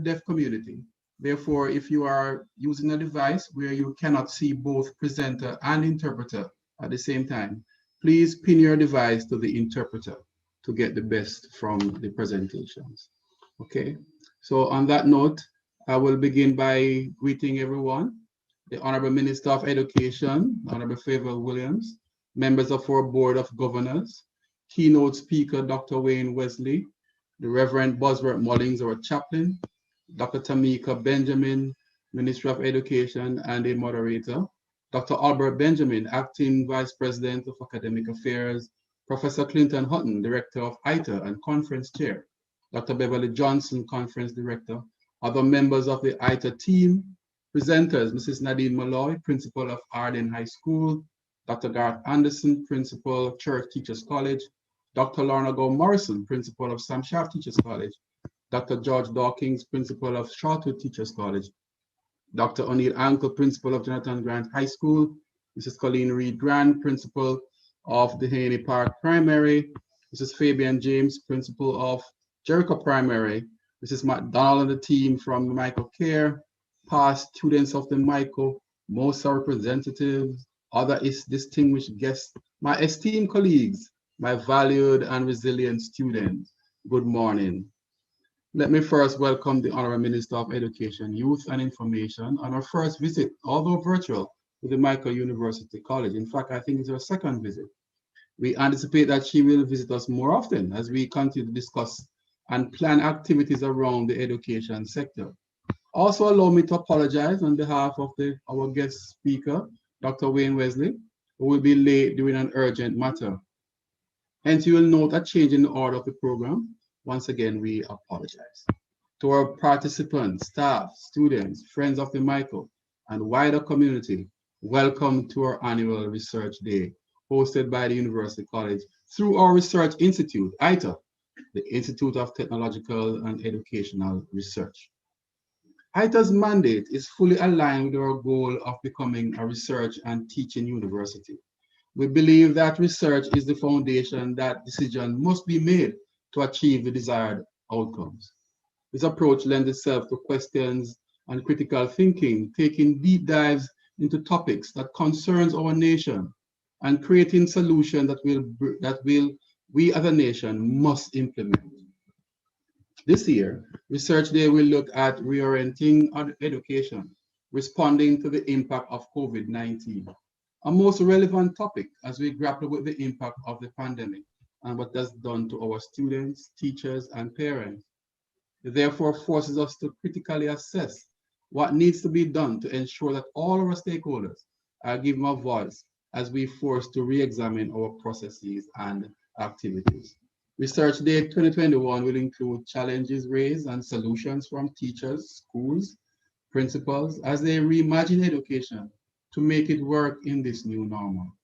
deaf community. Therefore, if you are using a device where you cannot see both presenter and interpreter at the same time, please pin your device to the interpreter to get the best from the presentations. Okay, so on that note, I will begin by greeting everyone. The Honorable Minister of Education, Honorable Favor Williams, members of our Board of Governors, keynote speaker, Dr. Wayne Wesley, the Reverend Bosworth Mullings, our chaplain, Dr. Tamika Benjamin, Minister of Education, and a moderator, Dr. Albert Benjamin, Acting Vice President of Academic Affairs, Professor Clinton Hutton, Director of ITA and Conference Chair, Dr. Beverly Johnson, Conference Director, other members of the ITA team, presenters, Mrs. Nadine Malloy, Principal of Arden High School, Dr. Garth Anderson, Principal, Church Teachers College, Dr. Lorna Go Morrison, Principal of Sam Shaft Teachers College, Dr. George Dawkins, Principal of Shortwood Teachers College, Dr. O'Neill Ankle, Principal of Jonathan Grant High School, Mrs. Colleen Reed Grant, Principal of Dehaney Park Primary, Mrs. Fabian James, Principal of Jericho Primary, Mrs. McDonald and the team from the Mico Care, past students of the Mico, MOSA representatives, other distinguished guests, my esteemed colleagues, my valued and resilient students, good morning. Let me first welcome the Honorable Minister of Education, Youth and Information on our first visit, although virtual, to the Mico University College. In fact, I think it's her second visit. We anticipate that she will visit us more often as we continue to discuss and plan activities around the education sector. Also, allow me to apologize on behalf of our guest speaker, Dr. Wayne Wesley, who will be late during an urgent matter. Hence, you will note a change in the order of the program. Once again, we apologize. To our participants, staff, students, friends of the Mico, and wider community, welcome to our annual Research Day, hosted by the University College through our Research Institute, ITA, the Institute of Technological and Educational Research. ITA's mandate is fully aligned with our goal of becoming a research and teaching university. We believe that research is the foundation that decision must be made to achieve the desired outcomes. This approach lends itself to questions and critical thinking, taking deep dives into topics that concerns our nation and creating solutions that we as a nation must implement. This year, Research Day will look at reorienting education, responding to the impact of COVID-19, a most relevant topic as we grapple with the impact of the pandemic and what that's done to our students, teachers, and parents. It therefore forces us to critically assess what needs to be done to ensure that all our stakeholders are given a voice as we force to re-examine our processes and activities. Research Day 2021 will include challenges raised and solutions from teachers, schools, principals, as they reimagine education to make it work in this new normal.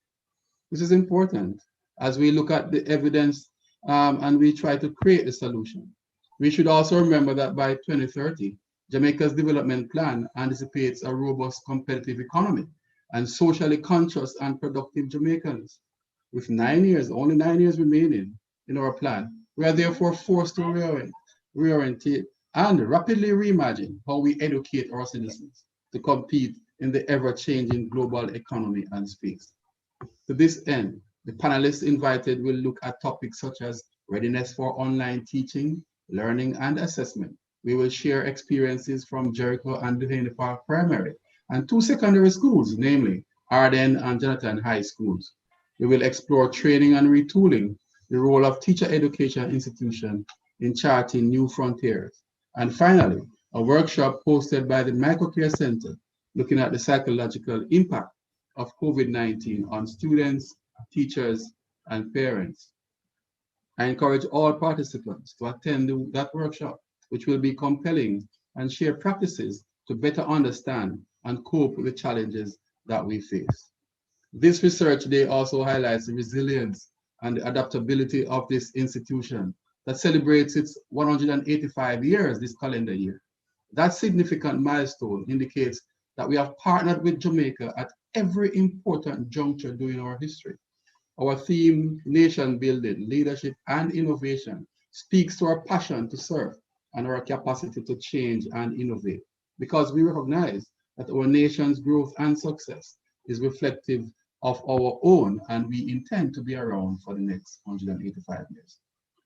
This is important as we look at the evidence and we try to create a solution. We should also remember that by 2030, Jamaica's development plan anticipates a robust competitive economy and socially conscious and productive Jamaicans. With only 9 years remaining in our plan, we are therefore forced to reorient and rapidly reimagine how we educate our citizens to compete in the ever-changing global economy and space. To this end, the panelists invited will look at topics such as readiness for online teaching, learning, and assessment. We will share experiences from Jericho and Dehaney Park Primary and 2 secondary schools, namely Arden and Jonathan High Schools. We will explore training and retooling, the role of teacher education institution in charting new frontiers. And finally, a workshop hosted by the Mico Care Center looking at the psychological impact of COVID-19 on students, teachers, and parents. I encourage all participants to attend that workshop, which will be compelling and share practices to better understand and cope with the challenges that we face. This Research Day also highlights the resilience and the adaptability of this institution that celebrates its 185 years this calendar year. That significant milestone indicates that we have partnered with Jamaica at every important juncture during our history. Our theme, nation building, leadership, and innovation, speaks to our passion to serve and our capacity to change and innovate, because we recognize that our nation's growth and success is reflective of our own, and we intend to be around for the next 185 years.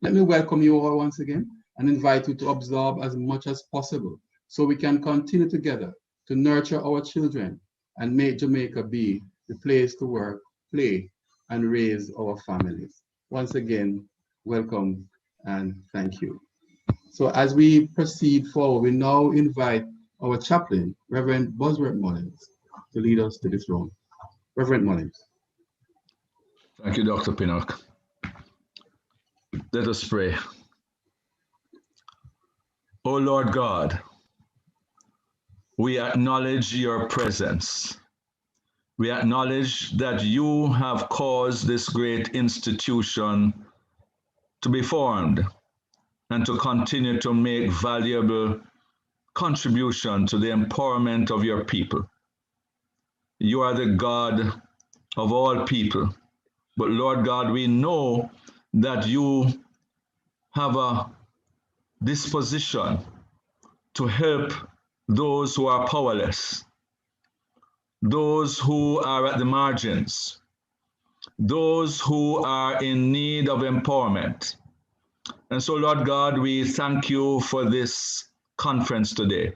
Let me welcome you all once again and invite you to absorb as much as possible so we can continue together to nurture our children and make Jamaica be the place to work, play, and raise our families. Once again, welcome and thank you. So as we proceed forward, we now invite our chaplain, Reverend Bosworth Mullins, to lead us to the throne. Reverend Mullins. Thank you, Dr. Pinnock. Let us pray. O Lord God, we acknowledge your presence. We acknowledge that you have caused this great institution to be formed and to continue to make valuable contribution to the empowerment of your people. You are the God of all people. But Lord God, we know that you have a disposition to help those who are powerless, those who are at the margins, those who are in need of empowerment. And so, Lord God, we thank you for this conference today.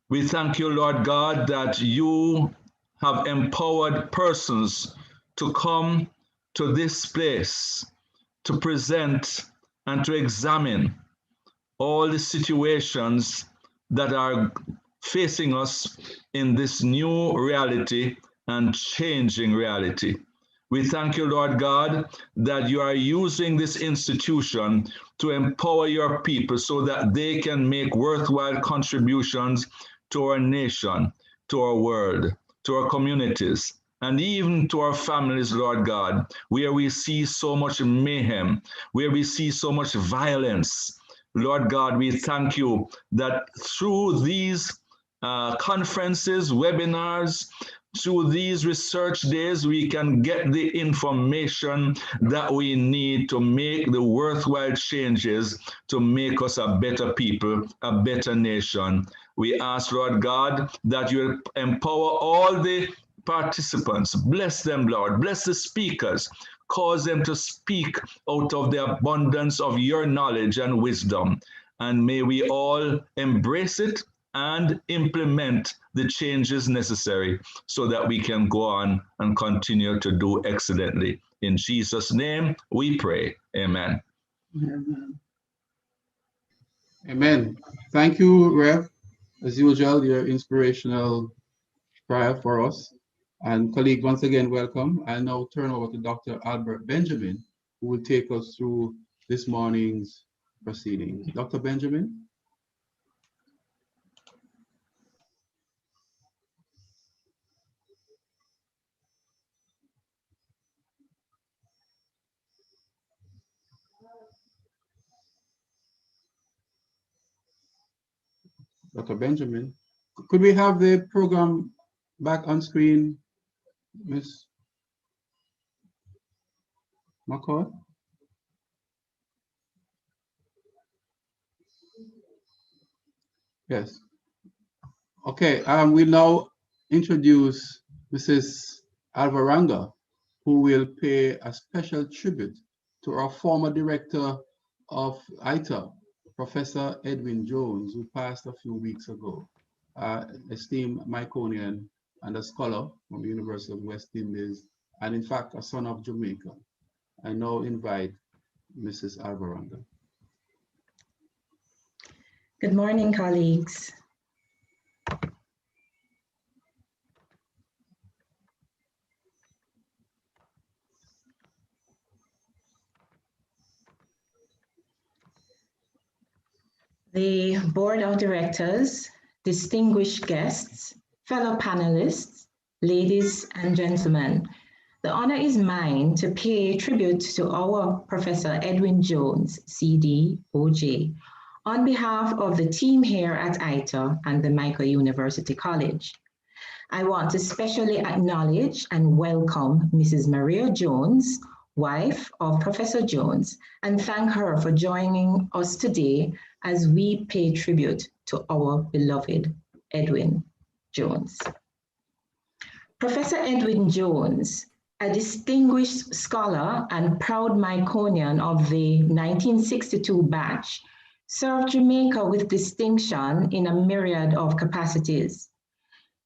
We thank you, Lord God, that you have empowered persons to come to this place to present and to examine all the situations that are facing us in this new reality and changing reality. We thank you, Lord God, that you are using this institution to empower your people so that they can make worthwhile contributions to our nation, to our world, to our communities, and even to our families, Lord God, where we see so much mayhem, where we see so much violence. Lord God, we thank you that through these conferences, webinars, through these research days, we can get the information that we need to make the worthwhile changes to make us a better people, a better nation. We ask, Lord God, that you empower all the participants. Bless them, Lord. Bless the speakers. Cause them to speak out of the abundance of your knowledge and wisdom. And may we all embrace it and implement the changes necessary so that we can go on and continue to do excellently. In Jesus' name, we pray. Amen. Amen. Amen. Thank you, Rev. As usual, your inspirational prayer for us. And colleague, once again, welcome. I now turn over to Dr. Albert Benjamin, who will take us through this morning's proceedings. Dr. Benjamin? Dr. Benjamin, could we have the program back on screen, Ms. McCall? Yes. Okay, we now introduce Mrs. Alvaranga, who will pay a special tribute to our former director of ITA, Professor Edwin Jones, who passed a few weeks ago, esteemed Miconian and a scholar from the University of West Indies, and in fact, a son of Jamaica. I now invite Mrs. Alvaranga. Good morning, colleagues. The Board of Directors, distinguished guests, fellow panelists, ladies and gentlemen, the honor is mine to pay tribute to our Professor Edwin Jones, CD, OJ, on behalf of the team here at ITA and the Mico University College. I want to specially acknowledge and welcome Mrs. Maria Jones, wife of Professor Jones, and thank her for joining us today as we pay tribute to our beloved Edwin Jones. Professor Edwin Jones, a distinguished scholar and proud Miconian of the 1962 batch, served Jamaica with distinction in a myriad of capacities.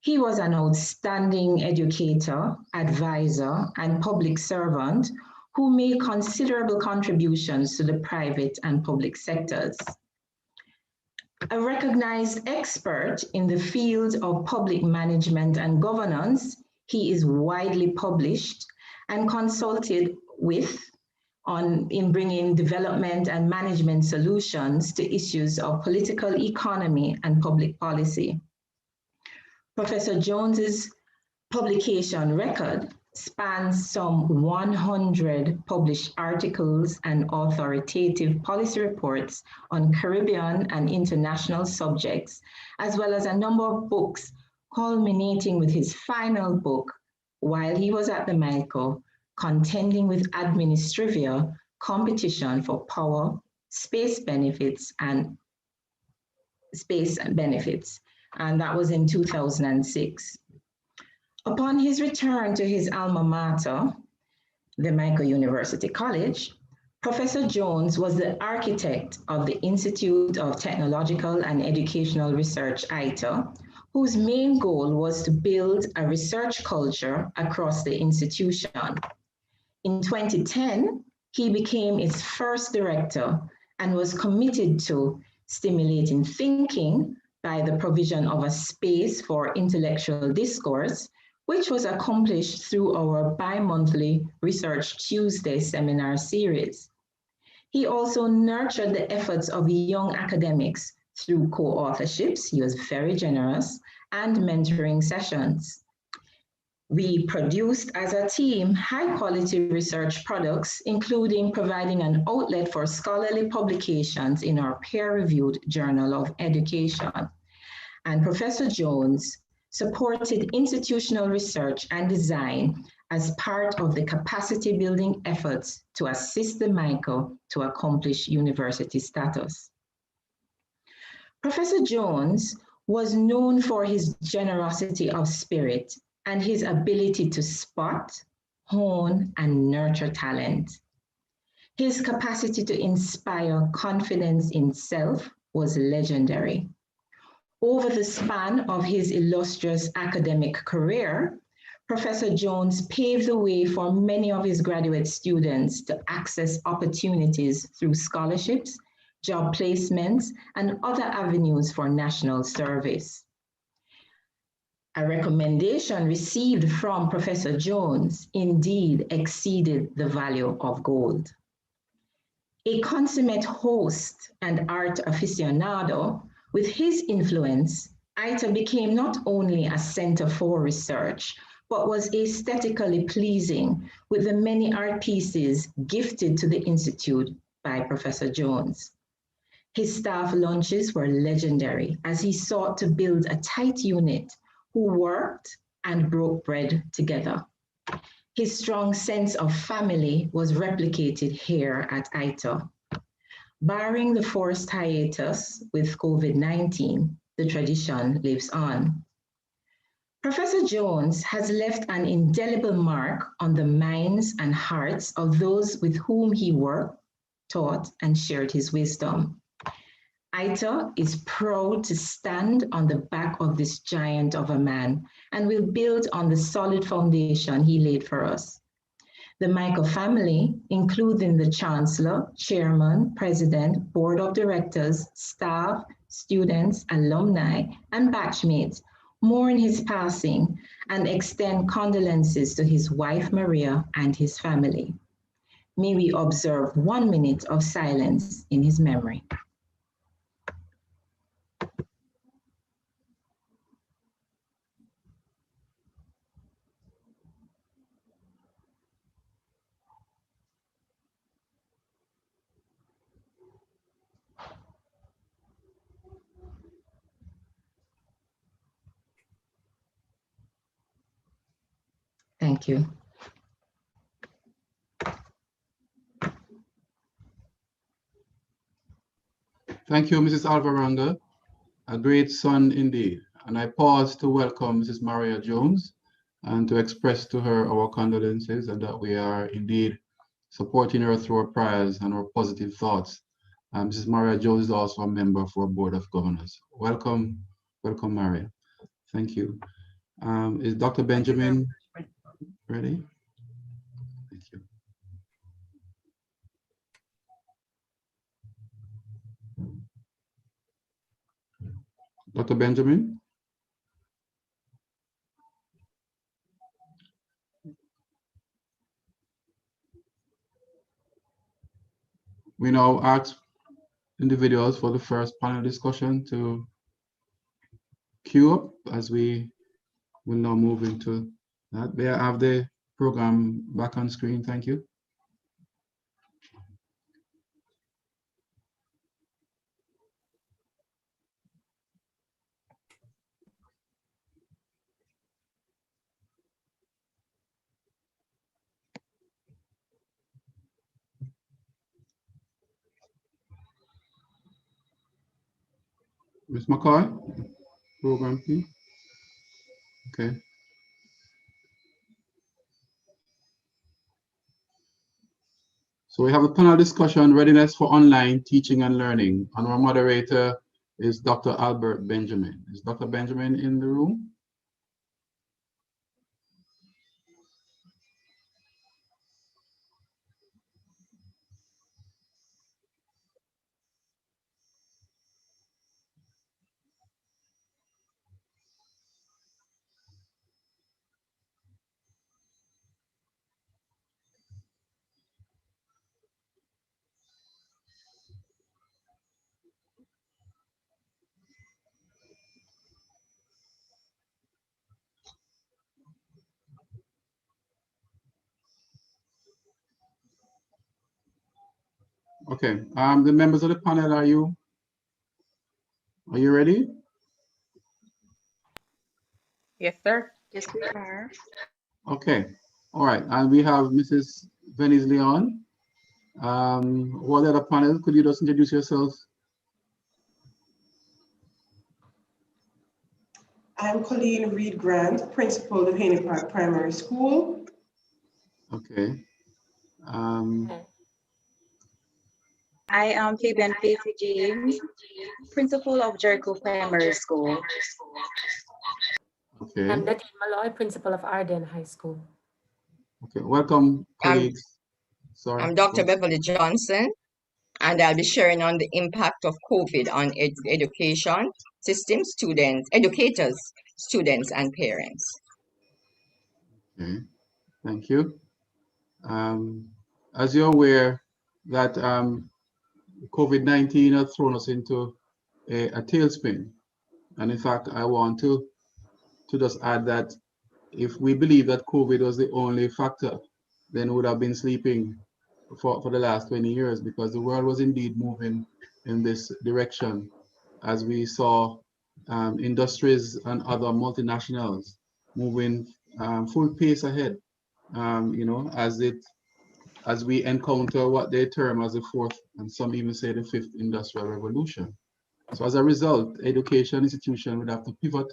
He was an outstanding educator, advisor, and public servant who made considerable contributions to the private and public sectors. A recognized expert in the field of public management and governance, he is widely published and consulted with in bringing development and management solutions to issues of political economy and public policy. Professor Jones's publication record spans some 100 published articles and authoritative policy reports on Caribbean and international subjects, as well as a number of books, culminating with his final book, while he was at the Mico, Contending with Administrivia, Competition for Power, Space Benefits, and that was in 2006. Upon his return to his alma mater, the Mico University College, Professor Jones was the architect of the Institute of Technological and Educational Research, ITA, whose main goal was to build a research culture across the institution. In 2010, he became its first director and was committed to stimulating thinking by the provision of a space for intellectual discourse, which was accomplished through our bi-monthly Research Tuesday seminar series. He also nurtured the efforts of young academics through co-authorships, he was very generous, and mentoring sessions. We produced as a team high-quality research products, including providing an outlet for scholarly publications in our peer-reviewed Journal of Education. And Professor Jones supported institutional research and design as part of the capacity building efforts to assist the Mico to accomplish university status. Professor Jones was known for his generosity of spirit and his ability to spot, hone, and nurture talent. His capacity to inspire confidence in self was legendary. Over the span of his illustrious academic career, Professor Jones paved the way for many of his graduate students to access opportunities through scholarships, job placements, and other avenues for national service. A recommendation received from Professor Jones indeed exceeded the value of gold. A consummate host and art aficionado, with his influence, ITA became not only a center for research, but was aesthetically pleasing with the many art pieces gifted to the Institute by Professor Jones. His staff lunches were legendary as he sought to build a tight unit who worked and broke bread together. His strong sense of family was replicated here at ITA. Barring the forced hiatus with COVID-19, the tradition lives on. Professor Jones has left an indelible mark on the minds and hearts of those with whom he worked, taught, and shared his wisdom. ITA is proud to stand on the back of this giant of a man and will build on the solid foundation he laid for us. The Mico family, including the Chancellor, Chairman, President, Board of Directors, staff, students, alumni, and batchmates, mourn his passing and extend condolences to his wife, Maria, and his family. May we observe 1 minute of silence in his memory. Thank you. Thank you, Mrs. Alvaranga. A great son indeed. And I pause to welcome Mrs. Maria Jones and to express to her our condolences and that we are indeed supporting her through our prayers and our positive thoughts. Mrs. Maria Jones is also a member of our Board of Governors. Welcome, welcome, Maria. Thank you. Is Dr. Benjamin ready? Thank you. Dr. Benjamin? We now ask individuals for the first panel discussion to queue up as we will now move into that. May I have the program back on screen? Thank you. Ms. McCoy, program, please. Okay. So we have a panel discussion, readiness for online teaching and learning. And our moderator is Dr. Albert Benjamin. Is Dr. Benjamin in the room? Okay. The members of the panel, are you ready? Yes, sir. Yes, we are. Okay. All right. And we have Mrs. Venice Leon. What other panel? Could you just introduce yourself? I'm Colleen Reed Grant, principal of Haney Park Primary School. Okay. I am Fabian Casey James, principal of Jericho Primary School. Okay. I'm Nadine Malloy, principal of Arden High School. Okay. Welcome, colleagues. I'm Dr. Beverly Johnson, and I'll be sharing on the impact of COVID on education system, students, educators, students, and parents. Okay, thank you. As you're aware that COVID-19 has thrown us into a tailspin. And in fact, I want to just add that if we believe that COVID was the only factor, then we would have been sleeping for the last 20 years, because the world was indeed moving in this direction as we saw industries and other multinationals moving full pace ahead, as we encounter what they term as the fourth, and some even say the fifth industrial revolution. So as a result, education institutions would have to pivot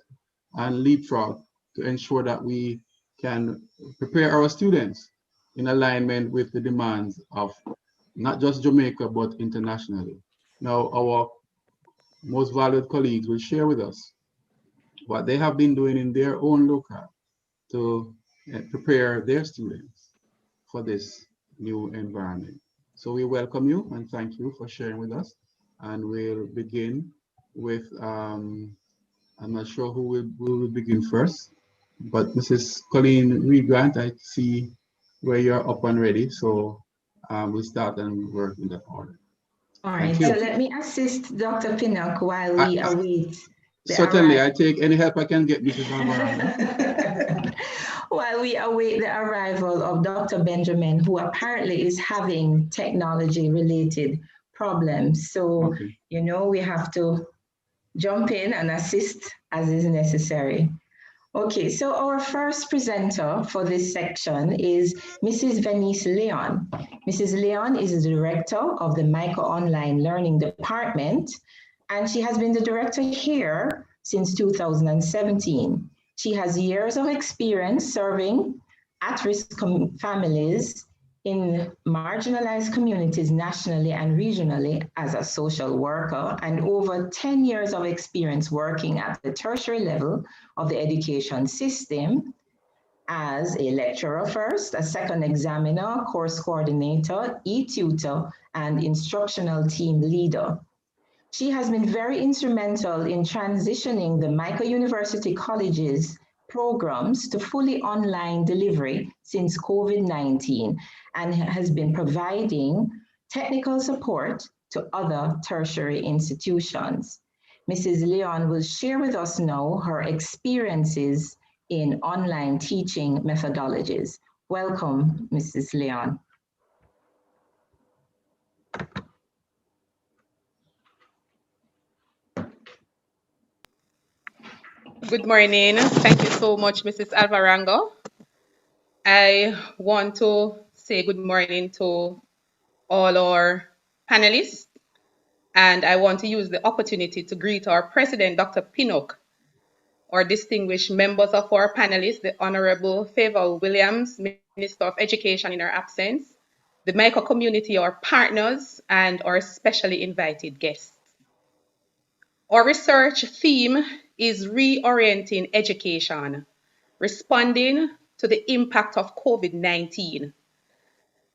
and leapfrog to ensure that we can prepare our students in alignment with the demands of not just Jamaica, but internationally. Now, our most valued colleagues will share with us what they have been doing in their own locale to prepare their students for this new environment. So we welcome you and thank you for sharing with us. And we'll begin with, I'm not sure who will begin first, but Mrs. Colleen Reed Grant, I see where you're up and ready. So we'll start and work in that order. All right, so let me assist Dr. Pinnock while we await. Certainly, I take any help I can get, Mrs. Alvarado. While we await the arrival of Dr. Benjamin, who apparently is having technology-related problems. So, you know, we have to jump in and assist as is necessary. Okay, so our first presenter for this section is Mrs. Venice Leon. Mrs. Leon is the director of the Mico Online Learning Department, and she has been the director here since 2017. She has years of experience serving at-risk families in marginalized communities nationally and regionally as a social worker, and over 10 years of experience working at the tertiary level of the education system as a lecturer first, a second examiner, course coordinator, e-tutor, and instructional team leader. She has been very instrumental in transitioning the Mico University College's programs to fully online delivery since COVID-19 and has been providing technical support to other tertiary institutions. Mrs. Leon will share with us now her experiences in online teaching methodologies. Welcome, Mrs. Leon. Good morning. Thank you so much, Mrs. Alvarango. I want to say good morning to all our panelists, and I want to use the opportunity to greet our President, Dr. Pinnock, our distinguished members of our panelists, the Honorable Favor Williams, Minister of Education in her absence, the Mico community, our partners, and our specially invited guests. Our research theme is reorienting education, responding to the impact of COVID-19.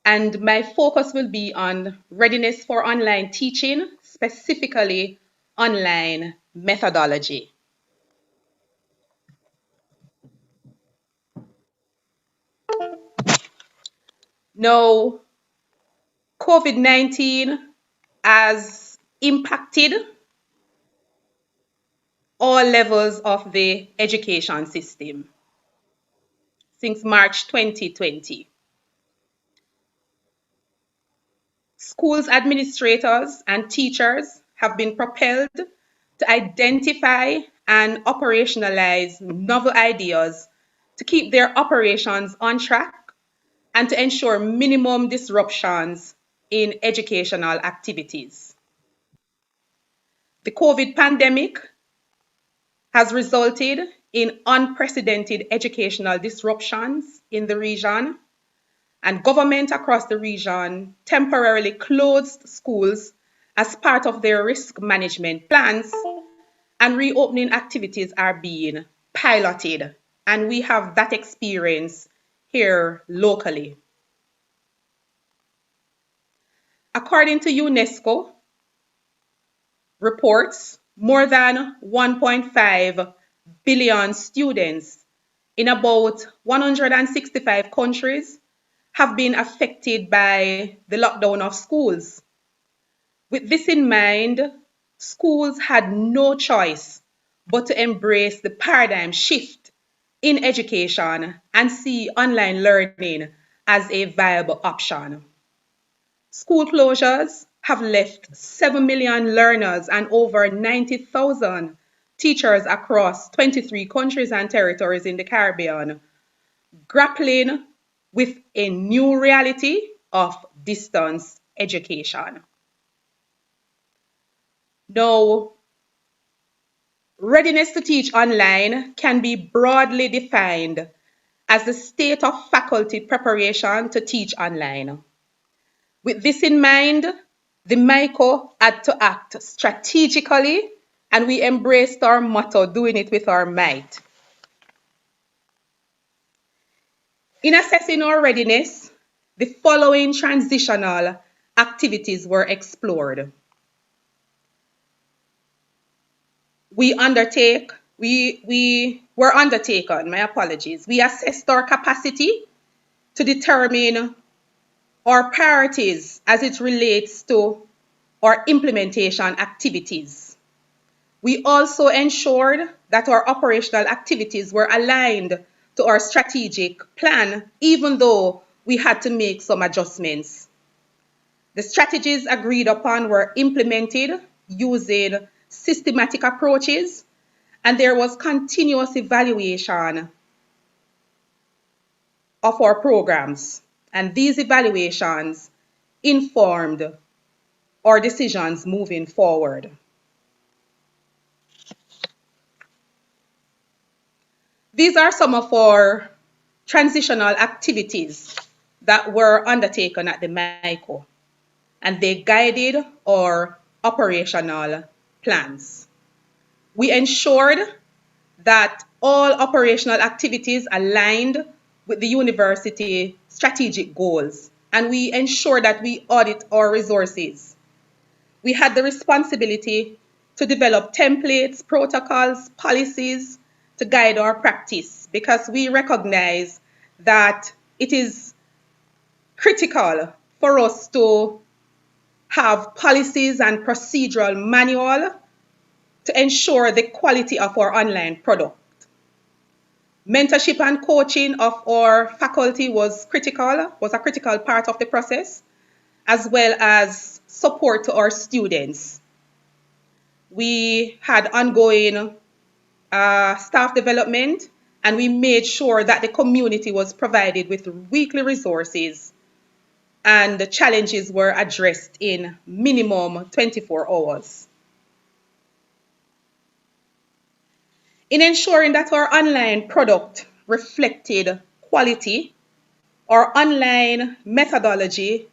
And my focus will be on readiness for online teaching, specifically online methodology. Now, COVID-19 has impacted all levels of the education system since March 2020. Schools administrators and teachers have been propelled to identify and operationalize novel ideas to keep their operations on track and to ensure minimum disruptions in educational activities. The COVID pandemic has resulted in unprecedented educational disruptions in the region, and government across the region temporarily closed schools as part of their risk management plans, and reopening activities are being piloted, and we have that experience here locally. According to UNESCO reports, more than 1.5 billion students in about 165 countries have been affected by the lockdown of schools. With this in mind, schools had no choice but to embrace the paradigm shift in education and see online learning as a viable option. School closures have left 7 million learners and over 90,000 teachers across 23 countries and territories in the Caribbean grappling with a new reality of distance education. Now, readiness to teach online can be broadly defined as the state of faculty preparation to teach online. With this in mind, the Mico had to act strategically, and we embraced our motto, doing it with our might. In assessing our readiness, the following transitional activities were explored. We were undertaken, my apologies. We assessed our capacity to determine our priorities as it relates to our implementation activities. We also ensured that our operational activities were aligned to our strategic plan, even though we had to make some adjustments. The strategies agreed upon were implemented using systematic approaches and there was continuous evaluation of our programs. And these evaluations informed our decisions moving forward. These are some of our transitional activities that were undertaken at the Mico, and they guided our operational plans. We ensured that all operational activities aligned with the university strategic goals, and we ensured that we audit our resources. We had the responsibility to develop templates, protocols, policies to guide our practice, because we recognize that it is critical for us to have policies and procedural manual to ensure the quality of our online product. Mentorship and coaching of our faculty was a critical part of the process, as well as support to our students. We had ongoing staff development, and we made sure that the community was provided with weekly resources, and the challenges were addressed in minimum 24 hours. In ensuring that our online product reflected quality, our online methodology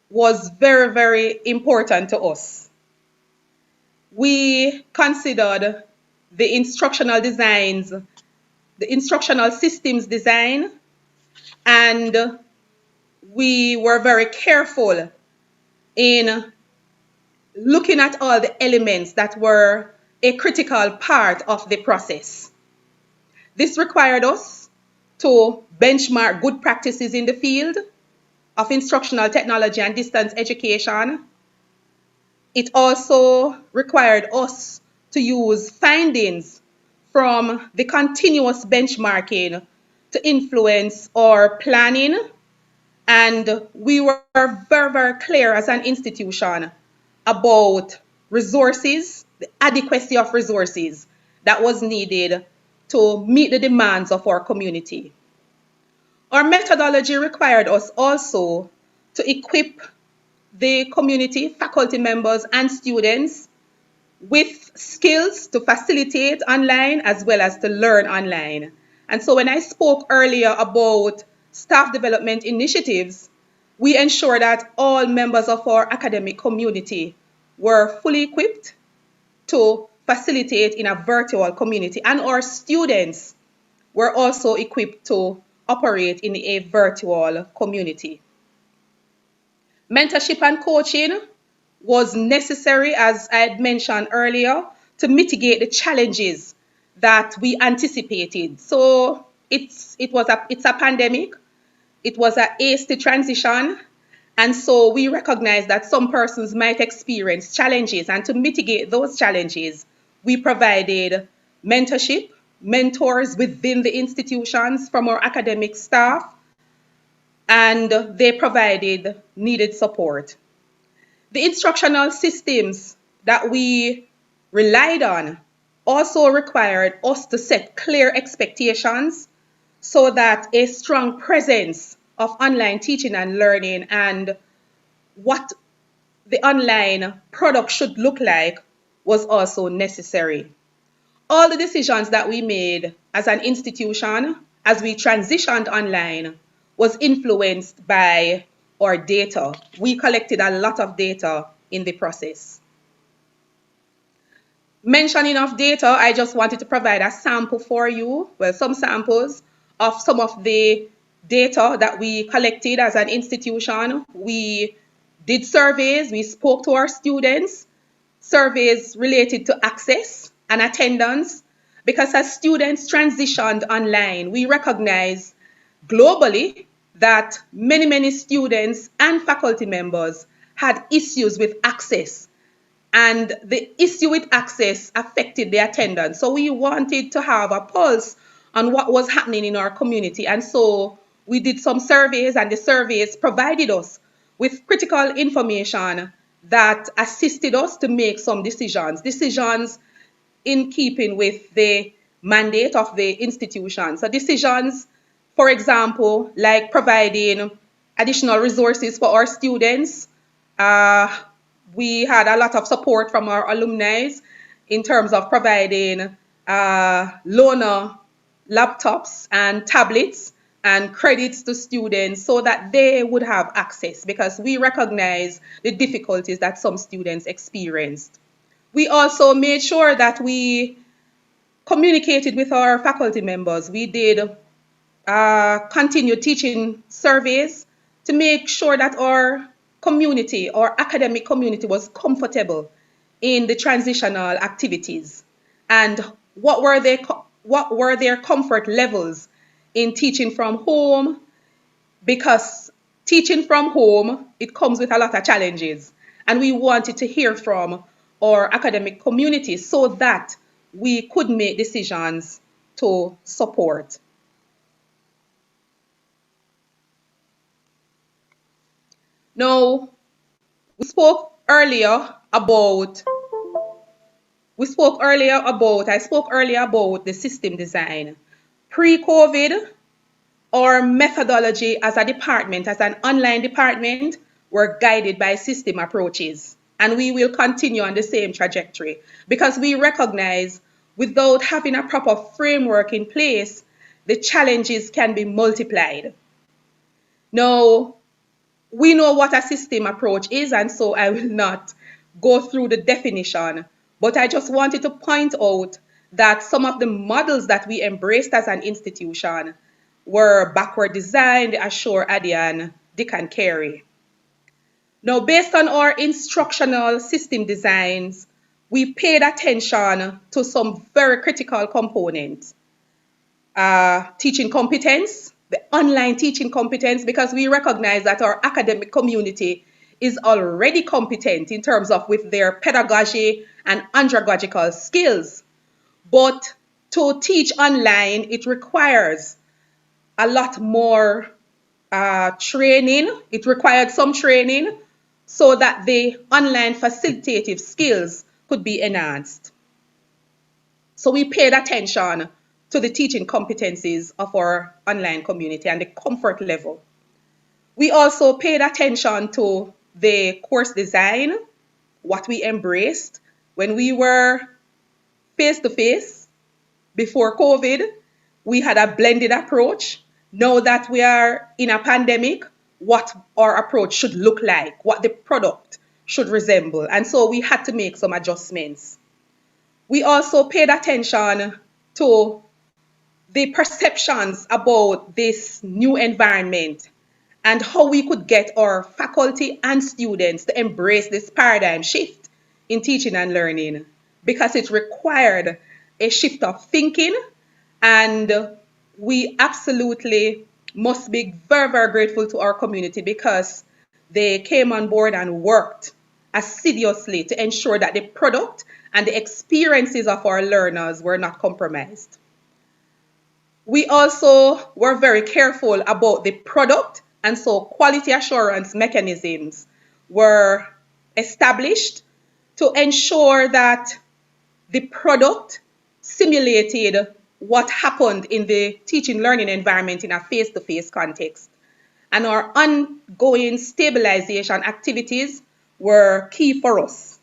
was very, very important to us. We considered the instructional designs, the instructional systems design, and we were very careful in looking at all the elements that were a critical part of the process. This required us to benchmark good practices in the field of instructional technology and distance education. It also required us to use findings from the continuous benchmarking to influence our planning, and we were very, very clear as an institution about resources, the adequacy of resources that was needed to meet the demands of our community. Our methodology required us also to equip the community, faculty members, and students with skills to facilitate online as well as to learn online. And so when I spoke earlier about staff development initiatives, we ensure that all members of our academic community were fully equipped to facilitate in a virtual community, and our students were also equipped to operate in a virtual community. Mentorship and coaching was necessary, as I had mentioned earlier, to mitigate the challenges that we anticipated. So it's a pandemic. It was a hasty transition. And so we recognize that some persons might experience challenges, and to mitigate those challenges, we provided mentorship, mentors within the institutions from our academic staff, and they provided needed support. The instructional systems that we relied on also required us to set clear expectations so that a strong presence of online teaching and learning and what the online product should look like was also necessary. All the decisions that we made as an institution as we transitioned online was influenced by our data. We collected a lot of data in the process. Mentioning of data, I just wanted to provide a sample for you, well, some samples of some of the data that we collected as an institution. We did surveys, we spoke to our students, surveys related to access and attendance, because as students transitioned online, we recognize globally that many students and faculty members had issues with access, and the issue with access affected the attendance. So we wanted to have a pulse on what was happening in our community, and so we did some surveys, and the surveys provided us with critical information that assisted us to make some decisions in keeping with the mandate of the institution. So decisions, for example, like providing additional resources for our students. We had a lot of support from our alumni in terms of providing loaner laptops and tablets and credits to students so that they would have access, because we recognize the difficulties that some students experienced. We also made sure that we communicated with our faculty members. We did continued teaching surveys to make sure that our community, our academic community, was comfortable in the transitional activities, and what were their comfort levels in teaching from home, because teaching from home, it comes with a lot of challenges, and we wanted to hear from our academic community so that we could make decisions to support. Now, we spoke earlier about I spoke earlier about the system design. Pre-COVID, our methodology as a department, as an online department, were guided by system approaches. And we will continue on the same trajectory because we recognize without having a proper framework in place, the challenges can be multiplied. Now, we know what a system approach is, and so I will not go through the definition, but I just wanted to point out that some of the models that we embraced as an institution were backward design, the Assure, Adian, Dick and Carey. Now, based on our instructional system designs, we paid attention to some very critical components. Teaching competence, the online teaching competence, because we recognize that our academic community is already competent in terms of with their pedagogy and andragogical skills. But to teach online, it requires a lot more training. It required some training so that the online facilitative skills could be enhanced. So we paid attention to the teaching competencies of our online community and the comfort level. We also paid attention to the course design, what we embraced when we were face-to-face before COVID. We had a blended approach. Now that we are in a pandemic, what our approach should look like, what the product should resemble. And so we had to make some adjustments. We also paid attention to the perceptions about this new environment and how we could get our faculty and students to embrace this paradigm shift in teaching and learning, because it required a shift of thinking, and we absolutely must be very, very grateful to our community because they came on board and worked assiduously to ensure that the product and the experiences of our learners were not compromised. We also were very careful about the product, and so quality assurance mechanisms were established to ensure that the product simulated what happened in the teaching learning environment in a face-to-face context. And our ongoing stabilization activities were key for us.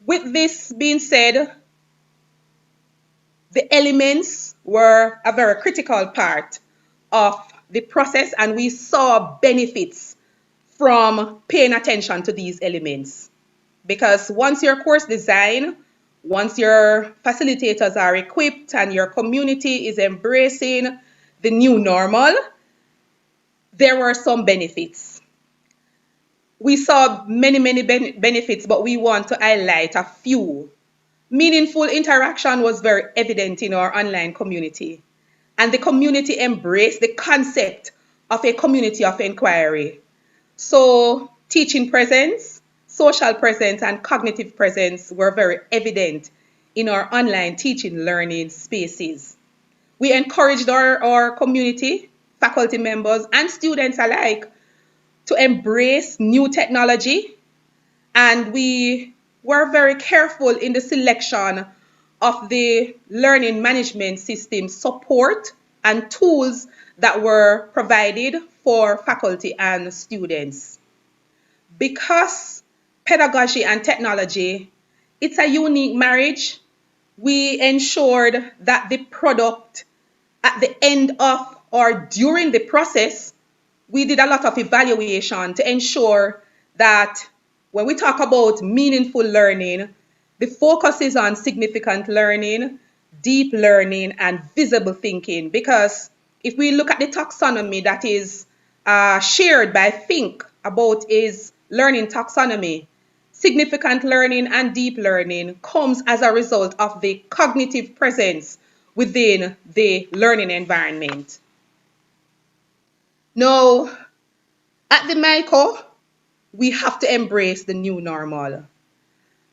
With this being said, the elements were a very critical part of the process, and we saw benefits from paying attention to these elements. Because once your course design, once your facilitators are equipped and your community is embracing the new normal, there were some benefits. We saw many benefits, but we want to highlight a few. Meaningful interaction was very evident in our online community, and the community embraced the concept of a community of inquiry. So teaching presence, social presence, and cognitive presence were very evident in our online teaching learning spaces. We encouraged our community, faculty members, and students alike to embrace new technology, and we were very careful in the selection of the learning management system support and tools that were provided for faculty and students. Because pedagogy and technology, it's a unique marriage, we ensured that the product at the end of or during the process, we did a lot of evaluation to ensure that when we talk about meaningful learning, the focus is on significant learning, deep learning, and visible thinking. Because if we look at the taxonomy that is shared by Think about is learning taxonomy, significant learning and deep learning comes as a result of the cognitive presence within the learning environment. Now, at the Mico, we have to embrace the new normal.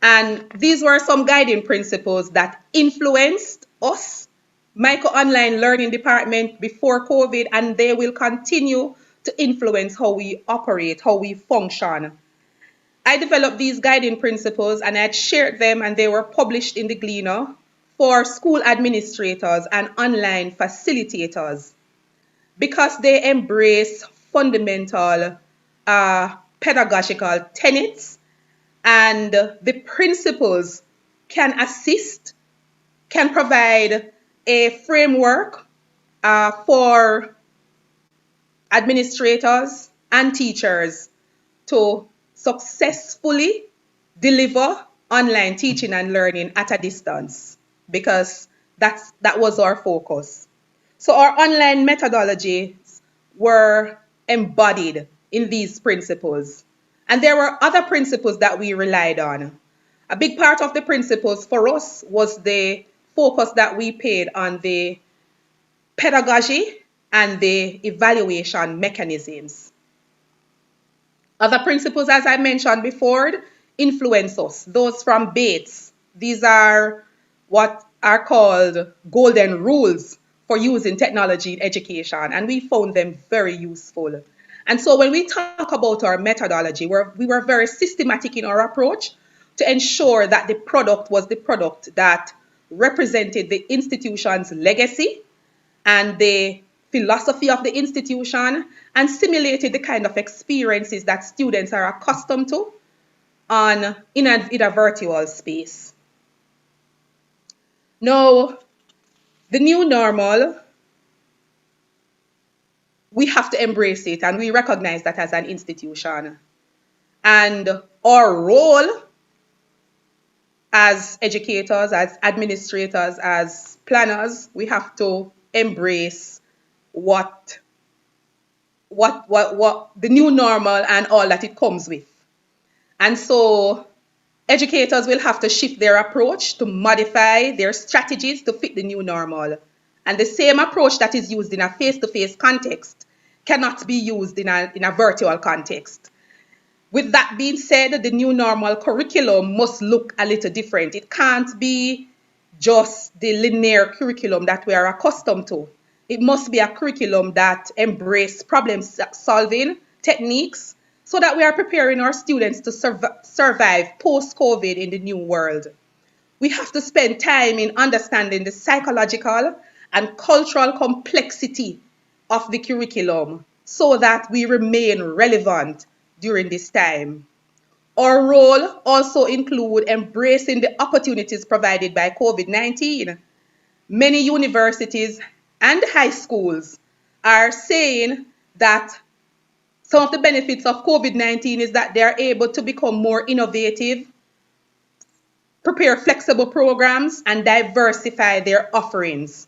And these were some guiding principles that influenced us, Mico Online Learning Department before COVID, and they will continue to influence how we operate, how we function. I developed these guiding principles and I had shared them, and they were published in the Gleaner for school administrators and online facilitators because they embrace fundamental pedagogical tenets, and the principles can assist, can provide a framework for administrators and teachers to successfully deliver online teaching and learning at a distance, because that was our focus. So our online methodologies were embodied in these principles. And there were other principles that we relied on. A big part of the principles for us was the focus that we paid on the pedagogy and the evaluation mechanisms. Other principles, as I mentioned before, influence us. Those from Bates. These are what are called golden rules for using technology in education, and we found them very useful. And so when we talk about our methodology, we were very systematic in our approach to ensure that the product was the product that represented the institution's legacy and the philosophy of the institution, and simulated the kind of experiences that students are accustomed to in a virtual space. Now, the new normal, we have to embrace it, and we recognize that as an institution. And our role as educators, as administrators, as planners, we have to embrace what the new normal and all that it comes with. And so educators will have to shift their approach to modify their strategies to fit the new normal. And the same approach that is used in a face-to-face context cannot be used in a virtual context. With that being said, the new normal curriculum must look a little different. It can't be just the linear curriculum that we are accustomed to. It must be a curriculum that embraces problem-solving techniques so that we are preparing our students to survive post-COVID in the new world. We have to spend time in understanding the psychological and cultural complexity of the curriculum so that we remain relevant during this time. Our role also includes embracing the opportunities provided by COVID-19. Many universities and high schools are saying that some of the benefits of COVID-19 is that they are able to become more innovative, prepare flexible programs, and diversify their offerings.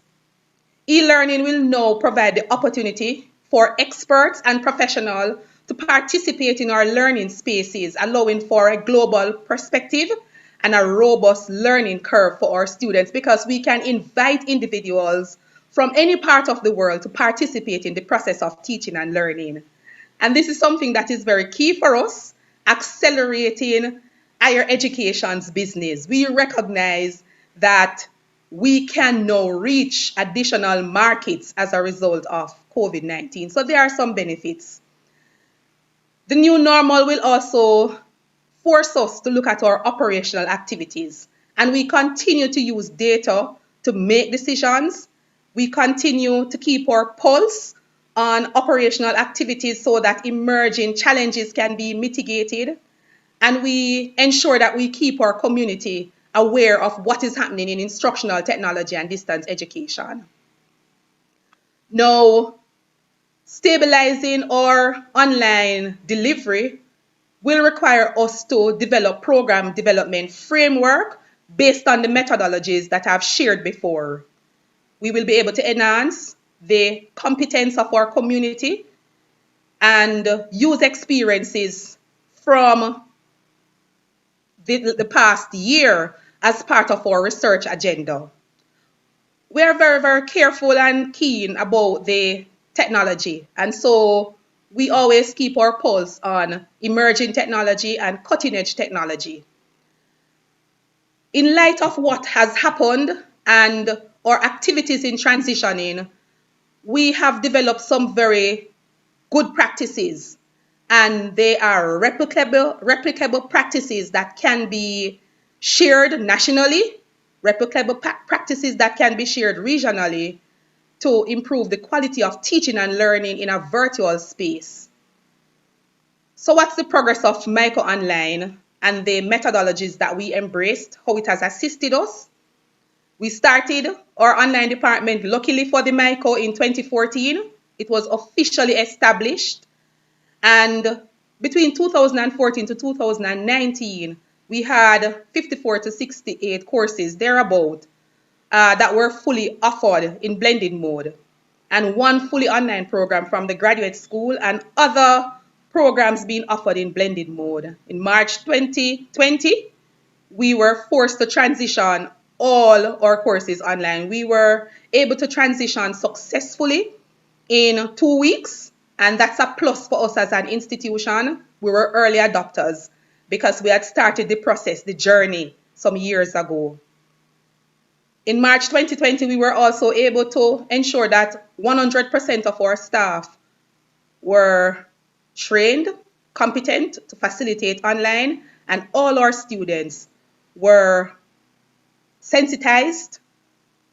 E-learning will now provide the opportunity for experts and professionals to participate in our learning spaces, allowing for a global perspective and a robust learning curve for our students, because we can invite individuals from any part of the world to participate in the process of teaching and learning. And this is something that is very key for us, accelerating higher education's business. We recognize that we can now reach additional markets as a result of COVID-19. So there are some benefits. The new normal will also force us to look at our operational activities. And we continue to use data to make decisions. We continue to keep our pulse on operational activities so that emerging challenges can be mitigated. And we ensure that we keep our community aware of what is happening in instructional technology and distance education. Now, stabilizing our online delivery will require us to develop program development framework based on the methodologies that I've shared before. We will be able to enhance the competence of our community and use experiences from the past year as part of our research agenda. We are very, very careful and keen about the technology. And so we always keep our pulse on emerging technology and cutting edge technology. In light of what has happened and our activities in transitioning, we have developed some very good practices, and they are replicable practices that can be shared nationally, replicable practices that can be shared regionally to improve the quality of teaching and learning in a virtual space. So what's the progress of Mico Online and the methodologies that we embraced, how it has assisted us? We started our online department luckily for the Mico in 2014. It was officially established. And between 2014 to 2019, we had 54 to 68 courses thereabout that were fully offered in blended mode, and one fully online program from the graduate school and other programs being offered in blended mode. In March 2020, we were forced to transition all our courses online. We were able to transition successfully in 2 weeks, and that's a plus for us as an institution. We were early adopters because we had started the process, the journey, some years ago. In March 2020, we were also able to ensure that 100% of our staff were trained, competent to facilitate online, and all our students were sensitized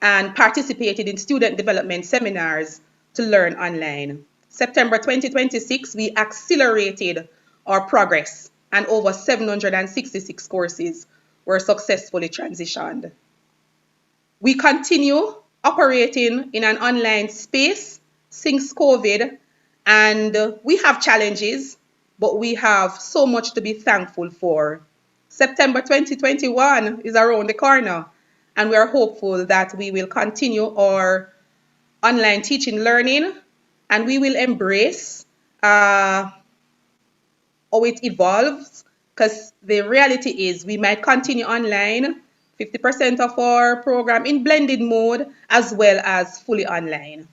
and participated in student development seminars to learn online. September 2026, we accelerated our progress, and over 766 courses were successfully transitioned. We continue operating in an online space since COVID, and we have challenges, but we have so much to be thankful for. September 2021 is around the corner, and we are hopeful that we will continue our online teaching learning, and we will embrace how it evolves, because the reality is we might continue online 50% of our program in blended mode as well as fully online.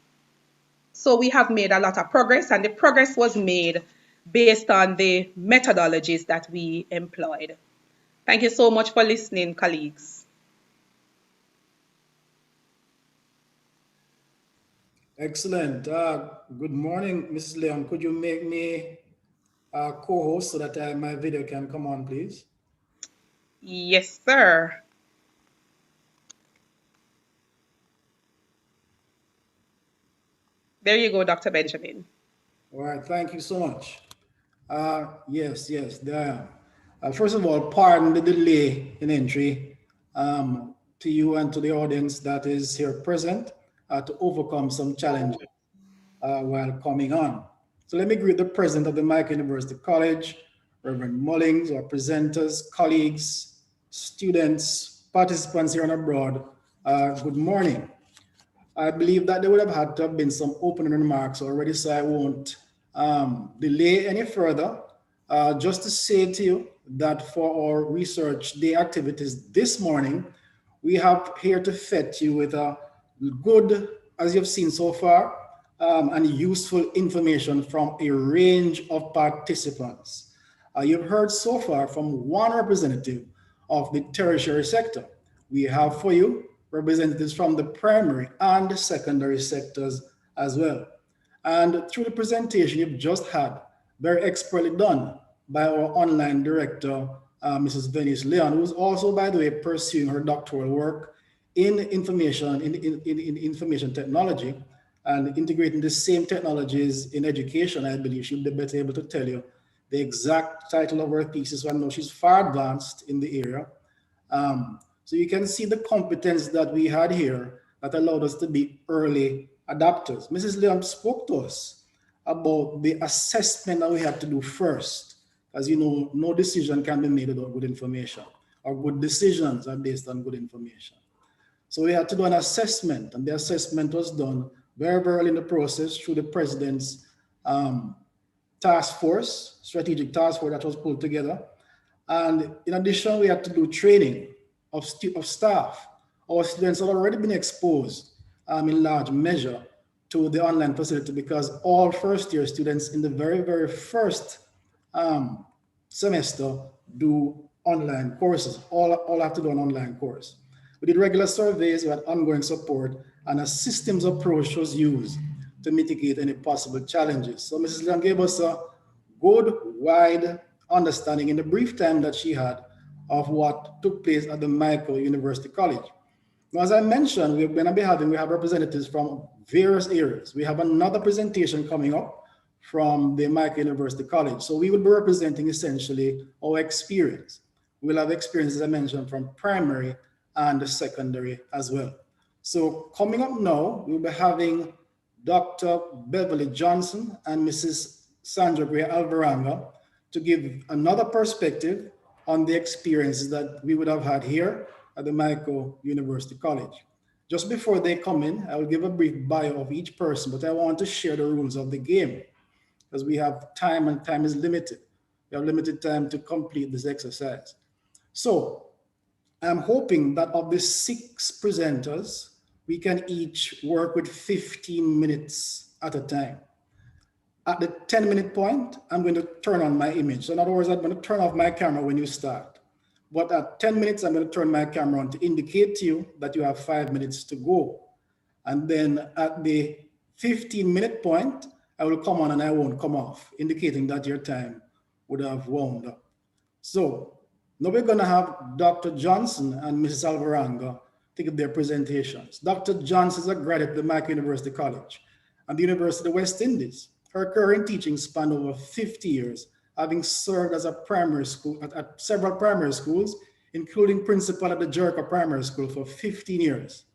So we have made a lot of progress, and the progress was made based on the methodologies that we employed. Thank you so much for listening, colleagues. Excellent. Good morning, Mrs. Leon. Could you make me a co-host so that my video can come on, please? Yes, sir. There you go, Dr. Benjamin. All right, thank you so much. Yes, there I am. First of all, pardon the delay in entry to you and to the audience that is here present to overcome some challenges while coming on. So let me greet the president of the Mico University College, Reverend Mullings, our presenters, colleagues, students, participants here and abroad. Good morning. I believe that there would have had to have been some opening remarks already, so I won't delay any further. Just to say to you that for our research day activities this morning, we have here to fet you with a good, as you've seen so far, and useful information from a range of participants. You've heard so far from one representative of the tertiary sector. We have for you representatives from the primary and the secondary sectors as well. And through the presentation you've just had, very expertly done by our online director, Mrs. Venice Leon, who's also, by the way, pursuing her doctoral work in information, in information technology and integrating the same technologies in education. I believe she'll be better able to tell you the exact title of her thesis. I know she's far advanced in the area. So you can see the competence that we had here that allowed us to be early adapters. Mrs. Leon spoke to us about the assessment that we had to do first. As you know, no decision can be made without good information, or good decisions are based on good information. So we had to do an assessment, and the assessment was done very, very early in the process through the president's task force, strategic task force that was pulled together. And in addition, we had to do training of staff. Our students had already been exposed in large measure to the online facility, because all first-year students in the very, very first semester do online courses. All have to do an online course. We did regular surveys, we had ongoing support, and a systems approach was used to mitigate any possible challenges. So Mrs. Leon gave us a good, wide understanding in the brief time that she had of what took place at the Mico University College. Now, as I mentioned, we have representatives from various areas. We have another presentation coming up from the Mico University College. So we will be representing essentially our experience. We'll have experience, as I mentioned, from primary and secondary as well. So coming up now, we'll be having Dr. Beverly Johnson and Mrs. Sandra Gray Alvaranga to give another perspective on the experiences that we would have had here at the Mico University College. Just before they come in, I will give a brief bio of each person, but I want to share the rules of the game because we have time and time is limited. We have limited time to complete this exercise. So I'm hoping that of the 6 presenters, we can each work with 15 minutes at a time. At the 10-minute point, I'm going to turn on my image. So in other words, I'm going to turn off my camera when you start. But at 10 minutes, I'm going to turn my camera on to indicate to you that you have 5 minutes to go. And then at the 15-minute point, I will come on and I won't come off, indicating that your time would have wound up. So now we're going to have Dr. Johnson and Mrs. Alvaranga take their presentations. Dr. Johnson is a graduate of the Mico University College and the University of the West Indies. Her current teaching spanned over 50 years, having served as a primary school at several primary schools, including principal at the Jericho Primary School for 15 years.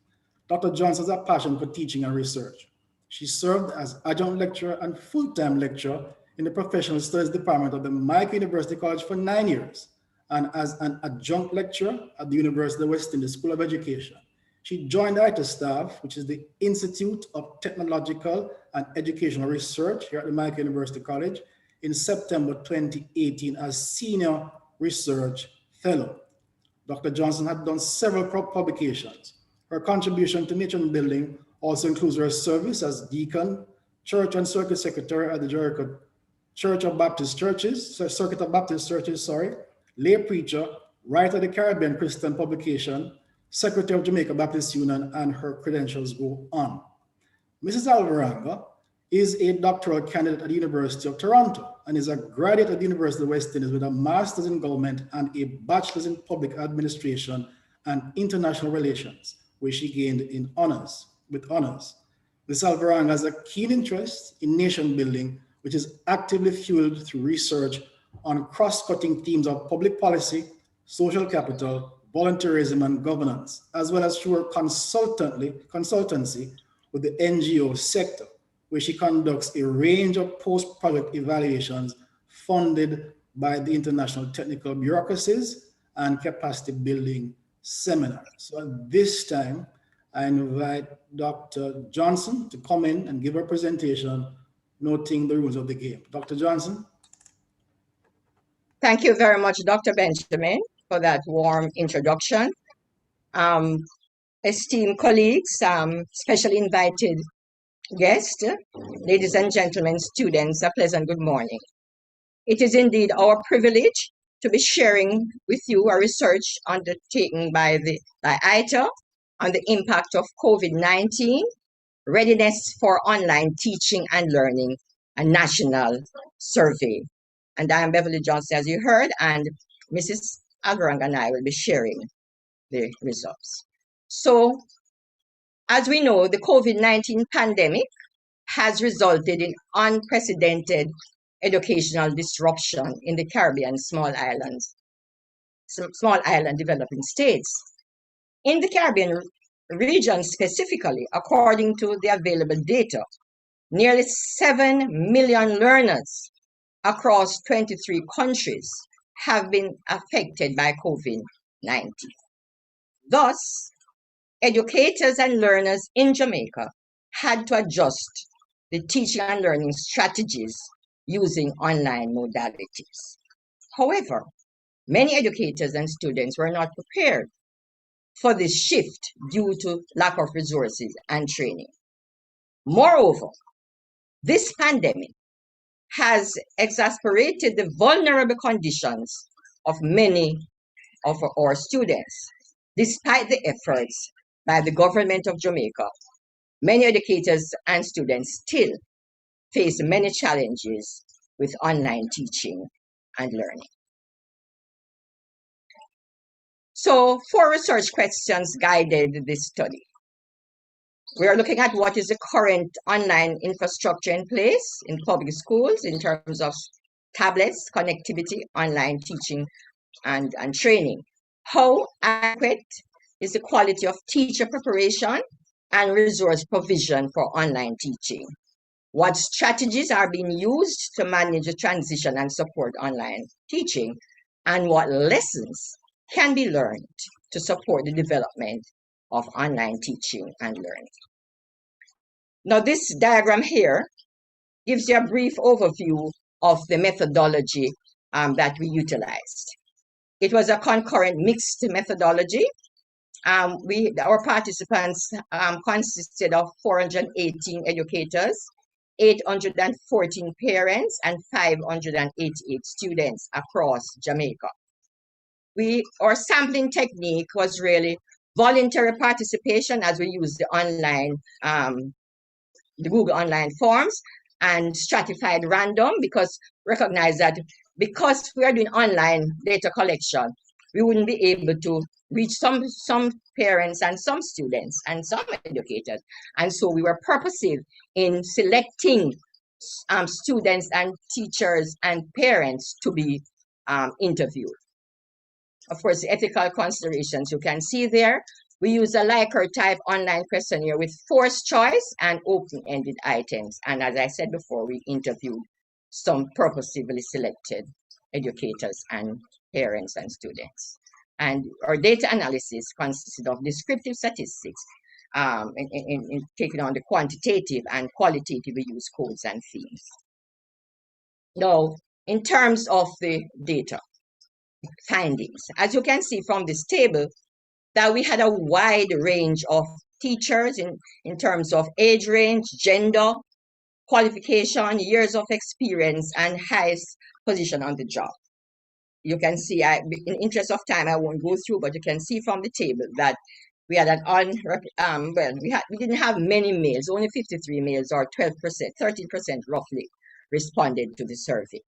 Dr. Johnson has a passion for teaching and research. She served as adjunct lecturer and full-time lecturer in the Professional Studies Department of the Mico University College for 9 years, and as an adjunct lecturer at the University of the West Indies School of Education. She joined the IT staff, which is the Institute of Technological and Educational Research here at the Mico University College, in September 2018 as Senior Research Fellow. Dr. Johnson had done several publications. Her contribution to nation building also includes her service as Deacon, Church and Circuit Secretary at the Jericho Church of Baptist Churches, Circuit of Baptist Churches, lay preacher, writer of the Caribbean Christian Publication, Secretary of Jamaica Baptist Union, and her credentials go on. Mrs. Alvaranga is a doctoral candidate at the University of Toronto and is a graduate at the University of the West Indies with a master's in government and a bachelor's in public administration and international relations, which she gained with honors. Ms. Alvaranga has a keen interest in nation building, which is actively fueled through research on cross-cutting themes of public policy, social capital, volunteerism, and governance, as well as through her consultancy with the NGO sector, where she conducts a range of post-project evaluations funded by the international technical bureaucracies and capacity building seminars. So at this time, I invite Dr. Johnson to come in and give her presentation, noting the rules of the game. Dr. Johnson. Thank you very much, Dr. Benjamin, for that warm introduction. Esteemed colleagues, special invited guests, ladies and gentlemen, students, a pleasant good morning. It is indeed our privilege to be sharing with you a research undertaken by ITA on the impact of COVID-19, readiness for online teaching and learning, a national survey. And I am Beverly Johnson, as you heard, and Mrs. Alvarang and I will be sharing the results. So, as we know, the COVID-19 pandemic has resulted in unprecedented educational disruption in the Caribbean small island developing states. In the Caribbean region specifically, according to the available data, nearly 7 million learners across 23 countries have been affected by COVID-19. Thus, educators and learners in Jamaica had to adjust the teaching and learning strategies using online modalities. However, many educators and students were not prepared for this shift due to lack of resources and training. Moreover, this pandemic has exacerbated the vulnerable conditions of many of our students. Despite the efforts by the government of Jamaica, many educators and students still face many challenges with online teaching and learning. So 4 research questions guided this study. We are looking at what is the current online infrastructure in place in public schools in terms of tablets, connectivity, online teaching, and training. How adequate is the quality of teacher preparation and resource provision for online teaching? What strategies are being used to manage the transition and support online teaching? And what lessons can be learned to support the development of online teaching and learning? Now, this diagram here gives you a brief overview of the methodology that we utilized. It was a concurrent mixed methodology. Our participants consisted of 418 educators, 814 parents, and 588 students across Jamaica. Our sampling technique was really voluntary participation as we used the online, the Google online forms, and stratified random, because recognize that because we are doing online data collection, we wouldn't be able to reach some parents and some students and some educators. And so we were purposive in selecting students and teachers and parents to be interviewed. Of course, the ethical considerations you can see there. We use a Likert type online questionnaire with forced choice and open-ended items. And as I said before, we interviewed some purposefully selected educators and parents and students. And our data analysis consisted of descriptive statistics, in taking on the quantitative and qualitative use codes and themes. Now, in terms of the data findings, as you can see from this table, that we had a wide range of teachers in terms of age range, gender, qualification, years of experience, and highest position on the job. You can see, in interest of time, I won't go through, but you can see from the table that we had we didn't have many males, only 53 males, or 12%, 13% roughly responded to the survey.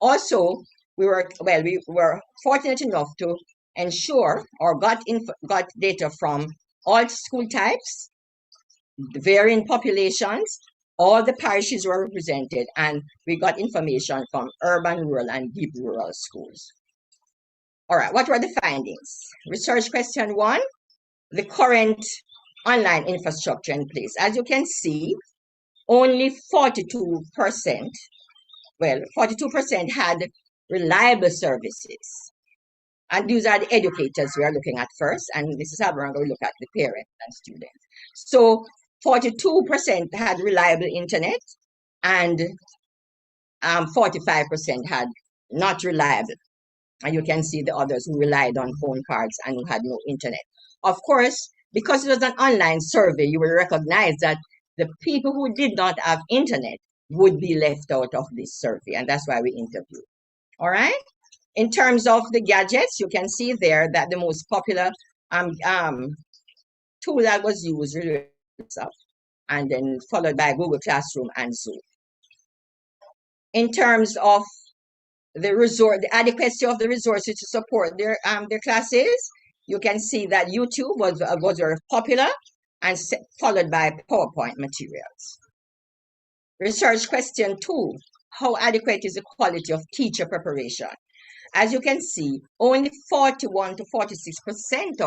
Also, we were fortunate enough to ensure or got data from all school types, the varying populations, all the parishes were represented, and we got information from urban, rural, and deep rural schools. All right, what were the findings? Research question 1, the current online infrastructure in place. As you can see, only 42% had reliable services. And these are the educators we are looking at first, and Mrs. Alvarang will look at the parents and students. So 42% had reliable internet, and 45% had not reliable. And you can see the others who relied on phone cards and who had no internet. Of course, because it was an online survey, you will recognize that the people who did not have internet would be left out of this survey, and that's why we interviewed. All right? In terms of the gadgets, you can see there that the most popular tool that was used really WhatsApp, and then followed by Google Classroom and Zoom. In terms of the adequacy of the resources to support their classes. You can see that YouTube was very popular, and followed by PowerPoint materials. Research question 2, how adequate is the quality of teacher preparation? As you can see, only 41 to 46%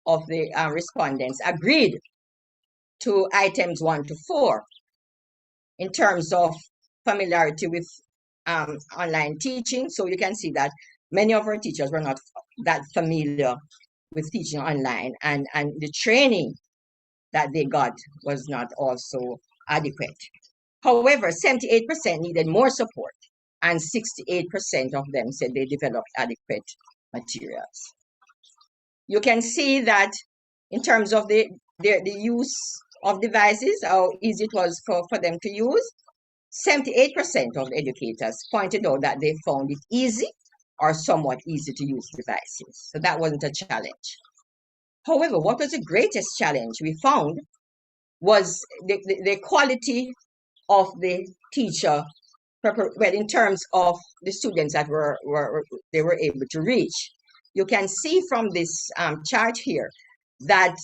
of the respondents agreed to items 1 to 4 in terms of familiarity with online teaching. So you can see that many of our teachers were not that familiar with teaching online, and the training that they got was not also adequate. However, 78% needed more support, and 68% of them said they developed adequate materials. You can see that in terms of the use of devices, how easy it was for them to use, 78% of educators pointed out that they found it easy or somewhat easy to use devices. So that wasn't a challenge. However, what was the greatest challenge we found was the quality of the teacher, well, in terms of the students that they were able to reach. You can see from this chart here that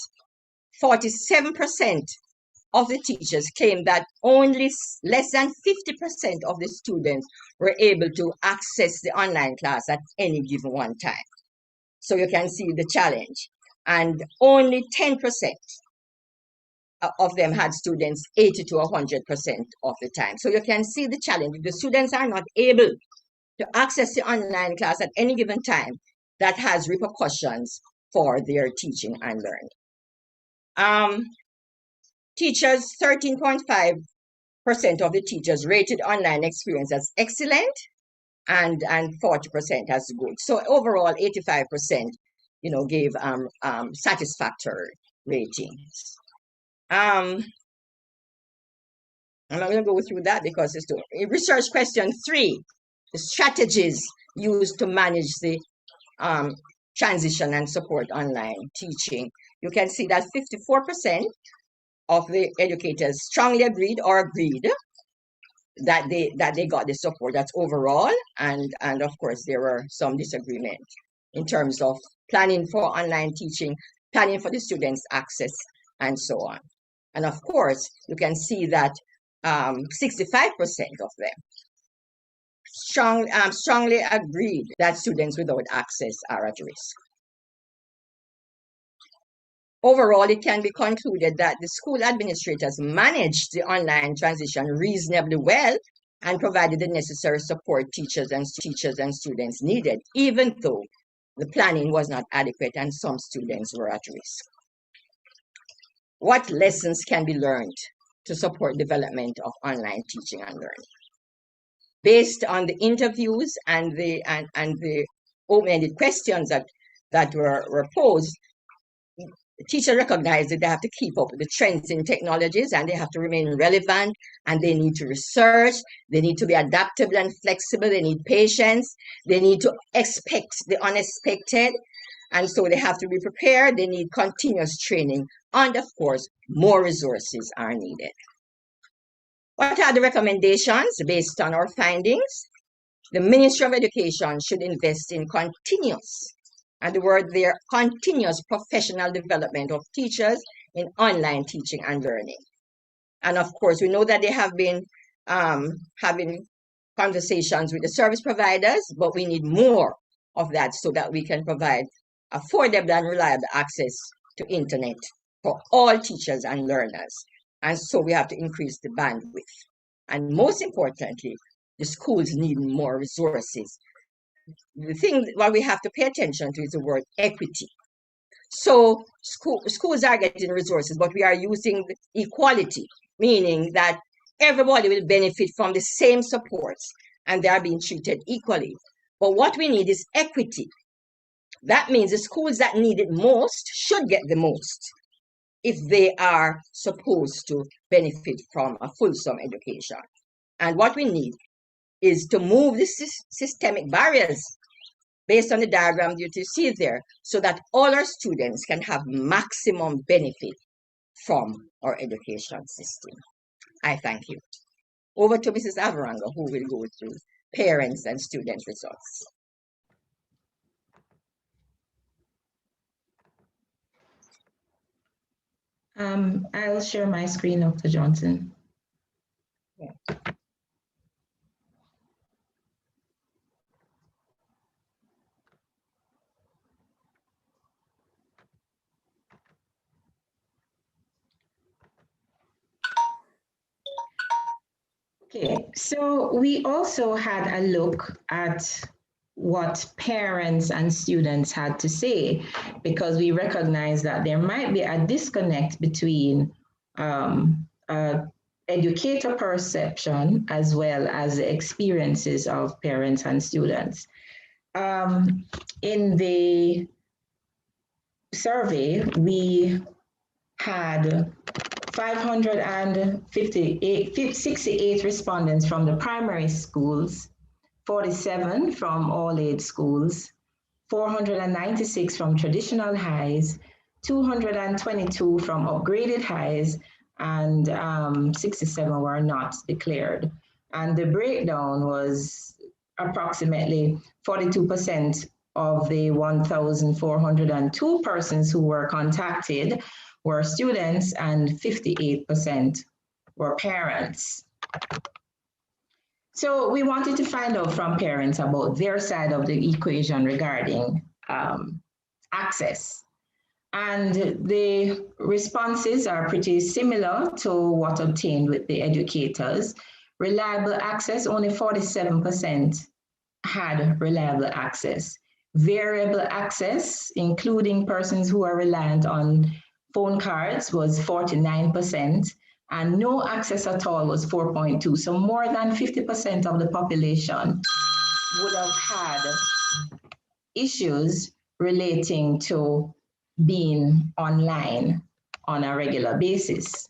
47% of the teachers claim that only less than 50% of the students were able to access the online class at any given one time. So you can see the challenge. And only 10% of them had students 80 to 100% of the time. So you can see the challenge. If the students are not able to access the online class at any given time, that has repercussions for their teaching and learning. Teachers, 13.5% of the teachers rated online experience as excellent, and 40% as good. So overall, 85%, gave satisfactory ratings. I'm not going to go through that because it's too. Research question 3, the strategies used to manage the transition and support online teaching. You can see that 54% of the educators strongly agreed that they got the support. That's overall, and of course there were some disagreement in terms of planning for online teaching, planning for the students' access, and so on. And of course, you can see that 65% of them strongly agreed that students without access are at risk. Overall, it can be concluded that the school administrators managed the online transition reasonably well and provided the necessary support teachers and students needed, even though the planning was not adequate and some students were at risk. What lessons can be learned to support development of online teaching and learning? Based on the interviews and the open-ended questions that were posed, the teachers recognize that they have to keep up with the trends in technologies, and they have to remain relevant, and they need to research, they need to be adaptable and flexible, they need patience, they need to expect the unexpected, and so they have to be prepared, they need continuous training, and of course, more resources are needed. What are the recommendations based on our findings? The Ministry of Education should invest in continuous, and the word there, continuous professional development of teachers in online teaching and learning. And of course, we know that they have been having conversations with the service providers, but we need more of that so that we can provide affordable and reliable access to internet for all teachers and learners. And so we have to increase the bandwidth. And most importantly, the schools need more resources. The thing what we have to pay attention to is the word equity. So schools are getting resources, but we are using equality, meaning that everybody will benefit from the same supports and they are being treated equally. But what we need is equity. That means the schools that need it most should get the most if they are supposed to benefit from a fulsome education. And what we need is to move the systemic barriers based on the diagram that you see there, so that all our students can have maximum benefit from our education system. I thank you. Over to Mrs. Alvarenga, who will go through parents and student results. I'll share my screen, Dr. Johnson. Yeah. Okay, so we also had a look at what parents and students had to say, because we recognize that there might be a disconnect between educator perception as well as the experiences of parents and students. In the survey, we had 568 respondents from the primary schools, 47 from all age schools, 496 from traditional highs, 222 from upgraded highs, and 67 were not declared. And the breakdown was approximately 42% of the 1,402 persons who were contacted were students and 58% were parents. So we wanted to find out from parents about their side of the equation regarding access. And the responses are pretty similar to what obtained with the educators. Reliable access, only 47% had reliable access. Variable access, including persons who are reliant on phone cards, was 49%, and no access at all was 4.2%. So more than 50% of the population would have had issues relating to being online on a regular basis.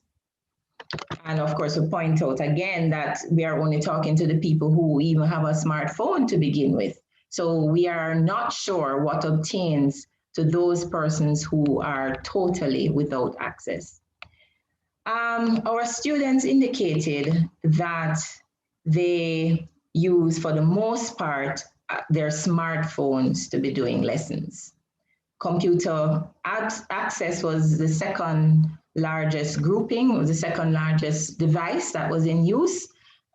And of course, we point out again that we are only talking to the people who even have a smartphone to begin with. So we are not sure what obtains to those persons who are totally without access. Our students indicated that they use, for the most part, their smartphones to be doing lessons. Computer access was the second largest grouping, was the second largest device that was in use,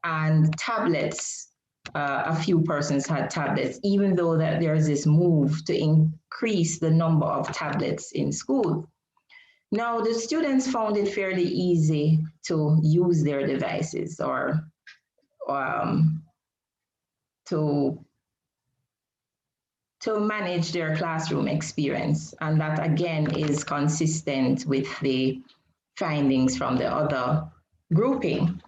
and tablets, a few persons had tablets, even though that there's this move to increase the number of tablets in school. Now, the students found it fairly easy to use their devices or to manage their classroom experience. And that again is consistent with the findings from the other grouping.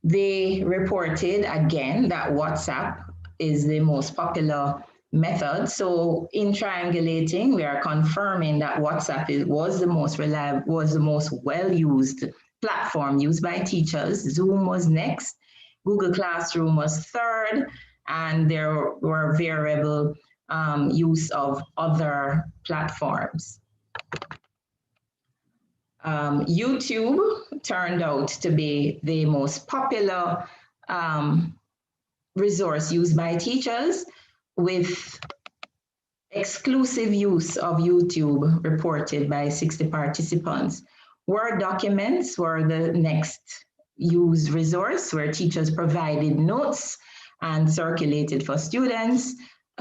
They reported again that WhatsApp is the most popular method. So in triangulating, we are confirming that WhatsApp was the most reliable, was the most well-used platform used by teachers. Zoom was next, Google Classroom was third, and there were variable use of other platforms. YouTube turned out to be the most popular resource used by teachers, with exclusive use of YouTube reported by 60 participants. Word documents were the next used resource, where teachers provided notes and circulated for students.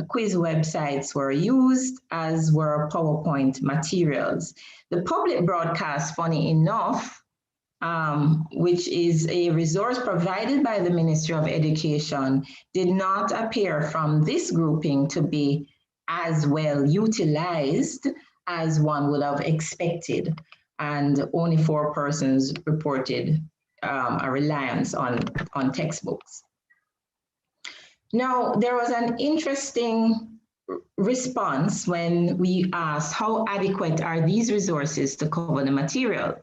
Quiz websites were used, as were PowerPoint materials. The public broadcast, funny enough, which is a resource provided by the Ministry of Education, did not appear from this grouping to be as well utilized as one would have expected. And only 4 persons reported a reliance on textbooks. Now, there was an interesting response when we asked how adequate are these resources to cover the material.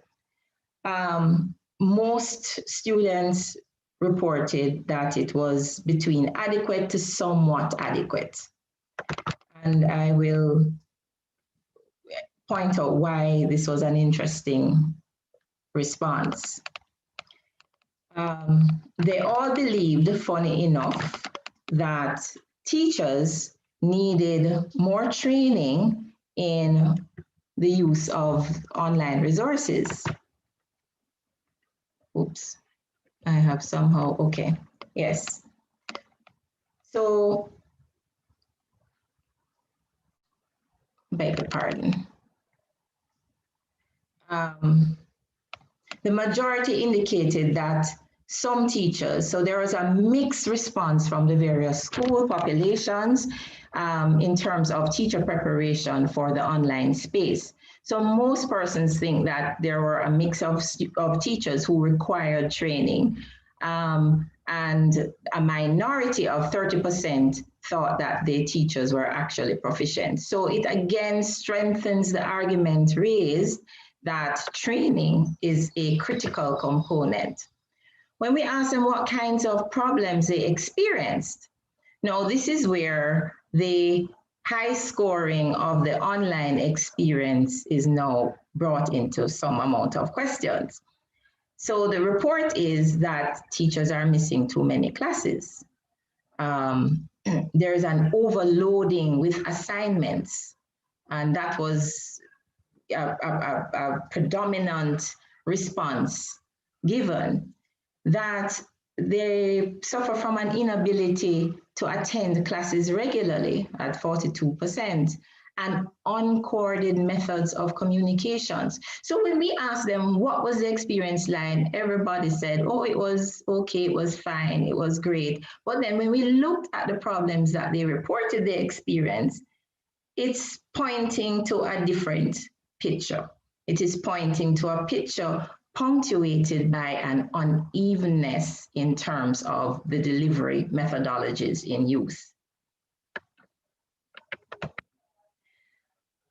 Most students reported that it was between adequate to somewhat adequate. And I will point out why this was an interesting response. They all believed, funny enough, that teachers needed more training in the use of online resources. Oops, I have somehow, okay, yes. So, beg your pardon. The majority indicated that some teachers, so there was a mixed response from the various school populations in terms of teacher preparation for the online space. So most persons think that there were a mix of teachers who required training, and a minority of 30% thought that the teachers were actually proficient. So it again strengthens the argument raised that training is a critical component. When we ask them what kinds of problems they experienced, now this is where the high scoring of the online experience is now brought into some amount of questions. So the report is that teachers are missing too many classes. There's an overloading with assignments, and that was a predominant response given, that they suffer from an inability to attend classes regularly at 42%, and uncoordinated methods of communications. So when we asked them what was the experience line, everybody said, oh, it was okay, it was fine, it was great. But then when we looked at the problems that they reported they experienced, it's pointing to a different picture. It is pointing to a picture punctuated by an unevenness in terms of the delivery methodologies in use.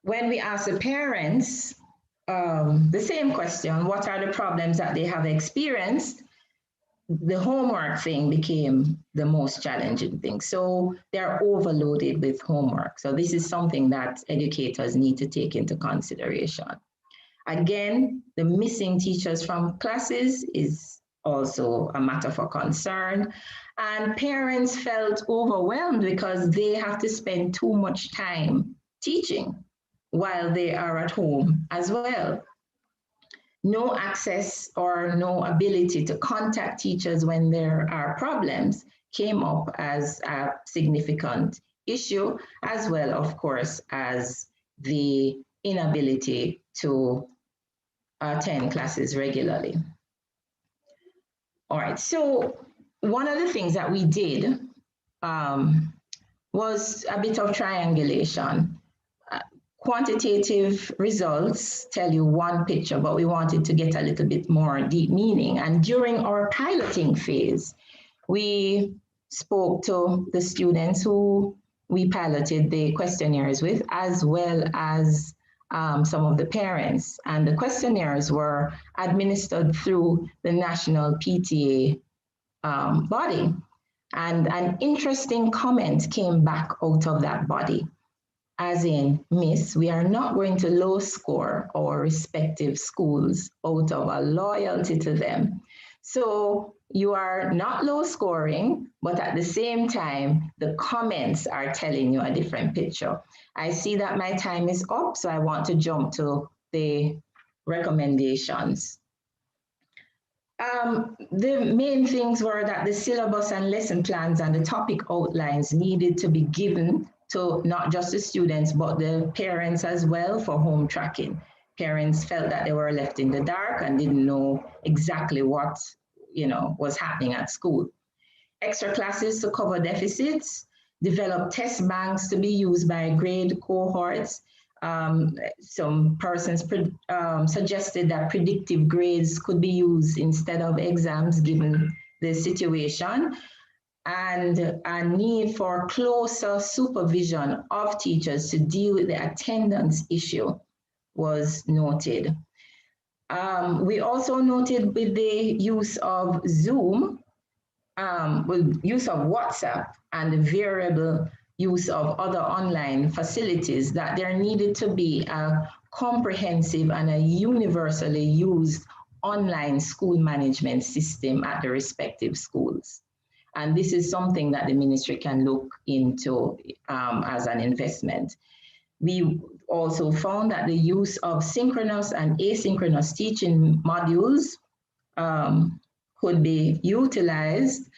When we ask the parents the same question, what are the problems that they have experienced? The homework thing became the most challenging thing. So they're overloaded with homework. So this is something that educators need to take into consideration. Again, the missing teachers from classes is also a matter for concern. And parents felt overwhelmed because they have to spend too much time teaching while they are at home as well. No access or no ability to contact teachers when there are problems came up as a significant issue, as well, of course, as the inability to attend classes regularly. All right, so one of the things that we did was a bit of triangulation. Quantitative results tell you one picture, but we wanted to get a little bit more deep meaning. And during our piloting phase, we spoke to the students who we piloted the questionnaires with, as well as some of the parents. And the questionnaires were administered through the national PTA body. And an interesting comment came back out of that body. As in, Miss, we are not going to low score our respective schools out of a loyalty to them. So you are not low scoring, but at the same time, the comments are telling you a different picture. I see that my time is up, so I want to jump to the recommendations. The main things were that the syllabus and lesson plans and the topic outlines needed to be given to not just the students, but the parents as well for home tracking. Parents felt that they were left in the dark and didn't know exactly what was happening at school. Extra classes to cover deficits, develop test banks to be used by grade cohorts. Some persons suggested that predictive grades could be used instead of exams given the situation, and a need for closer supervision of teachers to deal with the attendance issue was noted. We also noted with the use of Zoom, with use of WhatsApp and the variable use of other online facilities, that there needed to be a comprehensive and a universally used online school management system at the respective schools. And this is something that the ministry can look into as an investment. We also found that the use of synchronous and asynchronous teaching modules could be utilized,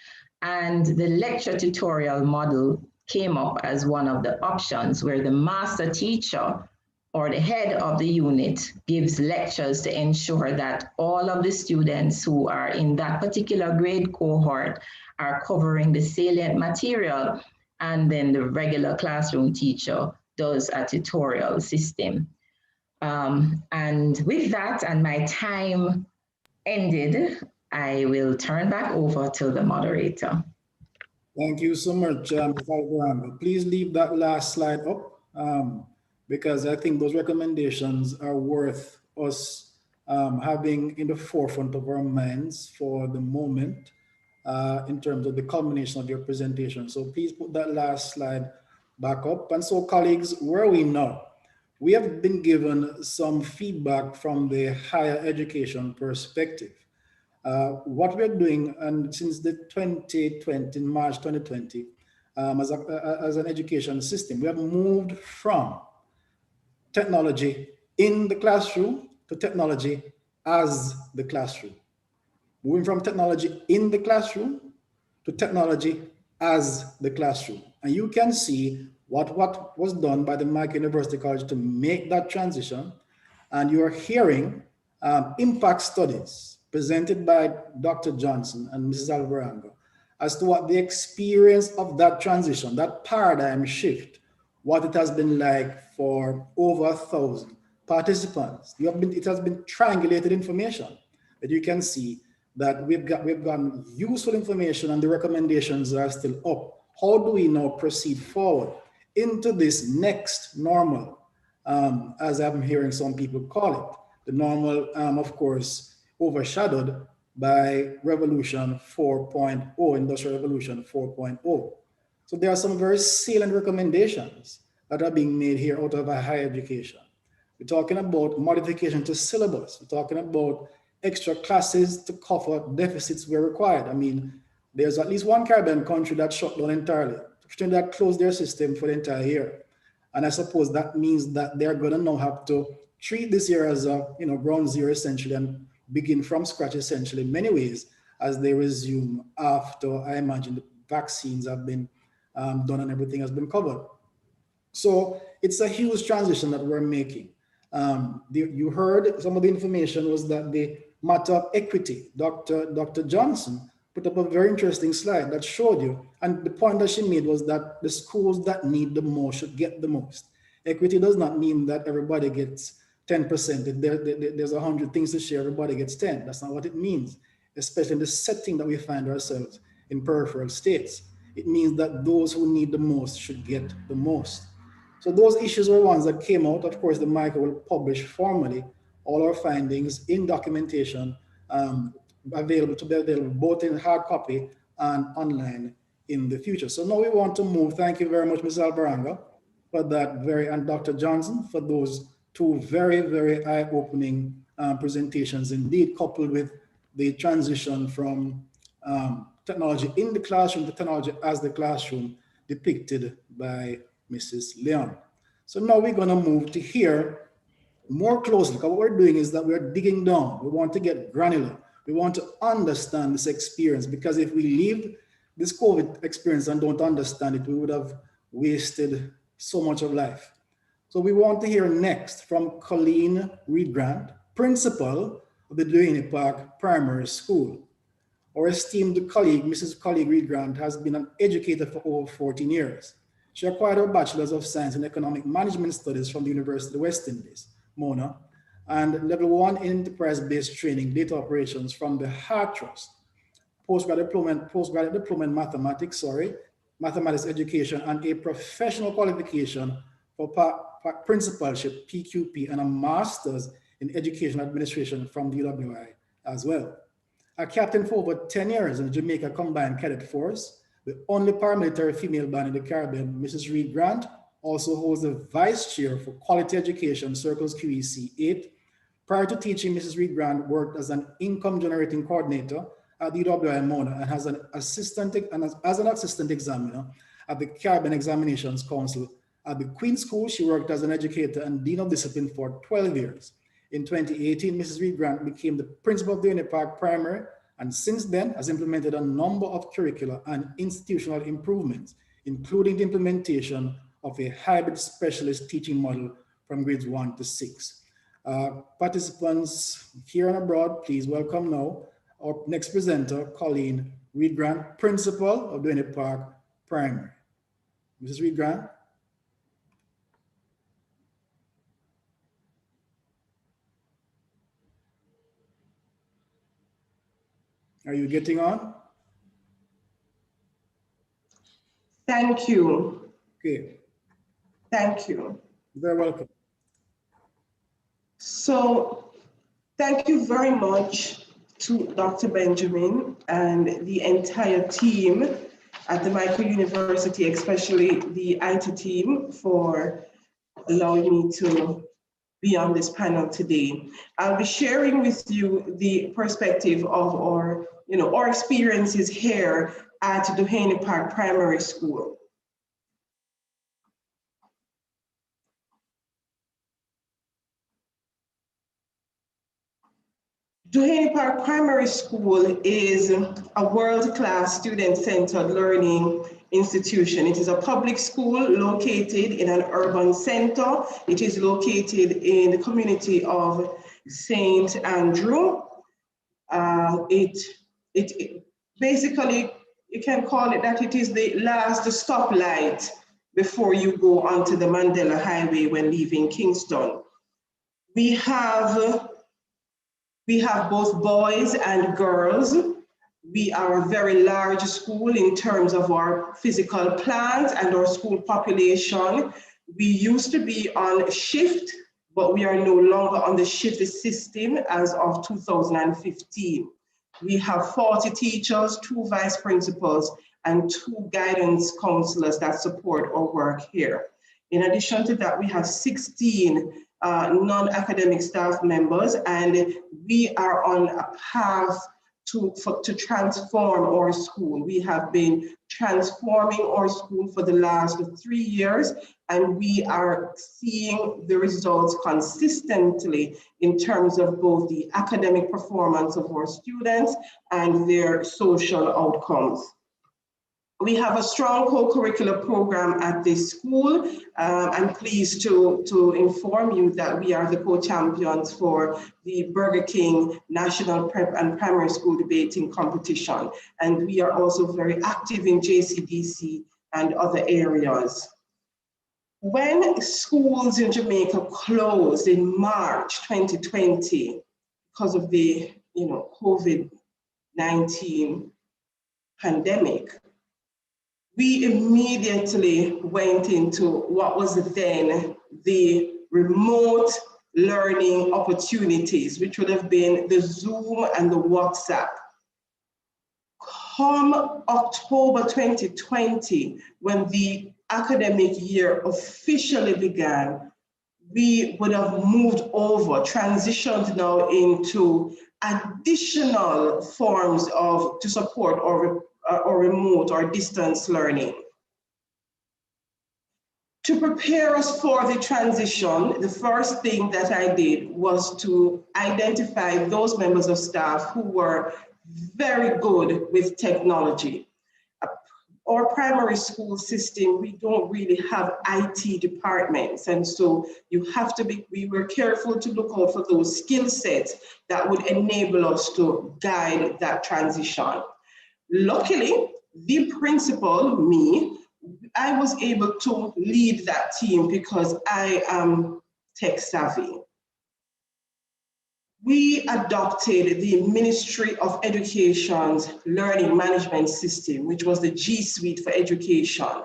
and the lecture tutorial model came up as one of the options, where the master teacher or the head of the unit gives lectures to ensure that all of the students who are in that particular grade cohort are covering the salient material, and then the regular classroom teacher does a tutorial system. And with that, and my time ended, I will turn back over to the moderator. Thank you so much, Ms. Alvarado. Please leave that last slide up, because I think those recommendations are worth us having in the forefront of our minds for the moment in terms of the culmination of your presentation. So please put that last slide back up. And so, colleagues, where are we now? We have been given some feedback from the higher education perspective. What we're doing, and since the 2020, March 2020, as an education system, we have moved from technology in the classroom to technology as the classroom. Moving from technology in the classroom to technology as the classroom. And you can see what was done by the Mico University College to make that transition. And you're hearing impact studies presented by Dr. Johnson and Mrs. Alvarenga as to what the experience of that transition, that paradigm shift, what it has been like for over 1,000 participants. It has been triangulated information that you can see that we've gotten useful information, and the recommendations are still up. How do we now proceed forward into this next normal, as I'm hearing some people call it? The normal, of course, overshadowed by Revolution 4.0, Industrial Revolution 4.0. So there are some very salient recommendations that are being made here out of a higher education. We're talking about modification to syllabus. We're talking about extra classes to cover deficits where required. I mean, there's at least one Caribbean country that shut down entirely, that closed their system for the entire year. And I suppose that means that they're going to now have to treat this year as a ground zero essentially, and begin from scratch essentially in many ways as they resume after, I imagine, the vaccines have been done and everything has been covered. So it's a huge transition that we're making. You heard some of the information was that the matter of equity. Dr. Johnson put up a very interesting slide that showed you, and the point that she made was that the schools that need the most should get the most. Equity does not mean that everybody gets 10%. There's 100 things to share, everybody gets 10. That's not what it means, especially in the setting that we find ourselves in peripheral states. It means that those who need the most should get the most. So those issues were ones that came out. Of course, the Mico will publish formally all our findings in documentation, available both in hard copy and online in the future. So now we want to move. Thank you very much, Ms. Alvarenga, for that and Dr. Johnson for those two very, very eye-opening presentations indeed, coupled with the transition from technology in the classroom to technology as the classroom depicted by Mrs. Leon. So now we're going to move to here more closely. What we're doing is that we're digging down. We want to get granular. We want to understand this experience, because if we leave this COVID experience and don't understand it, we would have wasted so much of life. So we want to hear next from Colleen Reed-Grant, principal of the Duhaney Park Primary School. Our esteemed colleague, Mrs. Colleen Reed-Grant, has been an educator for over 14 years. She acquired her Bachelor's of Science in Economic Management Studies from the University of the West Indies, Mona, and Level 1 in Enterprise-Based Training, Data Operations from the Hart Trust, postgraduate diploma in mathematics, mathematics education, and a professional qualification for principalship, PQP, and a master's in education administration from the UWI as well. A captain for over 10 years in the Jamaica Combined Cadet Force, the only paramilitary female band in the Caribbean, Mrs. Reed-Grant also holds the Vice Chair for Quality Education, Circles QEC 8. Prior to teaching, Mrs. Reed-Grant worked as an income generating coordinator at UWI Mona and as an assistant examiner at the Caribbean Examinations Council. At the Queen School, she worked as an educator and dean of discipline for 12 years. In 2018, Mrs. Reed Grant became the principal of Duhaney Park Primary, and since then has implemented a number of curricular and institutional improvements, including the implementation of a hybrid specialist teaching model from grades 1 to 6. Participants here and abroad, please welcome now our next presenter, Colleen Reed Grant, principal of Duhaney Park Primary. Mrs. Reed Grant. Are you getting on? Thank you. Okay. Thank you. You're very welcome. So thank you very much to Dr. Benjamin and the entire team at the Mico University, especially the IT team, for allowing me to be on this panel today. I'll be sharing with you the perspective of our experiences here at Duhaney Park Primary School. Duhaney Park Primary School is a world-class student-centered learning institution. It is a public school located in an urban center. It is located in the community of St. Andrew. It basically, you can call it that it is the last stoplight before you go onto the Mandela Highway when leaving Kingston. We have both boys and girls. We are a very large school in terms of our physical plans and our school population. We used to be on shift, but we are no longer on the shift system as of 2015. We have 40 teachers, 2 vice principals, and 2 guidance counselors that support our work here. In addition to that, we have 16 non-academic staff members, and we are on a path to transform our school. We have been transforming our school for the last 3 years, and we are seeing the results consistently in terms of both the academic performance of our students and their social outcomes. We have a strong co-curricular program at this school. I'm pleased to inform you that we are the co-champions for the Burger King National Prep and Primary School Debating Competition. And we are also very active in JCDC and other areas. When schools in Jamaica closed in March 2020 because of the COVID-19 pandemic, we immediately went into what was then the remote learning opportunities, which would have been the Zoom and the WhatsApp. Come October 2020, when the academic year officially began, we would have moved over, transitioned now into additional forms to support or remote or distance learning. To prepare us for the transition, the first thing that I did was to identify those members of staff who were very good with technology. Our primary school system, we don't really have IT departments. And so we were careful to look out for those skill sets that would enable us to guide that transition. Luckily, the principal, me, I was able to lead that team because I am tech savvy. We adopted the Ministry of Education's learning management system, which was the G Suite for education.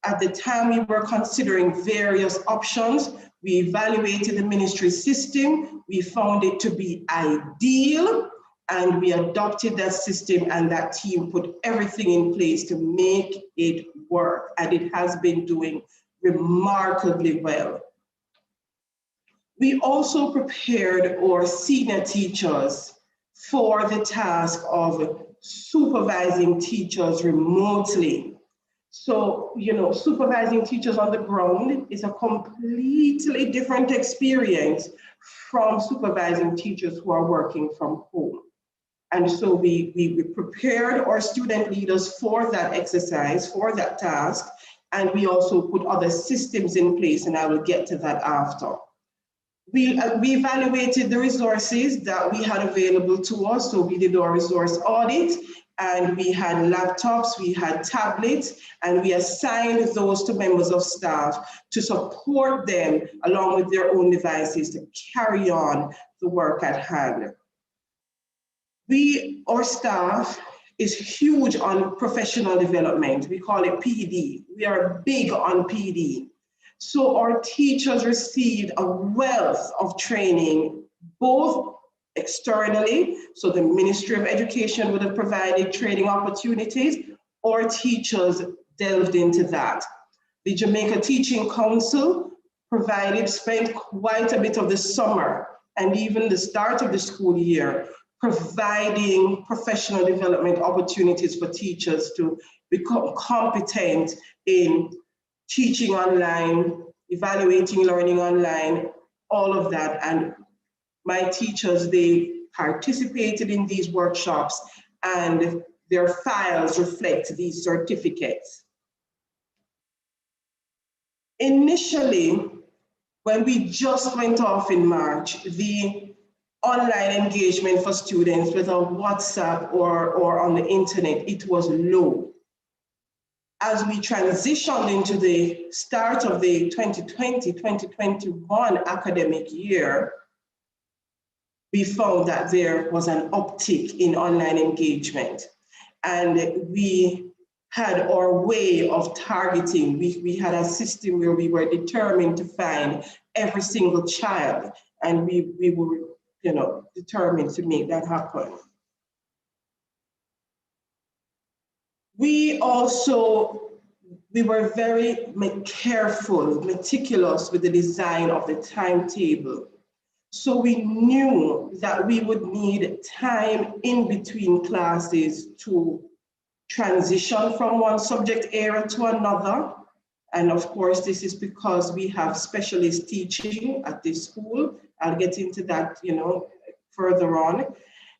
At the time, we were considering various options. We evaluated the ministry system. We found it to be ideal, and we adopted that system, and that team put everything in place to make it work. And it has been doing remarkably well. We also prepared our senior teachers for the task of supervising teachers remotely. So, supervising teachers on the ground is a completely different experience from supervising teachers who are working from home. And so we prepared our student leaders for that exercise, for that task, and we also put other systems in place, and I will get to that after. We evaluated the resources that we had available to us, so we did our resource audit, and we had laptops, we had tablets, and we assigned those to members of staff to support them along with their own devices to carry on the work at hand. Our staff is huge on professional development. We call it PD. We are big on PD. So our teachers received a wealth of training, both externally, so the Ministry of Education would have provided training opportunities, or teachers delved into that. The Jamaica Teaching Council spent quite a bit of the summer and even the start of the school year providing professional development opportunities for teachers to become competent in teaching online, evaluating learning online, all of that. And my teachers, they participated in these workshops and their files reflect these certificates. Initially, when we just went off in March, the online engagement for students, whether WhatsApp or on the internet, it was low. As we transitioned into the start of the 2020-2021 academic year, we found that there was an uptick in online engagement. And we had our way of targeting. We had a system where we were determined to find every single child, and we were determined to make that happen. We were very careful, meticulous with the design of the timetable. So we knew that we would need time in between classes to transition from one subject area to another. And of course, this is because we have specialist teaching at this school. I'll get into that, further on.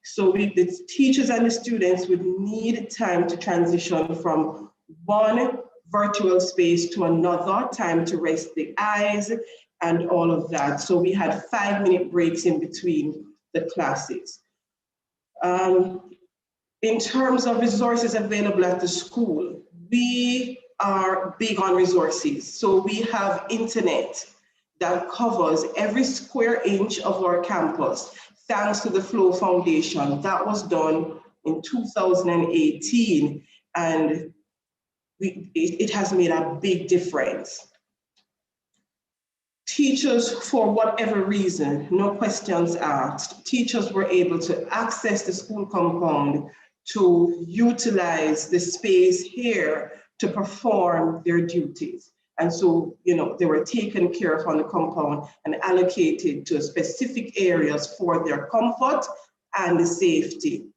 So the teachers and the students would need time to transition from one virtual space to another, time to rest the eyes and all of that. So we had 5-minute breaks in between the classes. In terms of resources available at the school, we are big on resources. So we have internet that covers every square inch of our campus, thanks to the Flow Foundation. That was done in 2018, and it has made a big difference. Teachers, for whatever reason, no questions asked, teachers were able to access the school compound to utilize the space here to perform their duties. And so, they were taken care of on the compound and allocated to specific areas for their comfort and the safety.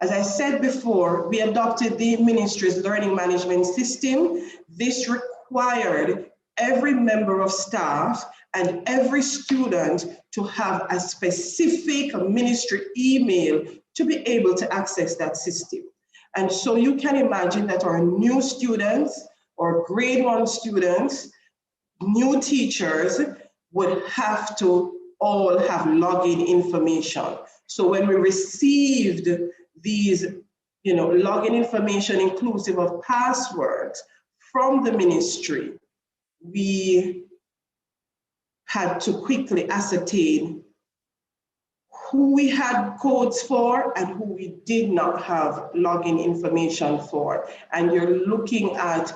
As I said before, we adopted the ministry's learning management system. This required every member of staff and every student to have a specific ministry email to be able to access that system. And so you can imagine that our new students or grade 1 students, new teachers would have to all have login information. So when we received these, login information inclusive of passwords from the ministry, we had to quickly ascertain who we had codes for and who we did not have login information for. And you're looking at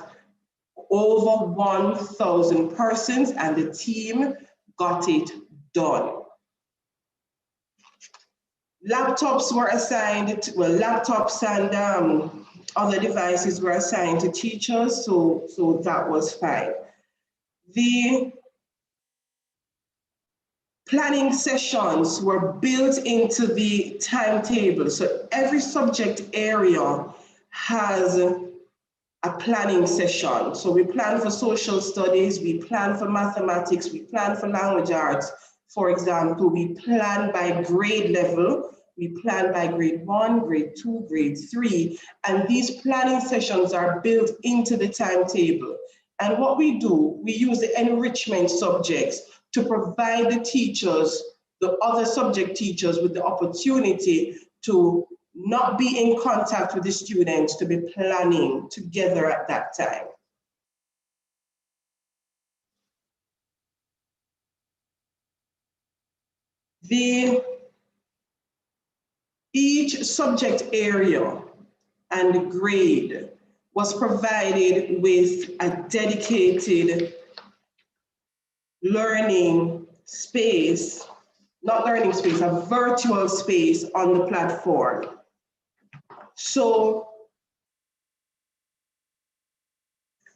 over 1,000 persons, and the team got it done. Laptops were assigned, laptops and other devices were assigned to teachers, so that was fine. The Planning sessions were built into the timetable. So every subject area has a planning session. So we plan for social studies, we plan for mathematics, we plan for language arts. For example, we plan by grade level. We plan by grade 1, grade 2, grade 3, and these planning sessions are built into the timetable. And what we do, we use the enrichment subjects to provide the teachers, the other subject teachers, with the opportunity to not be in contact with the students, to be planning together at that time. Each subject area and grade was provided with a dedicated learning space, not learning space, a virtual space on the platform. So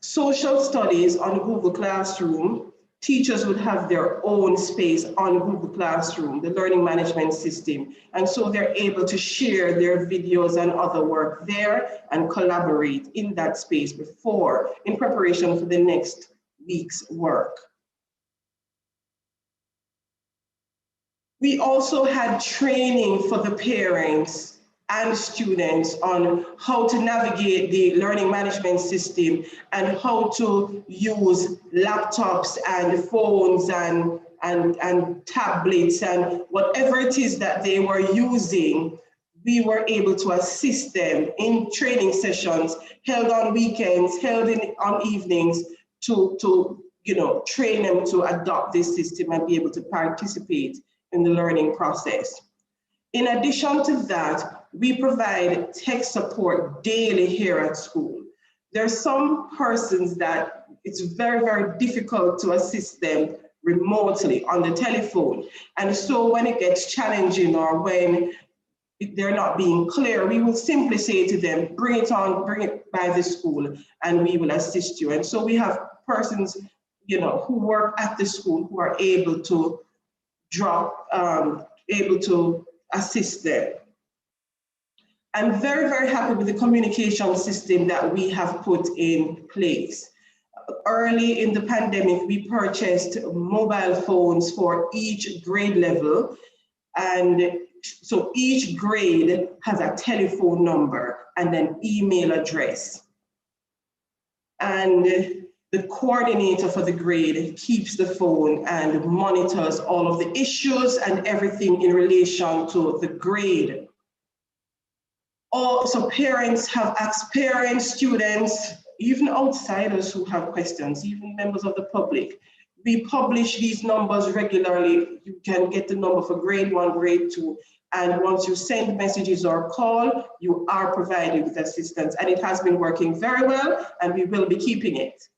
social studies on Google Classroom, teachers would have their own space on Google Classroom, the learning management system. And so they're able to share their videos and other work there and collaborate in that space in preparation for the next week's work. We also had training for the parents and students on how to navigate the learning management system and how to use laptops and phones and tablets and whatever it is that they were using. We were able to assist them in training sessions held on weekends, held on evenings to train them to adopt this system and be able to participate in the learning process. In addition to that, we provide tech support daily here at school. There are some persons that it's very, very difficult to assist them remotely on the telephone. And so when it gets challenging or when they're not being clear, we will simply say to them, bring it by the school and we will assist you. And so we have persons, who work at the school who are able to assist them. I'm very, very happy with the communication system that we have put in place. Early in the pandemic, we purchased mobile phones for each grade level. And so each grade has a telephone number and an email address. And the coordinator for the grade keeps the phone and monitors all of the issues and everything in relation to the grade. Also, parents have asked parents, students, even outsiders who have questions, even members of the public. We publish these numbers regularly. You can get the number for grade 1, grade 2, and once you send messages or call, you are provided with assistance. And it has been working very well, and we will be keeping it.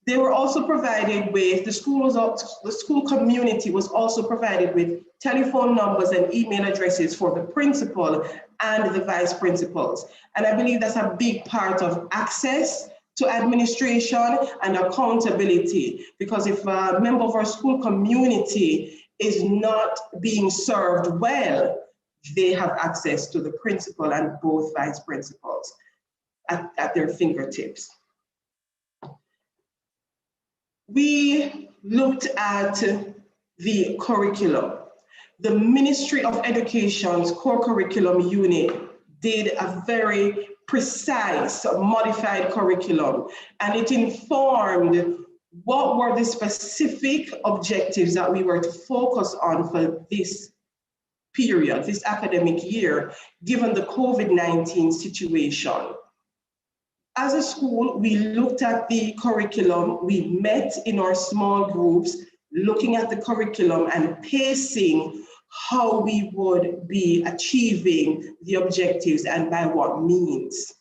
They were also provided with, the school community was also provided with telephone numbers and email addresses for the principal and the vice principals. And I believe that's a big part of access to administration and accountability, because if a member of our school community is not being served well, they have access to the principal and both vice principals at their fingertips. We looked at the curriculum. The Ministry of Education's core curriculum unit did a very precise modified curriculum, and it informed what were the specific objectives that we were to focus on for this period, this academic year, given the COVID-19 situation. As a school, we looked at the curriculum, we met in our small groups, looking at the curriculum and pacing how we would be achieving the objectives and by what means.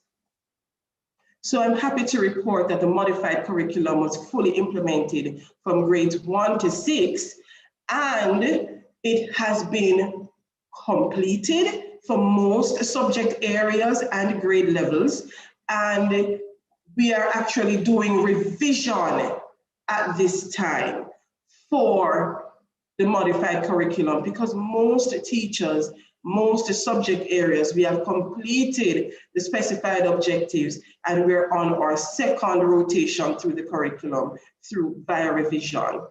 So I'm happy to report that the modified curriculum was fully implemented from grades 1 to 6, and it has been completed for most subject areas and grade levels. And we are actually doing revision at this time for the modified curriculum, because most teachers, most subject areas, we have completed the specified objectives and we're on our second rotation through the curriculum via revision.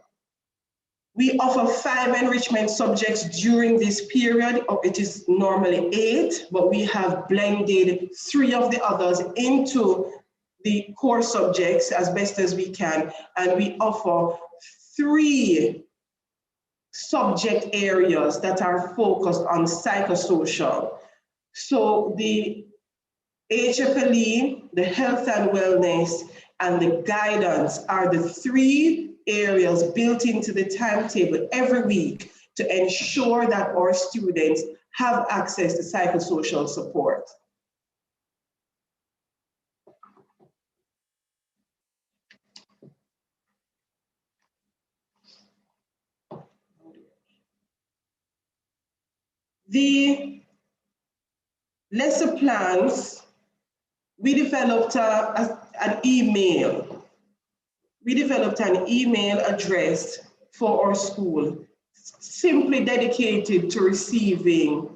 We offer 5 enrichment subjects during this period. It is normally 8, but we have blended 3 of the others into the core subjects as best as we can. And we offer 3 subject areas that are focused on psychosocial. So the HFLE, the health and wellness, and the guidance are the 3 areas built into the timetable every week to ensure that our students have access to psychosocial support. The lesson plans, we developed an email. We developed an email address for our school, simply dedicated to receiving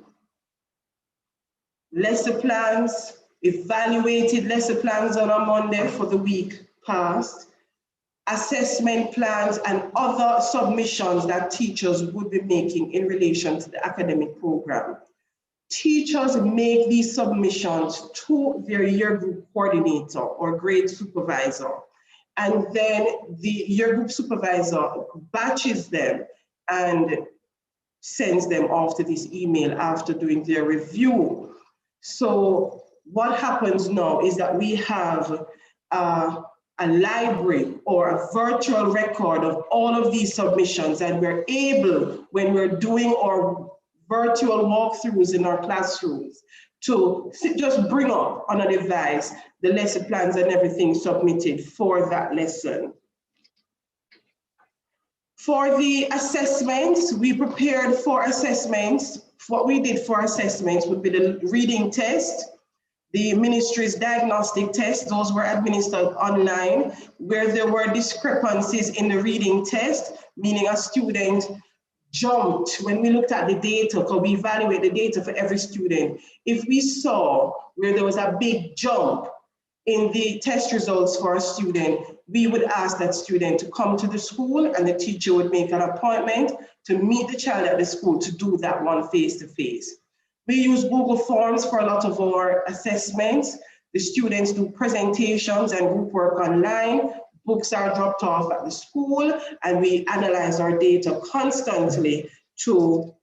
lesson plans, evaluated lesson plans on a Monday for the week past, assessment plans, and other submissions that teachers would be making in relation to the academic program. Teachers make these submissions to their year group coordinator or grade supervisor. And then the year group supervisor batches them and sends them off to this email after doing their review. So what happens now is that we have a library or a virtual record of all of these submissions, and we're able, when we're doing our virtual walkthroughs in our classrooms, to just bring up on a device the lesson plans and everything submitted for that lesson. For the assessments, we prepared 4 assessments. What we did for assessments would be the reading test, the ministry's diagnostic test. Those were administered online, where there were discrepancies in the reading test, meaning a student jumped when we looked at the data, because we evaluate the data for every student. If we saw where there was a big jump in the test results for a student, we would ask that student to come to the school, and the teacher would make an appointment to meet the child at the school to do that one face-to-face. We use Google Forms for a lot of our assessments. The students do presentations and group work online. Books are dropped off at the school, and we analyze our data constantly to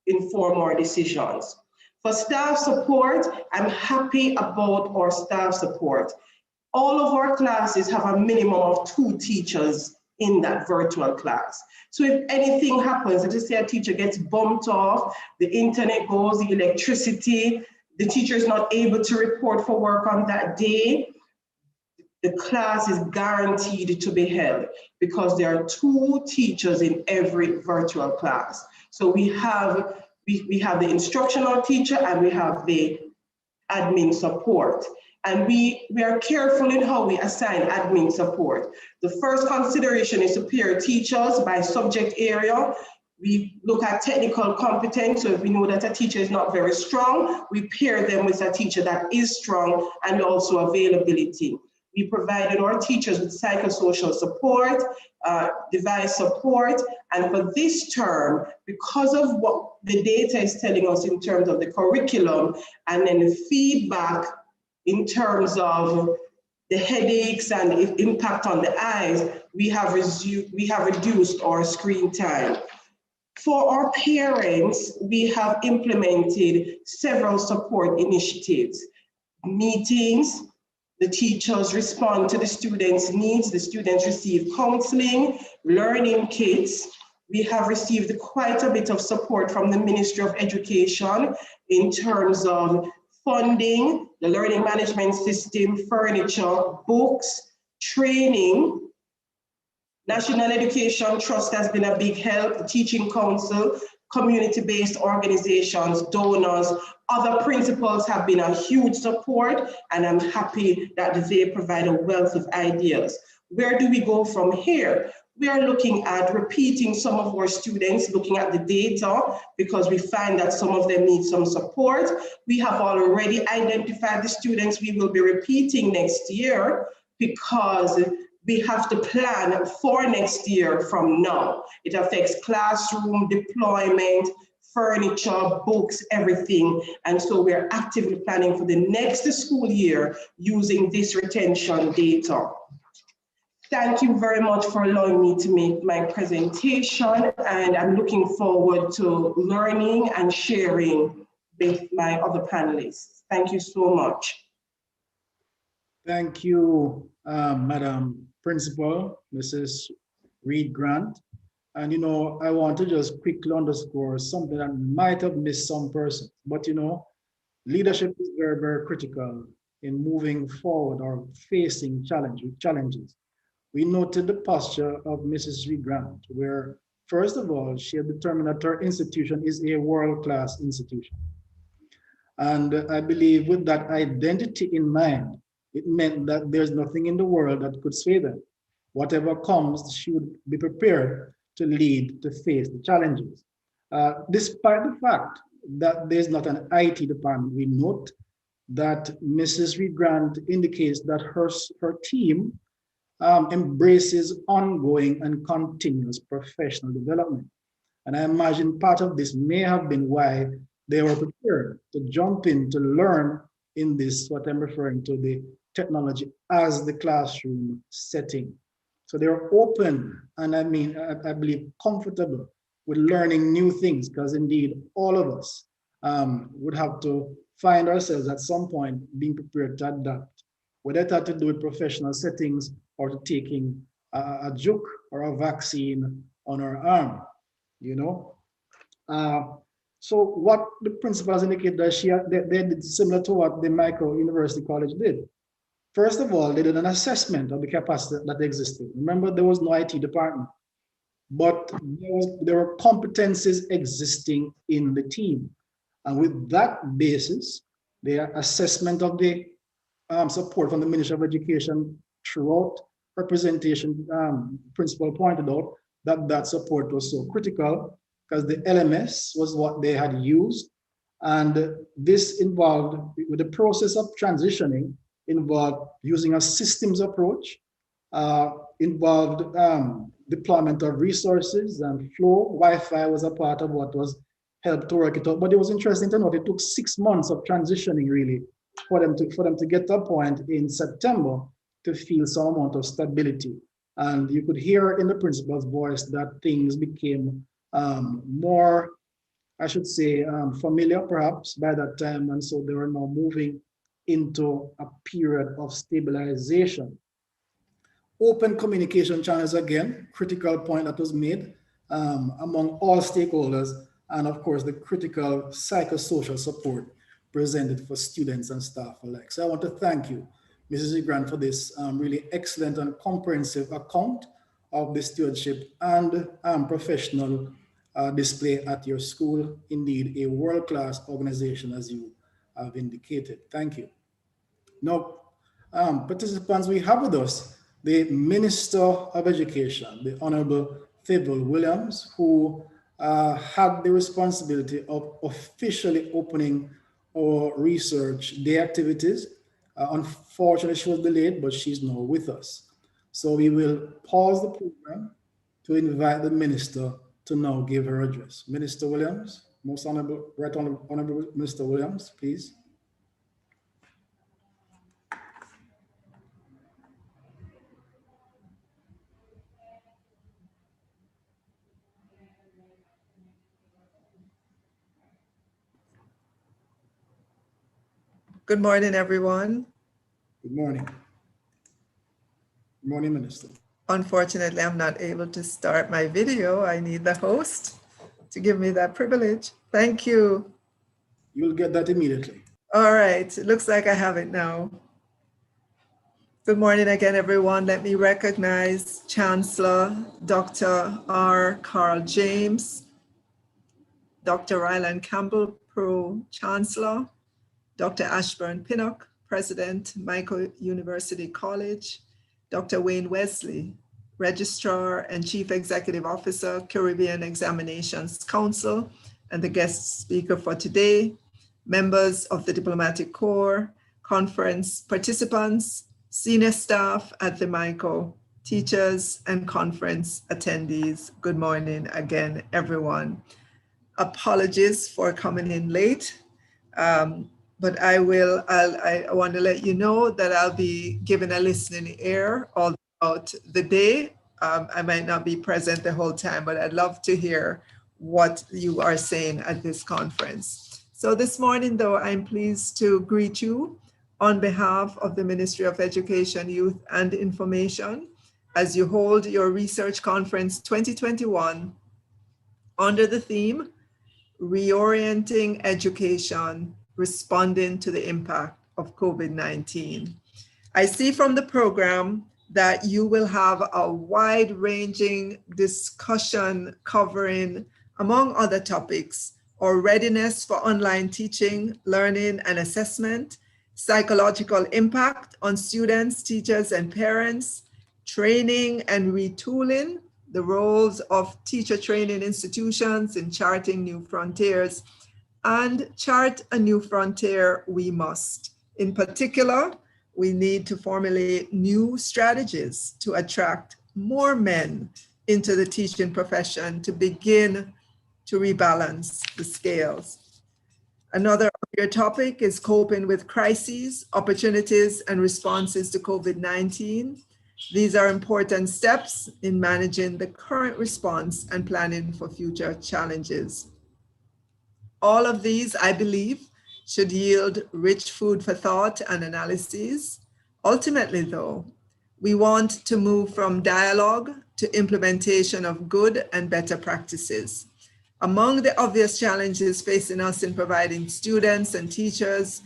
inform our decisions. For staff support, I'm happy about our staff support. All of our classes have a minimum of 2 teachers in that virtual class. So if anything happens, let's just say a teacher gets bumped off, the internet goes, the electricity, the teacher is not able to report for work on that day, the class is guaranteed to be held because there are 2 teachers in every virtual class. So we have the instructional teacher and we have the admin support. And we are careful in how we assign admin support. The first consideration is to pair teachers by subject area. We look at technical competence, so if we know that a teacher is not very strong, we pair them with a teacher that is strong, and also availability. We provided our teachers with psychosocial support, device support, and for this term, because of what the data is telling us in terms of the curriculum, and then the feedback in terms of the headaches and its impact on the eyes, we have reduced our screen time. For our parents, we have implemented several support initiatives, meetings. The teachers respond to the students' needs. The students receive counseling, learning kits. We have received quite a bit of support from the Ministry of Education in terms of funding, the learning management system, furniture, books, training. National Education Trust has been a big help, the Teaching Council, community-based organizations, donors, other principals have been a huge support, and I'm happy that they provide a wealth of ideas. Where do we go from here? We are looking at repeating some of our students, looking at the data, because we find that some of them need some support. We have already identified the students we will be repeating next year, because we have to plan for next year from now. It affects classroom, deployment, furniture, books, everything. And so we're actively planning for the next school year using this retention data. Thank you very much for allowing me to make my presentation, and I'm looking forward to learning and sharing with my other panelists. Thank you so much. Thank you, Madam Principal, Mrs. Reed Grant. And, you know, I want to just quickly underscore something that might have missed some persons, but, you know, leadership is very, very critical in moving forward or facing challenges. We noted the posture of Mrs. Reed Grant, where, first of all, she had determined that her institution is a world-class institution. And I believe with that identity in mind, it meant that there's nothing in the world that could sway them. Whatever comes, she would be prepared to lead, to face the challenges. Despite the fact that there's not an IT department, we note that Mrs. Reed Grant indicates that her team embraces ongoing and continuous professional development. And I imagine part of this may have been why they were prepared to jump in to learn in this, what I'm referring to, the technology as the classroom setting. So they're open and I believe comfortable with learning new things, because indeed all of us would have to find ourselves at some point being prepared to adapt, whether it had to do with professional settings or to taking a joke or a vaccine on our arm, you know. So what the principals indicated that they did similar to what the Mico University College did. First of all, they did an assessment of the capacity that existed. Remember, there was no IT department, but there were competencies existing in the team. And with that basis, their assessment of the support from the Ministry of Education throughout her presentation, principal pointed out that support was so critical because the LMS was what they had used. And this involved, with the process of transitioning, involved using a systems approach, involved deployment of resources and flow. Wi-Fi was a part of what was helped to work it out. But it was interesting to note it took 6 months of transitioning really for them to get to a point in September to feel some amount of stability. And you could hear in the principal's voice that things became more, I should say, familiar perhaps by that time. And so they were now moving into a period of stabilization. Open communication channels, again, critical point that was made among all stakeholders, and of course the critical psychosocial support presented for students and staff alike. So I want to thank you, Mrs. Grant, for this really excellent and comprehensive account of the stewardship and professional display at your school. Indeed, a world-class organization, as you have indicated. Thank you. Now, participants, we have with us the Minister of Education, the Honorable Fable Williams, who had the responsibility of officially opening our research day activities. Unfortunately, she was delayed, but she's now with us. So we will pause the program to invite the Minister to now give her address. Minister Williams, most honorable, Right Honorable Minister Williams, please. Good morning, everyone. Good morning. Good morning, Minister. Unfortunately, I'm not able to start my video. I need the host to give me that privilege. Thank you. You'll get that immediately. All right, it looks like I have it now. Good morning again, everyone. Let me recognize Chancellor Dr. R. Carl James, Dr. Ryland Campbell, Pro-Chancellor, Dr. Ashburn Pinnock, President, Mico University College, Dr. Wayne Wesley, Registrar and Chief Executive Officer, Caribbean Examinations Council, and the guest speaker for today, members of the Diplomatic Corps, conference participants, senior staff at the Mico, teachers and conference attendees. Good morning again, everyone. Apologies for coming in late, but I want to let you know that I'll be giving a listening ear all throughout the day. I might not be present the whole time, but I'd love to hear what you are saying at this conference. So this morning, though, I'm pleased to greet you on behalf of the Ministry of Education, Youth and Information as you hold your Research Conference 2021 under the theme, Reorienting Education, Responding to the Impact of COVID-19. I see from the program that you will have a wide-ranging discussion covering, among other topics, our readiness for online teaching, learning, and assessment, psychological impact on students, teachers, and parents, training and retooling, the roles of teacher training institutions in charting new frontiers, and chart a new frontier we must. In particular, we need to formulate new strategies to attract more men into the teaching profession to begin to rebalance the scales. Another of your topic is coping with crises, opportunities, and responses to COVID-19. These are important steps in managing the current response and planning for future challenges. All of these, I believe, should yield rich food for thought and analysis. Ultimately, though, we want to move from dialogue to implementation of good and better practices. Among the obvious challenges facing us in providing students and teachers,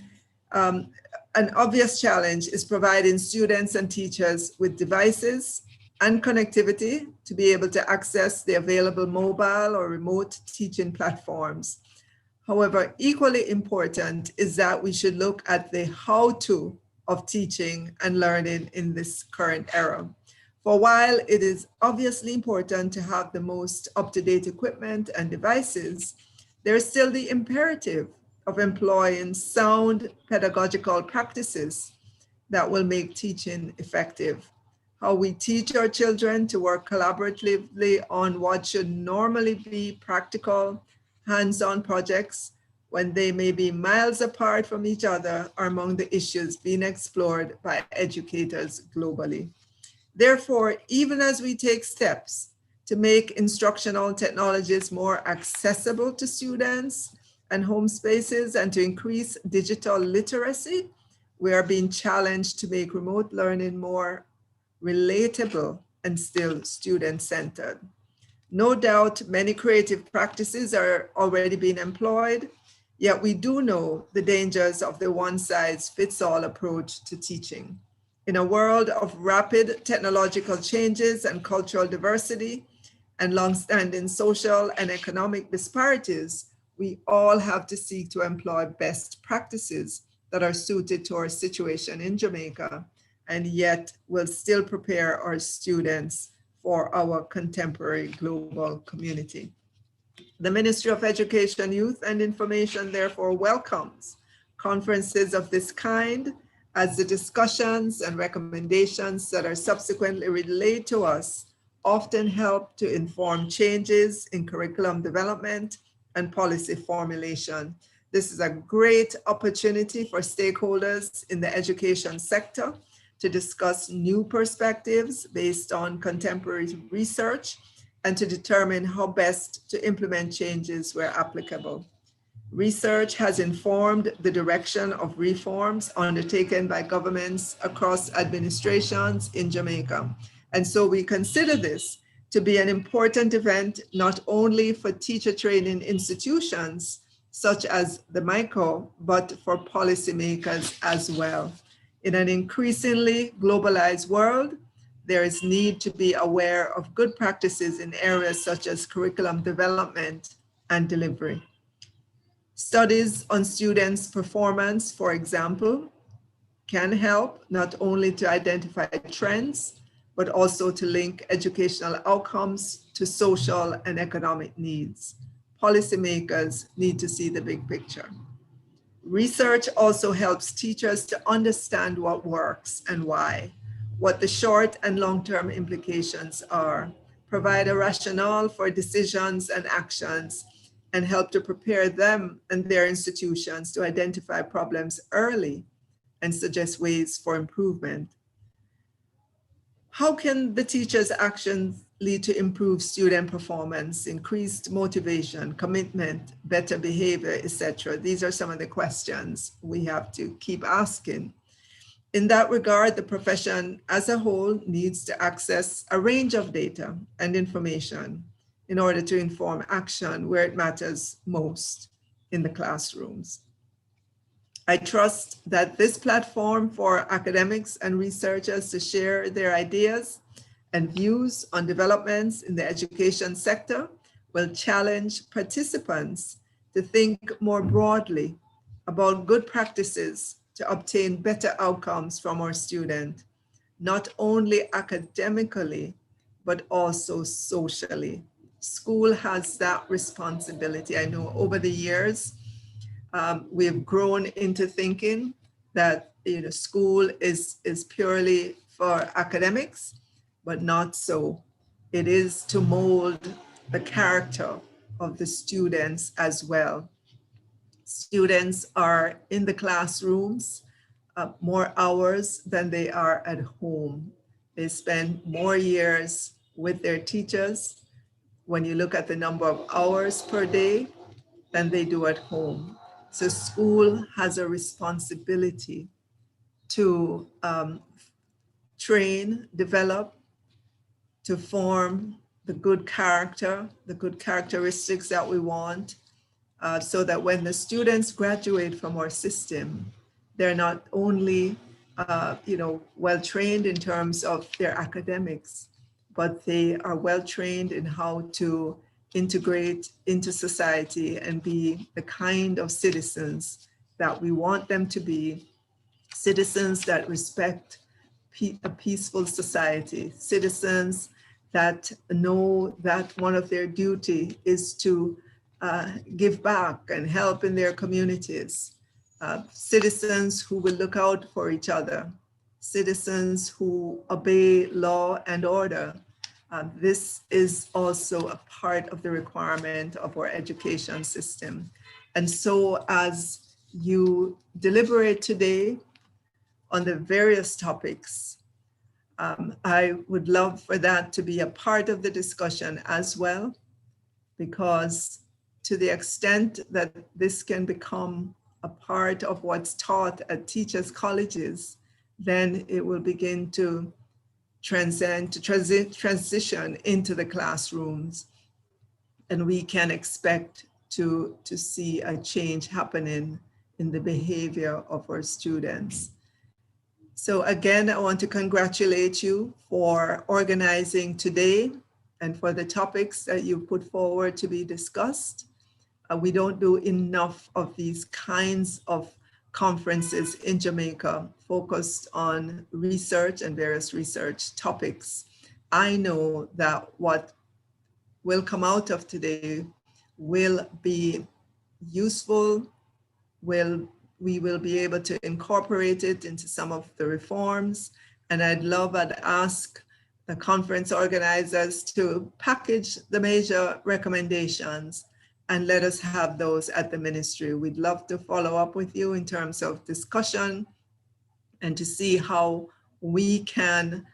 an obvious challenge is providing students and teachers with devices and connectivity to be able to access the available mobile or remote teaching platforms. However, equally important is that we should look at the how-to of teaching and learning in this current era. For while it is obviously important to have the most up-to-date equipment and devices, there is still the imperative of employing sound pedagogical practices that will make teaching effective. How we teach our children to work collaboratively on what should normally be practical, hands-on projects when they may be miles apart from each other are among the issues being explored by educators globally. Therefore, even as we take steps to make instructional technologies more accessible to students and home spaces and to increase digital literacy, we are being challenged to make remote learning more relatable and still student-centered. No doubt many creative practices are already being employed, yet we do know the dangers of the one-size-fits-all approach to teaching. In a world of rapid technological changes and cultural diversity and long-standing social and economic disparities, we all have to seek to employ best practices that are suited to our situation in Jamaica and yet will still prepare our students for our contemporary global community. The Ministry of Education, Youth and Information therefore welcomes conferences of this kind as the discussions and recommendations that are subsequently relayed to us often help to inform changes in curriculum development and policy formulation. This is a great opportunity for stakeholders in the education sector to discuss new perspectives based on contemporary research and to determine how best to implement changes where applicable. Research has informed the direction of reforms undertaken by governments across administrations in Jamaica. And so we consider this to be an important event, not only for teacher training institutions, such as the Mico, but for policymakers as well. In an increasingly globalized world, there is need to be aware of good practices in areas such as curriculum development and delivery. Studies on students' performance, for example, can help not only to identify trends, but also to link educational outcomes to social and economic needs. Policymakers need to see the big picture. Research also helps teachers to understand what works and why, what the short and long-term implications are, provide a rationale for decisions and actions, and help to prepare them and their institutions to identify problems early and suggest ways for improvement. How can the teacher's actions lead to improved student performance, increased motivation, commitment, better behavior, etc.? These are some of the questions we have to keep asking. In that regard, the profession as a whole needs to access a range of data and information in order to inform action where it matters most in the classrooms. I trust that this platform for academics and researchers to share their ideas and views on developments in the education sector will challenge participants to think more broadly about good practices to obtain better outcomes from our students, not only academically, but also socially. School has that responsibility. I know over the years, we have grown into thinking that school is purely for academics, but not so. It is to mold the character of the students as well. Students are in the classrooms more hours than they are at home. They spend more years with their teachers when you look at the number of hours per day than they do at home. So school has a responsibility to train, develop, to form the good character, the good characteristics that we want, so that when the students graduate from our system, they're not only well trained in terms of their academics, but they are well trained in how to integrate into society and be the kind of citizens that we want them to be, citizens that respect a peaceful society, citizens that know that one of their duty is to give back and help in their communities, citizens who will look out for each other, citizens who obey law and order. This is also a part of the requirement of our education system. And so as you deliberate today on the various topics, I would love for that to be a part of the discussion as well, because to the extent that this can become a part of what's taught at teachers' colleges, then it will begin to transition into the classrooms, and we can expect to see a change happening in the behavior of our students. So again, I want to congratulate you for organizing today and for the topics that you put forward to be discussed. We don't do enough of these kinds of conferences in Jamaica focused on research and various research topics. I know that what will come out of today will be useful, we will be able to incorporate it into some of the reforms. And I'd ask the conference organizers to package the major recommendations and let us have those at the ministry. We'd love to follow up with you in terms of discussion and to see how we can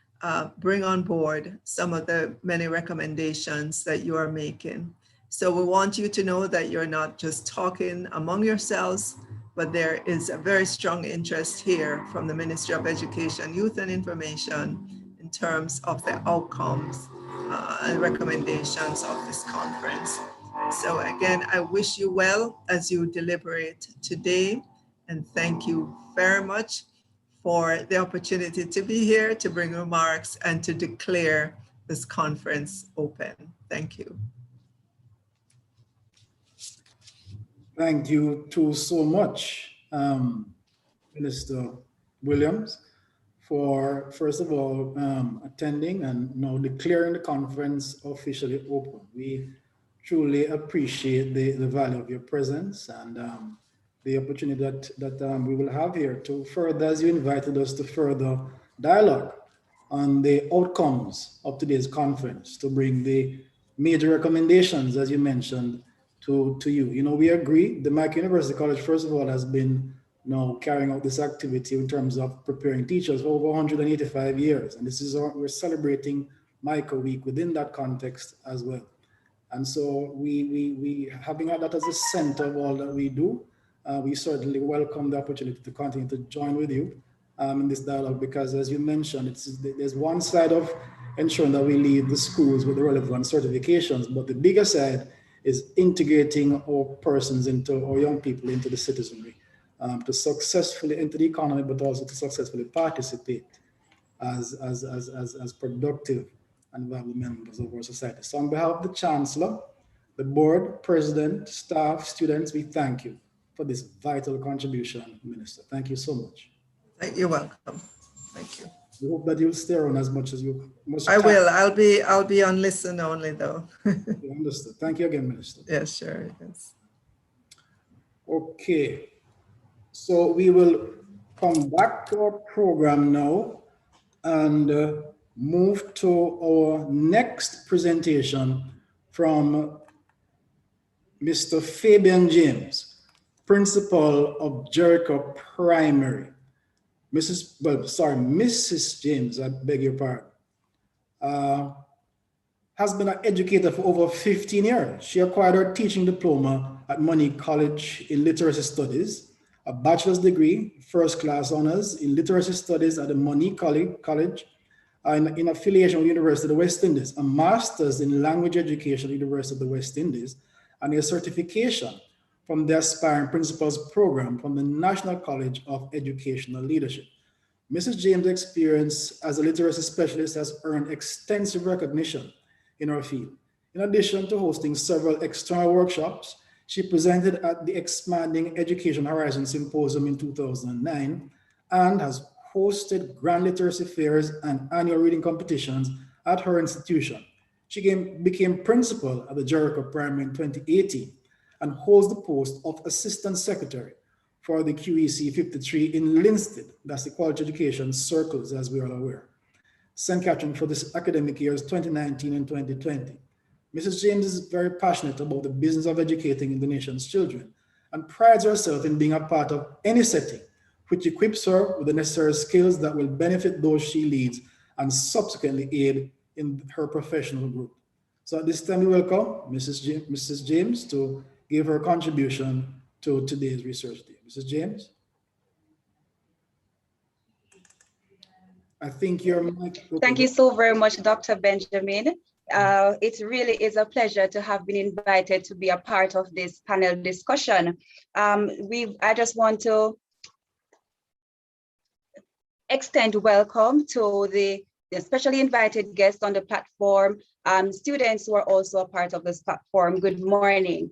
bring on board some of the many recommendations that you are making. So we want you to know that you're not just talking among yourselves, but there is a very strong interest here from the Ministry of Education, Youth and Information in terms of the outcomes and recommendations of this conference. So again, I wish you well as you deliberate today, and thank you very much for the opportunity to be here, to bring remarks, and to declare this conference open. Thank you. Thank you too so much, Minister Williams, for, first of all, attending and now declaring the conference officially open. We truly appreciate the value of your presence and the opportunity that we will have here to further, as you invited us to further dialogue on the outcomes of today's conference, to bring the major recommendations, as you mentioned, to you. You know, we agree, the Mico University College, first of all, has been carrying out this activity in terms of preparing teachers for over 185 years. And this is, we're celebrating Mico Week within that context as well. And so we having that as a center of all that we do, we certainly welcome the opportunity to continue to join with you in this dialogue, because as you mentioned, there's one side of ensuring that we lead the schools with the relevant certifications, but the bigger side is integrating our persons into, our young people into the citizenry, to successfully enter the economy, but also to successfully participate as productive and valuable members of our society. So on behalf of the Chancellor, the board, president, staff, students, we thank you for this vital contribution, Minister. Thank you so much. You're welcome. Thank you. We hope that you'll stay on as much as you must. I will. I'll be on listen only though. Understood. Thank you again, Minister. Yes, sure. Yes. Okay. So we will come back to our program now and move to our next presentation from Mr. Fabian James, Principal of Jericho Primary. Mrs. James, I beg your pardon, has been an educator for over 15 years. She acquired her teaching diploma at Money College in Literacy Studies, a bachelor's degree, first class honors in Literacy Studies at the Money College in affiliation with the University of the West Indies, a master's in language education at the University of the West Indies, and a certification from the Aspiring Principals Program from the National College of Educational Leadership. Mrs. James' experience as a literacy specialist has earned extensive recognition in her field. In addition to hosting several external workshops, she presented at the Expanding Education Horizon Symposium in 2009 and has hosted grand literacy fairs and annual reading competitions at her institution. She became principal at the Jericho Primary in 2018 and holds the post of Assistant Secretary for the QEC 53 in Linstead, that's the Quality Education Circles, as we are aware. St. Catherine for this academic years 2019 and 2020. Mrs. James is very passionate about the business of educating the nation's children and prides herself in being a part of any setting which equips her with the necessary skills that will benefit those she leads and subsequently aid in her professional growth. So at this time, we welcome Mrs. James to give her contribution to today's research day. Mrs. James? I think your mic. Okay. Thank you so very much, Dr. Benjamin. It really is a pleasure to have been invited to be a part of this panel discussion. I just want to extend welcome to the especially invited guests on the platform, students who are also a part of this platform. Good morning.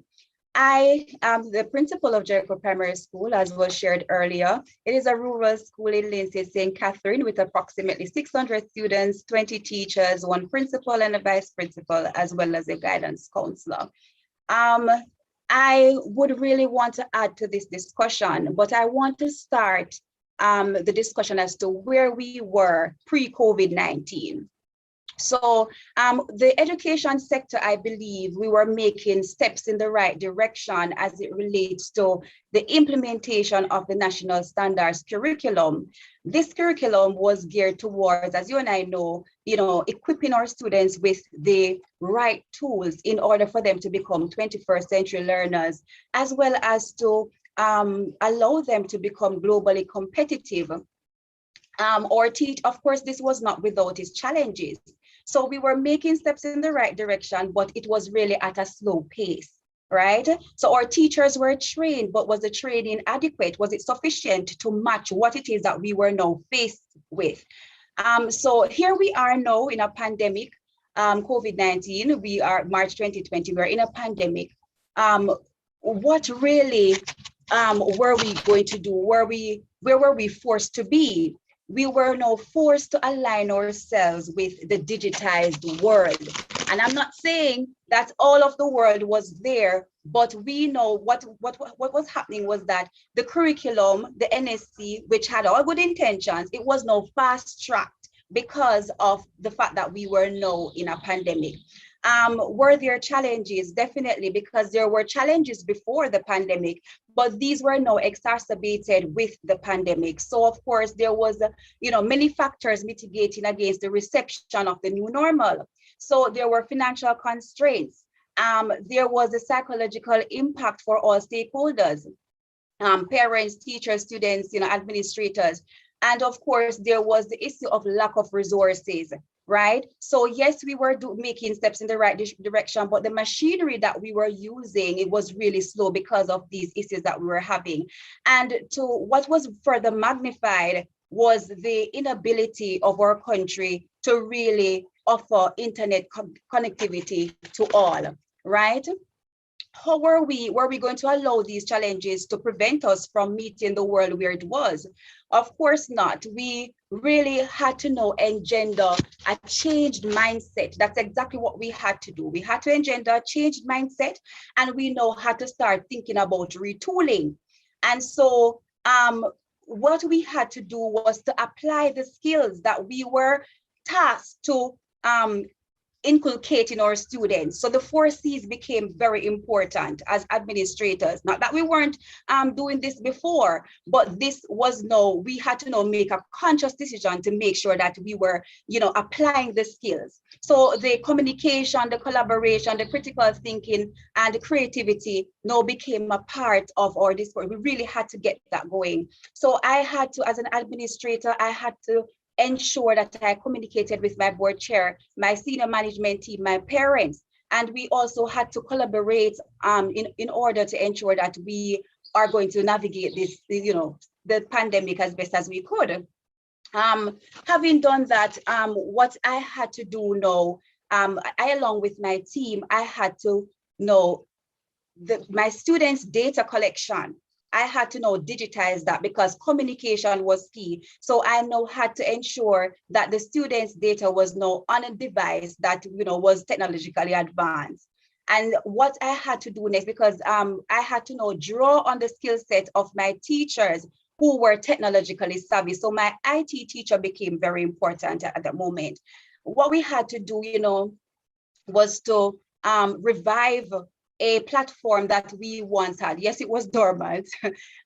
I am the principal of Jericho Primary School, as was shared earlier. It is a rural school in Lindsay, St. Catherine, with approximately 600 students, 20 teachers, 1 principal and a vice principal, as well as a guidance counselor. I would really want to add to this discussion, but I want to start the discussion as to where we were pre-COVID-19. So the education sector, I believe we were making steps in the right direction as it relates to the implementation of the national standards curriculum. This curriculum was geared towards, as you and I know, equipping our students with the right tools in order for them to become 21st century learners, as well as to allow them to become globally competitive. Of course, this was not without its challenges. So we were making steps in the right direction, but it was really at a slow pace, right? So our teachers were trained, but was the training adequate? Was it sufficient to match what it is that we were now faced with? So here we are now in a pandemic, COVID-19, we are March 2020, we're in a pandemic. What really were we going to do? Where were we forced to be? we were now forced to align ourselves with the digitized world. And I'm not saying that all of the world was there, but we know what was happening was that the curriculum, the NSC, which had all good intentions, it was now fast-tracked because of the fact that we were now in a pandemic. Were there challenges? Definitely, because there were challenges before the pandemic, but these were now exacerbated with the pandemic. So of course, there was, many factors mitigating against the reception of the new normal. So there were financial constraints. There was a psychological impact for all stakeholders, parents, teachers, students, administrators. And of course, there was the issue of lack of resources, right? So yes, we were making steps in the right direction, but the machinery that we were using, it was really slow because of these issues that we were having. And to what was further magnified was the inability of our country to really offer internet connectivity to all, right? How were we going to allow these challenges to prevent us from meeting the world where it was? Of course not. We really had to now engender a changed mindset. That's exactly what we had to do. We had to engender a changed mindset, and we now had to start thinking about retooling. And so what we had to do was to apply the skills that we were tasked to inculcate in our students. So the 4 C's became very important as administrators. Not that we weren't doing this before, but this was we had to now make a conscious decision to make sure that we were, applying the skills. So the communication, the collaboration, the critical thinking, and the creativity now became a part of our discourse. We really had to get that going. So I had to, as an administrator, I had to ensure that I communicated with my board chair, my senior management team, my parents, and we also had to collaborate in order to ensure that we are going to navigate this, the pandemic as best as we could. Having done that, what I had to do now, I along with my team, I had to know my students' data collection. I had to now digitize that because communication was key. So I now had to ensure that the students' data was now on a device that was technologically advanced. And what I had to do next, because I had to now draw on the skill set of my teachers who were technologically savvy. So my IT teacher became very important at that moment. What we had to do, was to revive a platform that we once had. Yes, it was dormant.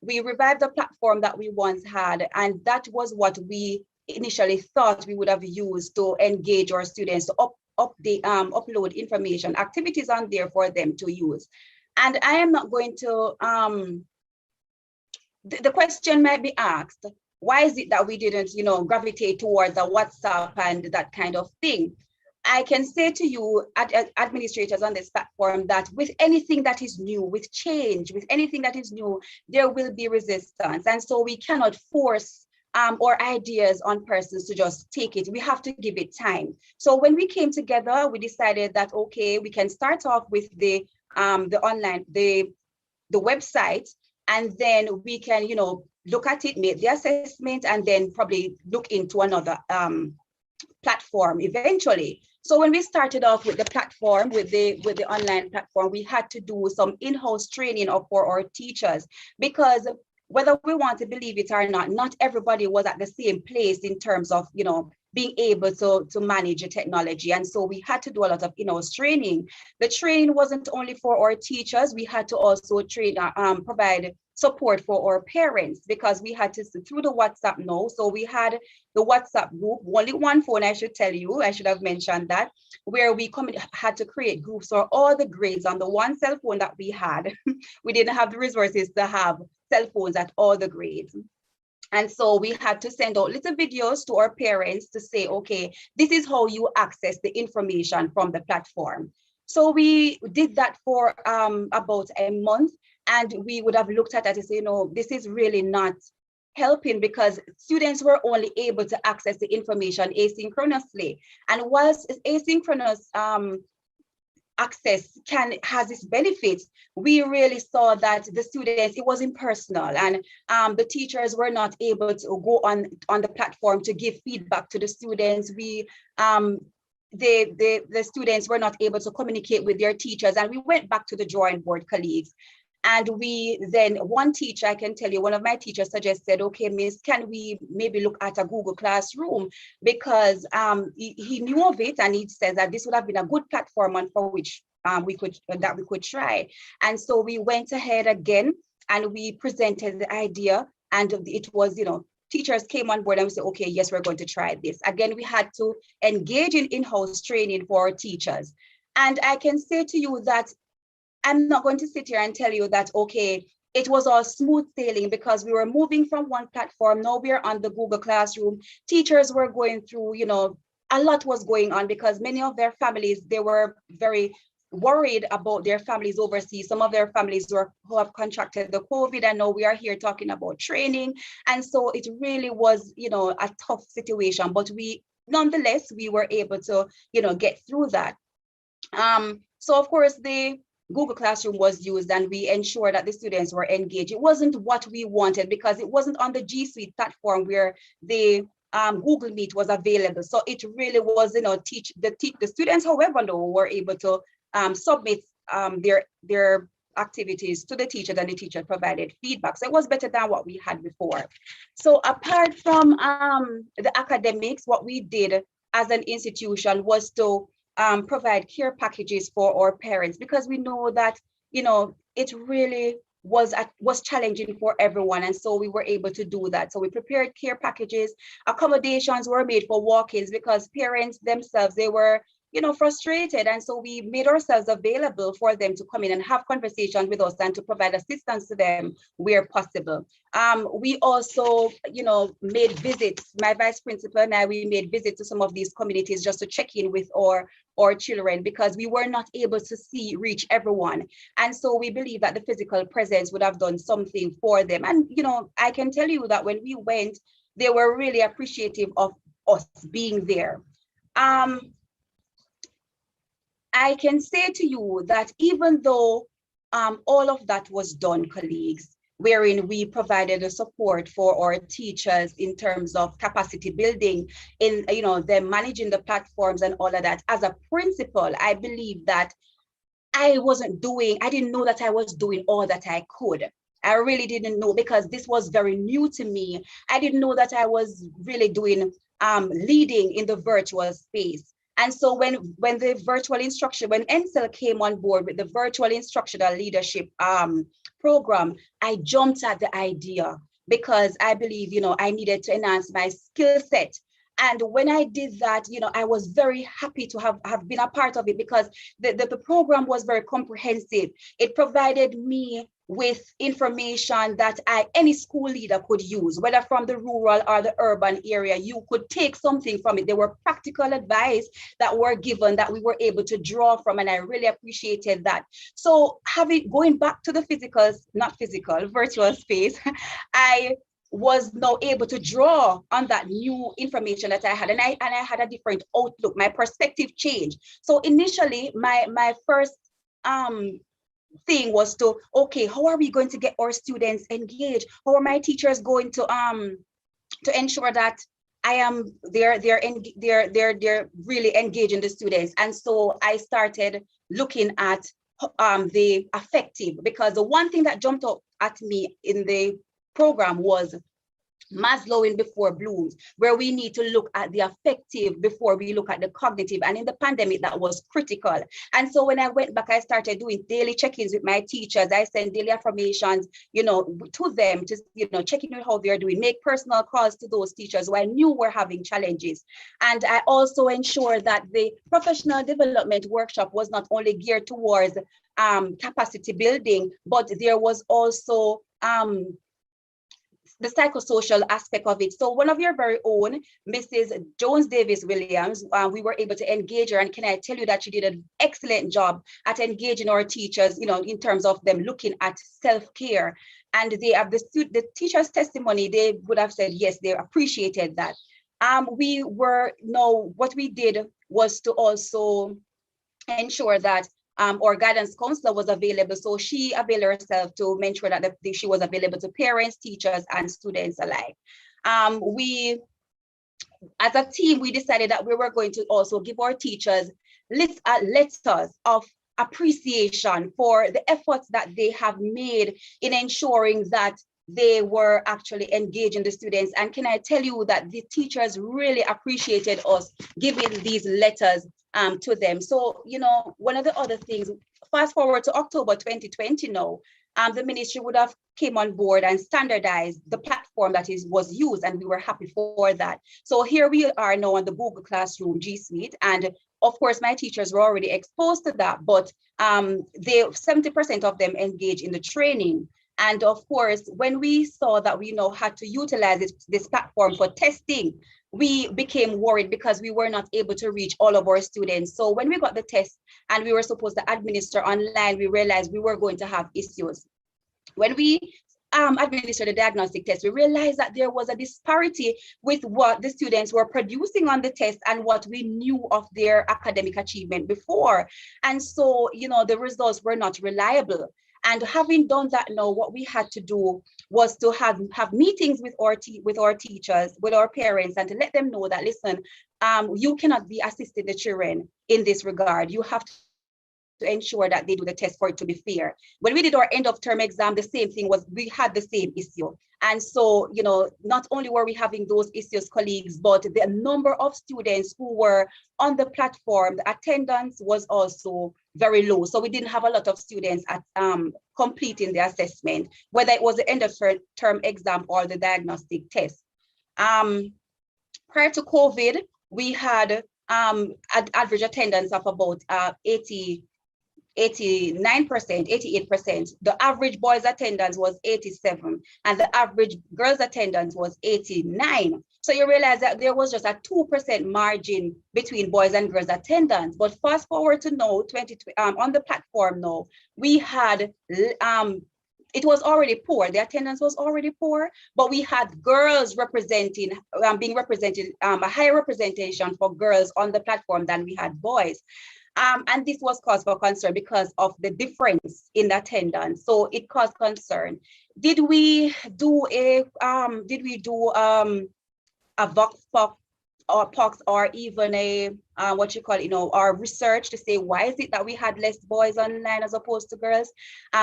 We revived the platform that we once had, and that was what we initially thought we would have used to engage our students, to upload information, activities on there for them to use. And I am not going to, the question might be asked, why is it that we didn't, gravitate towards a WhatsApp and that kind of thing? I can say to you, administrators on this platform, that with anything that is new, with change, with anything that is new, there will be resistance. And so we cannot force our ideas on persons to just take it. We have to give it time. So when we came together, we decided that, okay, we can start off with the online, the website, and then we can, look at it, make the assessment, and then probably look into another platform eventually. So when we started off with the platform, with the online platform, we had to do some in-house training for our teachers, because whether we want to believe it or not everybody was at the same place in terms of, being able to manage the technology. And so we had to do a lot of in-house training. The training wasn't only for our teachers, we had to also train, provide support for our parents, because we had to, through the WhatsApp now. So we had the WhatsApp group, only one phone, I should tell you, I should have mentioned that, where we had to create groups for all the grades on the one cell phone that we had. We didn't have the resources to have cell phones at all the grades. And so we had to send out little videos to our parents to say, okay, this is how you access the information from the platform. So we did that for about a month, and we would have looked at it and say, this is really not helping, because students were only able to access the information asynchronously. And whilst asynchronous access has its benefits. We really saw that the students, it was impersonal, and the teachers were not able to go on the platform to give feedback to the students. The students were not able to communicate with their teachers, and we went back to the drawing board, colleagues. And one teacher, I can tell you, one of my teachers suggested, okay, Miss, can we maybe look at a Google Classroom? Because he knew of it, and he says that this would have been a good platform on for which we could try. And so we went ahead again and we presented the idea, and it was, teachers came on board and we said, okay, yes, we're going to try this. Again, we had to engage in in-house training for our teachers. And I can say to you that I'm not going to sit here and tell you that, okay, it was all smooth sailing, because we were moving from one platform. Now we're on the Google Classroom. Teachers were going through, a lot was going on, because many of their families, they were very worried about their families overseas. Some of their families who have contracted the COVID, and now we are here talking about training. And so it really was, a tough situation, but nonetheless, we were able to, get through that. So of course, the Google Classroom was used, and we ensured that the students were engaged. It wasn't what we wanted, because it wasn't on the G Suite platform where the Google Meet was available. So it really was, the students, however, though, were able to submit their activities to the teacher, and the teacher provided feedback. So it was better than what we had before. So apart from the academics, what we did as an institution was to provide care packages for our parents, because we know that, it really was challenging for everyone. And so we were able to do that. So we prepared care packages. Accommodations were made for walk-ins, because parents themselves, they were, frustrated. And so we made ourselves available for them to come in and have conversations with us and to provide assistance to them where possible. We also, made visits. My vice principal and I, we made visits to some of these communities just to check in with our children, because we were not able to reach everyone. And so we believe that the physical presence would have done something for them. And, I can tell you that when we went, they were really appreciative of us being there. I can say to you that even though all of that was done, colleagues, wherein we provided the support for our teachers in terms of capacity building, in them managing the platforms and all of that, as a principal, I believe that I didn't know that I was doing all that I could. I really didn't know, because this was very new to me. I didn't know that I was really doing leading in the virtual space. And so when the virtual instruction, when NCEL came on board with the virtual instructional leadership program, I jumped at the idea, because I believe, I needed to enhance my skill set. And when I did that, I was very happy to have been a part of it, because the program was very comprehensive. It provided me with information that any school leader could use, whether from the rural or the urban area. You could take something from it. There were practical advice that were given that we were able to draw from, and I really appreciated that. So going back to the virtual space, I was now able to draw on that new information that I had, and I had a different outlook. My perspective changed. So initially, my first thing was to, okay, how are we going to get our students engaged? How are my teachers going to ensure that they're really engaging the students? And so I started looking at the affective, because the one thing that jumped out at me in the program was Maslowing before Bloom's, where we need to look at the affective before we look at the cognitive. And in the pandemic, that was critical. And so when I went back, I started doing daily check-ins with my teachers. I sent daily affirmations, to them, to, checking on how they're doing, make personal calls to those teachers who I knew were having challenges. And I also ensured that the professional development workshop was not only geared towards capacity building, but there was also the psychosocial aspect of it. So one of your very own, Mrs. Jones Davis Williams, we were able to engage her, and can I tell you that she did an excellent job at engaging our teachers, in terms of them looking at self-care. And they have the teacher's testimony, they would have said, yes, they appreciated that. What we did was to also ensure that or guidance counselor was available. So she availed herself to make sure that she was available to parents, teachers, and students alike. As a team, we decided that we were going to also give our teachers letters of appreciation for the efforts that they have made in ensuring that they were actually engaging the students. And can I tell you that the teachers really appreciated us giving these letters to them. So, you know, one of the other things, fast forward to October 2020 now, the ministry would have came on board and standardized the platform that was used, and we were happy for that. So here we are now on the Google Classroom G Suite, and of course my teachers were already exposed to that, but 70% of them engage in the training. And of course, when we saw that we now had to utilize this platform for testing, we became worried because we were not able to reach all of our students. So when we got the test and we were supposed to administer online, we realized we were going to have issues. When we administered the diagnostic test, we realized that there was a disparity with what the students were producing on the test and what we knew of their academic achievement before. And so, you know, the results were not reliable. And having done that now, what we had to do was to have meetings with our teachers, with our parents, and to let them know that, listen, you cannot be assisting the children in this regard. You have to ensure that they do the test for it to be fair. When we did our end of term exam, the same thing was, we had the same issue. And so, you know, not only were we having those issues, colleagues, but the number of students who were on the platform, the attendance was also very low. So we didn't have a lot of students at completing the assessment, whether it was the end of term exam or the diagnostic test. Prior to COVID, we had average attendance of about 89%, 88%. The average boys attendance was 87, and the average girls attendance was 89. So you realize that there was just a 2% margin between boys and girls attendance. But fast forward to now, on the platform now, we had, it was already poor. The attendance was already poor, but we had girls representing, being represented, a higher representation for girls on the platform than we had boys. And this was cause for concern because of the difference in attendance. So it caused concern. Did we do a vox pop or POX, or even a our research to say, why is it that we had less boys online as opposed to girls?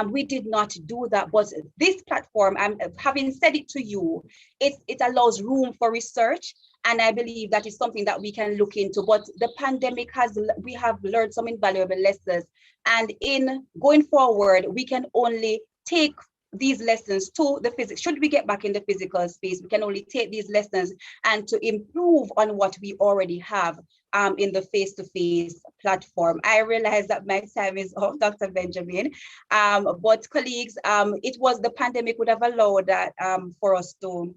We did not do that, but this platform, having said it to you, it allows room for research. And I believe that is something that we can look into. But the pandemic we have learned some invaluable lessons. And in going forward, we can only take these lessons to the physics. Should we get back in the physical space, we can only take these lessons and to improve on what we already have in the face-to-face platform. I realize that my time is up, Dr. Benjamin, but colleagues, the pandemic would have allowed that for us to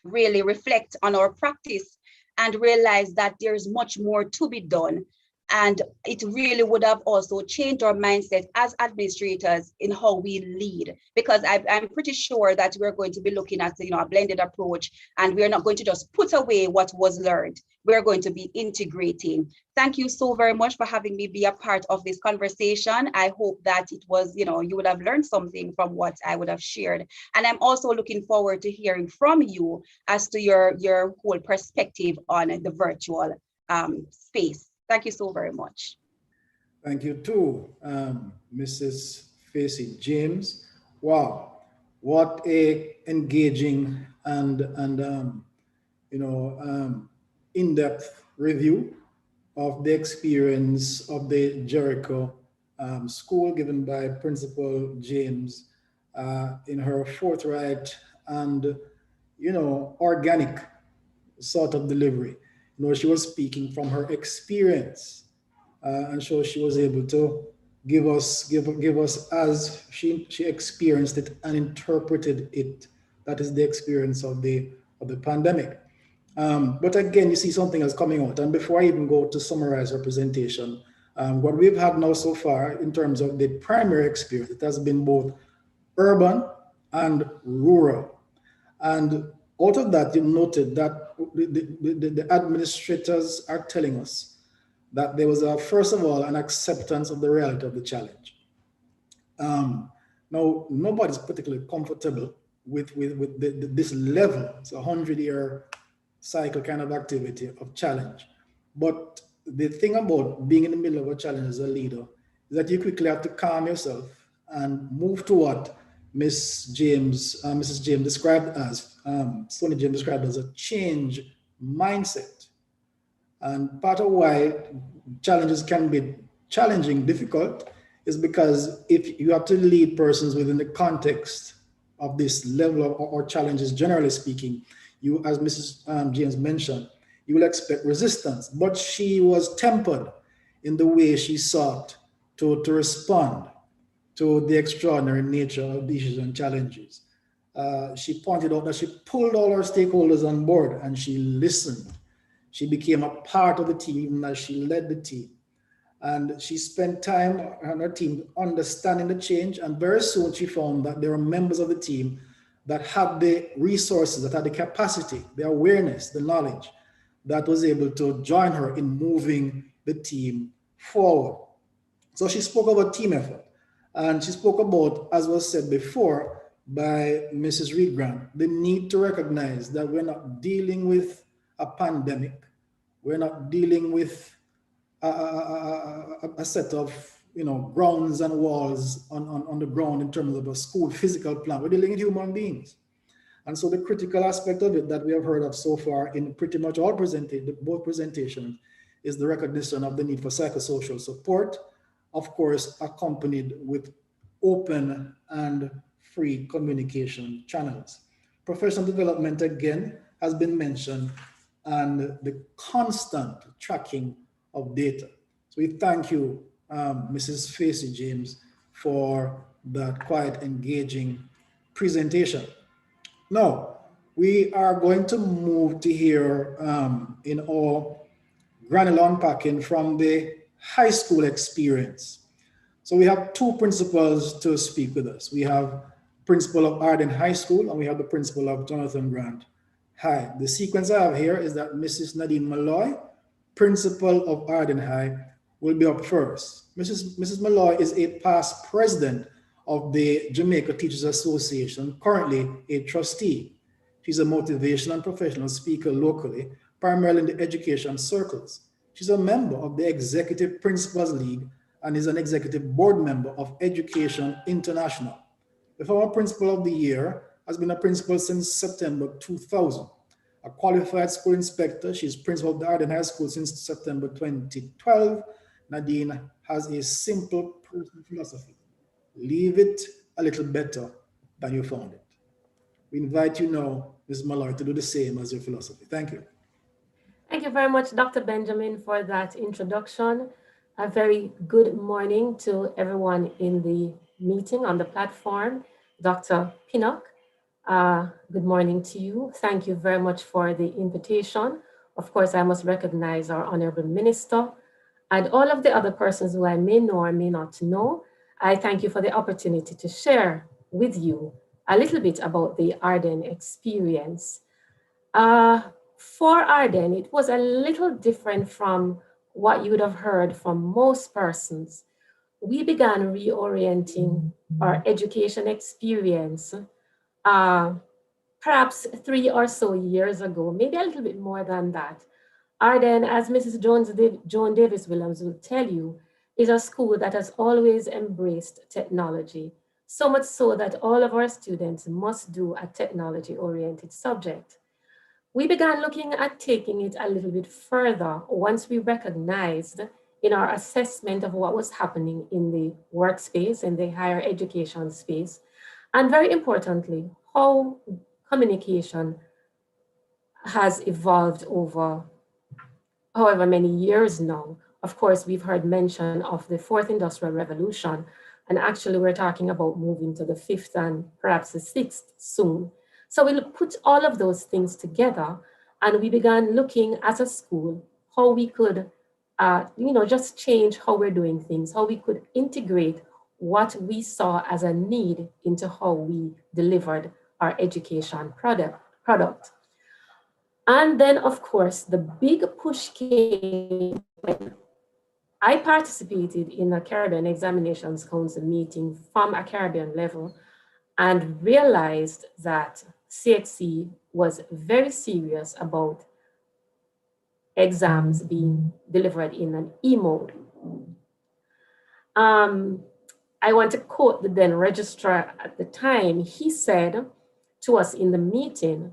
really reflect on our practice and realize that there's much more to be done. And it really would have also changed our mindset as administrators in how we lead, because I'm pretty sure that we're going to be looking at a blended approach, and we're not going to just put away what was learned. We're going to be integrating. Thank you so very much for having me be a part of this conversation. I hope that it was, you would have learned something from what I would have shared. And I'm also looking forward to hearing from you as to your whole perspective on the virtual space. Thank you so very much. Thank you too, Mrs. Facey James. Wow, what a engaging and in-depth review of the experience of the Jericho school given by Principal James in her forthright and organic sort of delivery. She was speaking from her experience, and so she was able to give us as she experienced it and interpreted it. That is the experience of the pandemic. But again, you see something else coming out. And before I even go to summarize our presentation, what we've had now so far in terms of the primary experience, it has been both urban and rural. And out of that, you noted that the administrators are telling us that there was, first of all, an acceptance of the reality of the challenge. Now, nobody's particularly comfortable with this level. It's a 100-year cycle kind of activity of challenge. But the thing about being in the middle of a challenge as a leader is that you quickly have to calm yourself and move to what Mrs. James described as, Sonia James described as a change mindset. And part of why challenges can be challenging, difficult, is because if you have to lead persons within the context of this level of, or challenges, generally speaking, you, as Mrs. James mentioned, you will expect resistance. But she was tempered in the way she sought to respond to the extraordinary nature of the issues and challenges. She pointed out that she pulled all her stakeholders on board and she listened. She became a part of the team even as she led the team. And she spent time on her team understanding the change. And very soon she found that there were members of the team that had the resources, that had the capacity, the awareness, the knowledge that was able to join her in moving the team forward. So she spoke about team effort. And she spoke about, as was said before by Mrs. Reed Grant, the need to recognize that we're not dealing with a pandemic. We're not dealing with a set of grounds and walls on the ground in terms of a school physical plan. We're dealing with human beings. And so the critical aspect of it that we have heard of so far in pretty much all both presentations is the recognition of the need for psychosocial support, of course, accompanied with open and free communication channels. Professional development, again, has been mentioned, and the constant tracking of data. So we thank you, Mrs. Facey James, for that quite engaging presentation. Now, we are going to move to hear in our granular unpacking from the high school experience. So we have two principals to speak with us. We have principal of Arden High School and we have the principal of Jonathan Grant High. The sequence I have here is that Mrs. Nadine Malloy, principal of Arden High, will be up first. Mrs. Malloy is a past president of the Jamaica Teachers Association, currently a trustee. She's a motivational and professional speaker locally, primarily in the education circles. She's a member of the Executive Principals League and is an executive board member of Education International. The former principal of the year has been a principal since September 2000. A qualified school inspector, she's principal of the Arden High School since September 2012. Nadine has a simple personal philosophy: leave it a little better than you found it. We invite you now, Ms. Malloy, to do the same as your philosophy. Thank you. Thank you very much, Dr. Benjamin, for that introduction. A very good morning to everyone in the meeting on the platform. Dr. Pinnock, good morning to you. Thank you very much for the invitation. Of course, I must recognize our Honorable Minister and all of the other persons who I may know or may not know. I thank you for the opportunity to share with you a little bit about the Arden experience. For Arden, it was a little different from what you would have heard from most persons. We began reorienting our education experience perhaps 3 or so years ago, maybe a little bit more than that. Arden, as Mrs. Joan Davis Williams will tell you, is a school that has always embraced technology, so much so that all of our students must do a technology-oriented subject. We began looking at taking it a little bit further once we recognized in our assessment of what was happening in the workspace, in the higher education space, and very importantly, how communication has evolved over however many years now. Of course, we've heard mention of the fourth industrial revolution, and actually we're talking about moving to the fifth and perhaps the sixth soon. So we'll put all of those things together, and we began looking as a school how we could, just change how we're doing things, how we could integrate what we saw as a need into how we delivered our education product. And then, of course, the big push came when I participated in a Caribbean Examinations Council meeting from a Caribbean level and realized that CXC was very serious about exams being delivered in an e-mode. I want to quote the then registrar at the time. He said to us in the meeting,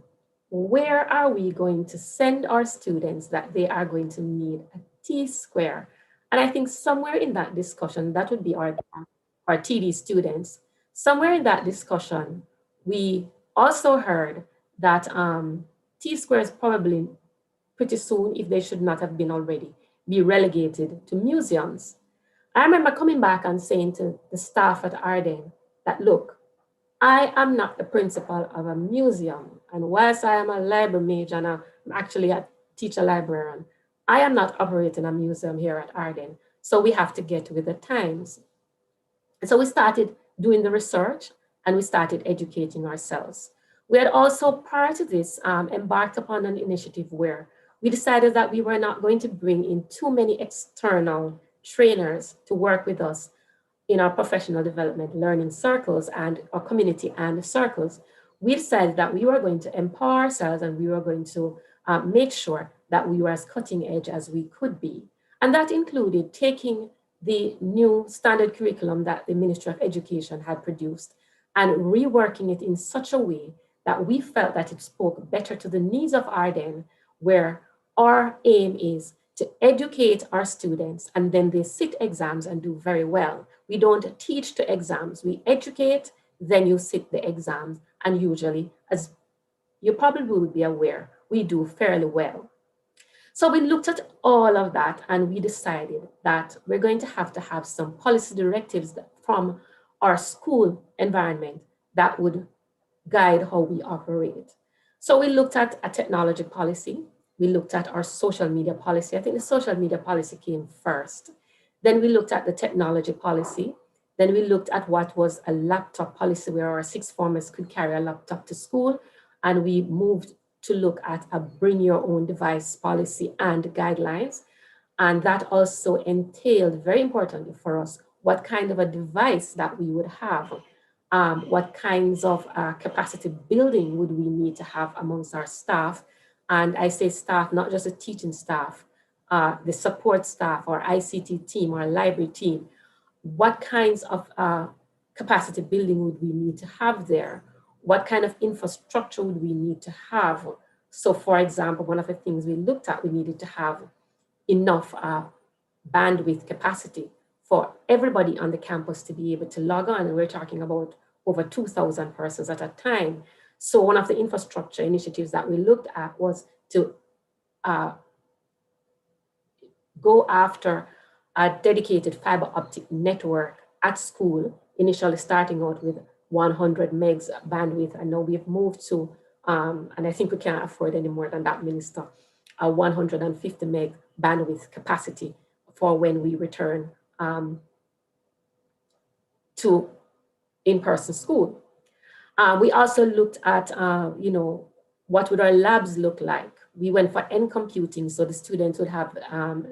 where are we going to send our students that they are going to need a T-square? And I think somewhere in that discussion, that would be our TD students, somewhere in that discussion, we also heard that T-squares probably pretty soon, if they should not have been already, be relegated to museums. I remember coming back and saying to the staff at Arden that, look, I am not the principal of a museum. And whilst I am a library major and I'm actually a teacher librarian, I am not operating a museum here at Arden. So we have to get with the times. And so we started doing the research and we started educating ourselves. We had also, prior to this, embarked upon an initiative where we decided that we were not going to bring in too many external trainers to work with us in our professional development learning circles and our community and circles. We decided that we were going to empower ourselves and we were going to make sure that we were as cutting edge as we could be. And that included taking the new standard curriculum that the Ministry of Education had produced and reworking it in such a way that we felt that it spoke better to the needs of Arden, where our aim is to educate our students and then they sit exams and do very well. We don't teach to exams, we educate, then you sit the exams. And usually, as you probably will be aware, we do fairly well. So we looked at all of that and we decided that we're going to have some policy directives from our school environment that would guide how we operate. So we looked at a technology policy. We looked at our social media policy. I think the social media policy came first. Then we looked at the technology policy. Then we looked at what was a laptop policy where our sixth formers could carry a laptop to school. And we moved to look at a bring your own device policy and guidelines. And that also entailed, very importantly for us, what kind of a device that we would have. What kinds of capacity building would we need to have amongst our staff? And I say staff, not just the teaching staff, the support staff, or ICT team, or library team. What kinds of capacity building would we need to have there? What kind of infrastructure would we need to have? So for example, one of the things we looked at, we needed to have enough bandwidth capacity for everybody on the campus to be able to log on. And we're talking about over 2,000 persons at a time. So one of the infrastructure initiatives that we looked at was to go after a dedicated fiber optic network at school, initially starting out with 100 megs bandwidth. And now we've moved to, and I think we can't afford any more than that, Minister, a 150 meg bandwidth capacity for when we return to in-person school. We also looked at, what would our labs look like? We went for end computing, so the students would have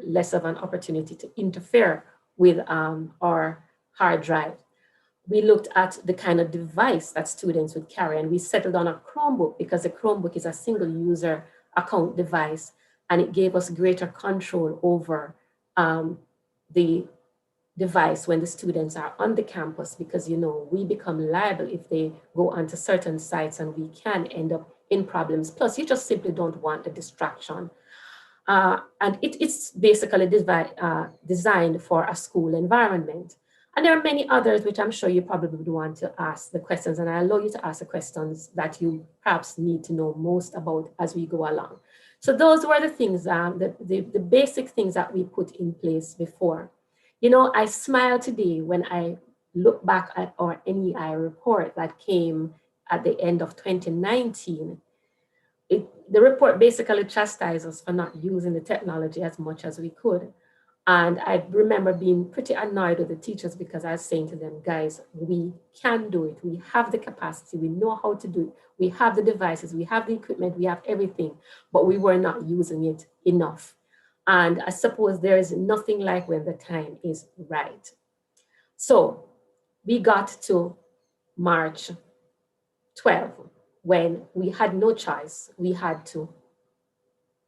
less of an opportunity to interfere with our hard drive. We looked at the kind of device that students would carry, and we settled on a Chromebook because the Chromebook is a single user account device, and it gave us greater control over the device when the students are on the campus, because we become liable if they go onto certain sites and we can end up in problems. Plus, you just simply don't want the distraction. And it's basically designed for a school environment. And there are many others which I'm sure you probably would want to ask the questions, and I allow you to ask the questions that you perhaps need to know most about as we go along. So those were the things, the basic things that we put in place before. I smile today when I look back at our NEI report that came at the end of 2019. The report basically chastised us for not using the technology as much as we could. And I remember being pretty annoyed with the teachers because I was saying to them, guys, we can do it. We have the capacity. We know how to do it. We have the devices. We have the equipment. We have everything, but we were not using it enough. And I suppose there is nothing like when the time is right. So we got to March 12, when we had no choice. We had to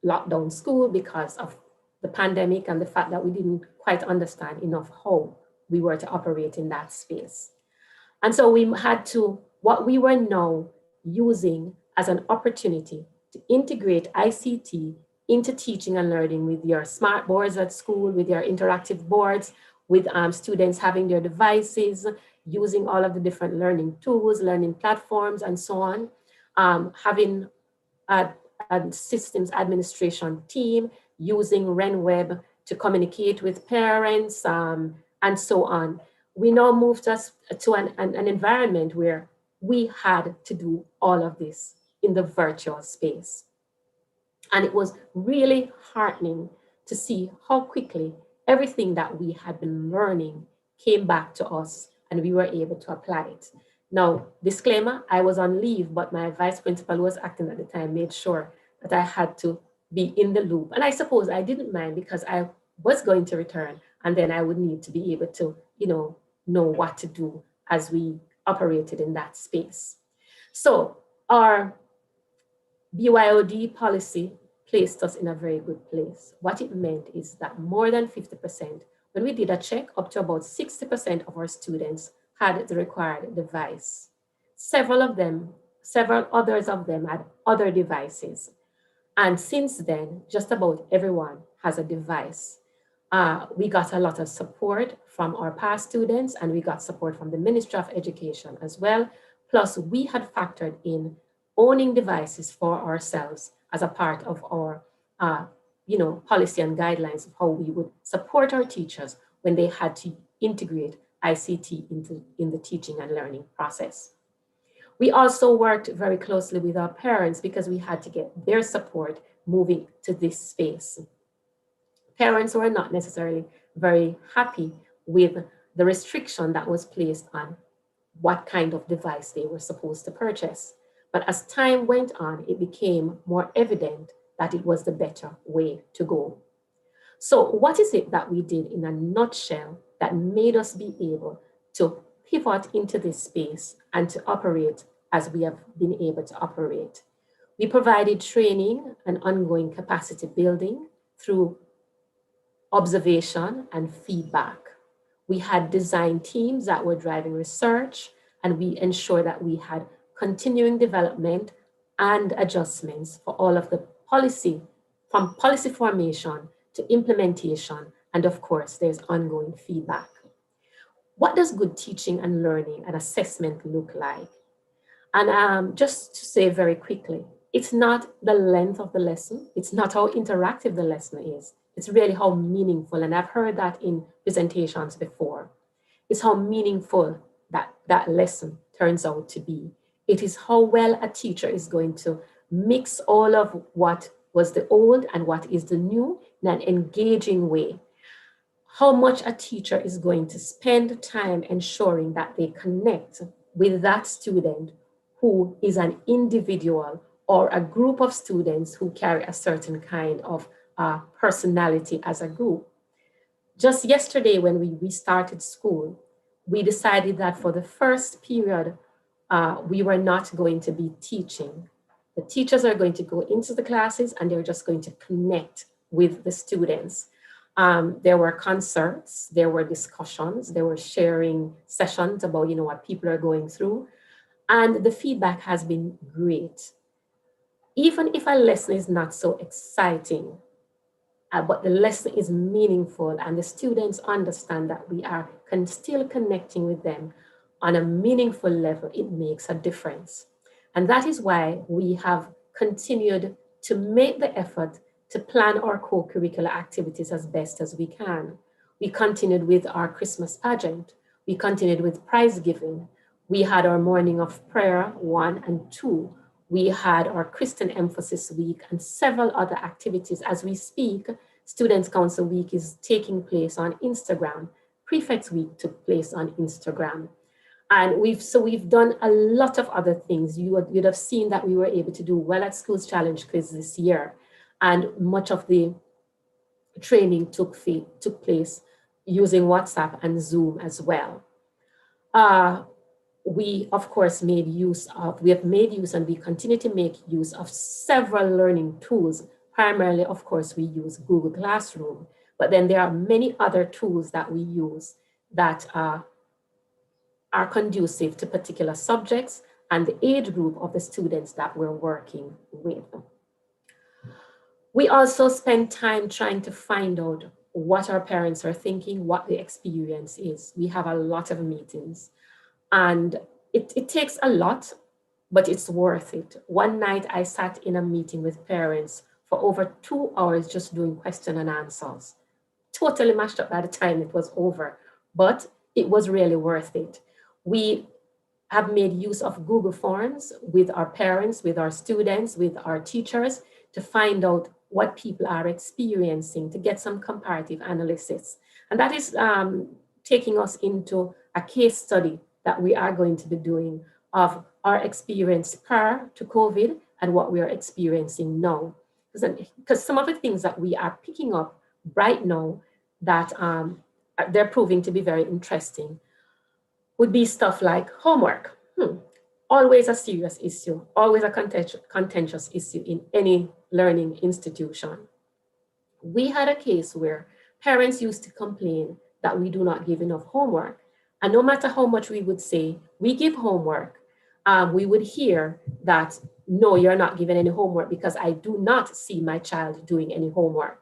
lock down school because of the pandemic and the fact that we didn't quite understand enough how we were to operate in that space. And so we had to, what we were now using as an opportunity to integrate ICT into teaching and learning with your smart boards at school, with your interactive boards, with students having their devices, using all of the different learning tools, learning platforms, and so on, having a systems administration team, using RenWeb to communicate with parents, and so on. We now moved us to an environment where we had to do all of this in the virtual space. And it was really heartening to see how quickly everything that we had been learning came back to us and we were able to apply it. Now, disclaimer, I was on leave, but my vice principal who was acting at the time made sure that I had to be in the loop. And I suppose I didn't mind because I was going to return, and then I would need to be able to, know what to do as we operated in that space. So our BYOD policy placed us in a very good place. What it meant is that more than 50%, when we did a check, up to about 60% of our students had the required device. Several others of them had other devices. And since then, just about everyone has a device. We got a lot of support from our past students, and we got support from the Ministry of Education as well. Plus, we had factored in owning devices for ourselves as a part of our policy and guidelines of how we would support our teachers when they had to integrate ICT in the teaching and learning process. We also worked very closely with our parents because we had to get their support moving to this space. Parents were not necessarily very happy with the restriction that was placed on what kind of device they were supposed to purchase. But as time went on, it became more evident that it was the better way to go. So what is it that we did in a nutshell that made us be able to pivot into this space and to operate as we have been able to operate? We provided training and ongoing capacity building through observation and feedback. We had design teams that were driving research, and we ensured that we had continuing development and adjustments for all of the policy, from policy formation to implementation, and of course, there's ongoing feedback. What does good teaching and learning and assessment look like? And just to say very quickly, it's not the length of the lesson, it's not how interactive the lesson is, it's really how meaningful, and I've heard that in presentations before. It's how meaningful that lesson turns out to be. It is how well a teacher is going to mix all of what was the old and what is the new in an engaging way. How much a teacher is going to spend time ensuring that they connect with that student who is an individual or a group of students who carry a certain kind of personality as a group. Just yesterday, when we restarted school, we decided that for the first period, we were not going to be teaching. The teachers are going to go into the classes and they're just going to connect with the students. There were concerts, there were discussions, there were sharing sessions about what people are going through. And the feedback has been great. Even if a lesson is not so exciting, but the lesson is meaningful and the students understand that we are still connecting with them on a meaningful level, it makes a difference. And that is why we have continued to make the effort to plan our co-curricular activities as best as we can. We continued with our Christmas pageant. We continued with prize giving. We had our morning of prayer 1 and 2. We had our Christian Emphasis Week and several other activities. As we speak, Students' Council Week is taking place on Instagram. Prefects Week took place on Instagram. And we've done a lot of other things. You'd have seen that we were able to do well at Schools Challenge Quiz this year. And much of the training took place using WhatsApp and Zoom as well. We, of course, we have made use and we continue to make use of several learning tools. Primarily, of course, we use Google Classroom, but then there are many other tools that we use that are conducive to particular subjects and the age group of the students that we're working with. We also spend time trying to find out what our parents are thinking, what the experience is. We have a lot of meetings, and it takes a lot, but it's worth it. One night I sat in a meeting with parents for over 2 hours just doing question and answers. Totally mashed up by the time it was over, but it was really worth it. We have made use of Google Forms with our parents, with our students, with our teachers to find out what people are experiencing, to get some comparative analysis. And that is taking us into a case study that we are going to be doing of our experience prior to COVID and what we are experiencing now. Because some of the things that we are picking up right now that they're proving to be very interesting would be stuff like homework. Always a serious issue, always a contentious issue in any learning institution. We had a case where parents used to complain that we do not give enough homework. And no matter how much we would say, we give homework, we would hear that, no, you're not giving any homework because I do not see my child doing any homework.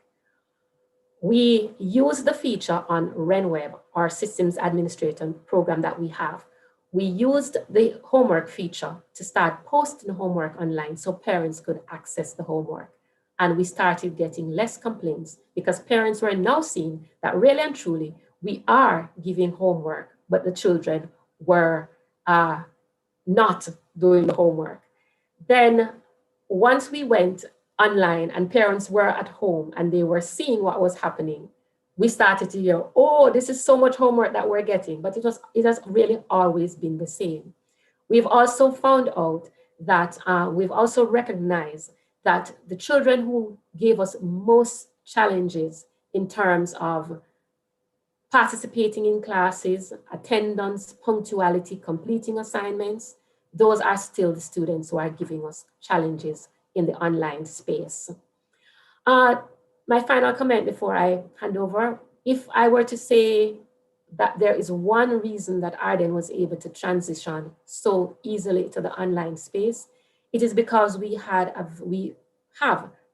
We use the feature on RenWeb, our systems administrator program that we have. We used the homework feature to start posting homework online so parents could access the homework. And we started getting less complaints because parents were now seeing that really and truly we are giving homework, but the children were not doing the homework. Then once we went online and parents were at home and they were seeing what was happening, we started to hear, oh, this is so much homework that we're getting, but it has really always been the same. We've also found out that we've also recognized that the children who gave us most challenges in terms of participating in classes, attendance, punctuality, completing assignments, those are still the students who are giving us challenges in the online space. My final comment before I hand over, if I were to say that there is one reason that Arden was able to transition so easily to the online space, it is because we have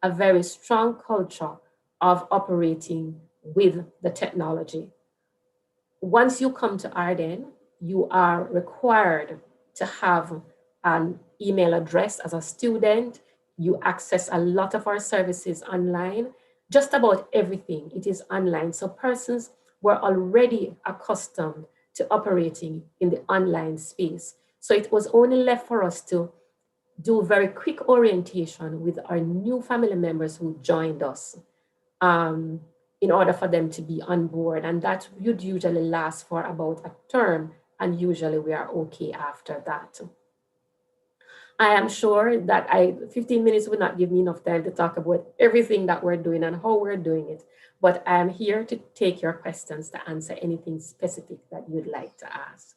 a very strong culture of operating with the technology. Once you come to Arden, you are required to have an email address as a student. You access a lot of our services online. Just about everything, it is online. So persons were already accustomed to operating in the online space. So it was only left for us to do very quick orientation with our new family members who joined us in order for them to be on board. And that would usually last for about a term, and usually we are okay after that. I am sure that 15 minutes would not give me enough time to talk about everything that we're doing and how we're doing it, but I'm here to take your questions to answer anything specific that you'd like to ask.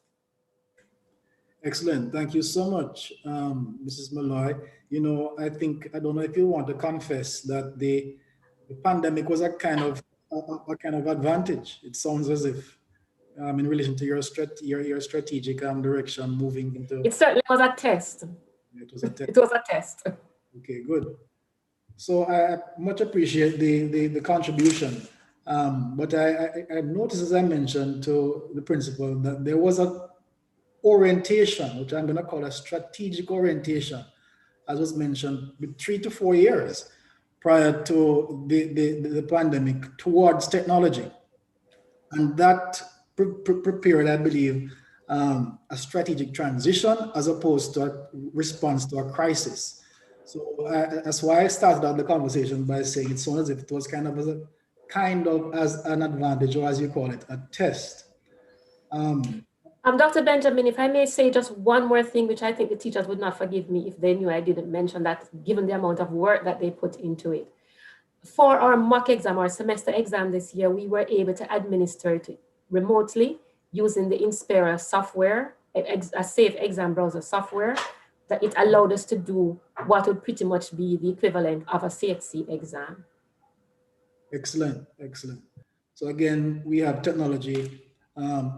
Excellent. Thank you so much, Mrs. Malloy. You know, I don't know if you want to confess that the pandemic was a kind of advantage. It sounds as if in relation to your strategic direction moving into. It certainly was a test. It was a test. It was a test. Okay, good. So I much appreciate the contribution. But I noticed, as I mentioned to the principal, that there was a orientation, which I'm going to call a strategic orientation, as was mentioned, with 3 to 4 years prior to the pandemic towards technology. And that prepared, I believe, a strategic transition as opposed to a response to a crisis. So that's why I started out the conversation by saying it sounds as if it was kind of as an advantage, or as you call it, a test. Dr. Benjamin, if I may say just one more thing, which I think the teachers would not forgive me if they knew I didn't mention that, given the amount of work that they put into it. for our mock exam, our semester exam this year, we were able to administer it remotely using the Inspira software, a safe exam browser software, that it allowed us to do what would pretty much be the equivalent of a CHC exam. Excellent, excellent. So again, we have technology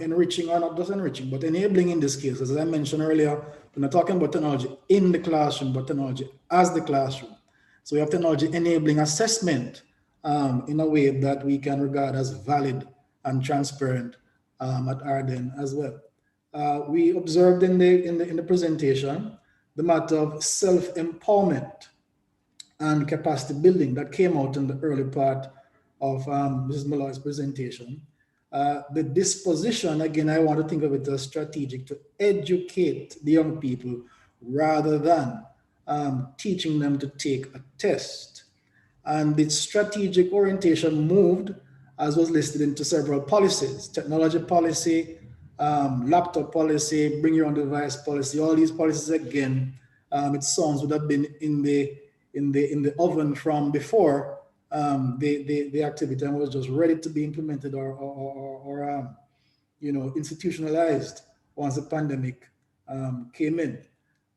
enriching, or not just enriching, but enabling in this case. As I mentioned earlier, we're not talking about technology in the classroom, but technology as the classroom. So we have technology enabling assessment in a way that we can regard as valid and transparent at Arden as well. We observed in the presentation the matter of self-empowerment and capacity building that came out in the early part of Mrs. Malloy's presentation. The disposition, again, I want to think of it as strategic, to educate the young people rather than teaching them to take a test. And the strategic orientation moved, as was listed, into several policies: technology policy, laptop policy, bring your own device policy. All these policies, again, it sounds would have been in the oven from before the activity, and was just ready to be implemented or institutionalized once the pandemic came in.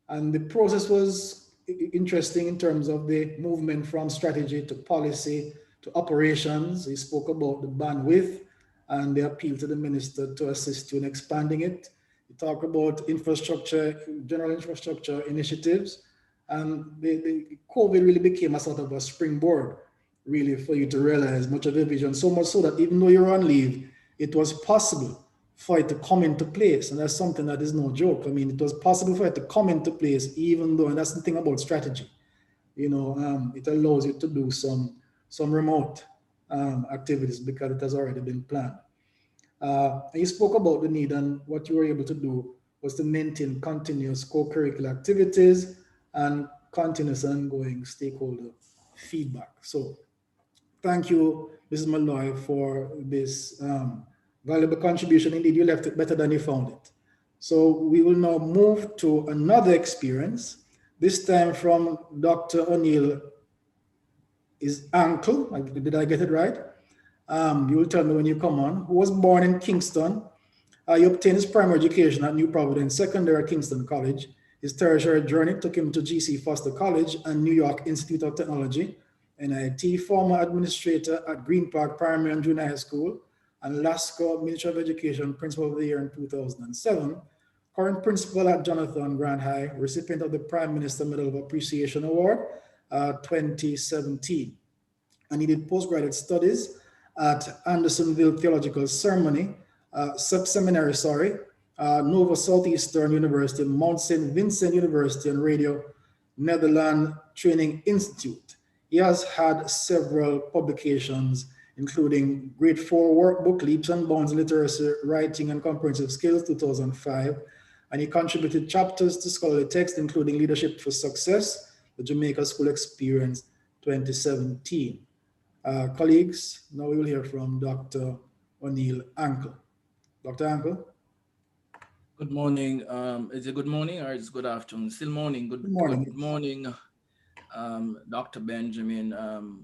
And the process was interesting in terms of the movement from strategy to policy to operations. He spoke about the bandwidth and the appeal to the minister to assist you in expanding it. He talked about infrastructure, general infrastructure initiatives. And the COVID really became a sort of a springboard, really, for you to realize much of the vision, so much so that even though you're on leave, it was possible for it to come into place. And that's something that is no joke. I mean, it was possible for it to come into place, even though, and that's the thing about strategy, it allows you to do some remote activities because it has already been planned. And you spoke about the need, and what you were able to do was to maintain continuous co-curricular activities and continuous ongoing stakeholder feedback. So thank you, Mrs. Malloy, for this valuable contribution. Indeed, you left it better than you found it. So we will now move to another experience, this time from Dr. O'Neill is uncle. Did I get it right? You will tell me when you come on. Who was born in Kingston. He obtained his primary education at New Providence Secondary at Kingston College. His tertiary journey took him to G.C. Foster College and New York Institute of Technology, NIT, former administrator at Green Park Primary and Junior High School, and Lascaux Ministry of Education Principal of the Year in 2007. Current principal at Jonathan Grant High, recipient of the Prime Minister Medal of Appreciation Award 2017. And he did postgraduate studies at Andersonville Theological Seminary, Nova Southeastern University, Mount St. Vincent University, and Radio Netherlands Training Institute. He has had several publications, including Grade 4 workbook, Leaps and Bounds Literacy, Writing and Comprehensive Skills, 2005. And he contributed chapters to scholarly texts, including Leadership for Success, the Jamaica School Experience, 2017. Colleagues, now we will hear from Dr. O'Neill Ankle. Dr. Ankle. Good morning. Is it good morning or is it good afternoon? Still morning. Good morning. Good morning, Dr. Benjamin.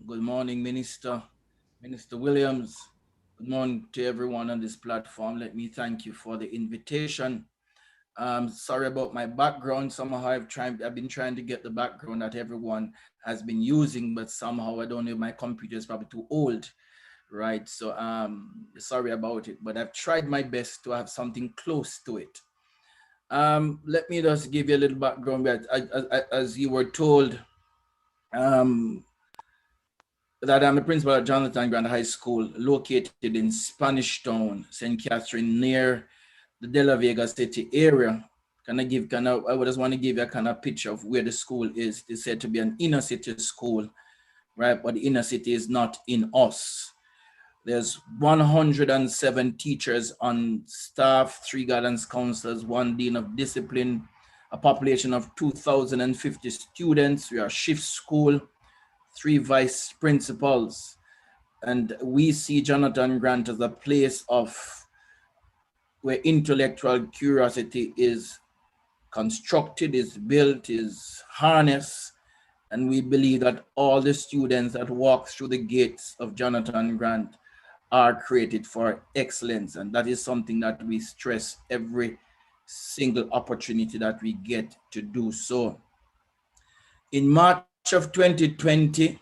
Good morning, Minister Williams. Good morning to everyone on this platform. Let me thank you for the invitation. Sorry about my background. Somehow I've been trying to get the background that everyone has been using, but somehow I don't know, my computer is probably too old, right? So sorry about it, but I've tried my best to have something close to it. Let me just give you a little background. As you were told, that I'm the principal at Jonathan Grant High School, located in Spanish Town, St. Catherine, near the De La Vega City area. I would just want to give you a kind of picture of where the school is. It's said to be an inner city school, right? But the inner city is not in us. There's 107 teachers on staff, 3 guidance counselors, 1 dean of discipline, a population of 2,050 students. We are a shift school, 3 vice principals. And we see Jonathan Grant as a place of where intellectual curiosity is constructed, is built, is harnessed, And we believe that all the students that walk through the gates of Jonathan Grant are created for excellence. And that is something that we stress every single opportunity that we get to do so. In March of 2020,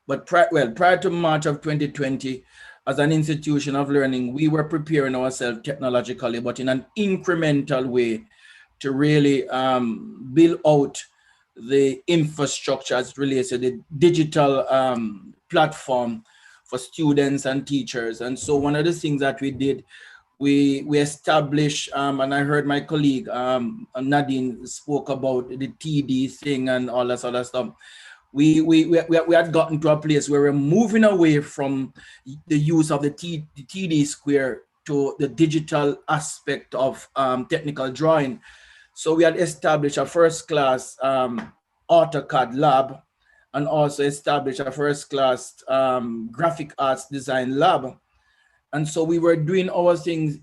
but prior to March of 2020, as an institution of learning, we were preparing ourselves technologically, but in an incremental way to really build out the infrastructure as relates to the digital platform for students and teachers. And so one of the things that we did, we established, and I heard my colleague Nadine spoke about the TD thing and all that sort of stuff. We had gotten to a place where we're moving away from the use of the TD square to the digital aspect of technical drawing. So we had established a first class AutoCAD lab, and also established a first class graphic arts design lab. And so we were doing our things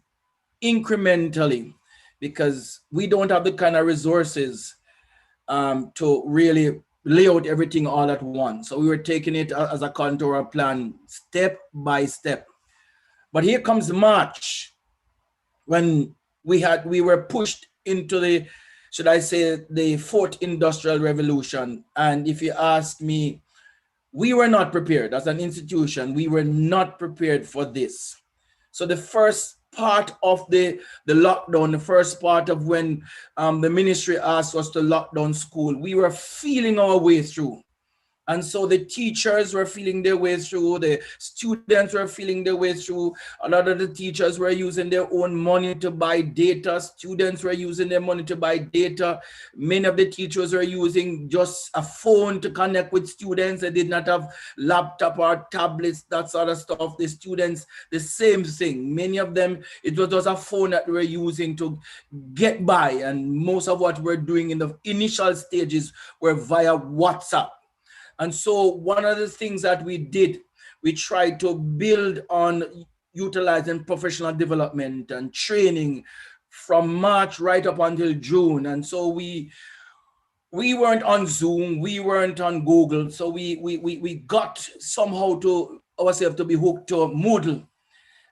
incrementally because we don't have the kind of resources to really lay out everything all at once. So we were taking it as a contour plan, step by step. But here comes March, when we were pushed into the, should I say, the fourth industrial revolution. And if you ask me, we were not prepared as an institution. We were not prepared for this. So the first part of the lockdown, the first part of when the ministry asked us to lock down school, we were feeling our way through. And so the teachers were feeling their way through, the students were feeling their way through. A lot of the teachers were using their own money to buy data. Students were using their money to buy data. Many of the teachers were using just a phone to connect with students. They did not have laptop or tablets, that sort of stuff. The students, the same thing. Many of them, it was just a phone that we were using to get by. And most of what we're doing in the initial stages were via WhatsApp. And so one of the things that we did, we tried to build on utilizing professional development and training from March right up until June. And so we weren't on Zoom, we weren't on Google. So we got somehow to ourselves to be hooked to Moodle.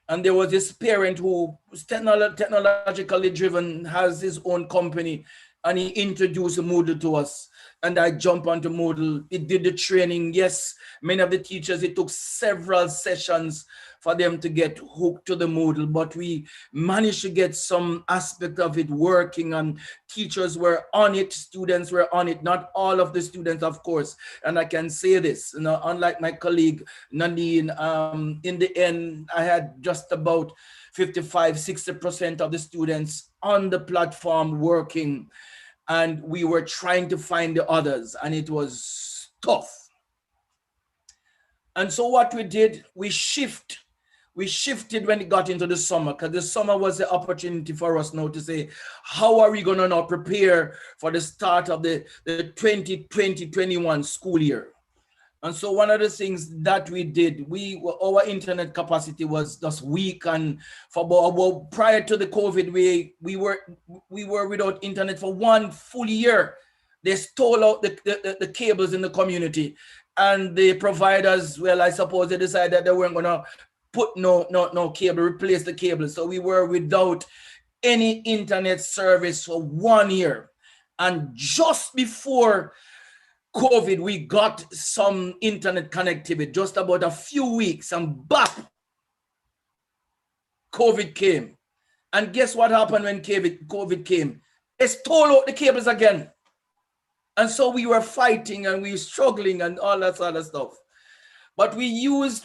And there was this parent who was technologically driven, has his own company, and he introduced Moodle to us. And I jumped onto Moodle. It did the training. Yes, many of the teachers, it took several sessions for them to get hooked to the Moodle, but we managed to get some aspect of it working, and teachers were on it, students were on it, not all of the students, of course. And I can say this, you know, unlike my colleague Nadine, in the end, I had just about 55–60% of the students on the platform working. And we were trying to find the others, and it was tough. And so what we did, we shifted when it got into the summer, because the summer was the opportunity for us now to say, how are we going to now prepare for the start of the 2020-21 school year? And so one of the things that we did, our internet capacity was just weak, and for about prior to the COVID, we were without internet for 1 full year. They stole out the cables in the community, and the providers, well, I suppose they decided that they weren't gonna put no cable, replace the cable. So we were without any internet service for 1 year. And just before COVID, we got some internet connectivity, just about a few weeks, and bap, COVID came. And guess what happened when COVID came? They stole out the cables again. And so we were fighting and we were struggling and all that sort of stuff. But we utilized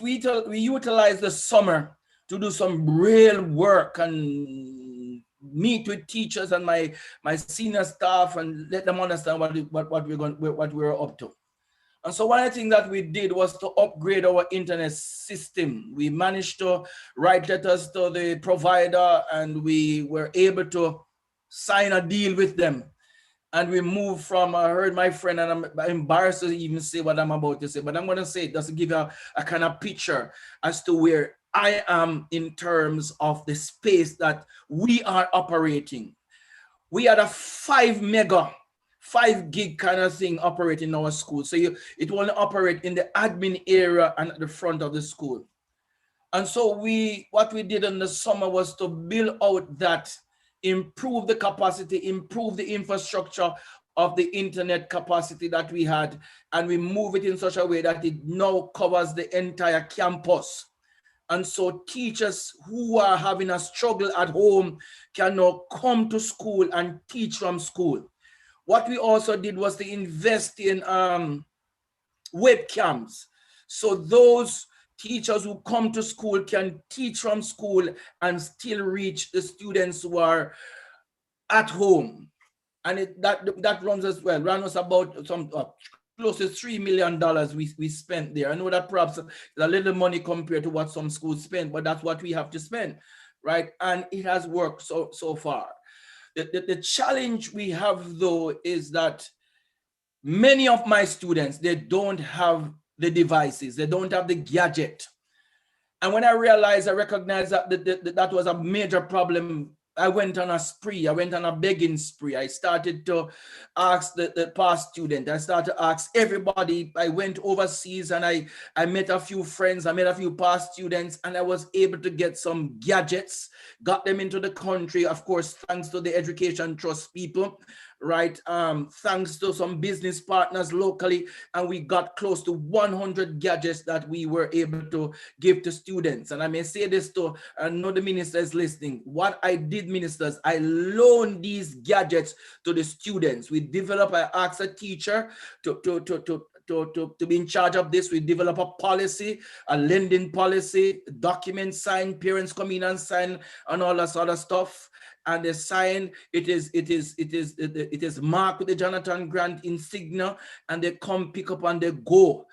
the summer to do some real work and meet with teachers and my senior staff and let them understand what we're up to. And so one of the things that we did was to upgrade our internet system. We managed to write letters to the provider, and we were able to sign a deal with them. And we moved from, I heard my friend, and I'm embarrassed to even say what I'm about to say, but I'm going to say it just to give you a kind of picture as to where I am in terms of the space that we are operating. We had a 5 mega 5 gig kind of thing operating in our school. So it will only operate in the admin area and at the front of the school. And so what we did in the summer was to build out that, improve the capacity, improve the infrastructure of the internet capacity that we had, and we move it in such a way that it now covers the entire campus. And so teachers who are having a struggle at home can now come to school and teach from school. What we also did was to invest in webcams. So those teachers who come to school can teach from school and still reach the students who are at home. And that runs as well, ran us about some close to $3 million we spent there. I know that perhaps a little money compared to what some schools spend, but that's what we have to spend, right? And it has worked so far. The challenge we have though is that many of my students, they don't have the devices, they don't have the gadget. And when I recognized that that was a major problem, I went on a spree. I went on a begging spree. I started to ask the past student. I started to ask everybody. I went overseas and I met a few friends. I met a few past students, and I was able to get some gadgets, got them into the country, of course, thanks to the Education Trust people, right? Thanks to some business partners locally, and we got close to 100 gadgets that we were able to give to students. And I may say this to, I know the minister is listening. What I did, ministers, I loaned these gadgets to the students. We developed, I asked a teacher to be in charge of this. We develop a policy, a lending policy, documents signed, parents come in and sign, and all that sort of stuff. And the sign, it is marked with the Jonathan Grant insignia, and they come pick up and they go.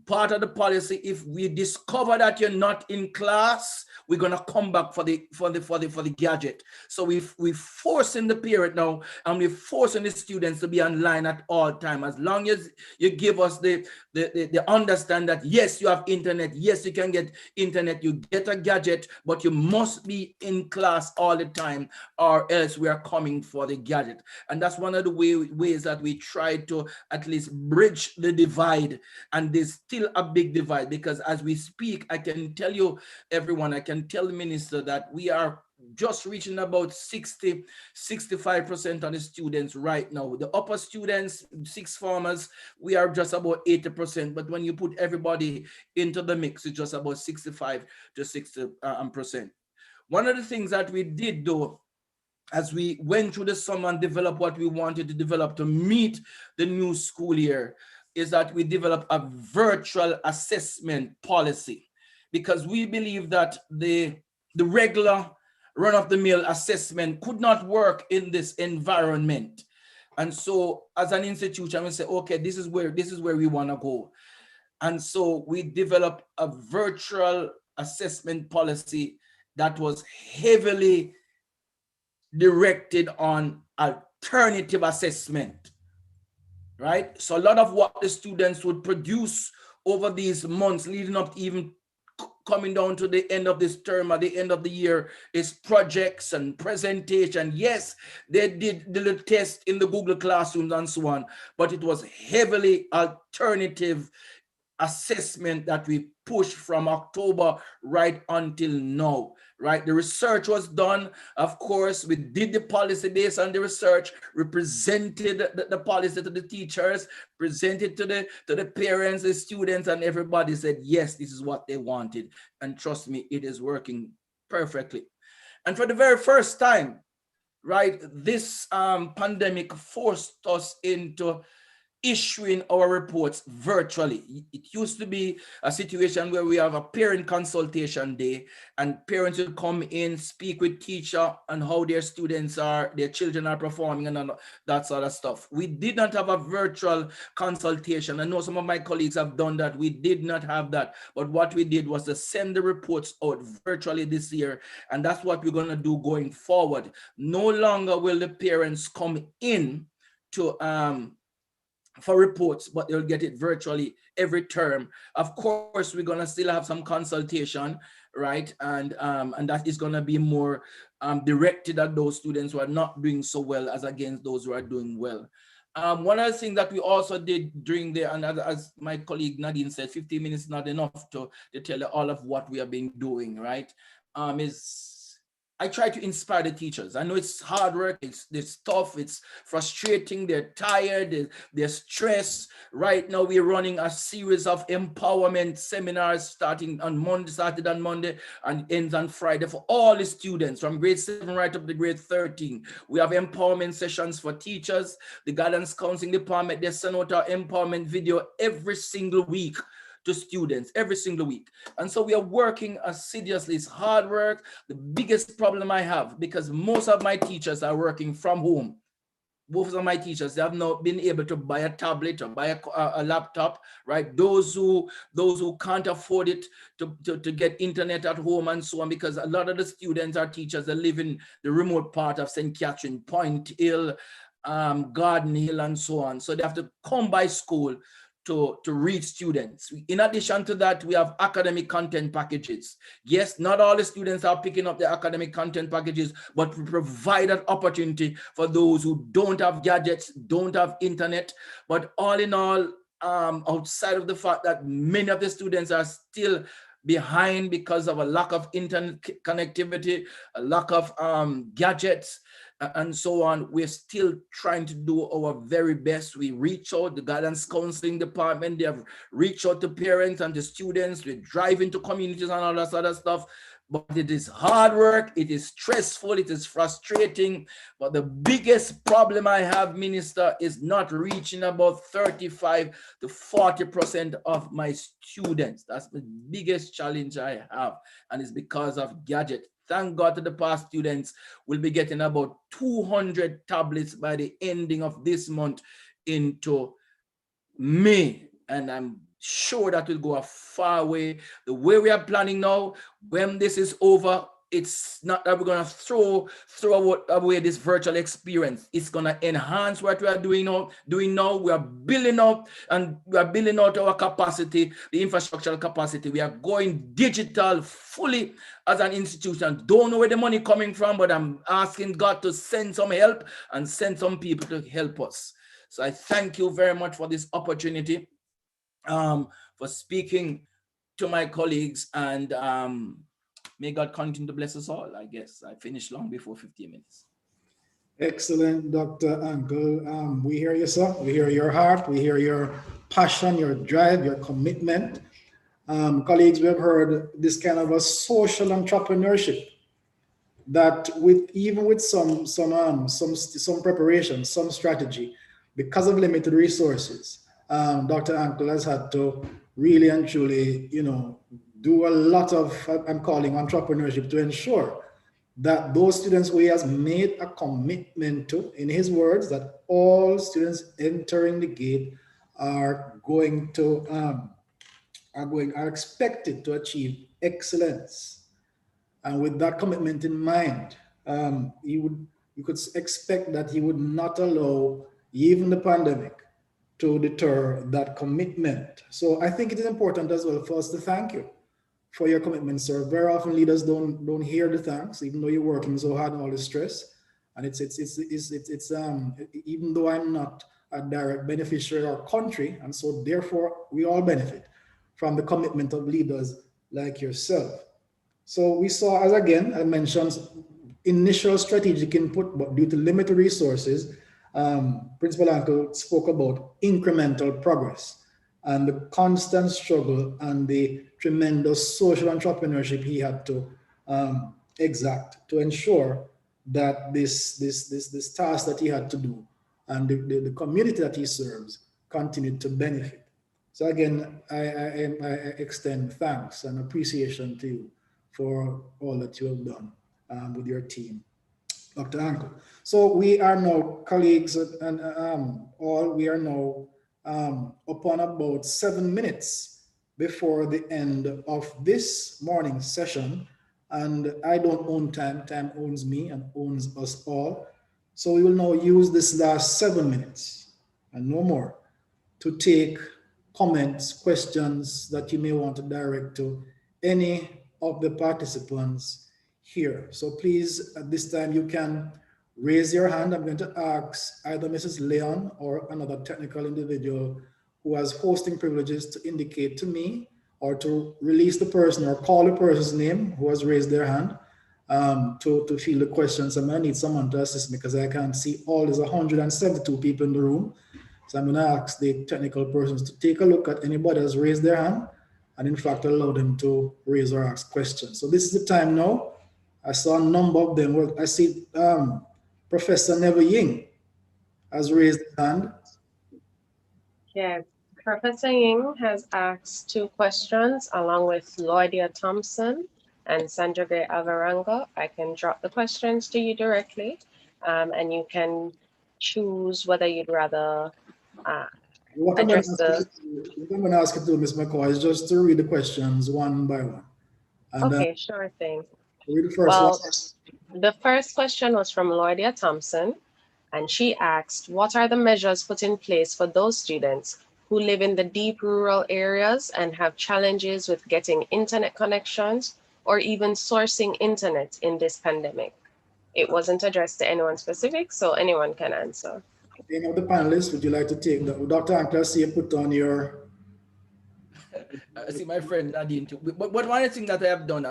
Part of the policy, if we discover that you're not in class, we're gonna come back for the gadget. So we forcing the parent now, and we're forcing the students to be online at all time. As long as you give us the understand that yes, you have internet, yes, you can get internet, you get a gadget, but you must be in class all the time, or else we are coming for the gadget. And that's one of the ways that we try to at least bridge the divide. And there's still a big divide, because as we speak, I can tell you, everyone, I can tell the minister that we are just reaching about 65% of the students right now. The upper students, sixth formers, we are just about 80%. But when you put everybody into the mix, it's just about 65 to 60%. One of the things that we did though, as we went through the summer and developed what we wanted to develop to meet the new school year, is that we developed a virtual assessment policy, because we believe that the regular run-of-the-mill assessment could not work in this environment. And so as an institution, we say, okay, this is where we want to go. And so we developed a virtual assessment policy that was heavily directed on alternative assessment, right? So a lot of what the students would produce over these months leading up to even coming down to the end of this term, at the end of the year, is projects and presentation. Yes, they did the little test in the Google Classrooms and so on, but it was heavily alternative assessment that we pushed from October right until now, right? The research was done. Of course, we did the policy based on the research, we presented the policy to the teachers, presented to the parents, the students, and everybody said, yes, this is what they wanted. And trust me, it is working perfectly. And for the very first time, right, this pandemic forced us into issuing our reports virtually. It used to be a situation where we have a parent consultation day, and parents will come in, speak with teacher on how their students are, their children are performing, and that sort of stuff. We did not have a virtual consultation. I know some of my colleagues have done that. We did not have that. But what we did was to send the reports out virtually this year. And that's what we're going to do going forward. No longer will the parents come in to for reports, but they'll get it virtually every term. Of course, we're gonna still have some consultation, right? And that is gonna be more directed at those students who are not doing so well as against those who are doing well. One of the things that we also did during the, and as my colleague Nadine said, 15 minutes is not enough to tell you all of what we have been doing, right? Is I try to inspire the teachers. I know it's hard work, it's tough, it's frustrating, they're tired, they're stressed. Right now, we're running a series of empowerment seminars started on Monday and ends on Friday for all the students from grade 7 right up to grade 13. We have empowerment sessions for teachers. The guidance counseling department, they send out our empowerment video every single week to students, every single week. And so we are working assiduously. It's hard work. The biggest problem I have, because most of my teachers are working from home. Most of my teachers, they have not been able to buy a tablet or buy a laptop, right? Those who can't afford it to get internet at home and so on, because a lot of the students are teachers that live in the remote part of St. Catherine, Point Hill, Garden Hill, and so on. So they have to come by school to reach students. In addition to that, we have academic content packages. Yes, not all the students are picking up the academic content packages, but we provide an opportunity for those who don't have gadgets, don't have internet. But all in all, outside of the fact that many of the students are still behind because of a lack of internet connectivity, a lack of gadgets, and so on, we're still trying to do our very best. We reach out, the guidance counseling department, they have reached out to parents and the students, we drive into communities and all that sort of stuff. But it is hard work, it is stressful, it is frustrating. But the biggest problem I have, Minister, is not reaching about 35 to 40% of my students. That's the biggest challenge I have, and it's because of gadgets. Thank God to the past students will be getting about 200 tablets by the ending of this month into May. And I'm sure that will go a far way. The way we are planning now, when this is over, it's not that we're going to throw away this virtual experience. It's going to enhance what we are doing now. We are building up, and we are building out our capacity, the infrastructural capacity. We are going digital fully as an institution. Don't know where the money coming from, but I'm asking God to send some help and send some people to help us. So I thank you very much for this opportunity, for speaking to my colleagues, and may God continue to bless us all. I guess I finished long before 15 minutes. Excellent, Dr. Uncle. We hear you, sir. We hear your heart. We hear your passion, your drive, your commitment. Colleagues, we have heard this kind of a social entrepreneurship that even with some preparation, some strategy, because of limited resources, Dr. Uncle has had to really and truly, do a lot of, I'm calling entrepreneurship, to ensure that those students who he has made a commitment to, in his words, that all students entering the gate are expected to achieve excellence. And with that commitment in mind, you could expect that he would not allow even the pandemic to deter that commitment. So I think it is important as well for us to thank you for your commitment, sir. Very often leaders don't hear the thanks, even though you're working so hard and all the stress. And it's even though I'm not a direct beneficiary of our country, and so therefore we all benefit from the commitment of leaders like yourself. So we saw, as again, I mentioned, initial strategic input, but due to limited resources, Principal Uncle spoke about incremental progress and the constant struggle and the tremendous social entrepreneurship he had to exact to ensure that this task that he had to do and the community that he serves continued to benefit. So again, I extend thanks and appreciation to you for all that you have done with your team, Dr. Uncle. So we are now colleagues, and we are now upon about 7 minutes before the end of this morning session. And I don't own time, time owns me and owns us all. So we will now use this last 7 minutes and no more to take comments, questions that you may want to direct to any of the participants here. So please, at this time, you can raise your hand. I'm going to ask either Mrs. Leon or another technical individual who has hosting privileges to indicate to me or to release the person or call the person's name who has raised their hand to field the questions. I'm going to need someone to assist me because I can't see all. There's 172 people in the room. So I'm going to ask the technical persons to take a look at anybody that's raised their hand and in fact allow them to raise or ask questions. So this is the time now. I saw a number of them. Well, I see Professor Neville Ying has raised his hand. Yes, Professor Ying has asked 2 questions along with Lloydia Thompson and Sandra Gray Alvarenga. I can drop the questions to you directly, and you can choose whether you'd rather What I'm address the... going to ask you to do, Ms. McCoy, is just to read the questions one by one. And, okay, sure thing. Read the first one. The first question was from Lloydia Thompson, and she asked, what are the measures put in place for those students who live in the deep rural areas and have challenges with getting internet connections or even sourcing internet in this pandemic? It wasn't addressed to anyone specific, so anyone can answer. Any of the panelists, would you like to take that? Dr. Ankler, I see you put on your... I see my friend Nadine too. But one of the things that I have done,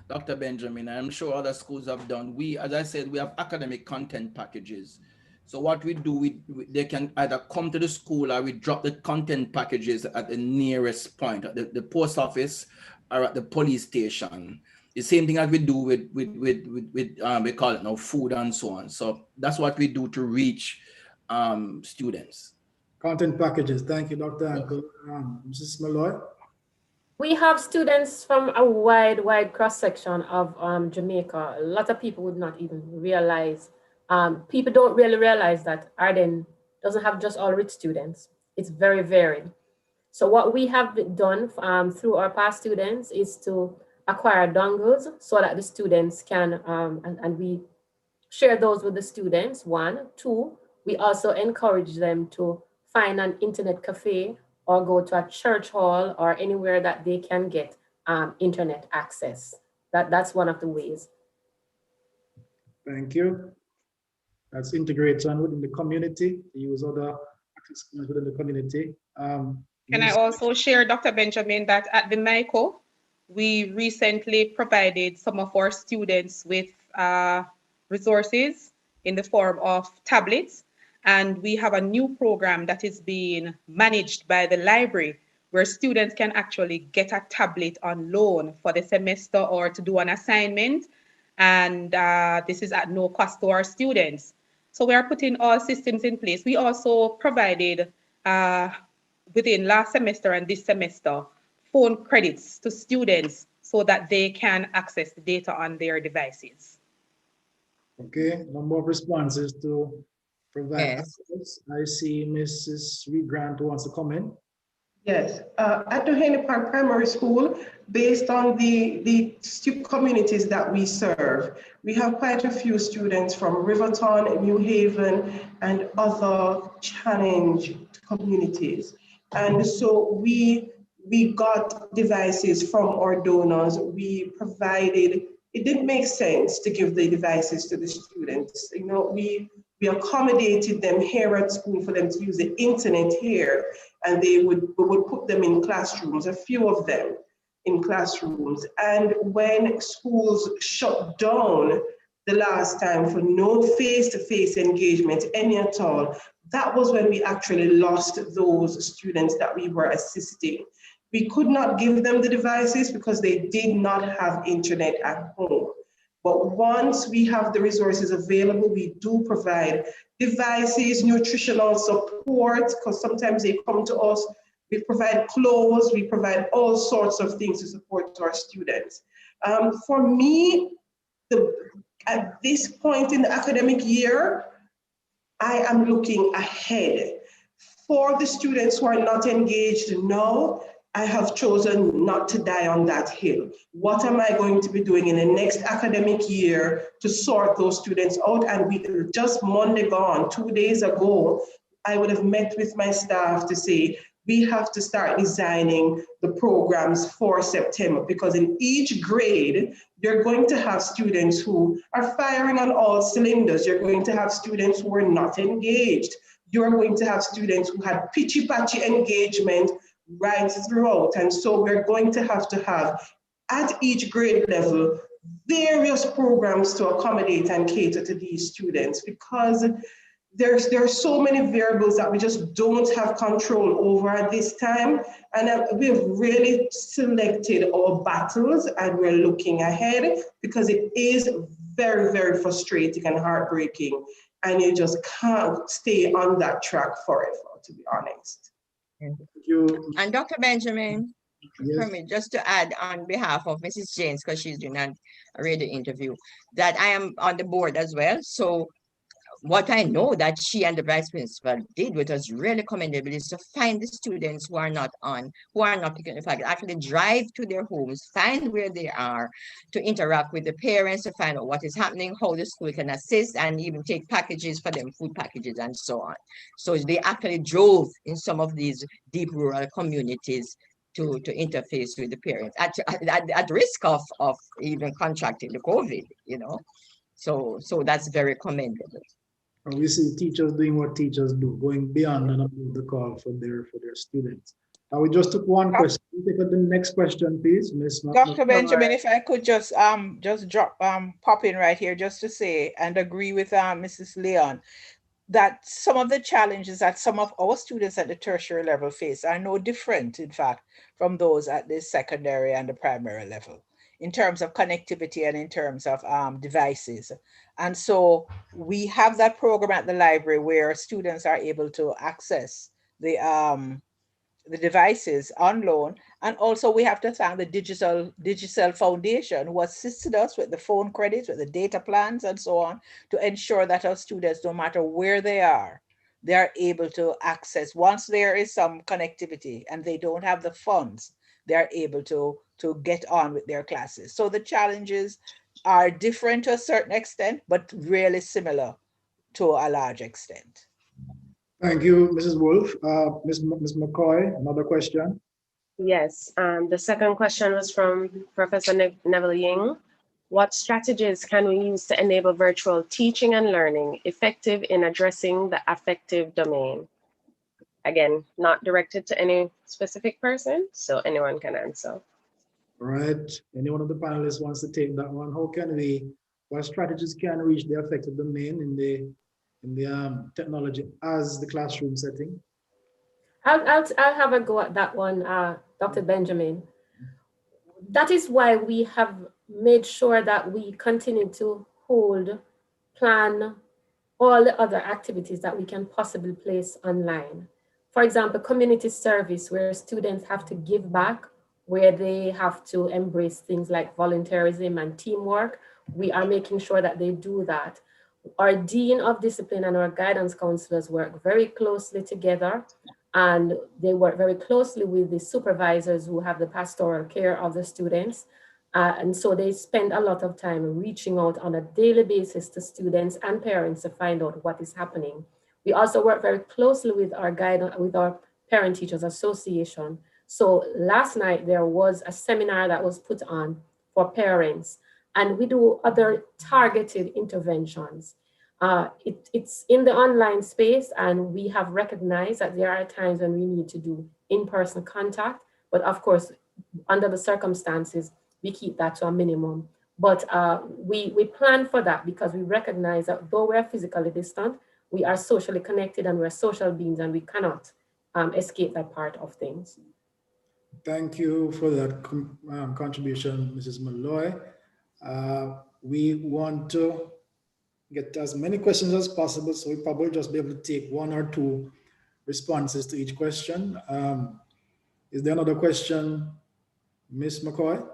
Dr. Benjamin, I'm sure other schools have done, we, as I said, we have academic content packages. So what we do, they can either come to the school or we drop the content packages at the nearest point, at the post office or at the police station. The same thing as we do with we call it now food and so on. So that's what we do to reach students. Content packages. Thank you, Dr. Ankle. Mrs. Malloy. We have students from a wide cross-section of Jamaica. A lot of people would not even realize, people don't really realize that Arden doesn't have just all rich students. It's very varied. So what we have done through our past students is to acquire dongles so that the students can, and we share those with the students, 1. 2, we also encourage them to find an internet cafe or go to a church hall or anywhere that they can get internet access. That's one of the ways. Thank you. That's integration within the community, to use other access points within the community. Can I also share, Dr. Benjamin, that at the Mico, we recently provided some of our students with resources in the form of tablets. And we have a new program that is being managed by the library where students can actually get a tablet on loan for the semester or to do an assignment. And this is at no cost to our students. So we are putting all systems in place. We also provided within last semester and this semester phone credits to students so that they can access the data on their devices. Okay, number of responses to provide. Yes. I see Mrs. Reed Grant wants to come in. Yes, at Doheny Park Primary School, based on the communities that we serve, we have quite a few students from Riverton, New Haven, and other challenged communities. And so we got devices from our donors. We provided, it didn't make sense to give the devices to the students. You know, we accommodated them here at school for them to use the internet here, and we would put them in classrooms, a few of them in classrooms. And when schools shut down the last time for no face-to-face engagement, any at all, that was when we actually lost those students that we were assisting. We could not give them the devices because they did not have internet at home. But once we have the resources available, we do provide devices, nutritional support, because sometimes they come to us. We provide clothes, we provide all sorts of things to support our students. For me, at this point in the academic year, I am looking ahead. For the students who are not engaged now, I have chosen not to die on that hill. What am I going to be doing in the next academic year to sort those students out? And we just Monday gone, 2 days ago, I would have met with my staff to say, we have to start designing the programs for September, because in each grade, you're going to have students who are firing on all cylinders. You're going to have students who are not engaged. You're going to have students who had pitchy-patchy engagement right throughout. And so we're going to have at each grade level, various programs to accommodate and cater to these students, because there are so many variables that we just don't have control over at this time. And we've really selected our battles and we're looking ahead, because it is very, very frustrating and heartbreaking. And you just can't stay on that track forever, to be honest. Thank you. And Dr. Benjamin, Yes. permit just to add on behalf of Mrs. James, because she's doing a radio interview, that I am on the board as well. So what I know that she and the vice principal did, which was really commendable, is to find the students who are not picking the faculty, actually drive to their homes, find where they are, to interact with the parents, to find out what is happening, how the school can assist, and even take packages for them, food packages and so on. So they actually drove in some of these deep rural communities to interface with the parents at risk of even contracting the COVID, you know. So that's very commendable. And we see teachers doing what teachers do, going beyond and above the call for their students. We just took one question. We take the next question, please, Ms. Dr. Benjamin, if I could just drop pop in right here just to say and agree with Mrs. Leon that some of the challenges that some of our students at the tertiary level face are no different, in fact, from those at the secondary and the primary level, in terms of connectivity and in terms of devices. And so we have that program at the library where students are able to access the devices on loan. And also we have to thank the Digital Foundation, who assisted us with the phone credits, with the data plans and so on, to ensure that our students, no matter where they are able to access. Once there is some connectivity and they don't have the funds, they're able to get on with their classes. So the challenges are different to a certain extent, but really similar to a large extent. Thank you, Mrs. Wolf. Ms. McCoy, another question. Yes, the second question was from Professor Neville Ying. What strategies can we use to enable virtual teaching and learning effective in addressing the affective domain? Again, not directed to any specific person, so anyone can answer. All right, any one of the panelists wants to take that one. What strategies can reach the affected domain in the technology as the classroom setting? I'll have a go at that one, Dr. Benjamin. That is why we have made sure that we continue to plan all the other activities that we can possibly place online. For example, community service, where students have to give back, where they have to embrace things like volunteerism and teamwork. We are making sure that they do that. Our Dean of Discipline and our guidance counselors work very closely together, and they work very closely with the supervisors who have the pastoral care of the students. And so they spend a lot of time reaching out on a daily basis to students and parents to find out what is happening. We also work very closely with our Parent Teachers Association. So last night there was a seminar that was put on for parents, and we do other targeted interventions. It's in the online space, and we have recognized that there are times when we need to do in-person contact, but of course, under the circumstances, we keep that to a minimum. But we plan for that because we recognize that though we're physically distant, we are socially connected and we're social beings, and we cannot escape that part of things. Thank you for that contribution, Mrs. Malloy. We want to get as many questions as possible, so we probably just be able to take one or two responses to each question. Is there another question, Ms. McCoy?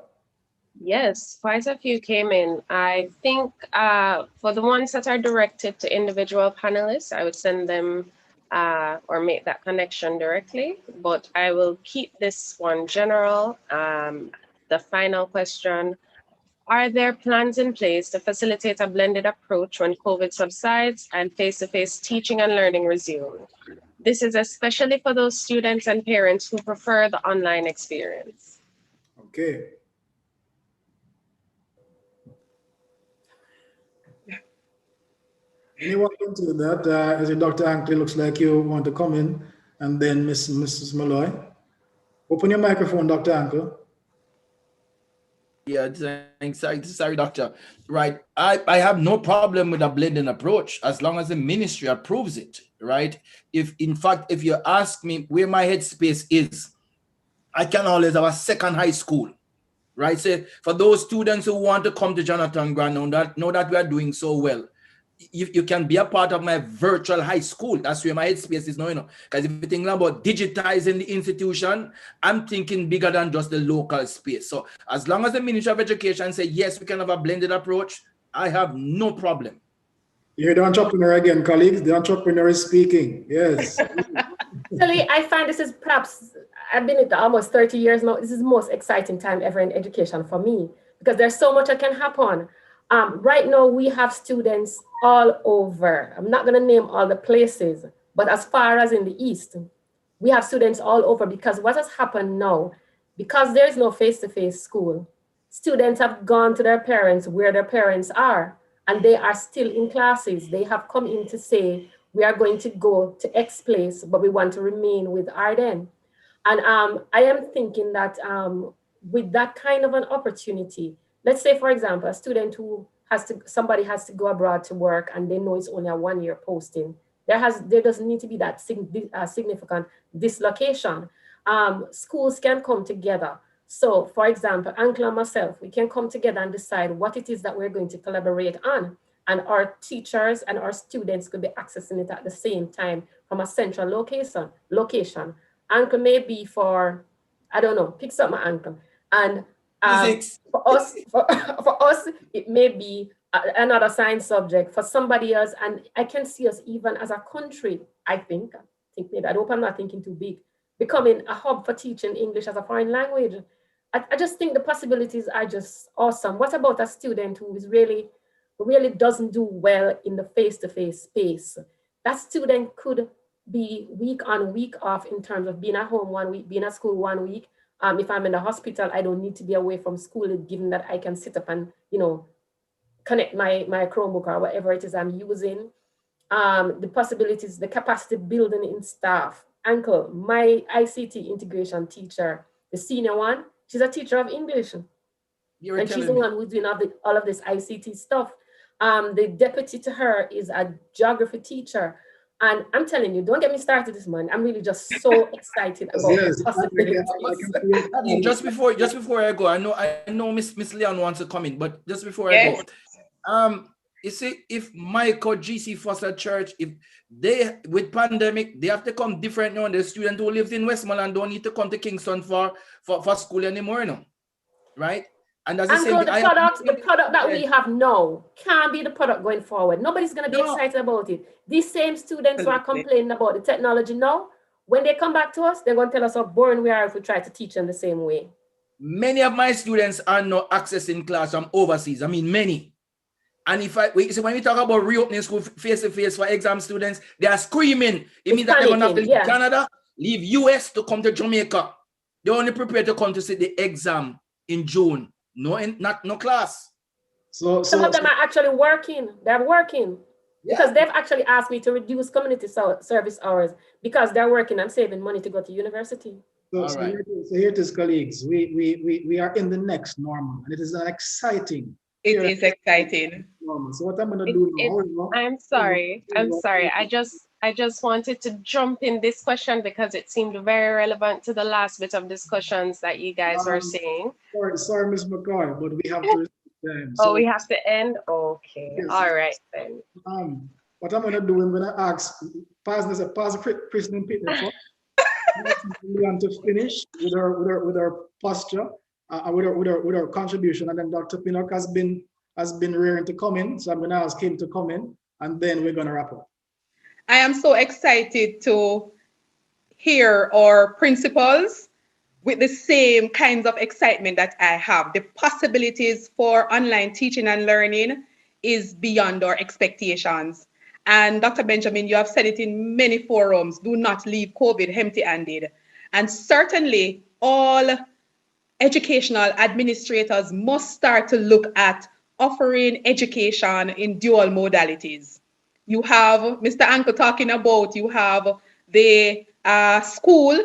Yes, quite a few came in. I think for the ones that are directed to individual panelists, I would send them or make that connection directly, but I will keep this one general. The final question: are there plans in place to facilitate a blended approach when COVID subsides and face-to-face teaching and learning resume? This is especially for those students and parents who prefer the online experience. Okay. Anyone into that? As Dr. Ankley, looks like you want to come in, and then Mrs. Malloy. Open your microphone, Dr. Ankley. Yeah, thanks. Sorry, doctor. Right. I have no problem with a blending approach as long as the ministry approves it, right? If in fact, if you ask me where my headspace is, I can always have a second high school, right? So for those students who want to come to Jonathan Grant, know that we are doing so well. You can be a part of my virtual high school. That's where my headspace is now, because if you're thinking about digitizing the institution, I'm thinking bigger than just the local space. So as long as the Ministry of Education say, yes, we can have a blended approach, I have no problem. You're the entrepreneur again, colleagues. The entrepreneur is speaking. Yes. Actually, I find this is perhaps, I've been at almost 30 years now. This is the most exciting time ever in education for me, because there's so much that can happen. Right now, we have students all over. I'm not going to name all the places, but as far as in the East, we have students all over, because what has happened now, because there is no face-to-face school, students have gone to their parents where their parents are, and they are still in classes. They have come in to say, we are going to go to X place, but we want to remain with Arden. And I am thinking that with that kind of an opportunity, let's say, for example, a student who somebody has to go abroad to work and they know it's only a 1-year posting, there doesn't need to be that significant dislocation. Schools can come together. So for example, Ankle and myself, we can come together and decide what it is that we're going to collaborate on. And our teachers and our students could be accessing it at the same time from a central location. Ankle may be for, I don't know, pick up my ankle. And for us, it may be another science subject. For somebody else, and I can see us even as a country, I think maybe, I hope I'm not thinking too big, becoming a hub for teaching English as a foreign language. I just think the possibilities are just awesome. What about a student who is really doesn't do well in the face-to-face space? That student could be week on, week off in terms of being at home 1 week, being at school 1 week. If I'm in the hospital, I don't need to be away from school, given that I can sit up and, connect my Chromebook or whatever it is I'm using. The possibilities, the capacity building in staff. Ankle, my ICT integration teacher, the senior one, she's a teacher of English. And she's the one who's doing all of this ICT stuff. The deputy to her is a geography teacher. And I'm telling you, don't get me started this morning. I'm really just so excited about the possibilities. Just before I go, I know Miss Leon wants to come in, but just before I go, you see, if Mico GC Foster Church, if they with pandemic, they have to come different now. The student who lives in Westmoreland don't need to come to Kingston for school anymore, right? And that's the same thing. The product that we have now can't be the product going forward. Nobody's going to be excited about it. These same students who are complaining about the technology now, when they come back to us, they're going to tell us how boring we are if we try to teach them the same way. Many of my students are not accessing class from overseas. I mean, many. And when we talk about reopening school face-to-face for exam students, they are screaming. It means that they're going to have to leave Canada, leave US to come to Jamaica. They're only prepared to come to sit the exam in June. No class. So some of them are actually working. They're working because they've actually asked me to reduce community service hours because they're working and saving money to go to university. So here it is, colleagues. We are in the next normal, and it is an exciting. It is exciting. So what I'm going to do now? I'm sorry. I just wanted to jump in this question because it seemed very relevant to the last bit of discussions that you guys were saying. Sorry, Ms. McCoy, but we have to end. So, we have to end? Okay. Yes. All right then. What I'm going to do, I'm going to ask Pastor Kristen Peter to finish with her posture, with her contribution, and then Dr. Pinnock has been raring to come in, so I'm going to ask him to come in, and then we're going to wrap up. I am so excited to hear our principals with the same kinds of excitement that I have. The possibilities for online teaching and learning is beyond our expectations. And Dr. Benjamin, you have said it in many forums, do not leave COVID empty-handed. And certainly all educational administrators must start to look at offering education in dual modalities. You have Mr. Anko talking about, you have the school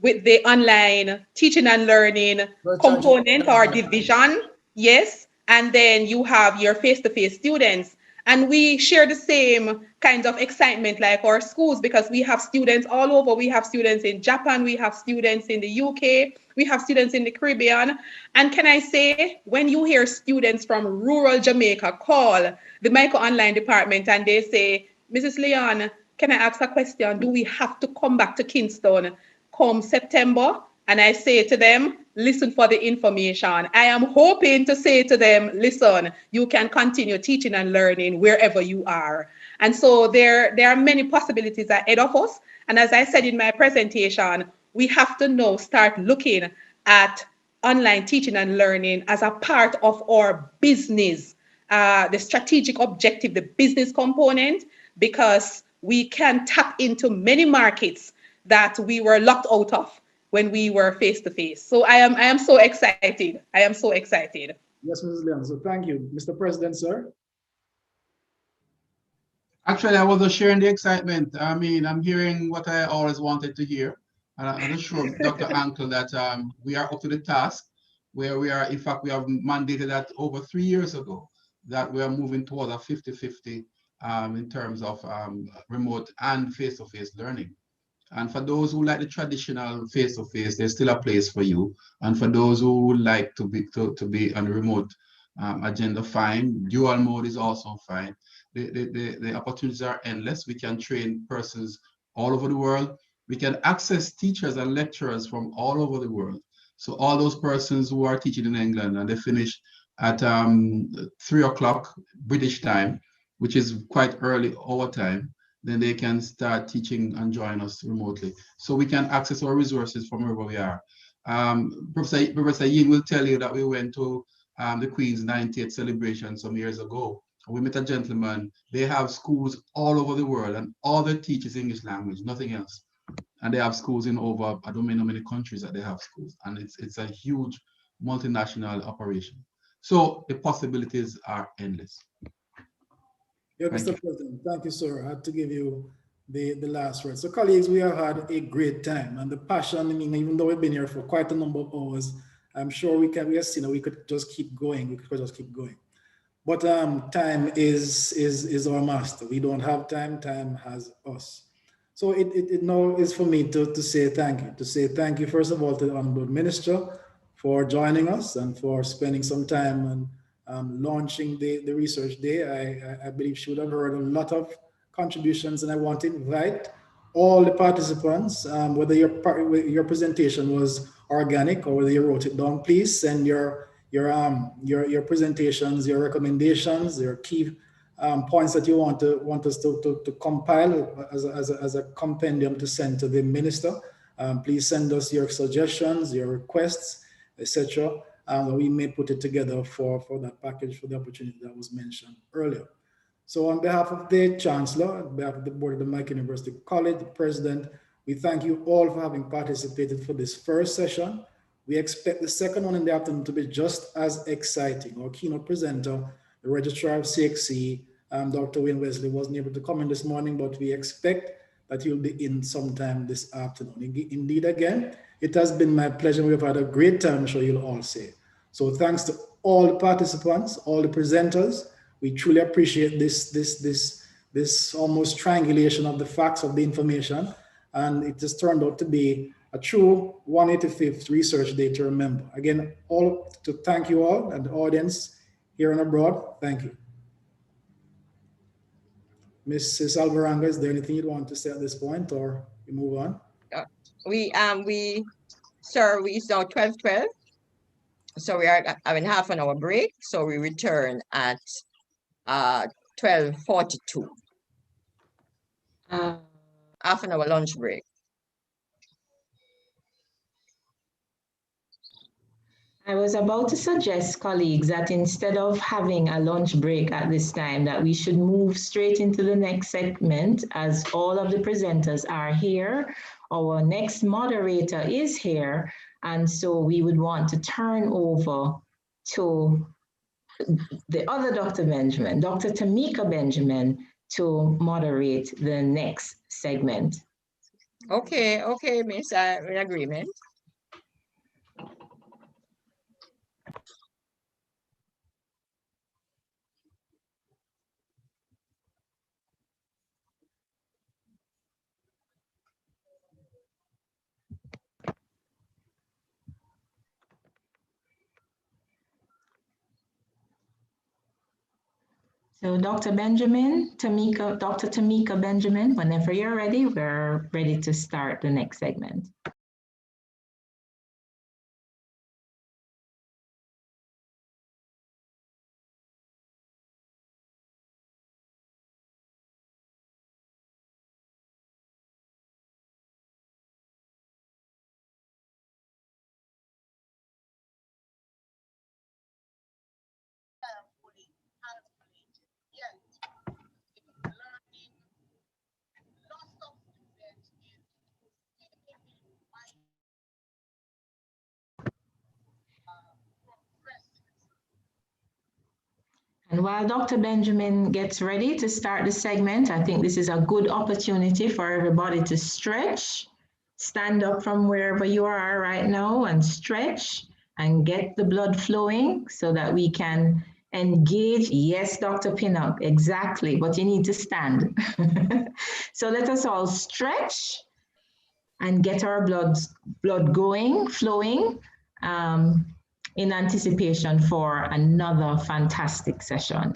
with the online teaching and learning component or division, yes, and then you have your face-to-face students. And we share the same kinds of excitement like our schools, because we have students all over. We have students in Japan, we have students in the UK, we have students in the Caribbean. And can I say, when you hear students from rural Jamaica call the Mico Online department and they say, Mrs. Leon, can I ask a question? Do we have to come back to Kingston come September? And I say to them, listen for the information. I am hoping to say to them, listen, you can continue teaching and learning wherever you are. And so there are many possibilities ahead of us. And as I said in my presentation, we have to now start looking at online teaching and learning as a part of our business, the strategic objective, the business component, because we can tap into many markets that we were locked out of when we were face to face. So I am so excited. I am so excited. Yes, Mrs. Leon. So thank you. Mr. President, sir. Actually, I wasn't sharing the excitement. I mean, I'm hearing what I always wanted to hear. And I'm assure Dr. Ankle that we are up to the task where we are, in fact, we have mandated that over 3 years ago, that we are moving toward a 50-50 in terms of remote and face-to-face learning. And for those who like the traditional face-to-face, there's still a place for you. And for those who would like to be on the remote agenda, fine. Dual mode is also fine. The opportunities are endless. We can train persons all over the world. We can access teachers and lecturers from all over the world. So all those persons who are teaching in England and they finish at 3 o'clock British time, which is quite early our time, then they can start teaching and join us remotely. So we can access our resources from wherever we are. Professor Yin will tell you that we went to the Queen's 90th celebration some years ago. We met a gentleman. They have schools all over the world and all they teach is English language, nothing else. And they have schools in over, I don't know how many countries that they have schools. And it's a huge multinational operation. So the possibilities are endless. Yeah, Mr. President, thank you, sir. I had to give you the last word. So, colleagues, we have had a great time, and the passion, I mean, even though we've been here for quite a number of hours, I'm sure we have seen that we could just keep going. We could just keep going. But time is our master. We don't have time, time has us. So it now is for me to say thank you. To say thank you, first of all, to the Honorable Minister for joining us and for spending some time and launching the research day. I believe she would have heard a lot of contributions, and I want to invite all the participants, whether your presentation was organic or whether you wrote it down, please send your presentations, your recommendations, your key points that you want us to compile as a compendium to send to the minister. Please send us your suggestions, your requests, etc. We may put it together for that package for the opportunity that was mentioned earlier. So on behalf of the Chancellor, on behalf of the Board of the Mico University College, the President, we thank you all for having participated for this first session. We expect the second one in the afternoon to be just as exciting. Our keynote presenter, the Registrar of CXC, Dr. Wayne Wesley, wasn't able to come in this morning, but we expect that he'll be in sometime this afternoon. Indeed, again, it has been my pleasure. We've had a great time, I'm sure you'll all say. So thanks to all the participants, all the presenters. We truly appreciate this almost triangulation of the facts of the information. And it has turned out to be a true 185th research day to remember. Again, thank you all and the audience here and abroad. Thank you. Mrs. Alvaranga, is there anything you'd want to say at this point, or we move on? Sir, it's now 12:12. So we are having half an hour break. So we return at 12:42. Half an hour lunch break. I was about to suggest, colleagues, that instead of having a lunch break at this time, that we should move straight into the next segment as all of the presenters are here. Our next moderator is here, and so we would want to turn over to the other Dr. Benjamin, Dr. Tamika Benjamin, to moderate the next segment. Okay, Miss, I'm in agreement. So Dr. Benjamin, Dr. Tamika Benjamin, whenever you're ready, we're ready to start the next segment. And while Dr. Benjamin gets ready to start the segment, I think this is a good opportunity for everybody to stretch, stand up from wherever you are right now and stretch and get the blood flowing so that we can engage. Yes, Dr. Pinnock, exactly, but you need to stand. So let us all stretch and get our blood going, flowing, in anticipation for another fantastic session.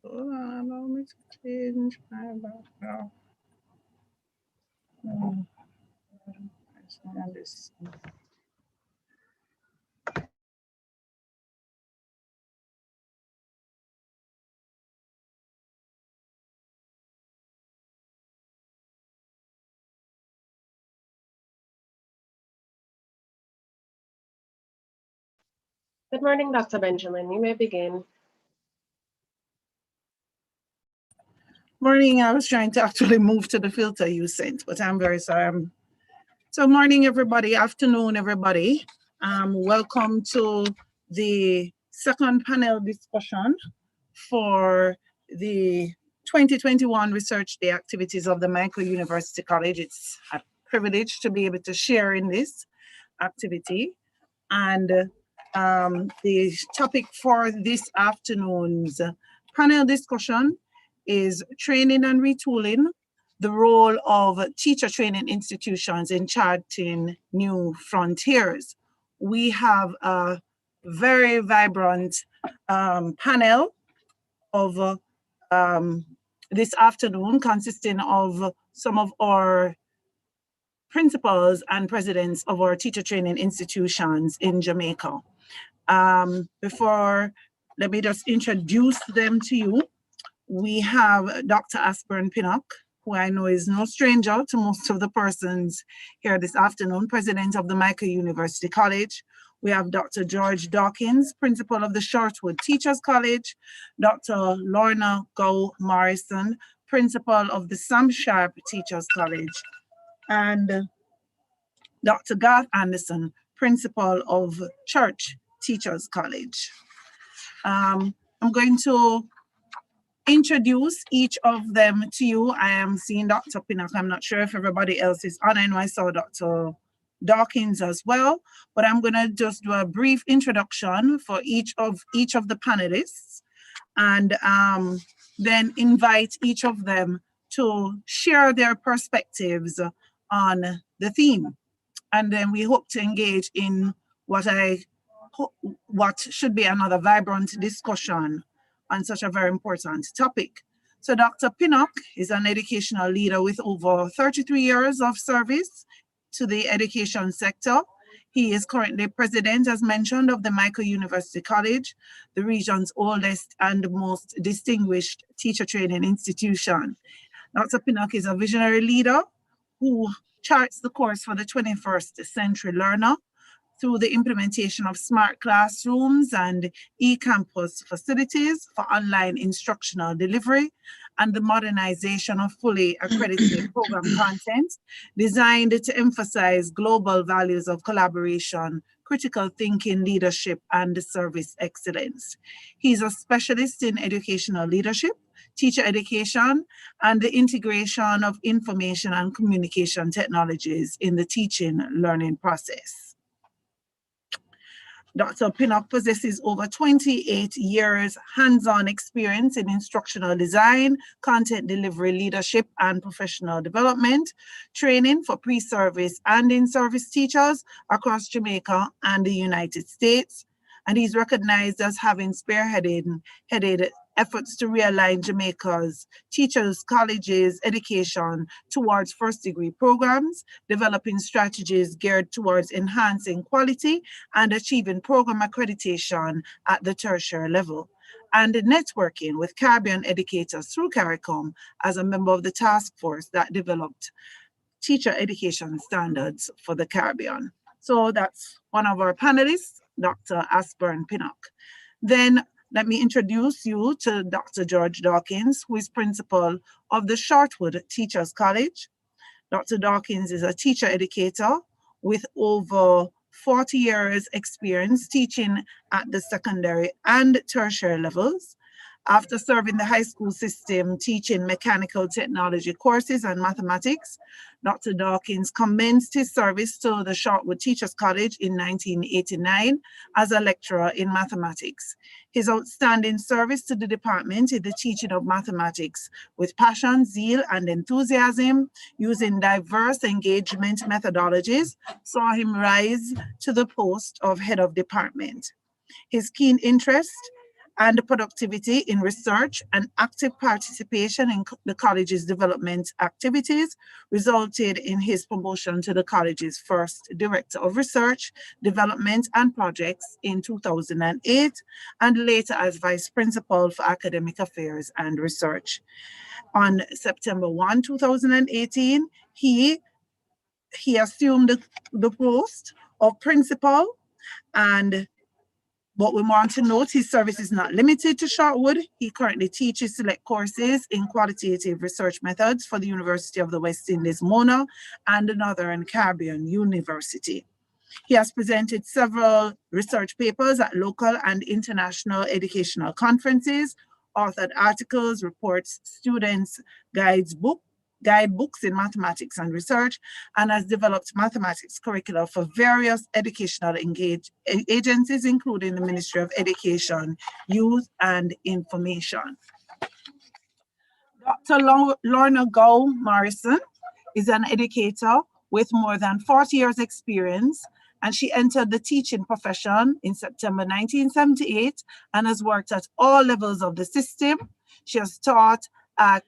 Hold on, allow me to change my background. I understand. Good morning, Dr. Benjamin. You may begin. Morning, I was trying to actually move to the filter you sent, but I'm very sorry. So morning, everybody. Afternoon, everybody. Welcome to the second panel discussion for the 2021 Research Day activities of the Mico University College. It's a privilege to be able to share in this activity. And the topic for this afternoon's panel discussion is training and retooling, the role of teacher training institutions in charting new frontiers. We have a very vibrant panel of this afternoon, consisting of some of our principals and presidents of our teacher training institutions in Jamaica. Let me just introduce them to you. We have Dr. Aspern Pinnock, who I know is no stranger to most of the persons here this afternoon, president of the Mico University College. We have Dr. George Dawkins, principal of the Shortwood Teachers College, Dr. Lorna Gow Morrison, principal of the Sam Sharp Teachers College, and Dr. Garth Anderson, principal of Church Teachers College. I'm going to introduce each of them to you. I am seeing Dr. Pinnock. I'm not sure if everybody else is on. I know I saw Dr. Dawkins as well, but I'm going to just do a brief introduction for each of the panelists, and then invite each of them to share their perspectives on the theme. And then we hope to engage in what should be another vibrant discussion on such a very important topic. So Dr. Pinnock is an educational leader with over 33 years of service to the education sector. He is currently president, as mentioned, of the Mico University College, the region's oldest and most distinguished teacher training institution. Dr. Pinnock is a visionary leader who charts the course for the 21st century learner through the implementation of smart classrooms and e-campus facilities for online instructional delivery, and the modernization of fully accredited program content designed to emphasize global values of collaboration, critical thinking, leadership, and service excellence. He's a specialist in educational leadership, teacher education, and the integration of information and communication technologies in the teaching learning process. Dr. Pinnock possesses over 28 years hands-on experience in instructional design, content delivery, leadership, and professional development, training for pre-service and in-service teachers across Jamaica and the United States. And he's recognized as having spearheaded efforts to realign Jamaica's teachers, colleges, education towards first-degree programs, developing strategies geared towards enhancing quality and achieving program accreditation at the tertiary level, and networking with Caribbean educators through CARICOM as a member of the task force that developed teacher education standards for the Caribbean. So that's one of our panelists, Dr. Aspern Pinnock. Then let me introduce you to Dr. George Dawkins, who is principal of the Shortwood Teachers College. Dr. Dawkins is a teacher educator with over 40 years experience teaching at the secondary and tertiary levels. After serving the high school system teaching mechanical technology courses and mathematics, Dr. Dawkins commenced his service to the Shortwood Teachers College in 1989 as a lecturer in mathematics. His outstanding service to the department in the teaching of mathematics with passion, zeal, and enthusiasm, using diverse engagement methodologies, saw him rise to the post of head of department. His keen interest and productivity in research and active participation in the college's development activities resulted in his promotion to the college's first Director of Research, Development and Projects in 2008, and later as Vice Principal for Academic Affairs and Research. On September 1, 2018, he assumed the post of Principal, and what we want to note, his service is not limited to Shortwood. He currently teaches select courses in qualitative research methods for the University of the West Indies, Mona, and the Northern Caribbean University. He has presented several research papers at local and international educational conferences, authored articles, reports, students, guidebooks in mathematics and research, and has developed mathematics curricula for various educational agencies, including the Ministry of Education, Youth, and Information. Dr. Lorna Gow Morrison is an educator with more than 40 years experience, and she entered the teaching profession in September 1978 and has worked at all levels of the system. She has taught at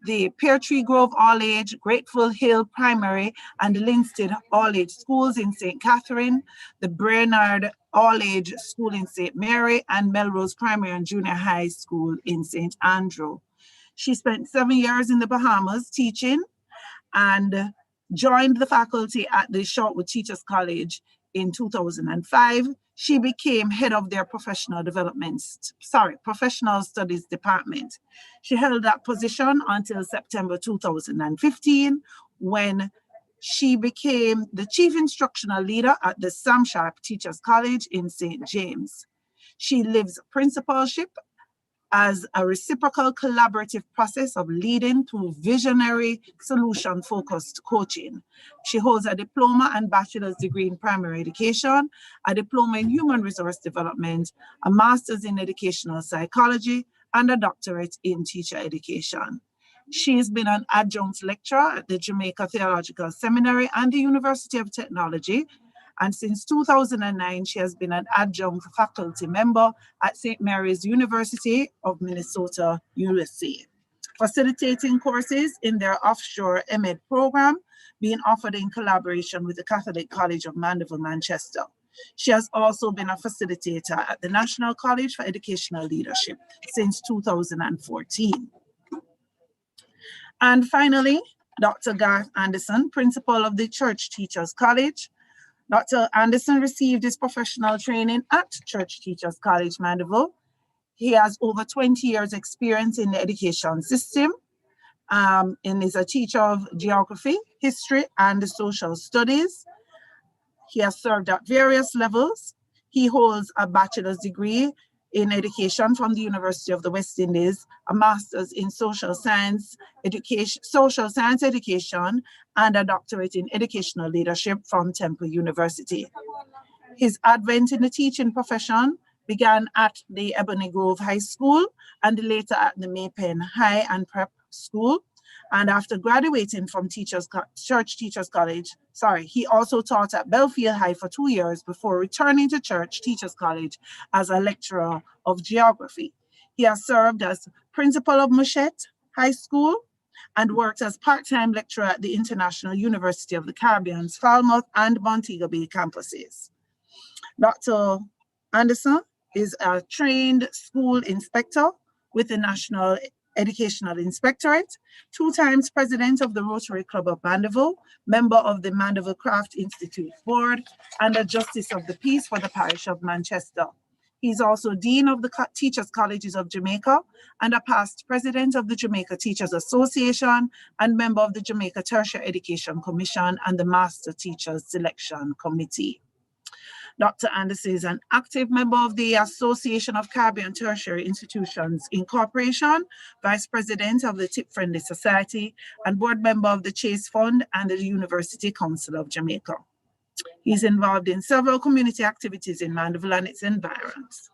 the Pear Tree Grove All-Age, Grateful Hill Primary, and the Linstead All-Age Schools in St. Catherine, the Brainerd All-Age School in St. Mary, and Melrose Primary and Junior High School in St. Andrew. She spent 7 years in the Bahamas teaching and joined the faculty at the Shortwood Teachers College in 2005. She became head of their professional studies department. She held that position until September 2015, when she became the chief instructional leader at the Sam Sharp Teachers College in St. James. She lives principalship as a reciprocal collaborative process of leading through visionary solution-focused coaching. She holds a diploma and bachelor's degree in primary education, a diploma in human resource development, a master's in educational psychology, and a doctorate in teacher education. She has been an adjunct lecturer at the Jamaica Theological Seminary and the University of Technology, and since 2009, she has been an adjunct faculty member at St. Mary's University of Minnesota, USA, facilitating courses in their offshore MEd program being offered in collaboration with the Catholic College of Mandeville, Manchester. She has also been a facilitator at the National College for Educational Leadership since 2014. And finally, Dr. Garth Anderson, principal of the Church Teachers College. Dr. Anderson received his professional training at Church Teachers College, Mandeville. He has over 20 years experience in the education system and is a teacher of geography, history, and social studies. He has served at various levels. He holds a bachelor's degree in education from the University of the West Indies, a master's in social science education, and a doctorate in educational leadership from Temple University. His advent in the teaching profession began at the Ebony Grove High School and later at the Maypen High and Prep School. And after graduating from Church Teachers College, he also taught at Belfield High for 2 years before returning to Church Teachers College as a lecturer of geography. He has served as principal of Machette High School and worked as part-time lecturer at the International University of the Caribbean's Falmouth and Montego Bay campuses. Dr. Anderson is a trained school inspector with the National Educational Inspectorate, 2 times president of the Rotary Club of Mandeville, member of the Mandeville Craft Institute Board, and a Justice of the Peace for the Parish of Manchester. He's also Dean of the Teachers Colleges of Jamaica and a past president of the Jamaica Teachers Association and member of the Jamaica Tertiary Education Commission and the Master Teachers Selection Committee. Dr. Anderson is an active member of the Association of Caribbean Tertiary Institutions Incorporation, vice president of the Tip Friendly Society, and board member of the Chase Fund and the University Council of Jamaica. He's involved in several community activities in Mandeville and its environs.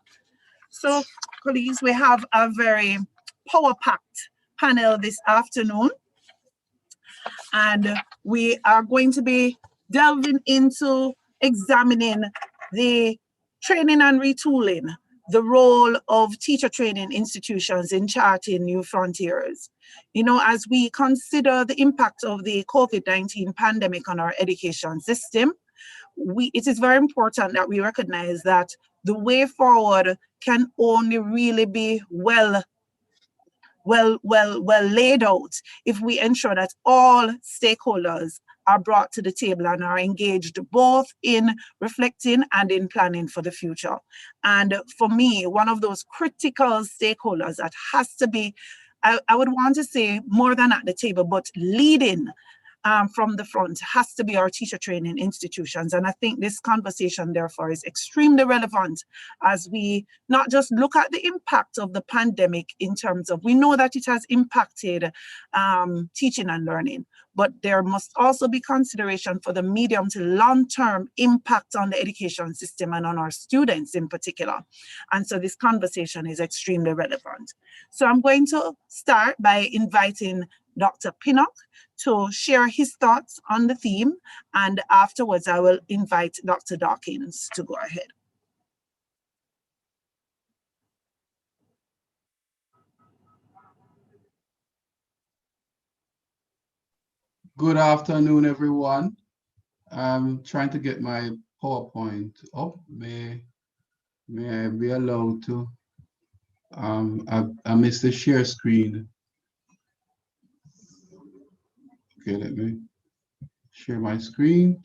So, colleagues, we have a very power-packed panel this afternoon, and we are going to be delving into examining the training and retooling, the role of teacher training institutions in charting new frontiers. You know, as we consider the impact of the COVID-19 pandemic on our education system, it is very important that we recognize that the way forward can only really be well laid out if we ensure that all stakeholders are brought to the table and are engaged both in reflecting and in planning for the future. And for me, one of those critical stakeholders that has to be, I would want to say more than at the table, but leading from the front has to be our teacher training institutions. And I think this conversation, therefore, is extremely relevant as we not just look at the impact of the pandemic in terms of, we know that it has impacted teaching and learning, but there must also be consideration for the medium to long-term impact on the education system and on our students in particular. And so this conversation is extremely relevant. So I'm going to start by inviting Dr. Pinnock to share his thoughts on the theme, and afterwards I will invite Dr. Dawkins to go ahead. Good afternoon, everyone. I'm trying to get my PowerPoint up. May I be allowed to? I missed the share screen. Okay, let me share my screen.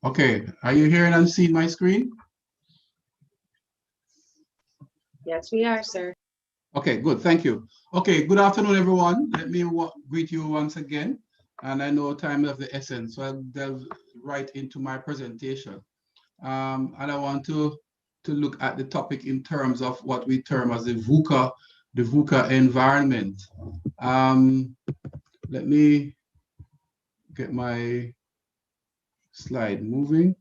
Okay, are you hearing and seeing my screen? Yes, we are, sir. Okay, good, thank you. Okay, good afternoon, everyone. Let me greet you once again. And I know time is of the essence, so I'll delve right into my presentation. And I want to look at the topic in terms of what we term as the VUCA environment. Let me get my slide moving.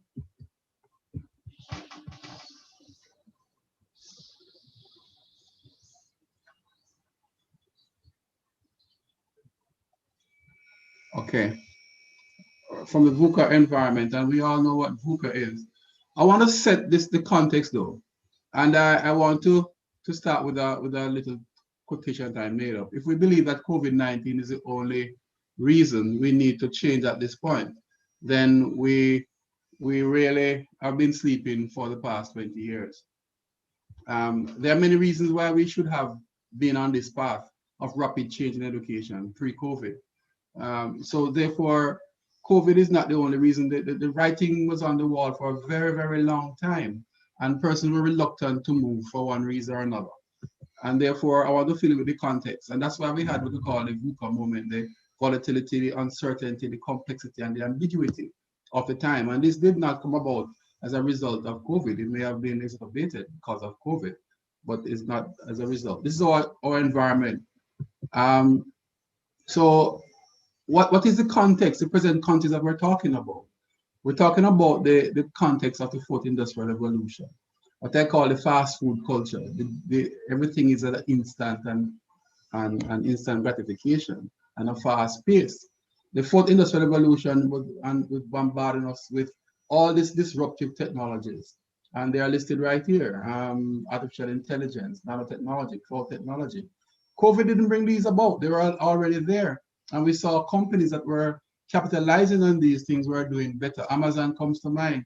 Okay, from the VUCA environment, and we all know what VUCA is. I want to set the context though, and I want to start with a little quotation that I made up. If we believe that COVID-19 is the only reason we need to change at this point, then we really have been sleeping for the past 20 years. There are many reasons why we should have been on this path of rapid change in education pre-COVID. So therefore, COVID is not the only reason. The writing was on the wall for a very, very long time, and persons were reluctant to move for one reason or another. And therefore, I want to fill it with the context. And that's why we had what we call the VUCA moment, the volatility, the uncertainty, the complexity, and the ambiguity of the time. And this did not come about as a result of COVID. It may have been exacerbated because of COVID, but it's not as a result. This is our environment. So what is the context, the present context that we're talking about? We're talking about the context of the fourth industrial revolution, what I call the fast food culture. Everything is at an instant and instant gratification and a fast pace. The fourth industrial revolution was bombarding us with all these disruptive technologies, and they are listed right here: artificial intelligence, nanotechnology, cloud technology. COVID didn't bring these about; they were already there, and we saw companies that were capitalizing on these things were doing better. Amazon comes to mind,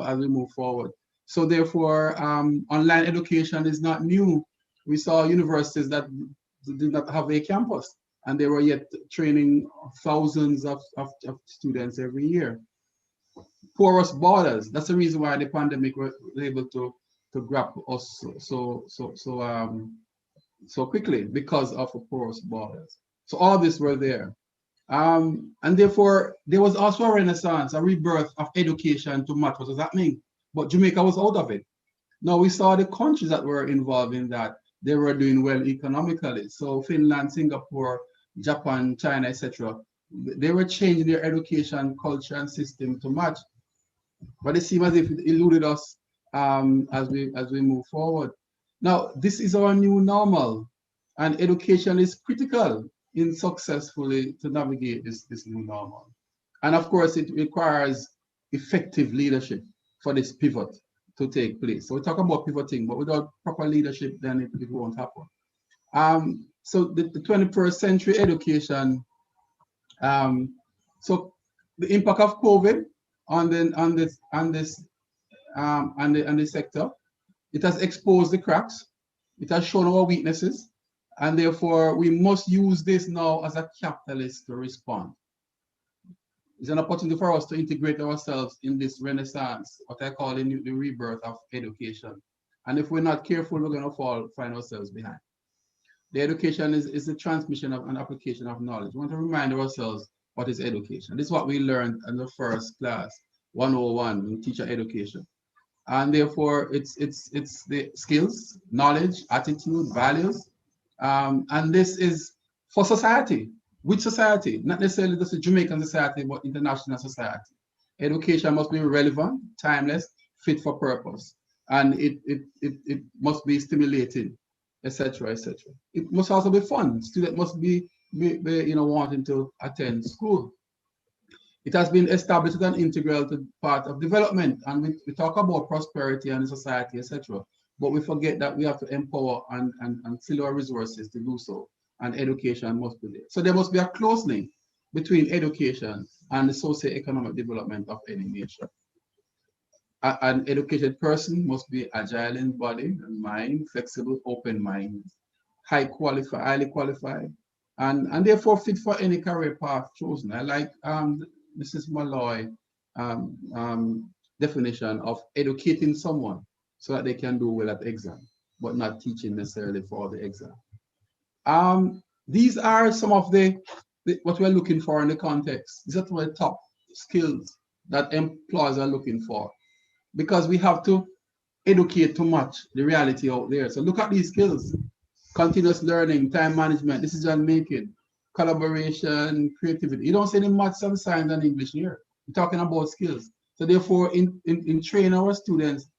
as we move forward. So therefore, online education is not new. We saw universities that did not have a campus, and they were yet training thousands of students every year. Porous borders. That's the reason why the pandemic was able to grab us so quickly, because of the porous borders. So all this were there. And therefore, there was also a renaissance, a rebirth of education to match what was happening. But Jamaica was out of it. Now we saw the countries that were involved in that, they were doing well economically. So Finland, Singapore, Japan, China, etc. They were changing their education culture and system to match. But it seemed as if it eluded us as we move forward. Now, this is our new normal, and education is critical in successfully to navigate this new normal. And of course, it requires effective leadership for this pivot to take place. So we talk about pivoting, but without proper leadership, then it won't happen. So the 21st century education, so the impact of COVID on the sector, it has exposed the cracks, it has shown our weaknesses, and therefore we must use this now as a catalyst to respond. It's an opportunity for us to integrate ourselves in this renaissance, what I call the rebirth of education. And if we're not careful, we're going to find ourselves behind. The education is the transmission of an application of knowledge. We want to remind ourselves what is education. This is what we learned in the first class, 101, in teacher education. And therefore, it's the skills, knowledge, attitude, values. And this is for society. Which society? Not necessarily just the Jamaican society, but international society. Education must be relevant, timeless, fit for purpose. And it must be stimulating, etc., etc. It must also be fun. Students must be wanting to attend school. It has been established as an integral part of development, and we talk about prosperity and society, etc. But we forget that we have to empower and fill our resources to do so, and education must be there. So there must be a close link between education and the socio-economic development of any nation. An educated person must be agile in body and mind, flexible, open mind, highly qualified, and therefore fit for any career path chosen. I like Mrs. Malloy definition of educating someone so that they can do well at exam, but not teaching necessarily for the exam. These are some of what we're looking for in the context. These are some of the top skills that employers are looking for, because we have to educate too much the reality out there. So look at these skills: continuous learning, time management, decision making, collaboration, creativity. You don't say any maths and science and English here. We're talking about skills. So therefore, in training our students,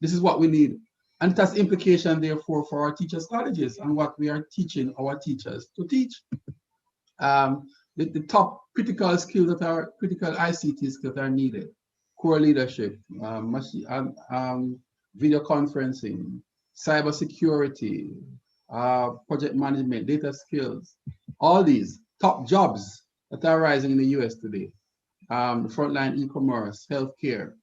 this is what we need. And it has implication, therefore, for our teachers' colleges and what we are teaching our teachers to teach. The top critical skills that are critical ICT skills that are needed: core leadership, video conferencing, cybersecurity, project management, data skills. All these top jobs that are rising in the US today: the frontline e-commerce, healthcare,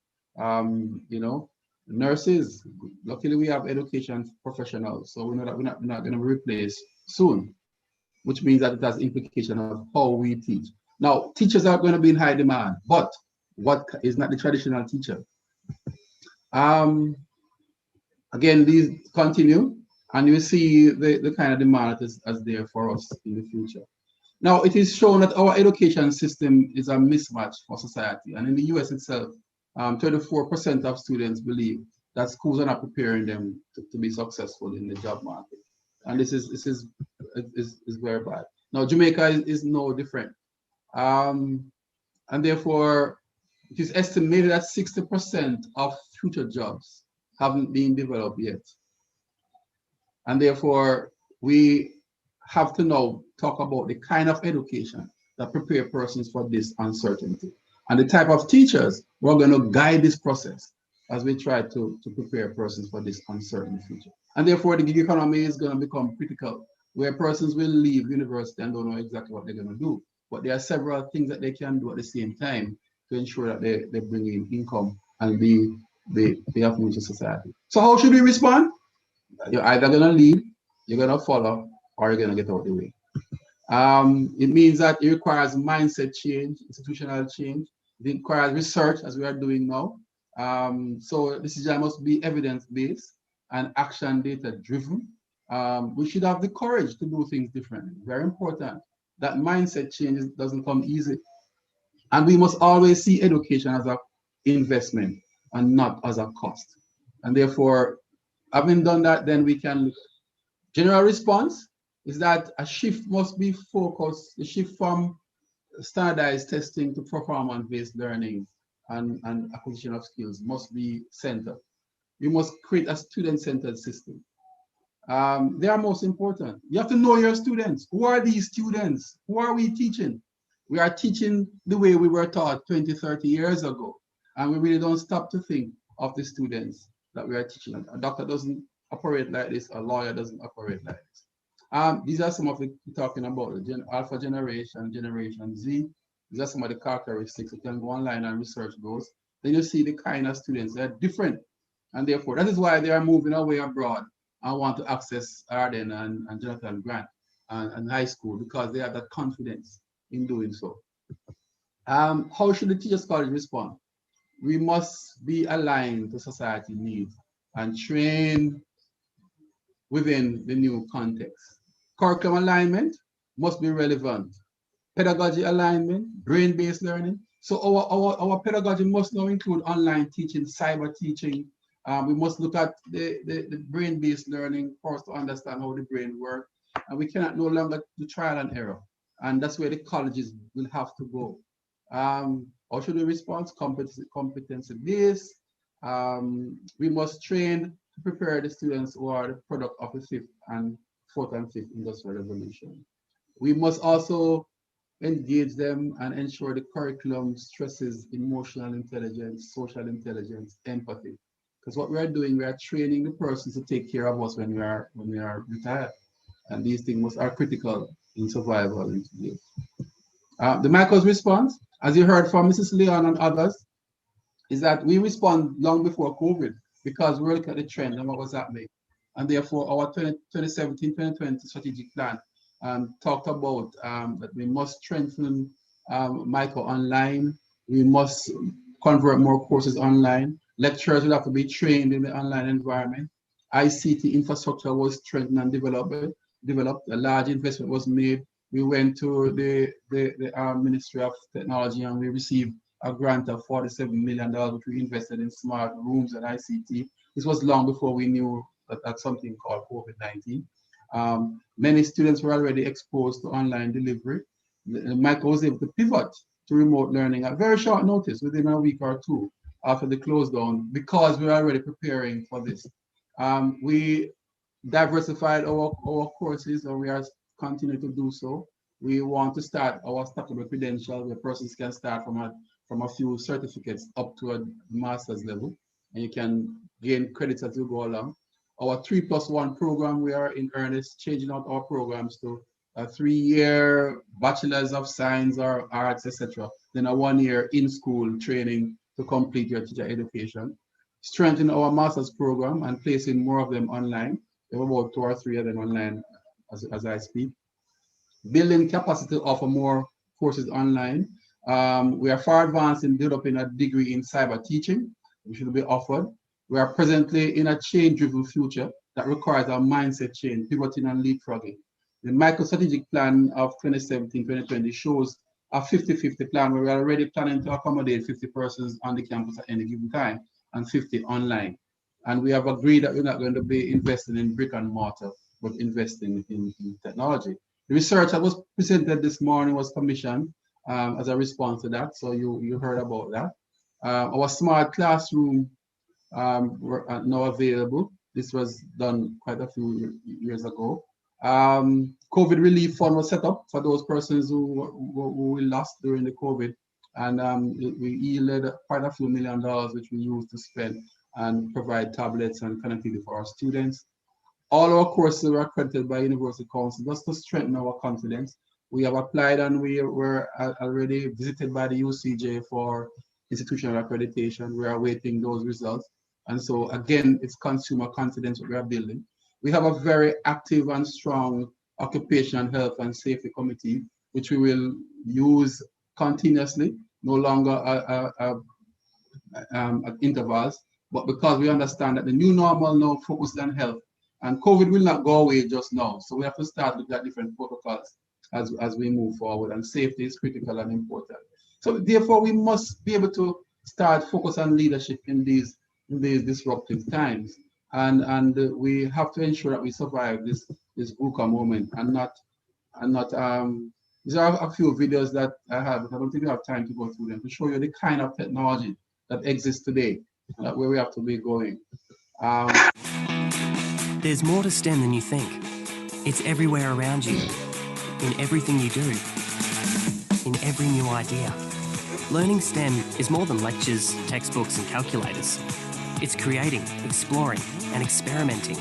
nurses. Luckily, we have education professionals, so we know that we're not going to replace soon, which means that it has implication of how we teach. Now, teachers are going to be in high demand, but what is not the traditional teacher? Again, these continue, and you see the kind of demand that is there for us in the future. Now, it is shown that our education system is a mismatch for society, and in the US itself, 34% of students believe that schools are not preparing them to be successful in the job market, and this is very bad. Now, Jamaica is no different, and therefore, it is estimated that 60% of future jobs haven't been developed yet, and therefore, we have to now talk about the kind of education that prepare persons for this uncertainty, and the type of teachers who are going to guide this process as we try to prepare persons for this uncertain future. And therefore, the gig economy is going to become critical, where persons will leave university and don't know exactly what they're going to do. But there are several things that they can do at the same time to ensure that they bring in income and they have use to society. So how should we respond? You're either going to lead, you're going to follow, or you're going to get out of the way. It means that it requires mindset change, institutional change. It requires research, as we are doing now. So decision must be evidence-based and action data-driven. We should have the courage to do things differently. Very important. That mindset change doesn't come easy. And we must always see education as an investment and not as a cost. And therefore, having done that, then we can look. General response is that a shift must be focused, the shift from standardized testing to performance-based learning and acquisition of skills must be centered. We must create a student-centered system. They are most important. You have to know your students. Who are these students? Who are we teaching? We are teaching the way we were taught 20, 30 years ago. And we really don't stop to think of the students that we are teaching. A doctor doesn't operate like this. A lawyer doesn't operate like this. These are some of the talking about the alpha generation, Generation Z. These are some of the characteristics. You can go online and research those. Then you see the kind of students. They're different. And therefore, that is why they are moving away abroad and want to access Arden and Jonathan Grant and high school, because they have that confidence in doing so. How should the Teachers College respond? We must be aligned to society needs and train within the new context. Curriculum alignment must be relevant. Pedagogy alignment, brain-based learning. So our pedagogy must now include online teaching, cyber teaching. We must look at the brain-based learning for us to understand how the brain works. And we cannot no longer do trial and error. And that's where the colleges will have to go. How should we respond? Competency-based. We must train to prepare the students who are the product of the fourth and fifth industrial revolution. We must also engage them, and ensure the curriculum stresses emotional intelligence, social intelligence, empathy. Because what we are doing, we are training the person to take care of us when we are retired. And these things are critical in survival. The Mico's response, as you heard from Mrs. Leon and others, is that we respond long before COVID because we look at the trend and what was happening. And therefore, our 2017-2020 strategic plan talked about that we must strengthen Mico online. We must convert more courses online. Lecturers will have to be trained in the online environment. ICT infrastructure was strengthened and developed. A large investment was made. We went to the Ministry of Technology and we received a grant of $47 million, which we invested in smart rooms and ICT. This was long before we knew that something called COVID-19. Many students were already exposed to online delivery. Mico was able to pivot to remote learning at very short notice, within a week or two after the close down, because we were already preparing for this. We diversified our courses, and we are continuing to do so. We want to start our stackable credential where persons can start from a few certificates up to a master's level, and you can gain credits as you go along. Our 3+1 program, we are in earnest changing out our programs to a 3-year bachelor's of science or arts, etc. Then a 1-year in-school training to complete your teacher education. Strengthen our master's program and placing more of them online. We have about 2 or 3 of them online as I speak. Building capacity to offer more courses online. We are far advanced in developing a degree in cyber teaching, which will be offered. We are presently in a change-driven future that requires a mindset change, pivoting and leapfrogging. The Mico strategic plan of 2017-2020 shows a 50-50 plan where we are already planning to accommodate 50 persons on the campus at any given time and 50 online. And we have agreed that we're not going to be investing in brick and mortar, but investing in technology. The research that was presented this morning was commissioned as a response to that, so you heard about that. Our smart classroom were now available. This was done quite a few years ago. COVID relief fund was set up for those persons who were lost during the COVID, and we yielded quite a few $1 million, which we used to spend and provide tablets and connectivity for our students. All our courses were accredited by University Council just to strengthen our confidence. We have applied and we were already visited by the UCJ for institutional accreditation. We are awaiting those results. And so again, it's consumer confidence that we are building. We have a very active and strong occupational health and safety committee, which we will use continuously, no longer at intervals, but because we understand that the new normal now focuses on health, and COVID will not go away just now. So we have to start with that different protocols as we move forward, and safety is critical and important. So therefore, we must be able to start focus on leadership in these disruptive times, and we have to ensure that we survive this VUCA moment and not these are a few videos that I have. I don't think we have time to go through them to show you the kind of technology that exists today, where we have to be going. There's more to STEM than you think. It's everywhere around you, in everything you do, in every new idea. Learning STEM is more than lectures, textbooks and calculators. It's creating, exploring and experimenting.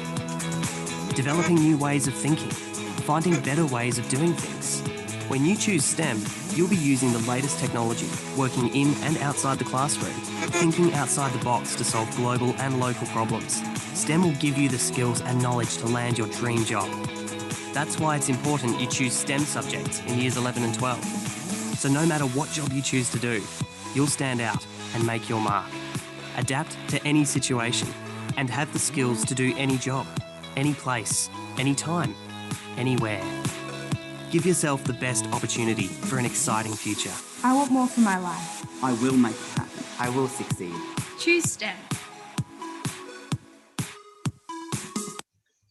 Developing new ways of thinking, finding better ways of doing things. When you choose STEM, you'll be using the latest technology, working in and outside the classroom, thinking outside the box to solve global and local problems. STEM will give you the skills and knowledge to land your dream job. That's why it's important you choose STEM subjects in years 11 and 12. So no matter what job you choose to do, you'll stand out and make your mark. Adapt to any situation and have the skills to do any job, any place, any time, anywhere. Give yourself the best opportunity for an exciting future. I want more for my life. I will make it happen. I will succeed. Choose STEM.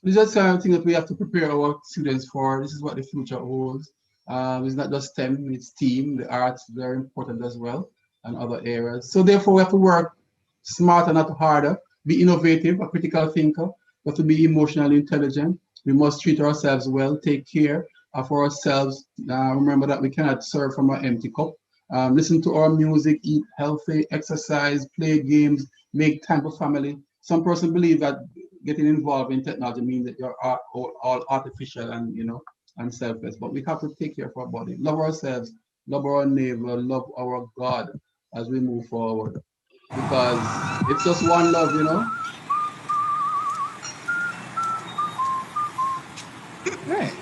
These are the kind of things that we have to prepare our students for. This is what the future holds. It's not just STEM, it's STEAM, the arts, very important as well, and other areas. So therefore, we have to work smarter, not harder, be innovative, a critical thinker, but to be emotionally intelligent. We must treat ourselves well, take care, of ourselves. Remember that we cannot serve from an empty cup. Listen to our music, eat healthy, exercise, play games, make time for family. Some person believe that getting involved in technology means that you're all artificial and and selfless. But we have to take care of our body, love ourselves, love our neighbor, love our God as we move forward. Because it's just one love, Right.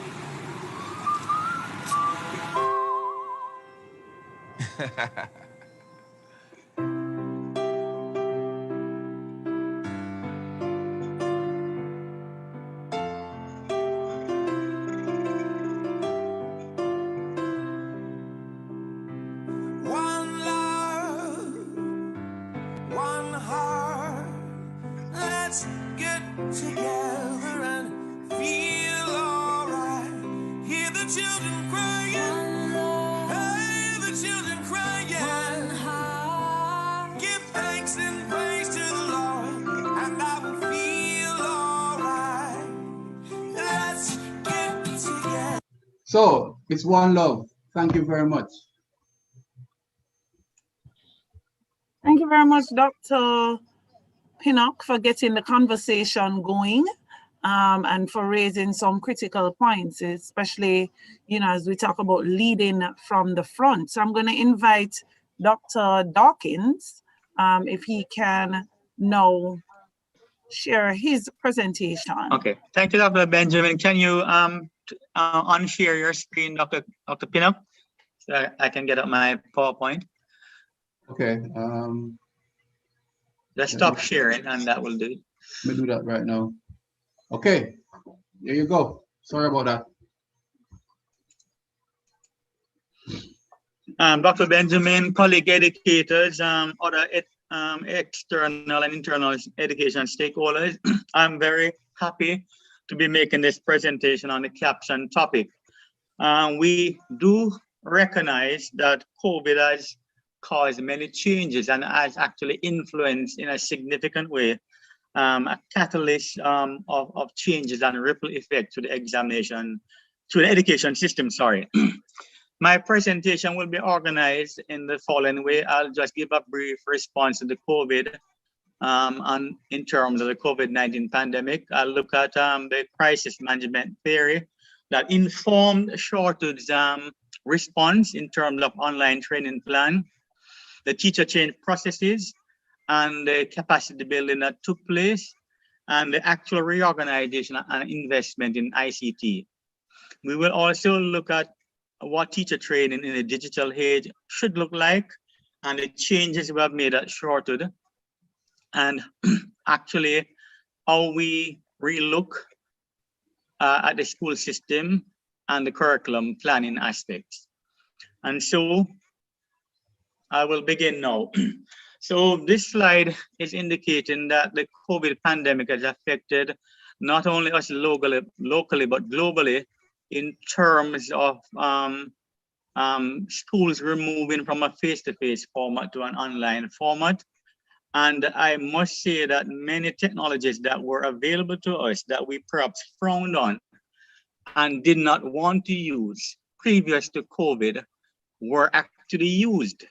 One love, one heart. Let's get together and feel alright. Hear the children crying. Hey, the children crying. Give thanks and praise to the Lord, and I will feel alright. Let's get together. So it's one love. Thank you very much. Thank you very much, Dr. Pinnock, for getting the conversation going and for raising some critical points, especially, as we talk about leading from the front. So I'm going to invite Dr. Dawkins, if he can now share his presentation. Okay, thank you, Dr. Benjamin. Can you unshare your screen, Dr. Pinnock, so I can get up my PowerPoint? Okay. Let's stop sharing, and that will do it. Let me do that right now. Okay, there you go. Sorry about that. Dr. Benjamin, colleague educators, other external and internal education stakeholders, I'm very happy to be making this presentation on the caption topic. We do recognize that COVID has caused many changes and has actually influenced in a significant way a catalyst of changes and ripple effect to the education system, sorry. My presentation will be organized in the following way. I'll just give a brief response to the COVID and in terms of the COVID-19 pandemic. I'll look at the crisis management theory that informed Shortwood's response in terms of online training plan, the teacher change processes, and the capacity building that took place, and the actual reorganization and investment in ICT. We will also look at what teacher training in the digital age should look like, and the changes we have made at Shortwood, and actually how we relook at the school system and the curriculum planning aspects. And so I will begin now. So this slide is indicating that the COVID pandemic has affected not only us locally but globally in terms of schools removing from a face-to-face format to an online format. And I must say that many technologies that were available to us that we perhaps frowned on and did not want to use previous to COVID were actually used,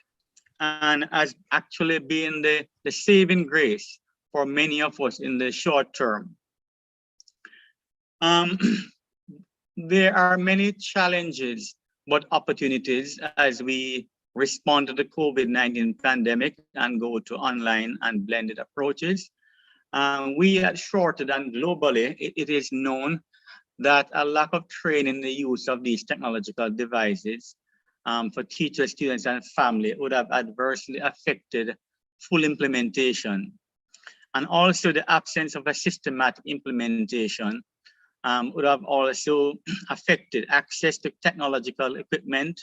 and has actually been the saving grace for many of us in the short term. There are many challenges, but opportunities as we respond to the COVID-19 pandemic and go to online and blended approaches. We at Shortwood and globally, it is known that a lack of training in the use of these technological devices for teachers, students, and family would have adversely affected full implementation. And also the absence of a systematic implementation would have also affected access to technological equipment,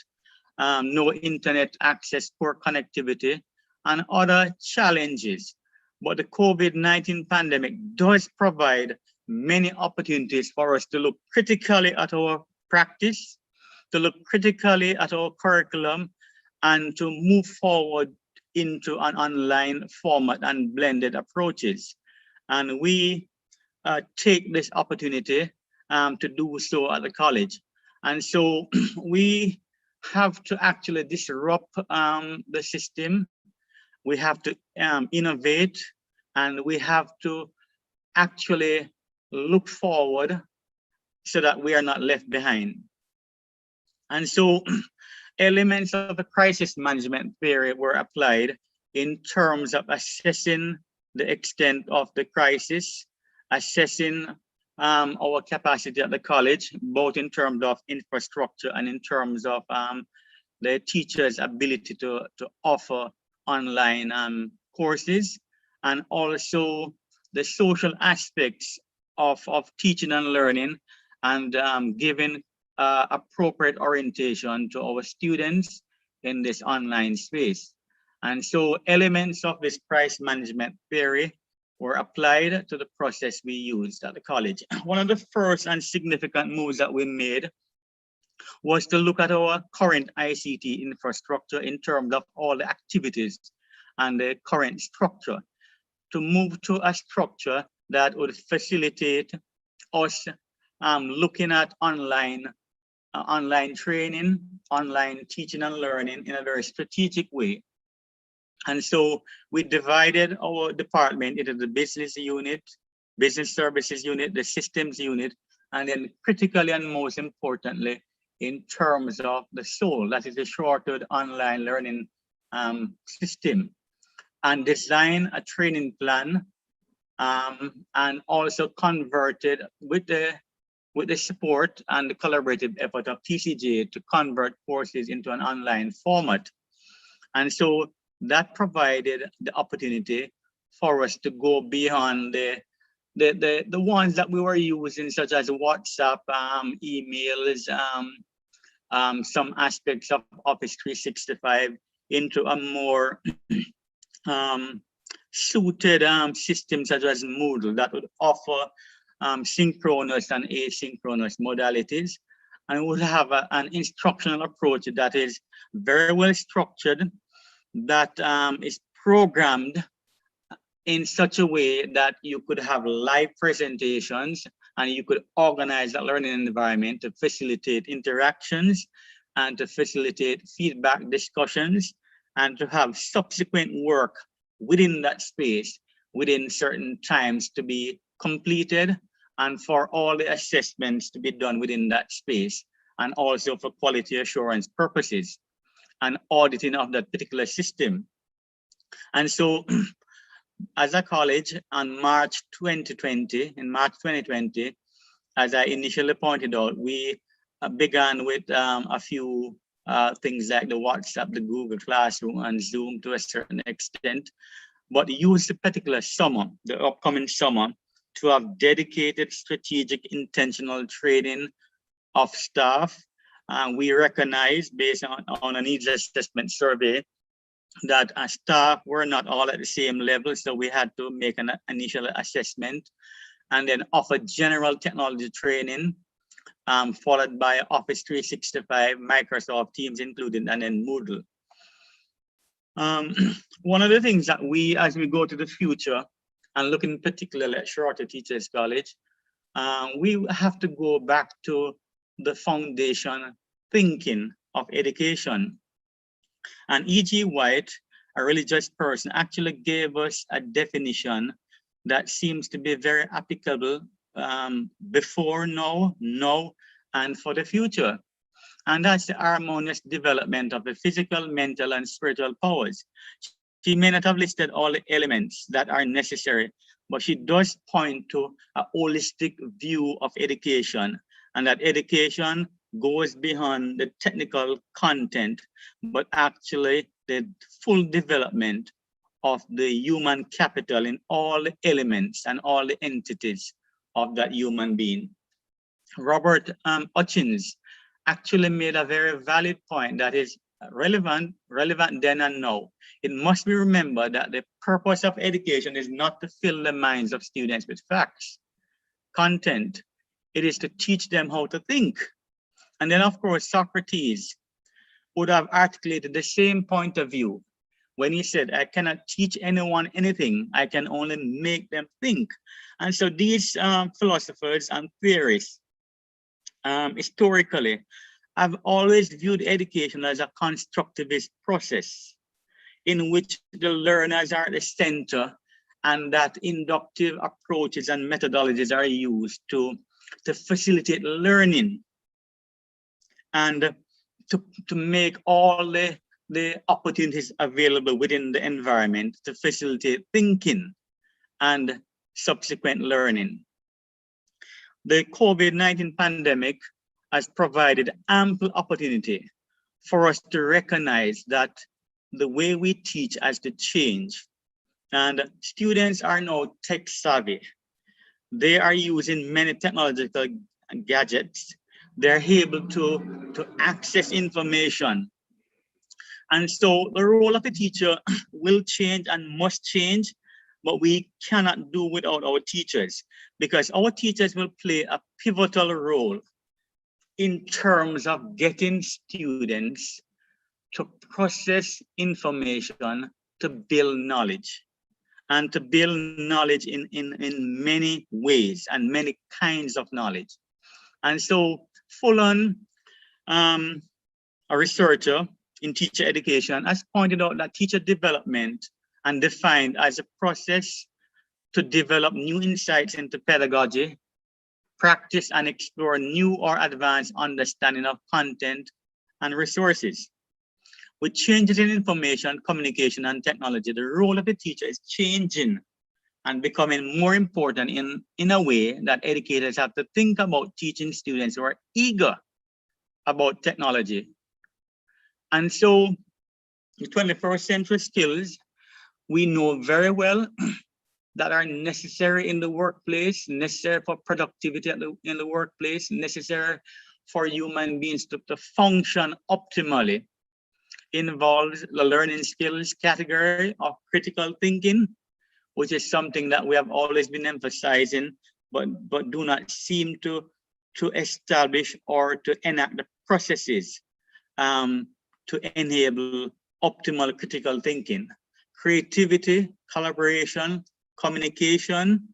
no internet access, poor connectivity, and other challenges. But the COVID-19 pandemic does provide many opportunities for us to look critically at our practice, to look critically at our curriculum, and to move forward into an online format and blended approaches. And we take this opportunity to do so at the college. And so we have to actually disrupt the system. We have to innovate, and we have to actually look forward so that we are not left behind. And so elements of the crisis management theory were applied in terms of assessing the extent of the crisis, assessing our capacity at the college, both in terms of infrastructure and in terms of the teachers' ability to offer online courses, and also the social aspects of teaching and learning, and giving appropriate orientation to our students in this online space. And so elements of this price management theory were applied to the process we used at the college. One of the first and significant moves that we made was to look at our current ICT infrastructure in terms of all the activities and the current structure, to move to a structure that would facilitate us looking at online training, online teaching and learning in a very strategic way. And so we divided our department into the business unit, business services unit, the systems unit, and then critically and most importantly, in terms of the soul, that is the shortened online learning system, and design a training plan, and also converted with the support and the collaborative effort of TCJ to convert courses into an online format. And so that provided the opportunity for us to go beyond the ones that we were using, such as WhatsApp, emails, some aspects of Office 365, into a more suited system such as Moodle that would offer synchronous and asynchronous modalities, and would have an instructional approach that is very well structured, that is programmed in such a way that you could have live presentations and you could organize that learning environment to facilitate interactions and to facilitate feedback discussions and to have subsequent work within that space within certain times to be completed, and for all the assessments to be done within that space, and also for quality assurance purposes and auditing of that particular system. And so as a college on March 2020, as I initially pointed out, we began with a few things like the WhatsApp, the Google Classroom, and Zoom to a certain extent, but use the particular summer, the upcoming summer, to have dedicated strategic intentional training of staff. We recognize, based on a needs assessment survey, that our staff were not all at the same level, so we had to make an initial assessment and then offer general technology training, followed by Office 365, Microsoft Teams included, and then Moodle. One of the things that we, as we go to the future and looking particularly at Shorter Teachers College, we have to go back to the foundation thinking of education. And E.G. White, a religious person, actually gave us a definition that seems to be very applicable before, now, and for the future. And that's the harmonious development of the physical, mental, and spiritual powers. She may not have listed all the elements that are necessary, but she does point to a holistic view of education, and that education goes beyond the technical content, but actually the full development of the human capital in all the elements and all the entities of that human being. Robert Hutchins actually made a very valid point that is relevant then and now. It must be remembered that the purpose of education is not to fill the minds of students with facts, content. It is to teach them how to think. And then, of course, Socrates would have articulated the same point of view when he said, I cannot teach anyone anything, I can only make them think. And so these philosophers and theorists historically, I've always viewed education as a constructivist process in which the learners are at the center and that inductive approaches and methodologies are used to facilitate learning and to make all the opportunities available within the environment to facilitate thinking and subsequent learning. The COVID-19 pandemic has provided ample opportunity for us to recognize that the way we teach has to change. And students are now tech savvy. They are using many technological gadgets. They're able to access information. And so the role of the teacher will change and must change, but we cannot do without our teachers, because our teachers will play a pivotal role in terms of getting students to process information, to build knowledge, and to build knowledge in many ways and many kinds of knowledge. And so Fulon, a researcher in teacher education, has pointed out that teacher development and defined as a process to develop new insights into pedagogy, practice and explore new or advanced understanding of content and resources. With changes in information, communication, and technology, the role of the teacher is changing and becoming more important in a way that educators have to think about teaching students who are eager about technology. And so the 21st century skills we know very well that are necessary in the workplace, necessary for productivity in the workplace, necessary for human beings to function optimally, involves the learning skills category of critical thinking, which is something that we have always been emphasizing, but do not seem to establish or to enact the processes to enable optimal critical thinking. Creativity, collaboration, communication,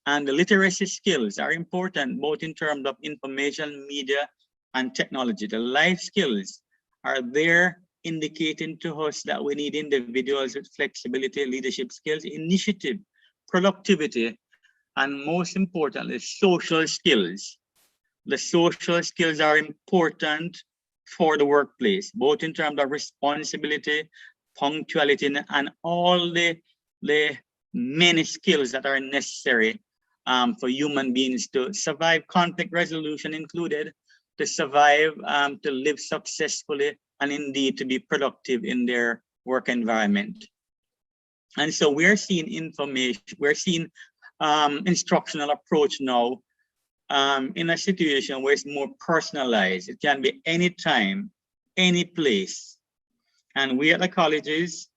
and the literacy skills are important both in terms of information, media, and technology. The life skills are there indicating to us that we need individuals with flexibility, leadership skills, initiative, productivity, and most importantly, social skills. The social skills are important for the workplace, both in terms of responsibility, punctuality, and all the many skills that are necessary for human beings to survive conflict resolution included, to survive, to live successfully, and indeed to be productive in their work environment. And so we're seeing information, we're seeing instructional approach now in a situation where it's more personalized. It can be any time, any place. And we at the colleges,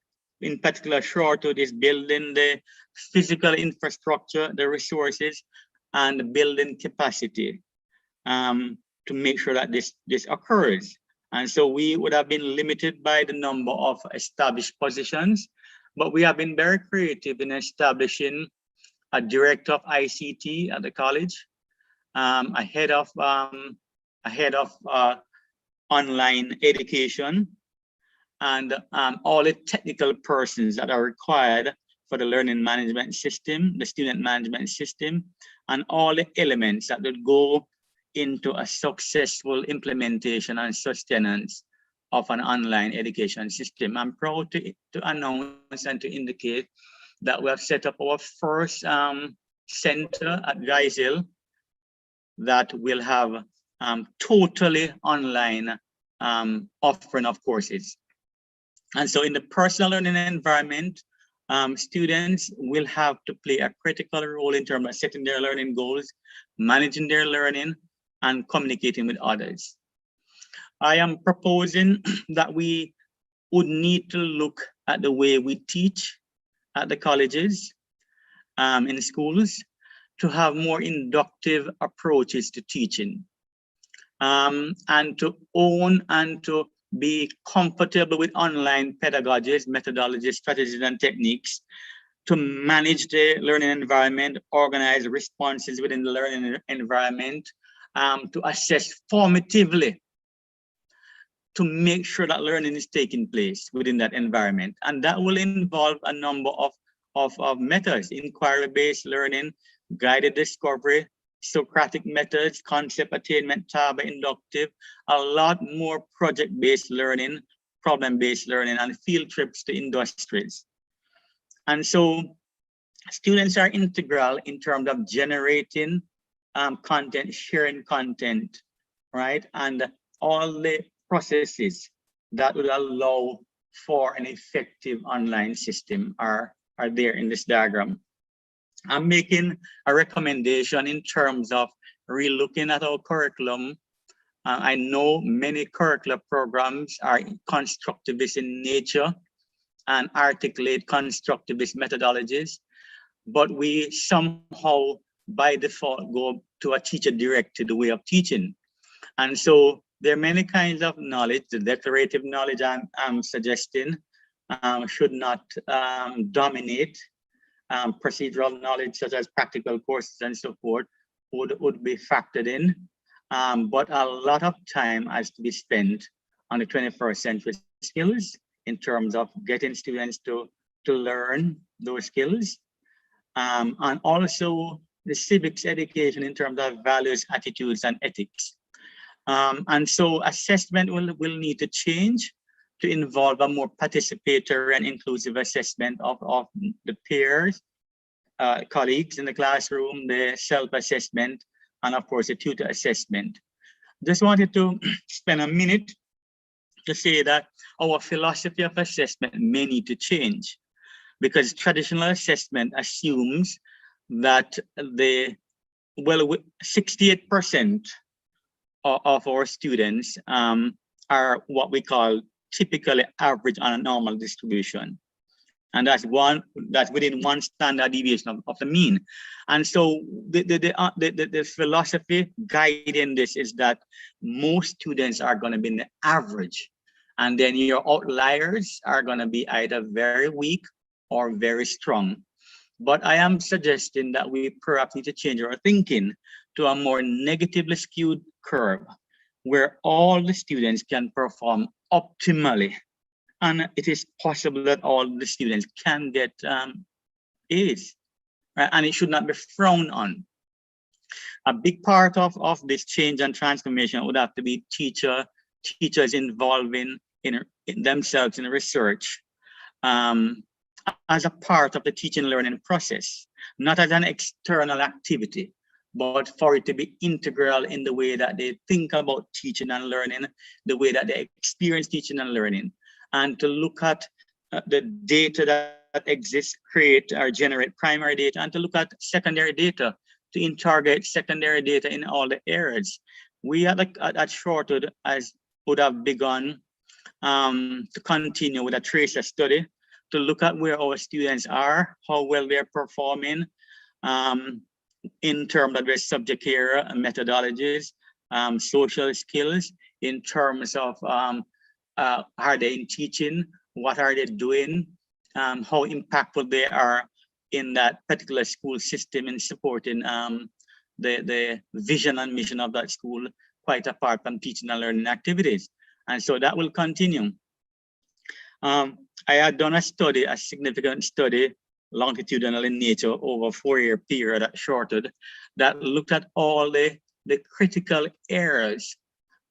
in particular Shortwood, is building the physical infrastructure, the resources, and building capacity to make sure that this occurs. And so we would have been limited by the number of established positions, but we have been very creative in establishing a director of ICT at the college, a head of online education, and all the technical persons that are required for the learning management system, the student management system, and all the elements that would go into a successful implementation and sustenance of an online education system. I'm proud to announce and to indicate that we have set up our first center at Geisel that will have totally online offering of courses. And so in the personal learning environment, students will have to play a critical role in terms of setting their learning goals, managing their learning, and communicating with others. I am proposing that we would need to look at the way we teach at the colleges, in schools, to have more inductive approaches to teaching, and to own and to be comfortable with online pedagogies, methodologies, strategies, and techniques to manage the learning environment, organize responses within the learning environment, to assess formatively to make sure that learning is taking place within that environment. And that will involve a number of methods: inquiry-based learning, guided discovery, Socratic methods, concept attainment, Taba inductive, a lot more project-based learning, problem-based learning, and field trips to industries. And so students are integral in terms of generating content, sharing content, right? And all the processes that would allow for an effective online system are there in this diagram. I'm making a recommendation in terms of relooking at our curriculum. I know many curricular programs are constructivist in nature and articulate constructivist methodologies, but we somehow by default go to a teacher-directed way of teaching. And so there are many kinds of knowledge. The declarative knowledge I'm suggesting should not dominate. Procedural knowledge such as practical courses and so forth would be factored in. But a lot of time has to be spent on the 21st century skills in terms of getting students to learn those skills. And also the civics education in terms of values, attitudes, and ethics. And so assessment will need to change to involve a more participatory and inclusive assessment of the peers, colleagues in the classroom, the self-assessment, and of course the tutor assessment. Just wanted to spend a minute to say that our philosophy of assessment may need to change, because traditional assessment assumes that 68% of our students are what we call typically average on a normal distribution. And that's within one standard deviation of the mean. And so the philosophy guiding this is that most students are going to be in the average. And then your outliers are going to be either very weak or very strong. But I am suggesting that we perhaps need to change our thinking to a more negatively skewed curve where all the students can perform optimally. And it is possible that all the students can get A's, right? And it should not be frowned on. A big part of this change and transformation would have to be teachers involving in themselves in research as a part of the teaching and learning process, not as an external activity, but for it to be integral in the way that they think about teaching and learning, the way that they experience teaching and learning, and to look at the data that exists, create or generate primary data, and to look at secondary data, to interrogate secondary data in all the areas. We at Shortwood would have begun to continue with a tracer study to look at where our students are, how well they're performing in terms of their subject area and methodologies, social skills, in terms of are they in teaching, what are they doing, how impactful they are in that particular school system in supporting the vision and mission of that school, quite apart from teaching and learning activities. And so that will continue. I had done a study, a significant study, longitudinal in nature over a 4-year period at Shortwood, that looked at all the critical areas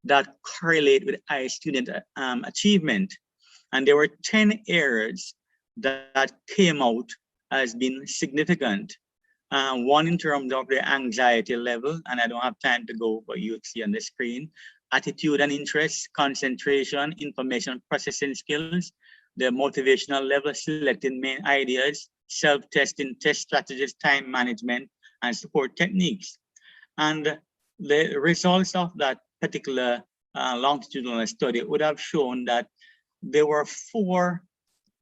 that correlate with high student achievement. And there were 10 areas that came out as being significant. One in terms of the anxiety level, and I don't have time to go, but you see on the screen, attitude and interest, concentration, information processing skills, the motivational level, selecting main ideas, self-testing, test strategies, time management, and support techniques. And the results of that particular longitudinal study would have shown that there were 4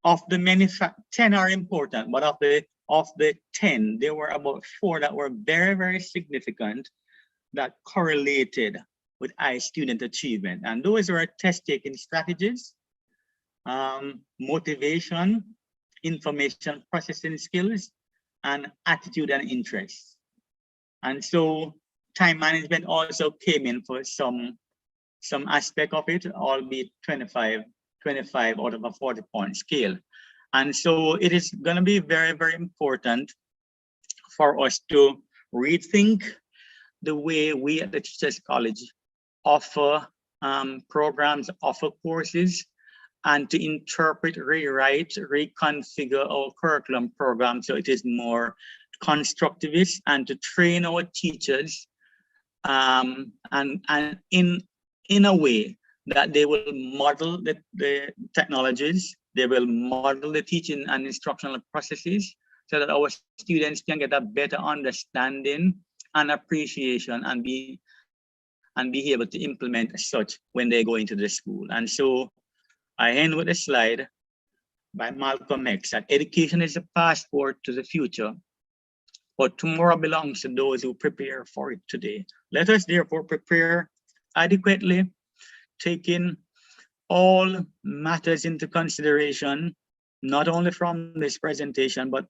of the many, 10 are important, but of the 10, there were about 4 that were very, very significant that correlated with high student achievement. And those were test-taking strategies, motivation, information processing skills, and attitude and interest. And so time management also came in for some aspect of it, albeit 25 out of a 40-point scale. And so it is going to be very, very important for us to rethink the way we at the Teachers College offer programs, offer courses, and to interpret, rewrite, reconfigure our curriculum program so it is more constructivist, and to train our teachers and in a way that they will model the technologies, they will model the teaching and instructional processes so that our students can get a better understanding and appreciation and be able to implement as such when they go into the school. And so I end with a slide by Malcolm X that education is a passport to the future, but tomorrow belongs to those who prepare for it today. Let us therefore prepare adequately, taking all matters into consideration, not only from this presentation, but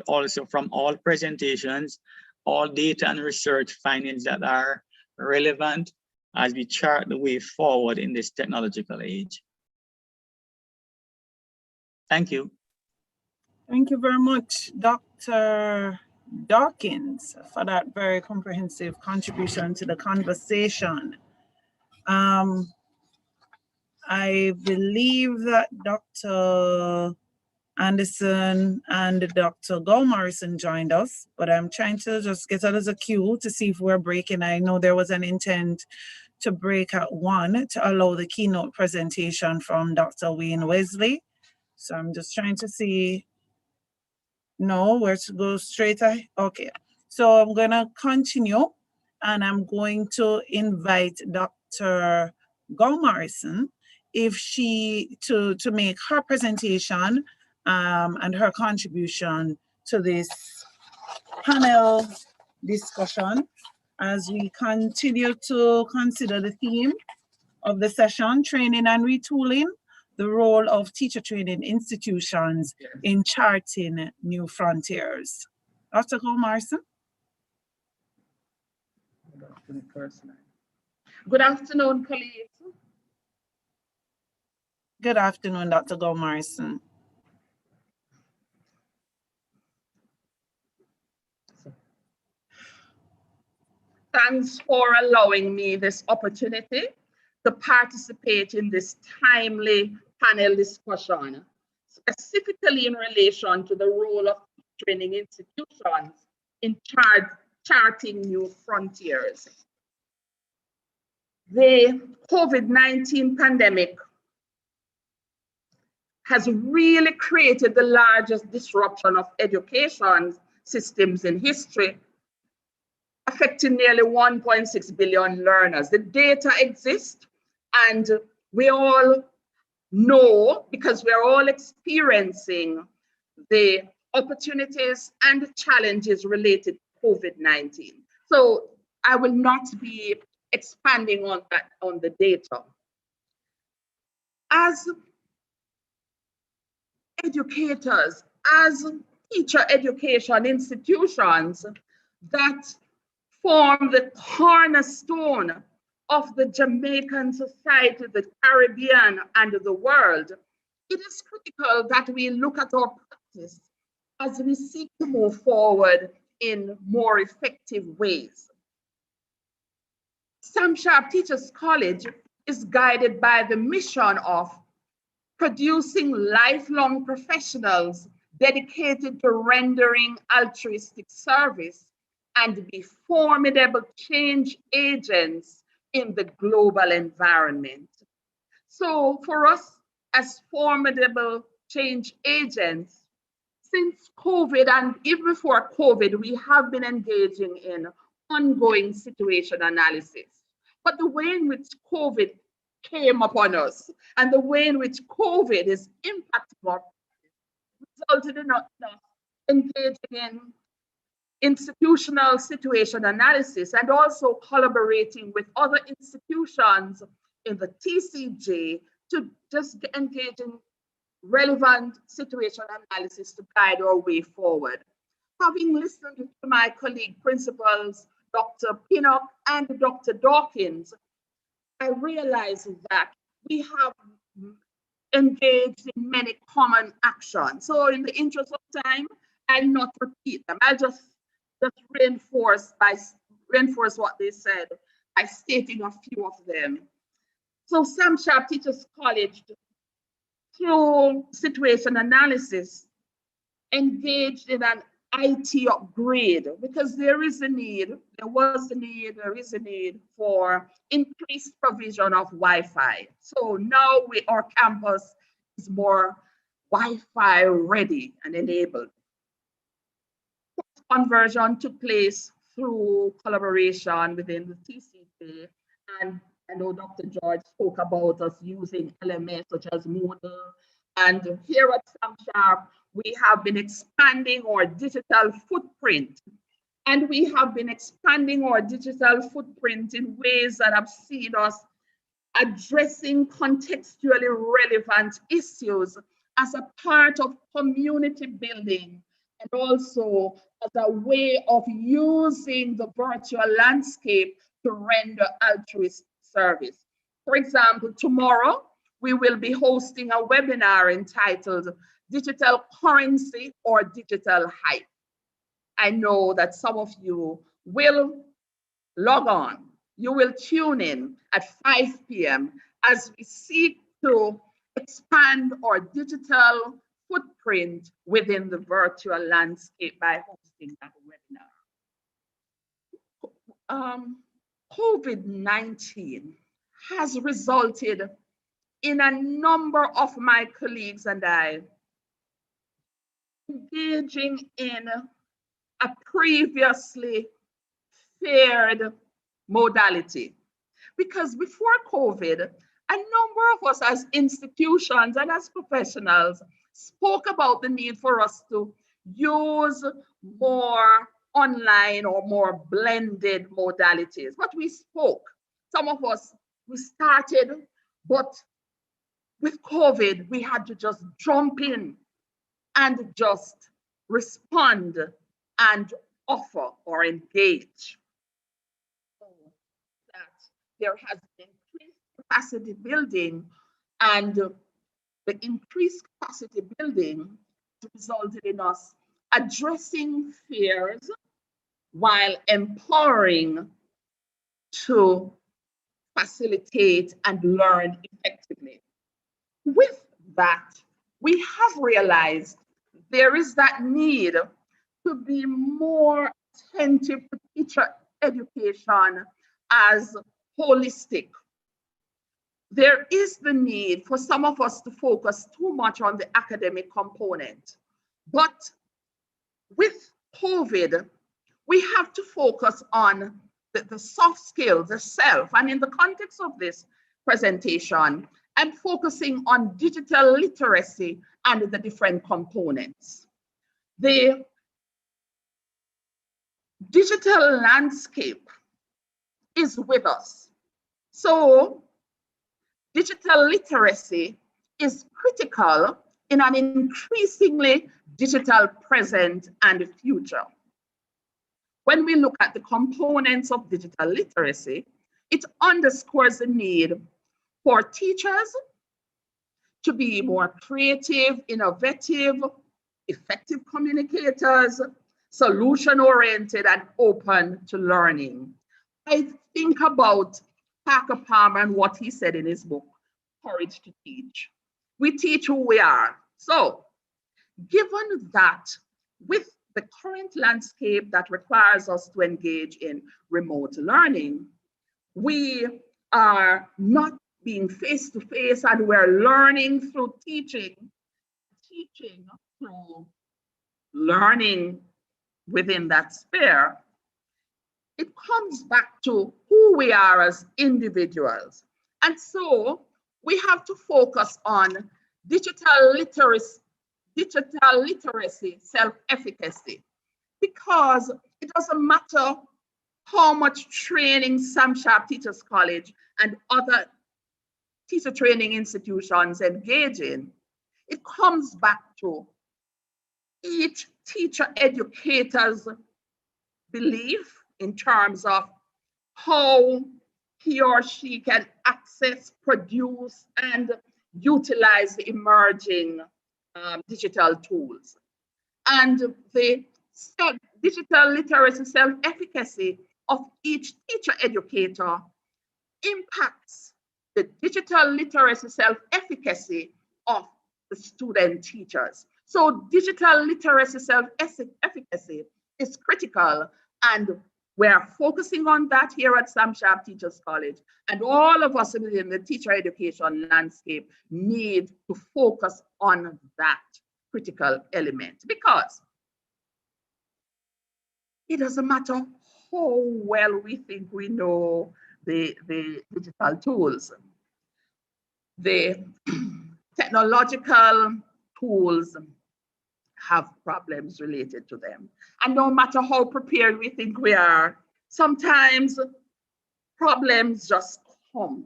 also from all presentations, all data and research findings that are relevant as we chart the way forward in this technological age. Thank you. Thank you very much, Dr. Dawkins, for that very comprehensive contribution to the conversation. I believe that Dr. Anderson and Dr. Morrison joined us, but I'm trying to just get out as a queue to see if we're breaking. I know there was an intent to break at 1 to allow the keynote presentation from Dr. Wayne Wesley. So I'm just trying to see. No, where to go straight? Okay, so I'm gonna continue and I'm going to invite Dr. Morrison if she to make her presentation and her contribution to this panel discussion as we continue to consider the theme of the session, training and retooling, the role of teacher training institutions in charting new frontiers. Dr. Morrison. Good afternoon, colleagues. Good afternoon, Dr. Morrison. Thanks for allowing me this opportunity to participate in this timely panel discussion, specifically in relation to the role of training institutions in charting new frontiers. The COVID-19 pandemic has really created the largest disruption of education systems in history, affecting nearly 1.6 billion learners. The data exists, and we all know, because we are all experiencing the opportunities and the challenges related to COVID-19. So I will not be expanding on that, on the data. As educators, as teacher education institutions that form the cornerstone of the Jamaican society, the Caribbean, and the world, it is critical that we look at our practice as we seek to move forward in more effective ways. Sam Sharp Teachers College is guided by the mission of producing lifelong professionals dedicated to rendering altruistic service and be formidable change agents in the global environment. So for us as formidable change agents, since COVID and even before COVID, we have been engaging in ongoing situation analysis. But the way in which COVID came upon us and the way in which COVID is impacting us resulted in us engaging in institutional situation analysis and also collaborating with other institutions in the TCJ to just engage in relevant situation analysis to guide our way forward. Having listened to my colleague principals, Dr. Pinnock and Dr. Dawkins, I realized that we have engaged in many common actions. So in the interest of time, I'll not repeat them. I'll just reinforce what they said by stating a few of them. So Sam Sharp Teachers College, through situation analysis, engaged in an IT upgrade because there is a need, there is a need for increased provision of Wi-Fi. So now our campus is more Wi-Fi ready and enabled. Conversion took place through collaboration within the TCK, and I know Dr. George spoke about us using LMS such as Moodle. And here at Sam Sharp, we have been expanding our digital footprint. And we have been expanding our digital footprint in ways that have seen us addressing contextually relevant issues as a part of community building, and also as a way of using the virtual landscape to render altruistic service. For example, tomorrow, we will be hosting a webinar entitled Digital Currency or Digital Hype. I know that some of you will log on. You will tune in at 5 p.m. as we seek to expand our digital footprint within the virtual landscape by hosting that webinar. COVID-19 has resulted in a number of my colleagues and I engaging in a previously feared modality. Because before COVID, a number of us as institutions and as professionals spoke about the need for us to use more online or more blended modalities. But we spoke. Some of us, we started, but with COVID, we had to just jump in and just respond and offer or engage. So that there has been increased capacity building, and the increased capacity building resulted in us addressing fears while empowering to facilitate and learn effectively. With that, we have realized there is that need to be more attentive to teacher education as holistic. There is the need for some of us to focus too much on the academic component. But with COVID, we have to focus on the soft skills, the self. And in the context of this presentation, I'm focusing on digital literacy and the different components. The digital landscape is with us. So digital literacy is critical in an increasingly digital present and future. When we look at the components of digital literacy, it underscores the need for teachers to be more creative, innovative, effective communicators, solution-oriented, and open to learning. I think about Parker Palmer and what he said in his book, Courage to Teach. We teach who we are. So, given that with the current landscape that requires us to engage in remote learning, we are not being face-to-face and we're learning through teaching through learning within that sphere. It comes back to who we are as individuals. And so we have to focus on digital literacy, self-efficacy, because it doesn't matter how much training Sam Sharp Teachers College and other teacher training institutions engage in, it comes back to each teacher educator's belief in terms of how he or she can access, produce, and utilize the emerging digital tools. And the digital literacy self-efficacy of each teacher educator impacts the digital literacy self-efficacy of the student teachers. So digital literacy self-efficacy is critical, and we're focusing on that here at Sam Sharp Teachers College. And all of us within the teacher education landscape need to focus on that critical element, because it doesn't matter how well we think we know the digital tools. The technological tools have problems related to them. And no matter how prepared we think we are, sometimes problems just come.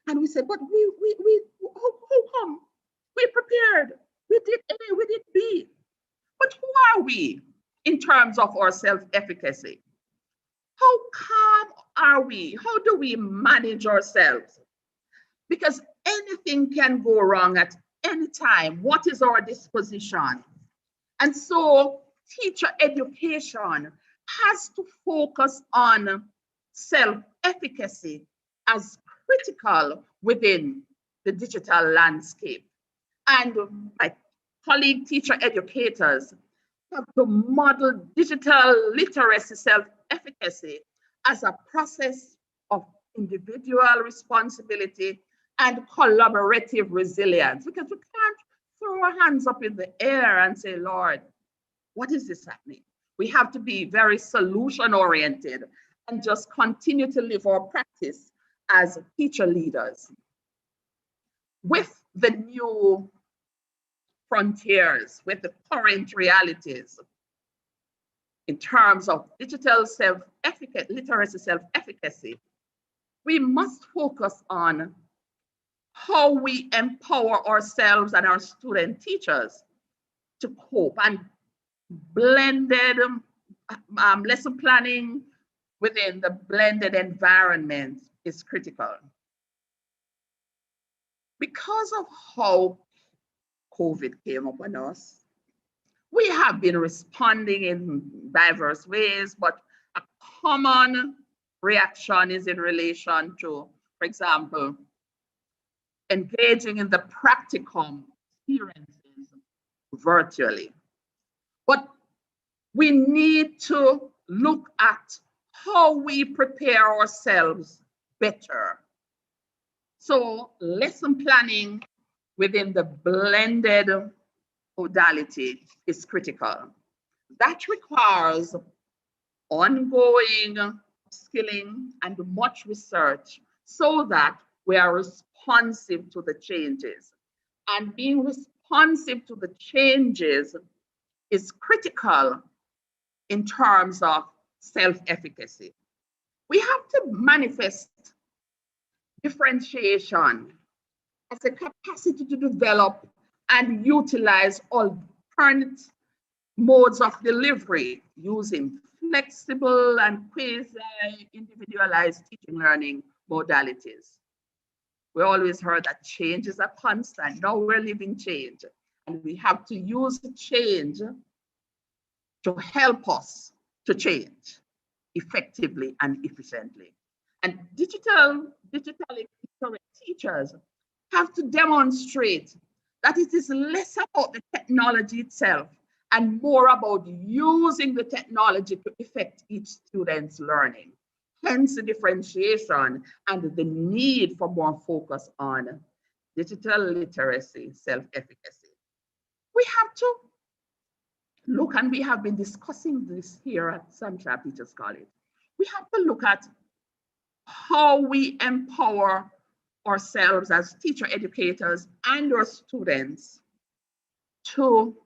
And we say, but how come? We prepared, we did A, we did B. But who are we in terms of our self-efficacy? How calm are we? How do we manage ourselves? Because anything can go wrong at any time. What is our disposition? And so teacher education has to focus on self-efficacy as critical within the digital landscape. And my colleague teacher educators have to model digital literacy self-efficacy as a process of individual responsibility and collaborative resilience, because we can't throw our hands up in the air and say, Lord, what is this happening? We have to be very solution-oriented and just continue to live our practice as teacher leaders. With the new frontiers, with the current realities in terms of digital literacy self-efficacy, we must focus on how we empower ourselves and our student teachers to cope, and blended lesson planning within the blended environment is critical. Because of how COVID came upon us, we have been responding in diverse ways, but a common reaction is in relation to, for example, engaging in the practicum experiences virtually. But we need to look at how we prepare ourselves better. So lesson planning within the blended modality is critical. That requires ongoing skilling and much research so that we are responsive to the changes. And being responsive to the changes is critical in terms of self-efficacy. We have to manifest differentiation as a capacity to develop and utilize alternate modes of delivery using flexible and quasi-individualized teaching learning modalities. We always heard that change is a constant. Now we're living change, and we have to use the change to help us to change effectively and efficiently. And digitally literate teachers have to demonstrate that it is less about the technology itself and more about using the technology to affect each student's learning. Hence the differentiation and the need for more focus on digital literacy, self-efficacy. We have to look, and we have been discussing this here at Sam Sharp Teachers College. We have to look at how we empower ourselves as teacher educators and our students to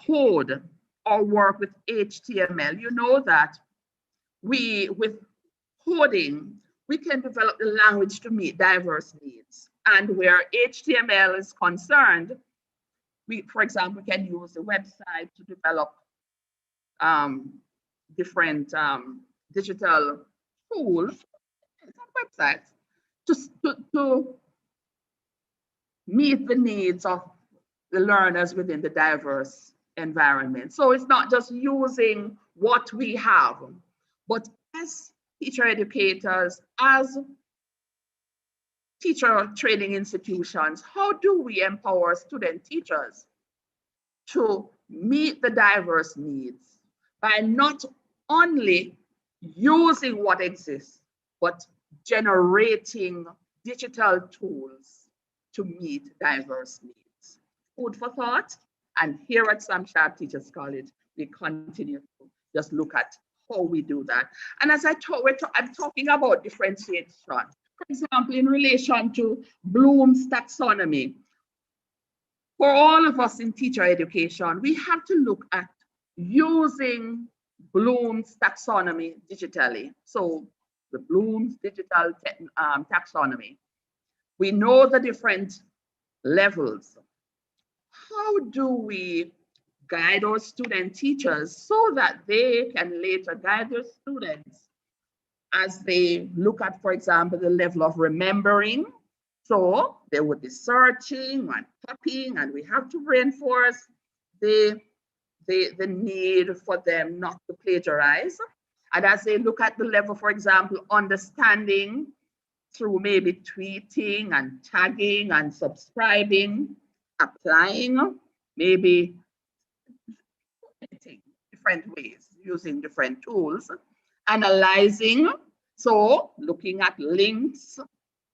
code or work with HTML. You know that with coding, we can develop the language to meet diverse needs. And where HTML is concerned, we, for example, can use the website to develop different digital tools, websites, to meet the needs of the learners within the diverse environment. So it's not just using what we have, but as teacher educators, as teacher training institutions, how do we empower student teachers to meet the diverse needs by not only using what exists, but generating digital tools to meet diverse needs? Food for thought. And here at Sam Sharp Teachers College, we continue to just look at how we do that. And as I talk, I'm talking about differentiation. For example, in relation to Bloom's taxonomy, for all of us in teacher education, we have to look at using Bloom's taxonomy digitally. So the Bloom's digital taxonomy. We know the different levels. How do we guide our student teachers so that they can later guide their students as they look at, for example, the level of remembering? So they would be searching and copying, and we have to reinforce the need for them not to plagiarize. And as they look at the level, for example, understanding through maybe tweeting and tagging and subscribing, applying, maybe different ways, using different tools, analyzing, so looking at links,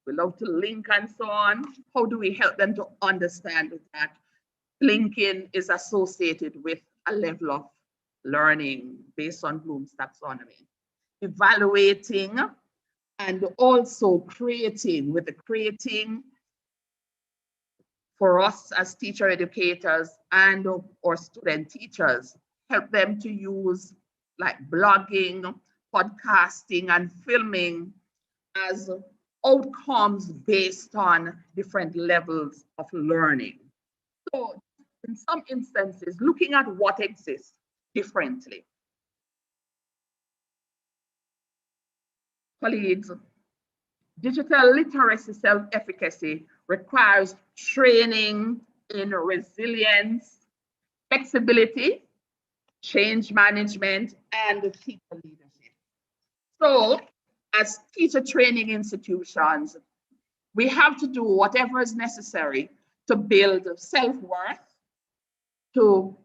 we love to link and so on. How do we help them to understand that linking is associated with a level of learning based on Bloom's taxonomy? Evaluating and also creating, with the creating for us as teacher educators and or student teachers, help them to use like blogging, podcasting, and filming as outcomes based on different levels of learning. So in some instances, looking at what exists differently. Colleagues, digital literacy self-efficacy requires training in resilience, flexibility, change management, and teacher leadership. So as teacher training institutions, we have to do whatever is necessary to build self-worth, to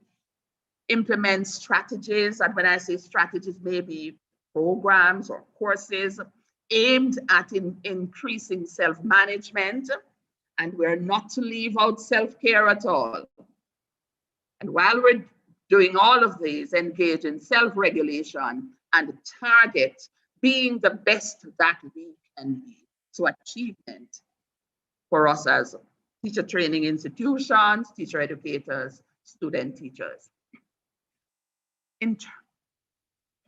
implement strategies. And when I say strategies, maybe programs or courses aimed at increasing self-management. And we're not to leave out self-care at all. And while we're doing all of these, engage in self-regulation and target being the best that we can be. So achievement for us as teacher training institutions, teacher educators, student teachers. In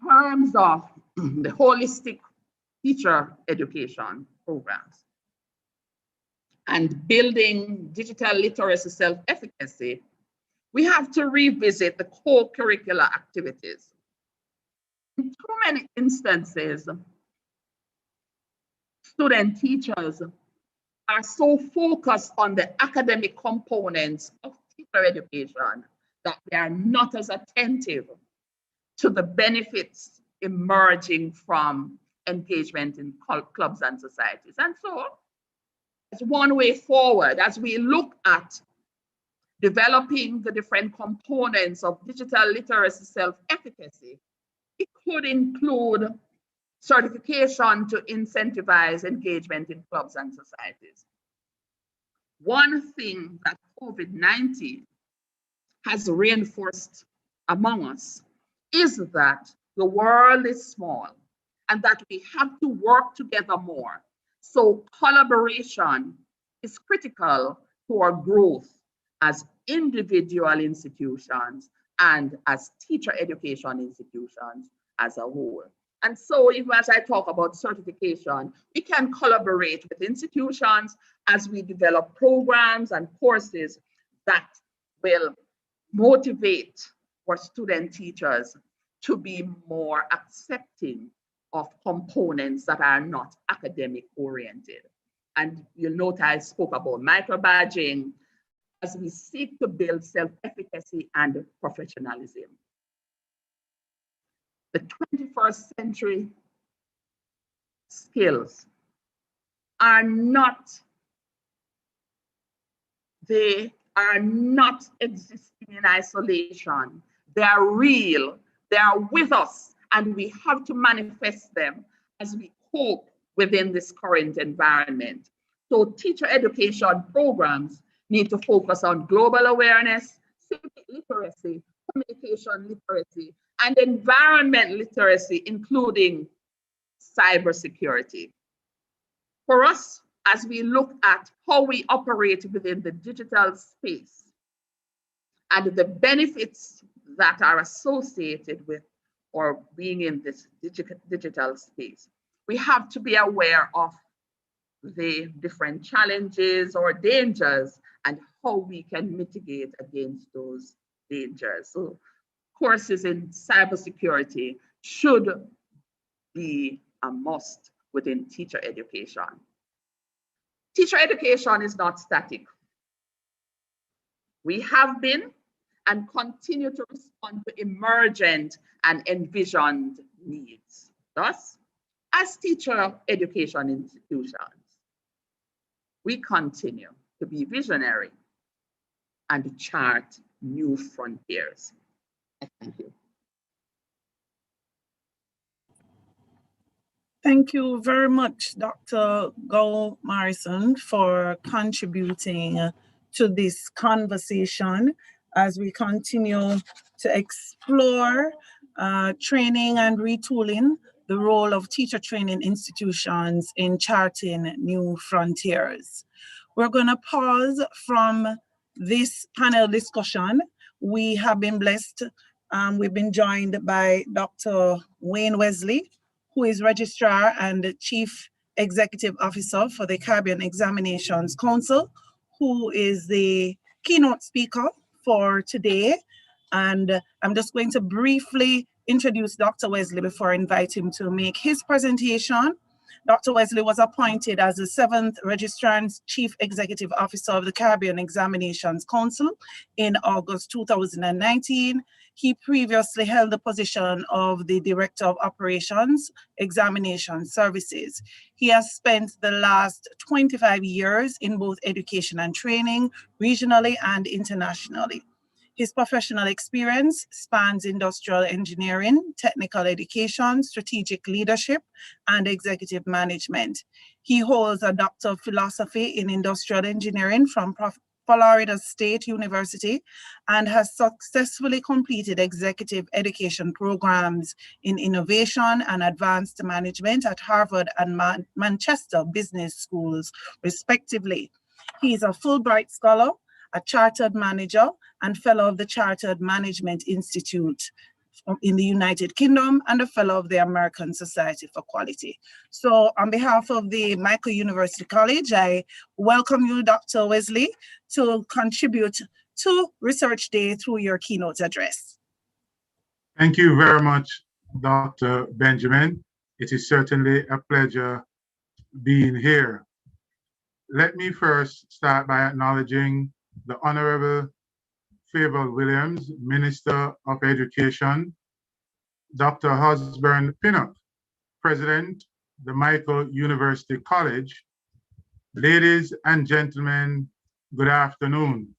terms of the holistic teacher education programs and building digital literacy self-efficacy, we have to revisit the core curricular activities. In too many instances, student teachers are so focused on the academic components of teacher education that they are not as attentive to the benefits emerging from engagement in clubs and societies. And so, as one way forward, as we look at developing the different components of digital literacy self-efficacy, it could include certification to incentivize engagement in clubs and societies. One thing that COVID-19 has reinforced among us is that the world is small and that we have to work together more. So collaboration is critical to our growth as individual institutions and as teacher education institutions as a whole. And so even as I talk about certification, we can collaborate with institutions as we develop programs and courses that will motivate our student teachers to be more accepting of components that are not academic oriented. And you'll note I spoke about microbadging as we seek to build self-efficacy and professionalism. The 21st century skills are not, they are not existing in isolation. They are real, they are with us, and we have to manifest them as we cope within this current environment. So teacher education programs need to focus on global awareness, civic literacy, communication literacy, and environment literacy, including cybersecurity. For us, as we look at how we operate within the digital space and the benefits that are associated with or being in this digital space, we have to be aware of the different challenges or dangers and how we can mitigate against those dangers. So courses in cybersecurity should be a must within teacher education. Teacher education is not static. We have been and continue to respond to emergent and envisioned needs. Thus, as teacher education institutions, we continue to be visionary and chart new frontiers. Thank you. Thank you very much, Dr. Gull Morrison, for contributing to this conversation as we continue to explore training and retooling the role of teacher training institutions in charting new frontiers. We're going to pause from this panel discussion. We have been blessed. We've been joined by Dr. Wayne Wesley, who is Registrar and Chief Executive Officer for the Caribbean Examinations Council, who is the keynote speaker for today. And I'm just going to briefly introduce Dr. Wesley before I invite him to make his presentation. Dr. Wesley was appointed as the 7th Registrar and Chief Executive Officer of the Caribbean Examinations Council in August 2019. He previously held the position of the Director of Operations, Examination Services. He has spent the last 25 years in both education and training, regionally and internationally. His professional experience spans industrial engineering, technical education, strategic leadership, and executive management. He holds a Doctor of Philosophy in Industrial Engineering from Florida State University and has successfully completed executive education programs in innovation and advanced management at Harvard and Manchester Business Schools, respectively. He is a Fulbright Scholar, a Chartered Manager, and Fellow of the Chartered Management Institute in the United Kingdom, and a Fellow of the American Society for Quality. So on behalf of the Mico University College, I welcome you, Dr. Wesley, to contribute to Research Day through your keynote address. Thank you very much, Dr. Benjamin. It is certainly a pleasure being here. Let me first start by acknowledging the Honorable Fable Williams, Minister of Education, Dr. Hosburn Pinnock, President, the Mico University College. Ladies and gentlemen, good afternoon.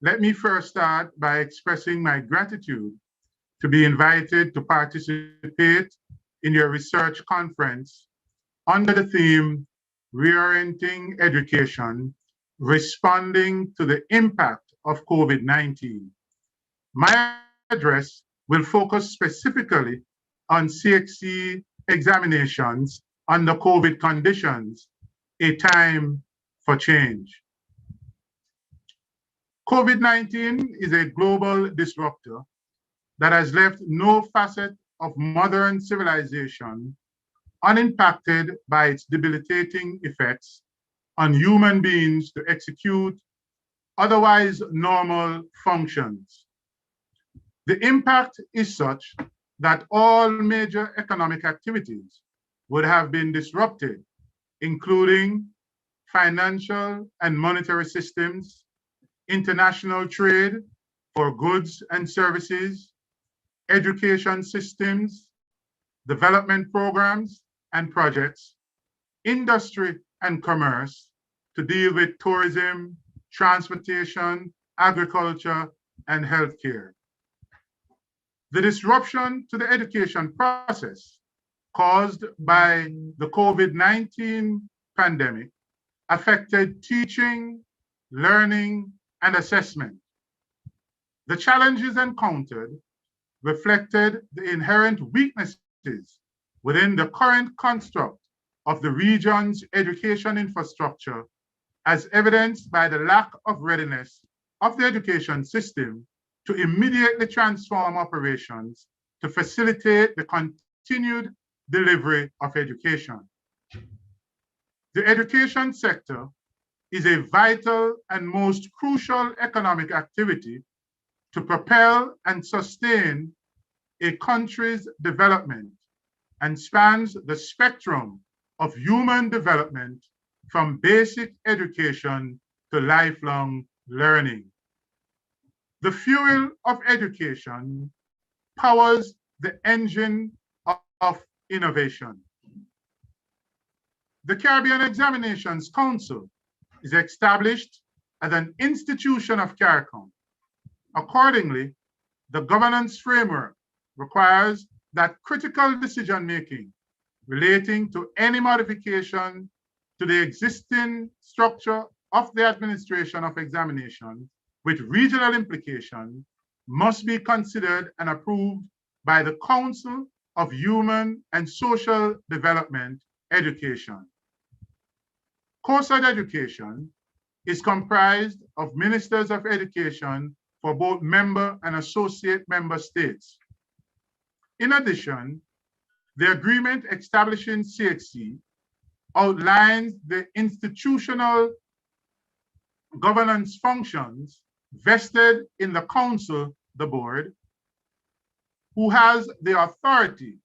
Let me first start by expressing my gratitude to be invited to participate in your research conference under the theme, Reorienting Education, Responding to the Impact of COVID-19. My address will focus specifically on CXC examinations under COVID conditions, a time for change. COVID-19 is a global disruptor that has left no facet of modern civilization unimpacted by its debilitating effects on human beings to execute otherwise normal functions. The impact is such that all major economic activities would have been disrupted, including financial and monetary systems, international trade for goods and services, education systems, development programs and projects, industry and commerce to deal with tourism, transportation, agriculture, and healthcare. The disruption to the education process caused by the COVID-19 pandemic affected teaching, learning, and assessment. The challenges encountered reflected the inherent weaknesses within the current construct of the region's education infrastructure, as evidenced by the lack of readiness of the education system to immediately transform operations to facilitate the continued delivery of education. The education sector is a vital and most crucial economic activity to propel and sustain a country's development and spans the spectrum of human development from basic education to lifelong learning. The fuel of education powers the engine of innovation. The Caribbean Examinations Council is established as an institution of CARICOM. Accordingly, the governance framework requires that critical decision-making relating to any modification to the existing structure of the administration of examinations with regional implication must be considered and approved by the Council of Human and Social Development Education. COSAD education is comprised of ministers of education for both member and associate member states. In addition, the agreement establishing CHC outlines the institutional governance functions vested in the council, the board, who has the authority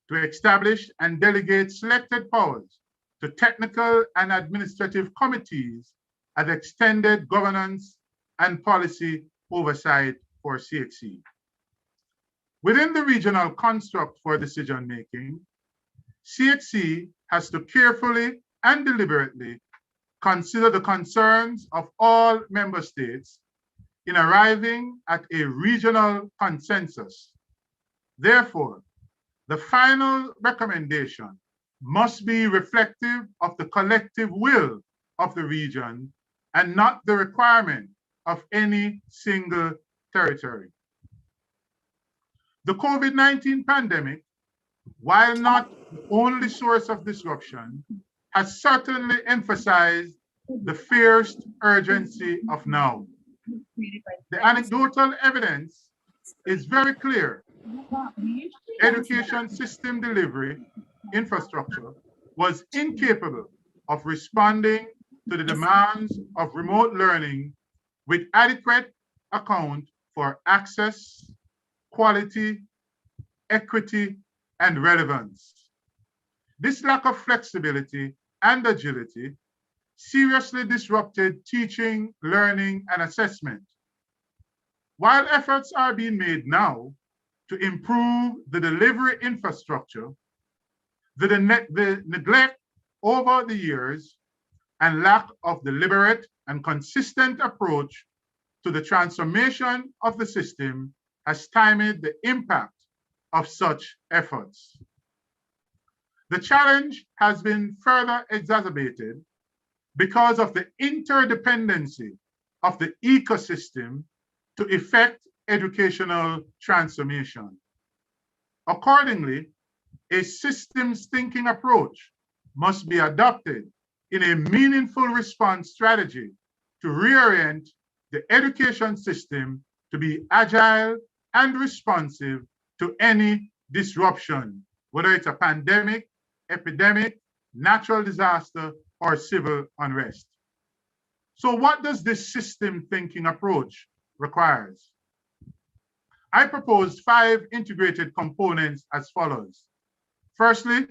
to establish and delegate selected powers to technical and administrative committees as extended governance and policy oversight for CHC. Within the regional construct for decision-making, CHC has to carefully and deliberately consider the concerns of all member states in arriving at a regional consensus. Therefore, the final recommendation must be reflective of the collective will of the region and not the requirement of any single territory. The COVID-19 pandemic, while not the only source of disruption, has certainly emphasized the fierce urgency of now. The anecdotal evidence is very clear. Education system delivery infrastructure was incapable of responding to the demands of remote learning with adequate account for access, quality, equity, and relevance. This lack of flexibility and agility seriously disrupted teaching, learning, and assessment. While efforts are being made now to improve the delivery infrastructure, the neglect over the years and lack of deliberate and consistent approach to the transformation of the system has stymied the impact of such efforts. The challenge has been further exacerbated because of the interdependency of the ecosystem to effect educational transformation. Accordingly, a systems thinking approach must be adopted in a meaningful response strategy to reorient the education system to be agile and responsive to any disruption, whether it's a pandemic, epidemic, natural disaster, or civil unrest. So what does this system thinking approach requires? I proposed 5 integrated components as follows. Firstly,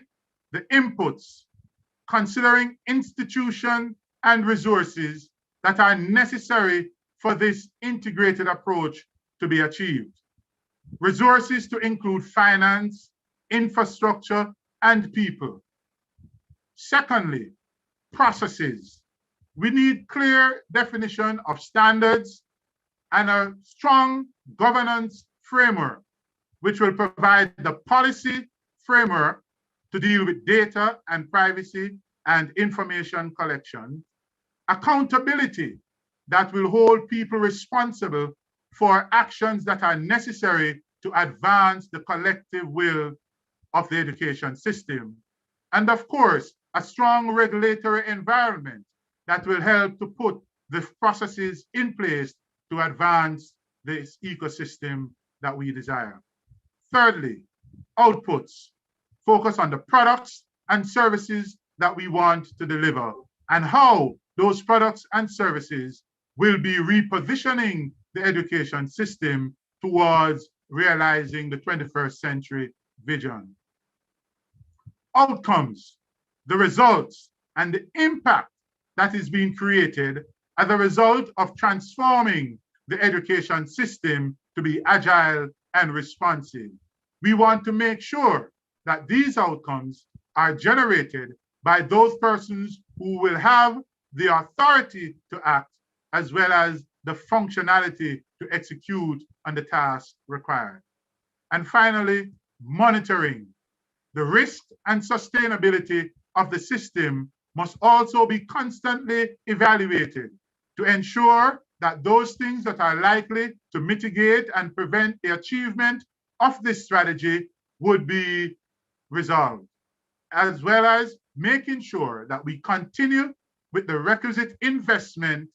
the inputs, considering institution and resources that are necessary for this integrated approach to be achieved. Resources to include finance, infrastructure, and people. Secondly, processes. We need clear definition of standards and a strong governance framework, which will provide the policy framework to deal with data and privacy and information collection, accountability that will hold people responsible for actions that are necessary to advance the collective will of the education system, and of course, a strong regulatory environment that will help to put the processes in place to advance this ecosystem that we desire. Thirdly, outputs. Focus on the products and services that we want to deliver and how those products and services will be repositioning the education system towards realizing the 21st century vision. Outcomes, the results and the impact that is being created as a result of transforming the education system to be agile and responsive. We want to make sure that these outcomes are generated by those persons who will have the authority to act as well as the functionality to execute on the task required. And finally, monitoring. The risk and sustainability of the system must also be constantly evaluated to ensure that those things that are likely to mitigate and prevent the achievement of this strategy would be resolved, as well as making sure that we continue with the requisite investment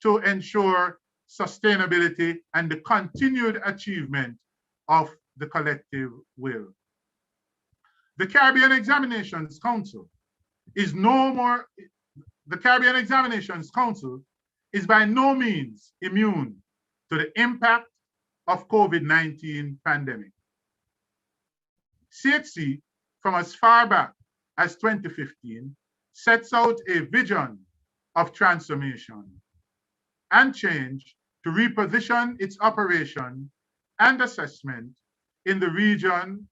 to ensure sustainability and the continued achievement of the collective will. The Caribbean Examinations Council is by no means immune to the impact of COVID-19 pandemic. CXC, from as far back as 2015, sets out a vision of transformation and change to reposition its operation and assessment in the region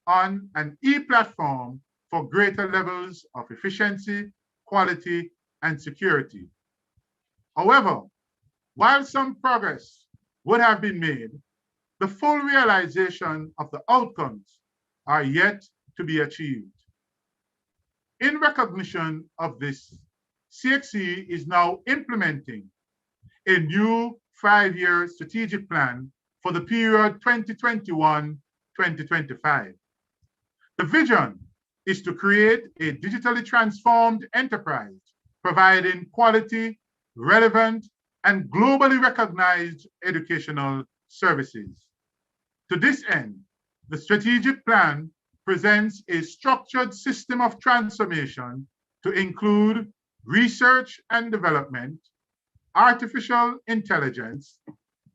on an e-platform for greater levels of efficiency, quality, and security. However, while some progress would have been made, the full realization of the outcomes are yet to be achieved. In recognition of this, CXC is now implementing a new 5-year strategic plan for the period 2021-2025. The vision is to create a digitally transformed enterprise, providing quality, relevant, and globally recognized educational services. To this end, the strategic plan presents a structured system of transformation to include research and development, artificial intelligence,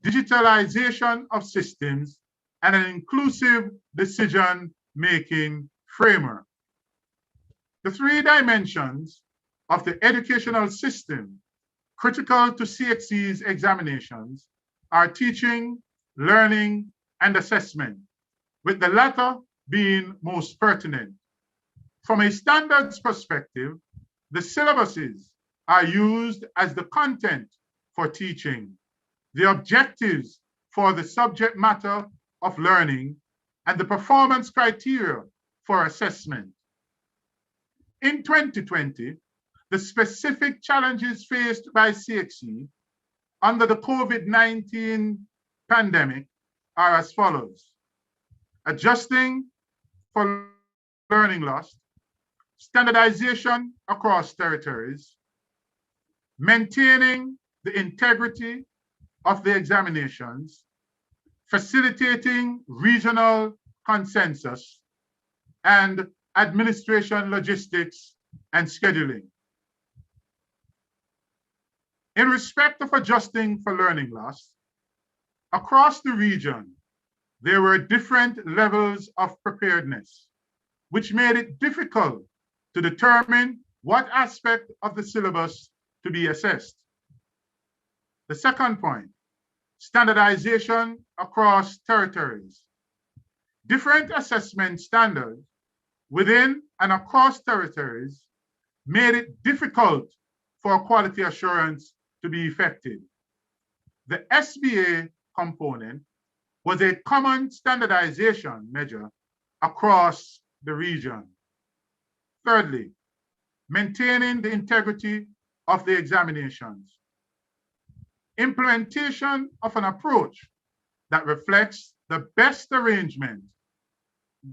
digitalization of systems, and an inclusive decision-making framework. The 3 dimensions of the educational system critical to CXC's examinations are teaching, learning, and assessment, with the latter being most pertinent. From a standards perspective, the syllabuses are used as the content for teaching, the objectives for the subject matter of learning, and the performance criteria for assessment. In 2020, the specific challenges faced by CXC under the COVID-19 pandemic are as follows: adjusting for learning loss, standardization across territories, maintaining the integrity of the examinations, facilitating regional consensus, and administration logistics and scheduling. In respect of adjusting for learning loss, across the region, there were different levels of preparedness, which made it difficult to determine what aspect of the syllabus to be assessed. The second point, standardization across territories. Different assessment standards within and across territories made it difficult for quality assurance to be effective. The SBA component was a common standardization measure across the region. Thirdly, maintaining the integrity of the examinations. Implementation of an approach that reflects the best arrangement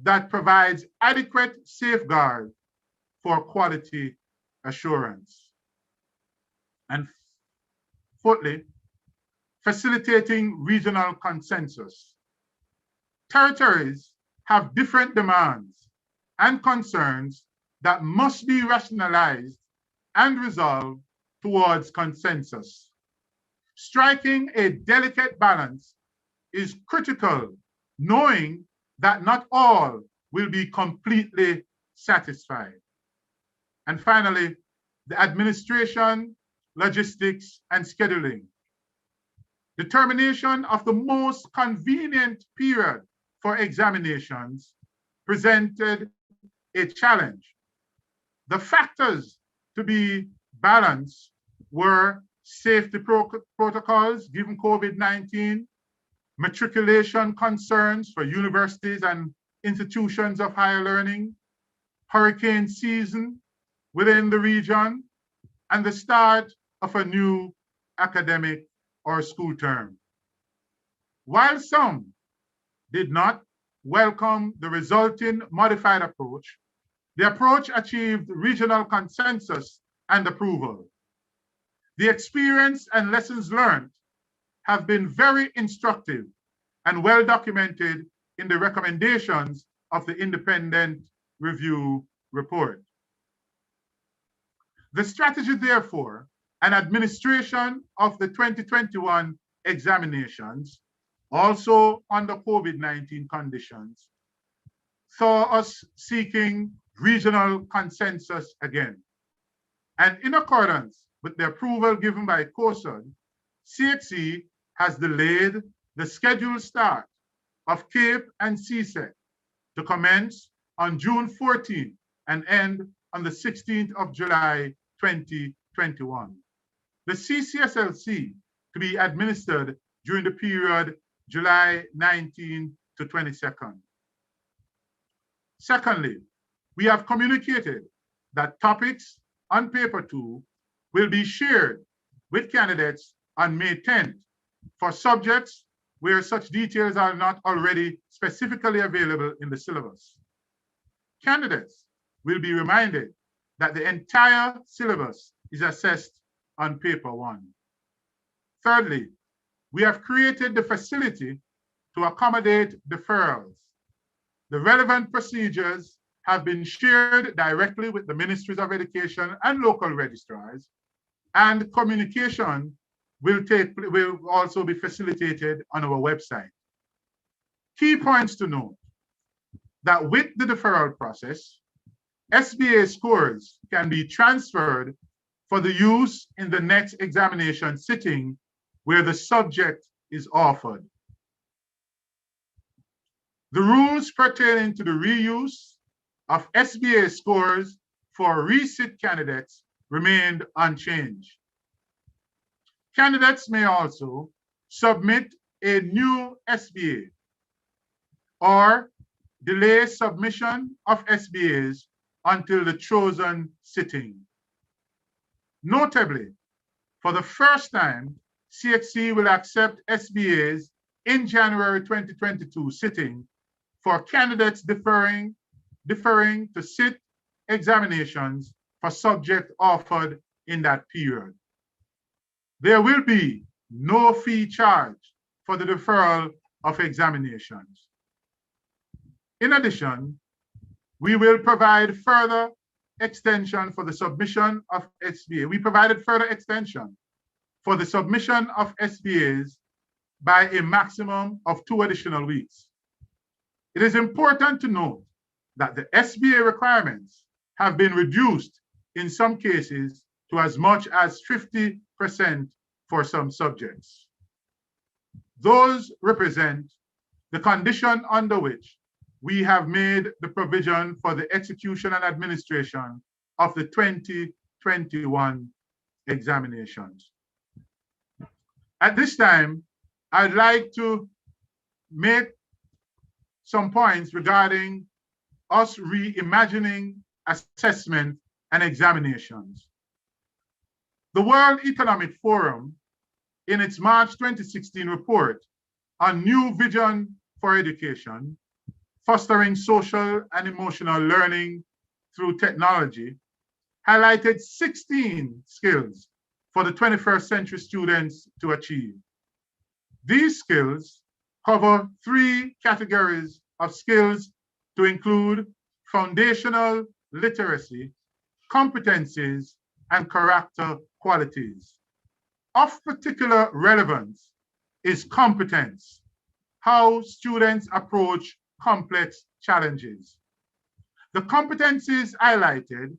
that provides adequate safeguard for quality assurance. And fourthly, facilitating regional consensus. Territories have different demands and concerns that must be rationalized and resolved towards consensus. Striking a delicate balance is critical, knowing that not all will be completely satisfied. And finally, the administration, logistics, and scheduling. Determination of the most convenient period for examinations presented a challenge. The factors to be balanced were safety protocols given COVID-19, matriculation concerns for universities and institutions of higher learning, hurricane season within the region, and the start of a new academic or school term. While some did not welcome the resulting modified approach, the approach achieved regional consensus and approval. The experience and lessons learned have been very instructive and well documented in the recommendations of the independent review report. The strategy, therefore, and administration of the 2021 examinations, also under COVID-19 conditions, saw us seeking regional consensus again. And in accordance with the approval given by COSUD, CXC has delayed the scheduled start of CAPE and CSEC to commence on June 14th and end on the 16th of July, 2021. The CCSLC to be administered during the period July 19 to 22nd. Secondly, we have communicated that topics on paper 2 will be shared with candidates on May 10th for subjects where such details are not already specifically available in the syllabus. Candidates will be reminded that the entire syllabus is assessed on paper 1. Thirdly, we have created the facility to accommodate deferrals. The relevant procedures have been shared directly with the Ministries of Education and local registrars, and communication will also be facilitated on our website. Key points to note that with the deferral process, SBA scores can be transferred for the use in the next examination sitting where the subject is offered. The rules pertaining to the reuse of SBA scores for resit candidates remained unchanged. Candidates may also submit a new SBA or delay submission of SBAs until the chosen sitting. Notably, for the first time, CXC will accept SBAs in January 2022 sitting for candidates deferring to sit examinations for subject offered in that period. There will be no fee charged for the deferral of examinations. In addition, we will provide further extension for the submission of SBA. We provided further extension for the submission of SBAs by a maximum of 2 additional weeks. It is important to note that the SBA requirements have been reduced in some cases to as much as 50% for some subjects. Those represent the condition under which we have made the provision for the execution and administration of the 2021 examinations. At this time, I'd like to make some points regarding us reimagining assessment and examinations. The World Economic Forum, in its March 2016 report on New Vision for Education, Fostering Social and Emotional Learning Through Technology, highlighted 16 skills for the 21st century students to achieve. These skills cover 3 categories of skills to include foundational literacy, competencies, and character qualities. Of particular relevance is competence, how students approach complex challenges. The competencies highlighted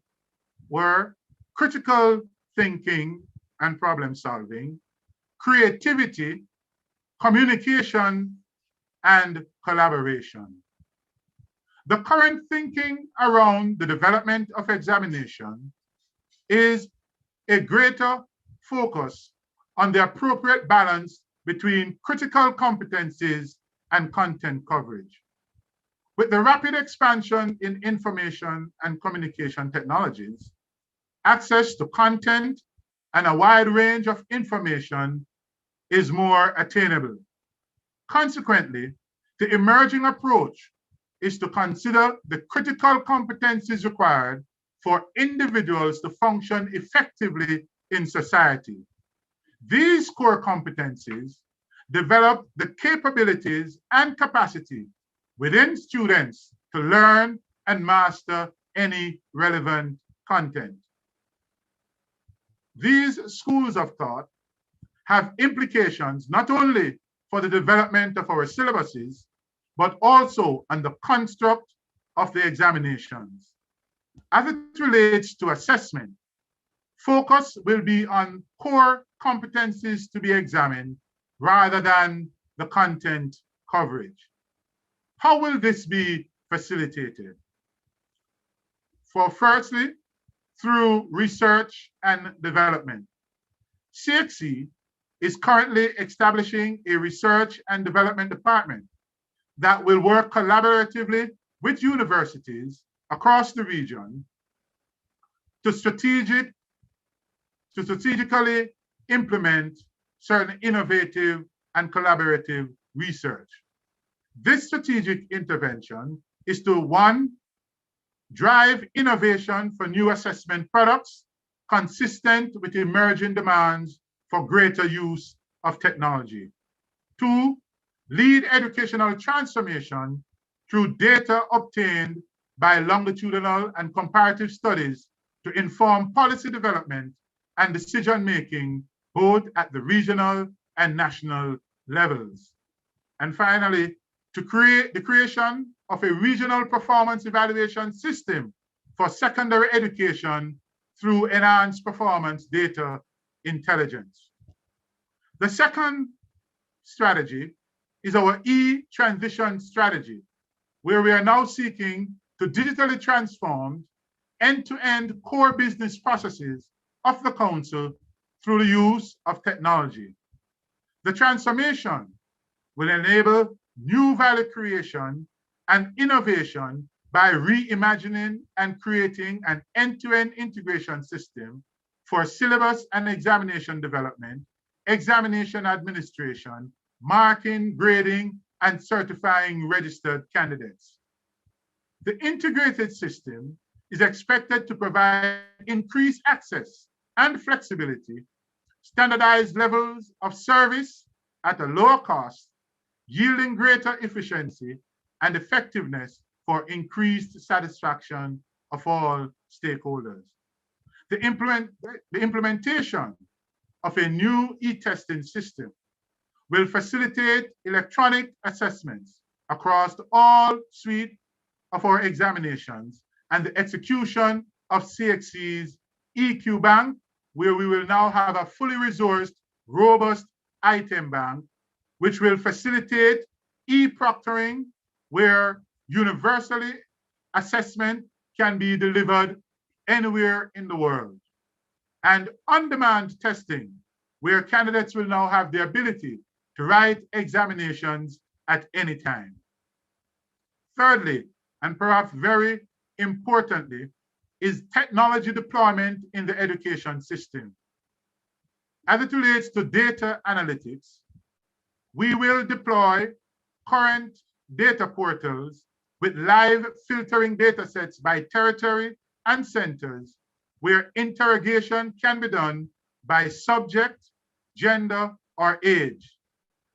were critical thinking and problem solving, creativity, communication, and collaboration. The current thinking around the development of examination is a greater focus on the appropriate balance between critical competencies and content coverage. With the rapid expansion in information and communication technologies, access to content and a wide range of information is more attainable. Consequently, the emerging approach is to consider the critical competencies required for individuals to function effectively in society. These core competencies develop the capabilities and capacity within students to learn and master any relevant content. These schools of thought have implications not only for the development of our syllabuses, but also on the construct of the examinations. As it relates to assessment, focus will be on core competencies to be examined rather than the content coverage. How will this be facilitated? Firstly, through research and development. CXC is currently establishing a research and development department that will work collaboratively with universities across the region to strategically implement certain innovative and collaborative research. This strategic intervention is to, 1, drive innovation for new assessment products consistent with emerging demands for greater use of technology. 2, lead educational transformation through data obtained by longitudinal and comparative studies to inform policy development and decision-making both at the regional and national levels. And finally, to create the creation of a regional performance evaluation system for secondary education through enhanced performance data intelligence. The second strategy is our e-transition strategy, where we are now seeking to digitally transform end-to-end core business processes of the Council through the use of technology. The transformation will enable new value creation and innovation by reimagining and creating an end-to-end integration system for syllabus and examination development, examination administration, marking, grading, and certifying registered candidates. The integrated system is expected to provide increased access and flexibility, standardized levels of service at a lower cost, yielding greater efficiency and effectiveness for increased satisfaction of all stakeholders. The implementation of a new e-testing system will facilitate electronic assessments across all suite of our examinations and the execution of CXC's EQ Bank, where we will now have a fully resourced, robust item bank, which will facilitate e-proctoring, where universally assessment can be delivered anywhere in the world, and on-demand testing, where candidates will now have the ability to write examinations at any time. Thirdly, and perhaps very importantly, is technology deployment in the education system. As it relates to data analytics, we will deploy current data portals with live filtering data sets by territory and centers, where interrogation can be done by subject, gender, or age.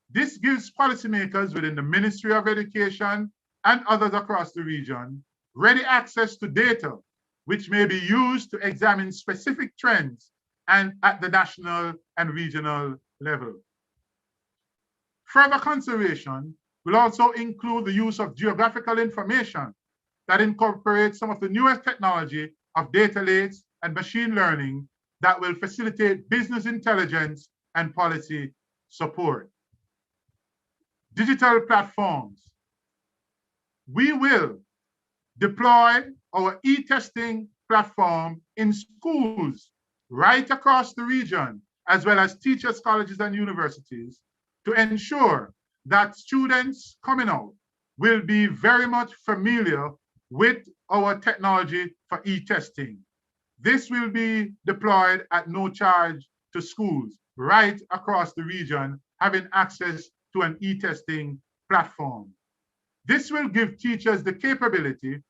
This gives policymakers within the Ministry of Education and others across the region ready access to data, which may be used to examine specific trends and at the national and regional level. Further consideration will also include the use of geographical information that incorporates some of the newest technology of data lakes and machine learning that will facilitate business intelligence and policy support. Digital platforms. We will deploy our e-testing platform in schools right across the region, as well as teachers, colleges, and universities, to ensure that students coming out will be very much familiar with our technology for e-testing. This will be deployed at no charge to schools right across the region, having access to an e-testing platform. This will give teachers the capability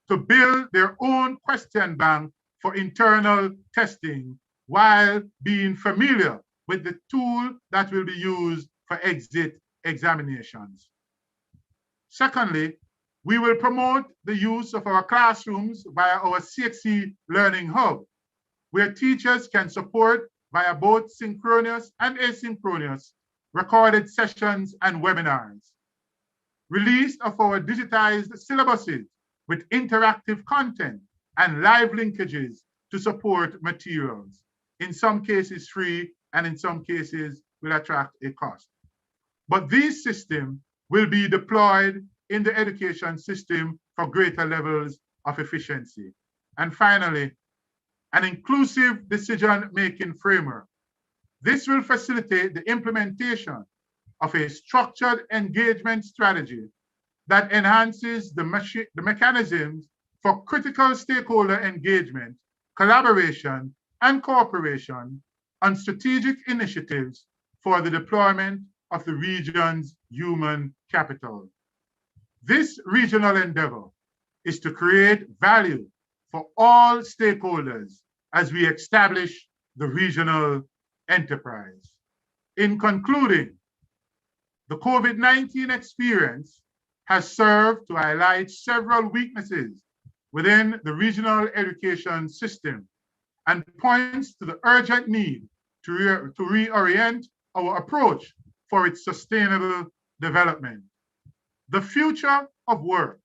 to build their own question bank for internal testing while being familiar with the tool that will be used for exit examinations. Secondly, we will promote the use of our classrooms via our CXC Learning Hub, where teachers can support via both synchronous and asynchronous recorded sessions and webinars. Release of our digitized syllabuses with interactive content and live linkages to support materials, in some cases free and in some cases will attract a cost. But these systems will be deployed in the education system for greater levels of efficiency. And finally, an inclusive decision-making framework. This will facilitate the implementation of a structured engagement strategy that enhances the mechanisms for critical stakeholder engagement, collaboration, and cooperation on strategic initiatives for the deployment of the region's human capital. This regional endeavor is to create value for all stakeholders as we establish the regional enterprise. In concluding, the COVID-19 experience has served to highlight several weaknesses within the regional education system and points to the urgent need to reorient our approach for its sustainable development. The future of work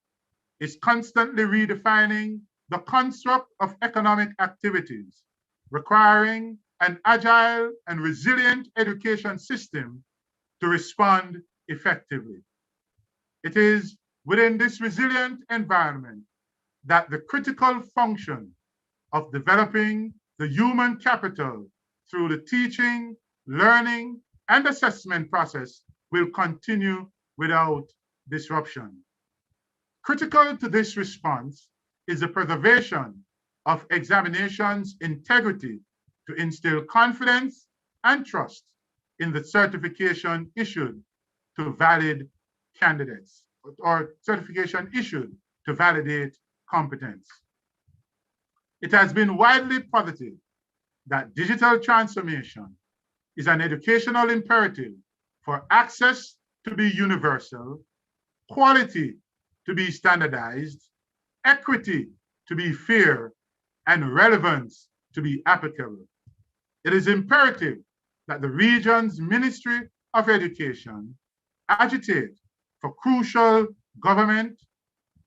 is constantly redefining the construct of economic activities, requiring an agile and resilient education system to respond effectively. It is within this resilient environment that the critical function of developing the human capital through the teaching, learning, and assessment process will continue without disruption. Critical to this response is the preservation of examinations integrity to instill confidence and trust in the certification issued to valid candidates or certification issued to validate competence. It has been widely posited that digital transformation is an educational imperative for access to be universal, quality to be standardized, equity to be fair, and relevance to be applicable. It is imperative that the region's Ministry of Education agitate for crucial government,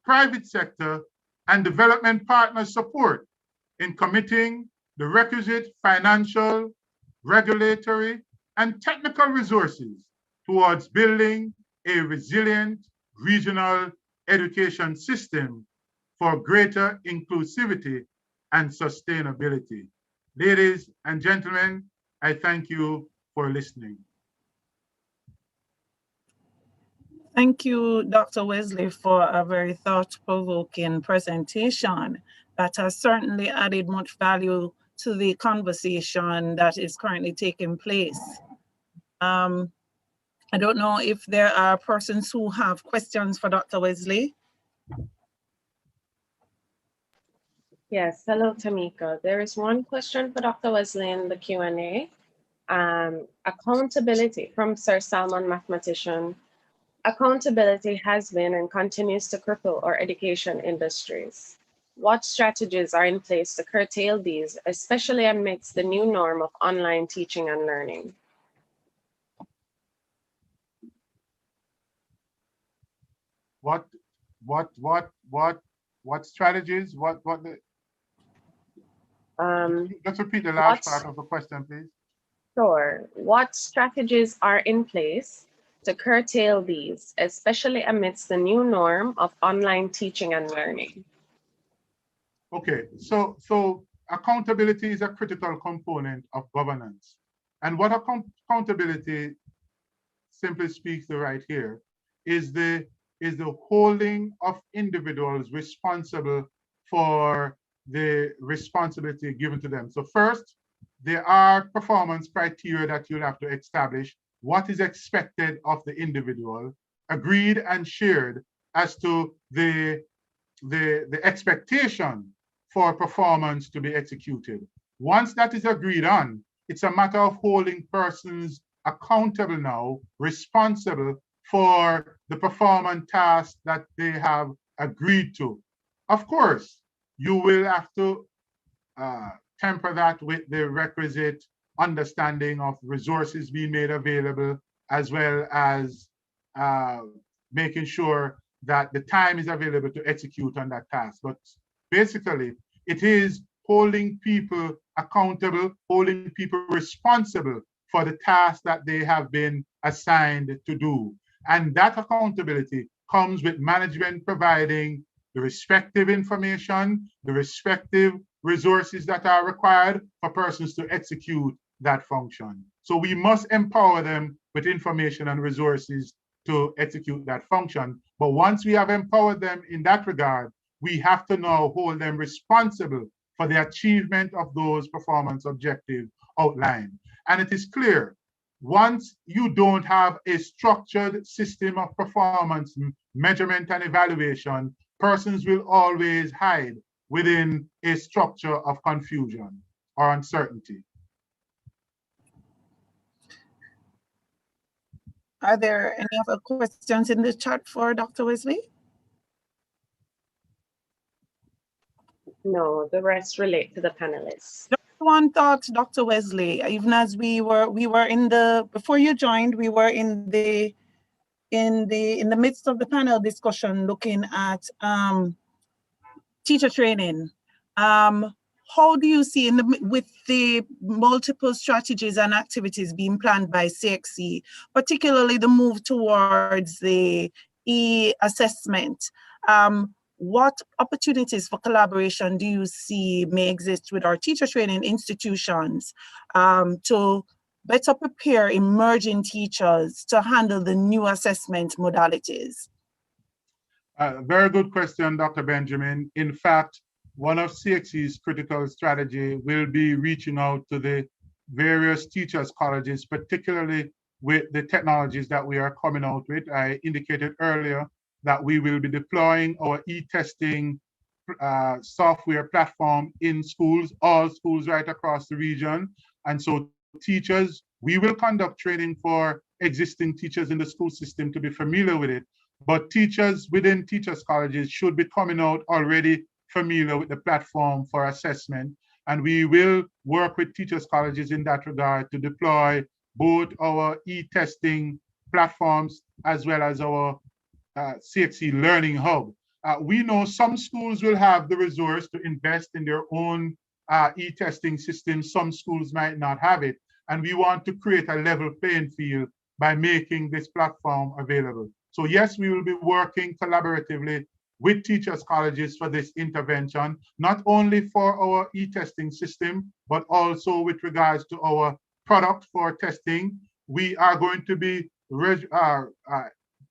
private sector, and development partner support in committing the requisite financial, regulatory, and technical resources towards building a resilient regional education system for greater inclusivity and sustainability. Ladies and gentlemen, I thank you for listening. Thank you, Dr. Wesley, for a very thought-provoking presentation that has certainly added much value to the conversation that is currently taking place. I don't know if there are persons who have questions for Dr. Wesley. Yes, hello, Tamika. There is one question for Dr. Wesley in the Q&A. Accountability from Sir Salmon Mathematician. Accountability has been and continues to cripple our education industries. What strategies are in place to curtail these, especially amidst the new norm of online teaching and learning? What strategies? Let's repeat the last part of the question, please. Sure. What strategies are in place to curtail these, especially amidst the new norm of online teaching and learning? Okay, so accountability is a critical component of governance. And what accountability simply speaks the right here is the holding of individuals responsible for the responsibility given to them. So first, there are performance criteria that you'll have to establish. What is expected of the individual, agreed and shared as to the expectation for performance to be executed. Once that is agreed on, it's a matter of holding persons accountable now, responsible for the performance tasks that they have agreed to. Of course, you will have to temper that with the requisite understanding of resources being made available, as well as making sure that the time is available to execute on that task. But basically, it is holding people accountable, holding people responsible for the tasks that they have been assigned to do. And that accountability comes with management providing the respective information, the respective resources that are required for persons to execute that function. So we must empower them with information and resources to execute that function. But once we have empowered them in that regard, we have to now hold them responsible for the achievement of those performance objectives outlined. And it is clear, once you don't have a structured system of performance measurement and evaluation, persons will always hide within a structure of confusion or uncertainty. Are there any other questions in the chat for Dr. Wesley? No, the rest relate to the panelists. Just one thought, Dr. Wesley, even as we were in the, before you joined, we were in the midst of the panel discussion looking at teacher training. How do you see with the multiple strategies and activities being planned by CXC, particularly the move towards the e-assessment, what opportunities for collaboration do you see may exist with our teacher training institutions to better prepare emerging teachers to handle the new assessment modalities? Very good question, Dr. Benjamin. In fact, one of CXC's critical strategy will be reaching out to the various teachers' colleges, particularly with the technologies that we are coming out with. I indicated earlier that we will be deploying our e-testing software platform in schools, all schools right across the region. And so teachers, we will conduct training for existing teachers in the school system to be familiar with it. But teachers within teachers' colleges should be coming out already familiar with the platform for assessment. And we will work with teachers' colleges in that regard to deploy both our e-testing platforms as well as our CXC Learning Hub. We know some schools will have the resource to invest in their own e-testing system. Some schools might not have it. And we want to create a level playing field by making this platform available. So yes, we will be working collaboratively with teachers' colleges for this intervention, not only for our e-testing system, but also with regards to our product for testing. We are going to be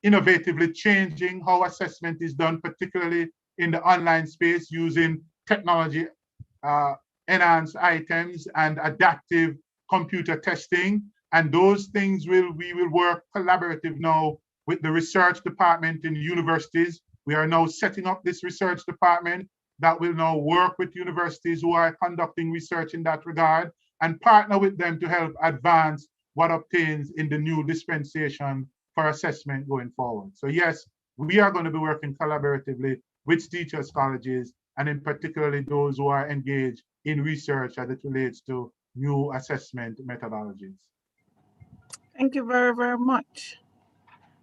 innovatively changing how assessment is done, particularly in the online space, using technology enhanced items and adaptive computer testing. And those things we will work collaborative now with the research department in universities. We are now setting up this research department that will now work with universities who are conducting research in that regard and partner with them to help advance what obtains in the new dispensation for assessment going forward. So yes, we are going to be working collaboratively with teachers' colleges, and in particularly those who are engaged in research as it relates to new assessment methodologies. Thank you very, very much.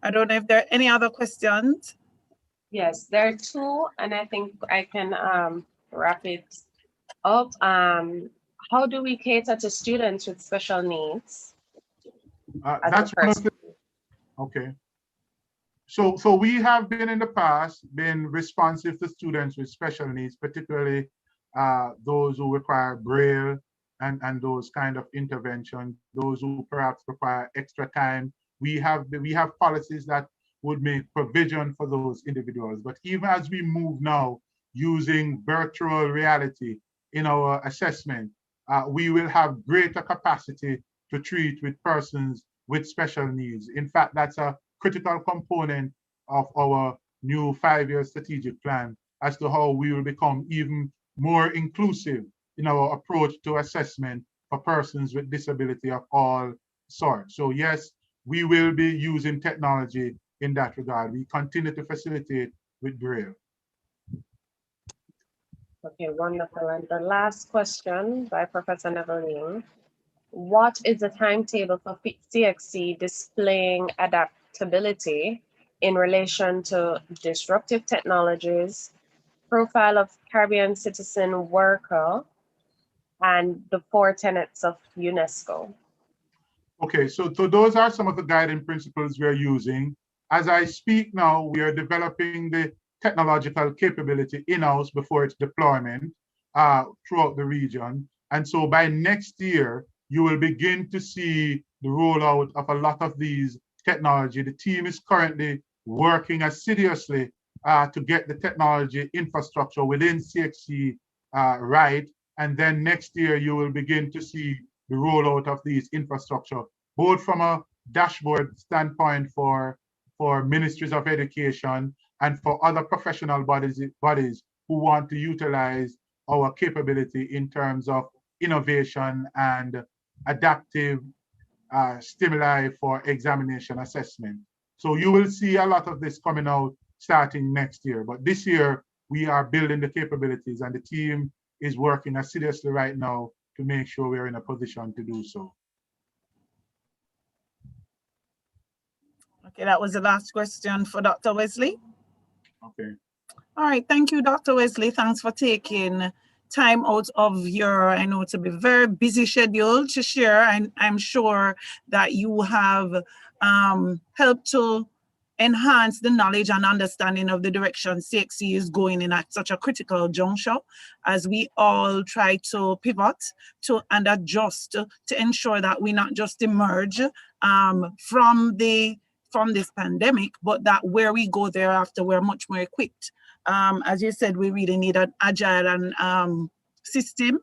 I don't know if there are any other questions. Yes, there are two, and I think I can wrap it up. How do we cater to students with special needs? That's one of the, okay. So we have been in the past been responsive to students with special needs, particularly those who require Braille and those kind of intervention, those who perhaps require extra time. We have policies that would make provision for those individuals. But even as we move now using virtual reality in our assessment, we will have greater capacity to treat with persons with special needs. In fact, that's a critical component of our new 5-year strategic plan as to how we will become even more inclusive in our approach to assessment for persons with disability of all sorts. So yes, we will be using technology in that regard. We continue to facilitate with Braille. Okay, wonderful. And the last question by Professor Neveline. What is the timetable for CXC displaying adaptability in relation to disruptive technologies, profile of Caribbean citizen worker, and the 4 tenets of UNESCO? Okay, so those are some of the guiding principles we are using. As I speak now, we are developing the technological capability in-house before its deployment throughout the region. And so by next year, you will begin to see the rollout of a lot of these technology. The team is currently working assiduously to get the technology infrastructure within CXC right. And then next year, you will begin to see the rollout of these infrastructure, both from a dashboard standpoint for ministries of education and for other professional bodies who want to utilize our capability in terms of innovation and adaptive stimuli for examination assessment. So you will see a lot of this coming out starting next year. But this year, we are building the capabilities, and the team is working assiduously right now to make sure we're in a position to do so. Okay, that was the last question for Dr. Wesley. Okay. All right, thank you, Dr. Wesley. Thanks for taking time out of your, I know it's a very busy schedule to share, and I'm sure that you have helped to enhance the knowledge and understanding of the direction CXC is going in at such a critical juncture as we all try to pivot and adjust to ensure that we not just emerge from this pandemic, but that where we go thereafter, we're much more equipped. As you said, we really need an agile and system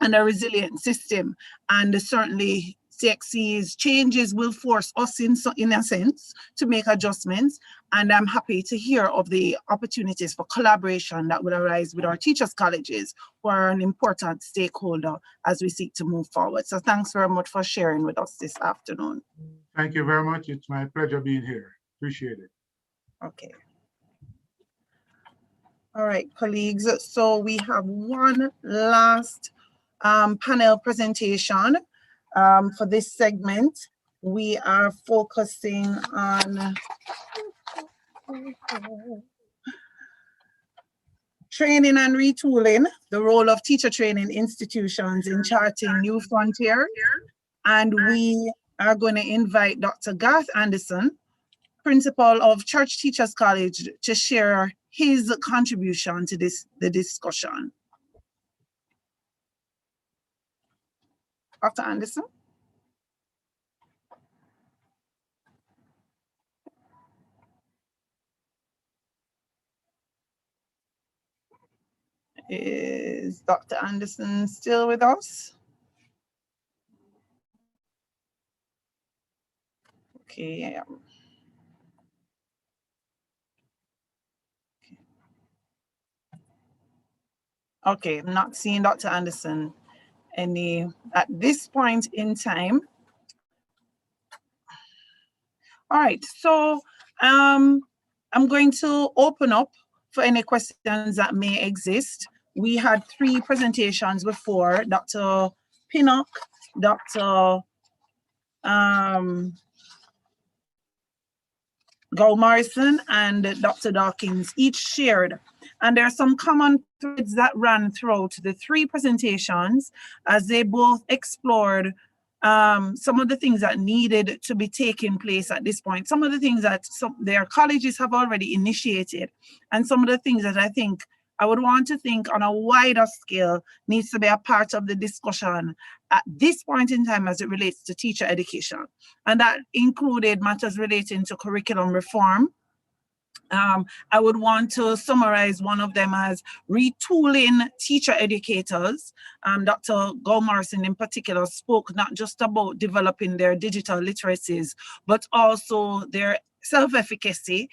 and a resilient system. And certainly CXC's changes will force us in a sense to make adjustments. And I'm happy to hear of the opportunities for collaboration that will arise with our teachers' colleges, who are an important stakeholder as we seek to move forward. So thanks very much for sharing with us this afternoon. Thank you very much. It's my pleasure being here. Appreciate it. Okay. All right, colleagues. So we have one last panel presentation. For this segment, we are focusing on Training and retooling, the role of teacher training institutions in charting new frontiers. And we are going to invite Dr. Garth Anderson, principal of Church Teachers College, to share his contribution to the discussion. Dr. Anderson? Is Dr. Anderson still with us? Okay. Okay, I'm not seeing Dr. Anderson at this point in time. All right, so I'm going to open up for any questions that may exist. We had 3 presentations before, Dr. Pinnock, Dr. Morrison, and Dr. Dawkins each shared. And there are some common threads that ran throughout the 3 presentations as they both explored some of the things that needed to be taking place at this point, some of the things that their colleges have already initiated, and some of the things that I think I would want to think on a wider scale needs to be a part of the discussion at this point in time as it relates to teacher education. And that included matters relating to curriculum reform. I would want to summarize one of them as retooling teacher educators. Dr. Morrison in particular spoke not just about developing their digital literacies, but also their self-efficacy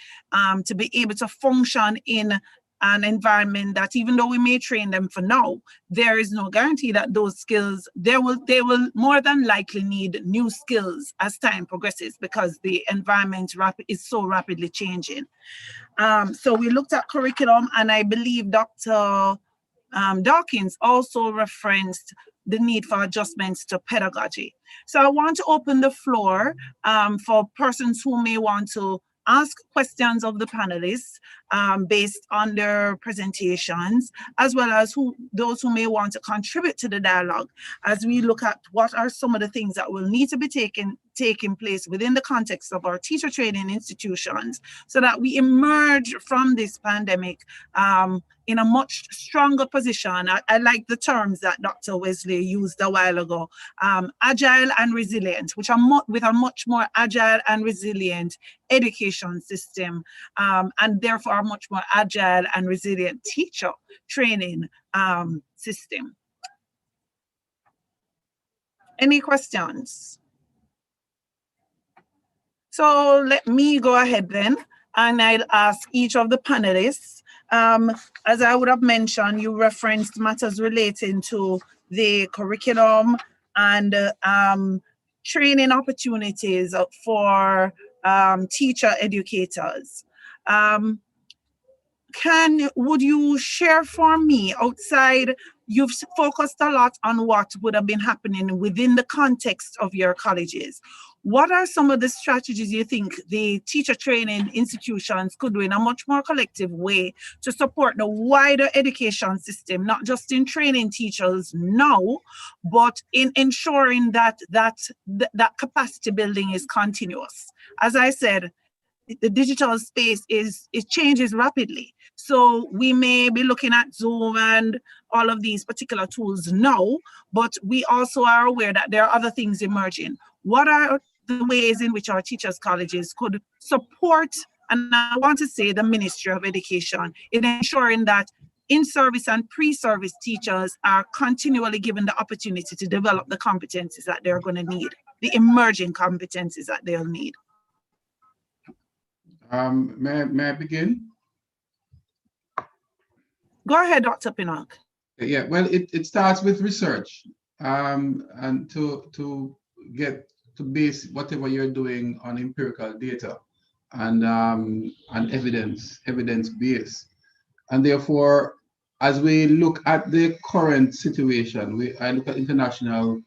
to be able to function in an environment that, even though we may train them for now, there is no guarantee that those skills, they will more than likely need new skills as time progresses because the environment is so rapidly changing. So we looked at curriculum, and I believe Dr. Dawkins also referenced the need for adjustments to pedagogy. So I want to open the floor for persons who may want to ask questions of the panelists based on their presentations, as well as those who may want to contribute to the dialogue as we look at what are some of the things that will need to be taking place within the context of our teacher training institutions so that we emerge from this pandemic in a much stronger position. I like the terms that Dr. Wesley used a while ago, agile and resilient, which are with a much more agile and resilient education system, and therefore a much more agile and resilient teacher training system. Any questions? So let me go ahead then, and I'll ask each of the panelists. As I would have mentioned, you referenced matters relating to the curriculum and training opportunities for teacher educators. Would you share for me, outside, you've focused a lot on what would have been happening within the context of your colleges. What are some of the strategies you think the teacher training institutions could do in a much more collective way to support the wider education system, not just in training teachers now, but in ensuring that capacity building is continuous? As I said, the digital space it changes rapidly. So we may be looking at Zoom and all of these particular tools now, but we also are aware that there are other things emerging. What are the ways in which our teachers' colleges could support, and I want to say the Ministry of Education, in ensuring that in-service and pre-service teachers are continually given the opportunity to develop the competencies that they're going to need, the emerging competencies that they'll need? May I begin? Go ahead, Dr. Pinnock. Yeah, well, it starts with research, and to base whatever you're doing on empirical data and evidence base. And therefore, as we look at the current situation, I look at international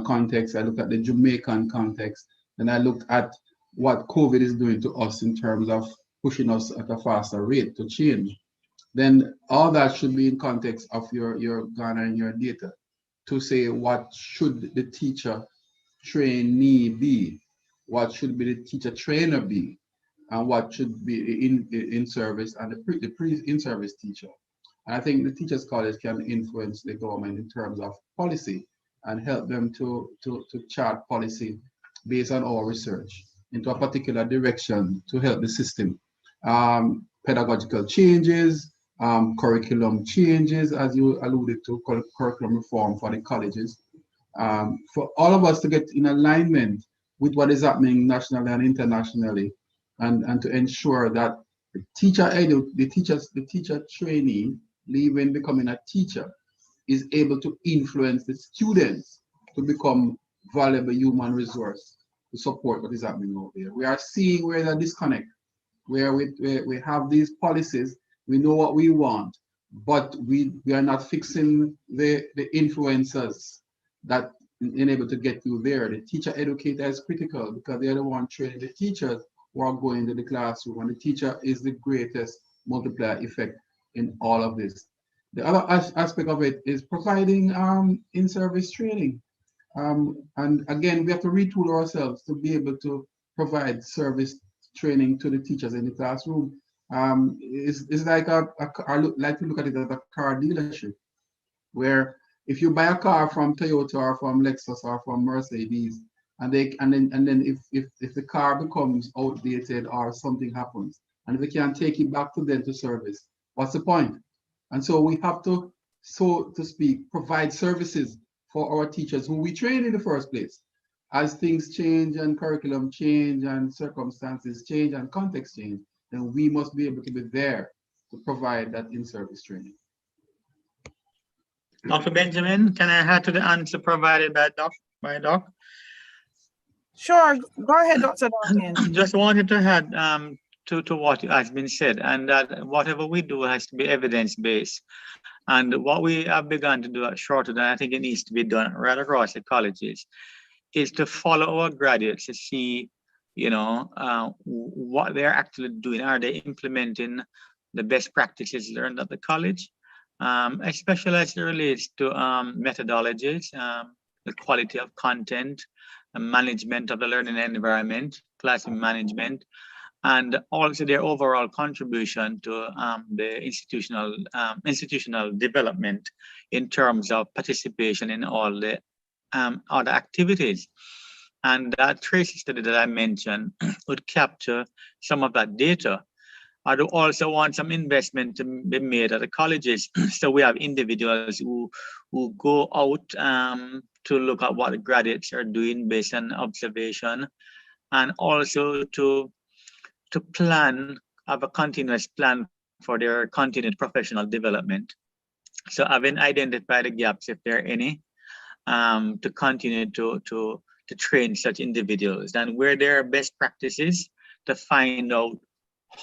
context, I look at the Jamaican context, and I look at what COVID is doing to us in terms of pushing us at a faster rate to change, then all that should be in context of your garnering your data to say what should the teacher trainee be, what should be the teacher trainer be, and what should be in service and the pre in service teacher. And I think the Teachers College can influence the government in terms of policy and help them to chart policy based on our research into a particular direction to help the system. Pedagogical changes, curriculum changes, as you alluded to, curriculum reform for the colleges, for all of us to get in alignment with what is happening nationally and internationally, and to ensure that the teacher trainee, leaving becoming a teacher, is able to influence the students to become valuable human resource to support what is happening out there. We are seeing where the disconnect, where we have these policies, we know what we want, but we are not fixing the influencers that enable to get you there. The teacher educator is critical because they're the one training the teachers who are going into the classroom, and the teacher is the greatest multiplier effect in all of this. The other aspect of it is providing in-service training. And again, we have to retool ourselves to be able to provide service training to the teachers in the classroom. It's like I like to look at it as a car dealership, where if you buy a car from Toyota or from Lexus or from Mercedes, and then if the car becomes outdated or something happens, and if they can't take it back to them to service, what's the point? And so we have to, so to speak, provide services for our teachers who we train in the first place. As things change and curriculum change and circumstances change and context change, then we must be able to be there to provide that in-service training. Dr. Benjamin, can I add to the answer provided by Doc? Sure, go ahead, Dr. Duncan. Just wanted to add to what has been said, and that whatever we do has to be evidence-based. And what we have begun to do at Shorter, I think it needs to be done right across the colleges, is to follow our graduates to see, what they're actually doing. Are they implementing the best practices learned at the college? Especially as it relates to methodologies, the quality of content, the management of the learning environment, classroom management, and also their overall contribution to the institutional development in terms of participation in all the other activities. And that trace study that I mentioned would capture some of that data. I do also want some investment to be made at the colleges. So we have individuals who go out to look at what the graduates are doing based on observation, and also to plan, have a continuous plan for their continued professional development. So having identified the gaps, if there are any, to continue to train such individuals, and where there are best practices to find out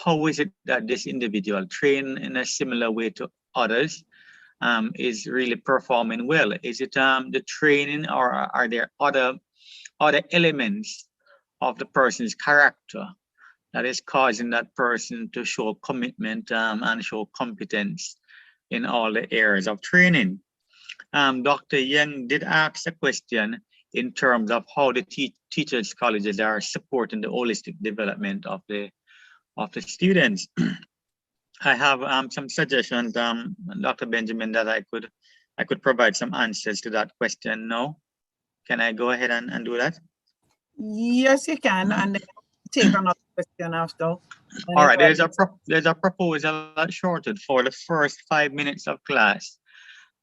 how is it that this individual trained in a similar way to others is really performing well. Is it the training, or are there other elements of the person's character that is causing that person to show commitment and show competence in all the areas of training? Dr. Yang did ask a question in terms of how the teachers' colleges are supporting the holistic development of the students. I have some suggestions, Dr. Benjamin, that I could provide some answers to that question now. Can I go ahead and do that? Yes, you can, and take another question after. All right, there's a proposal that's shorted for the first 5 minutes of class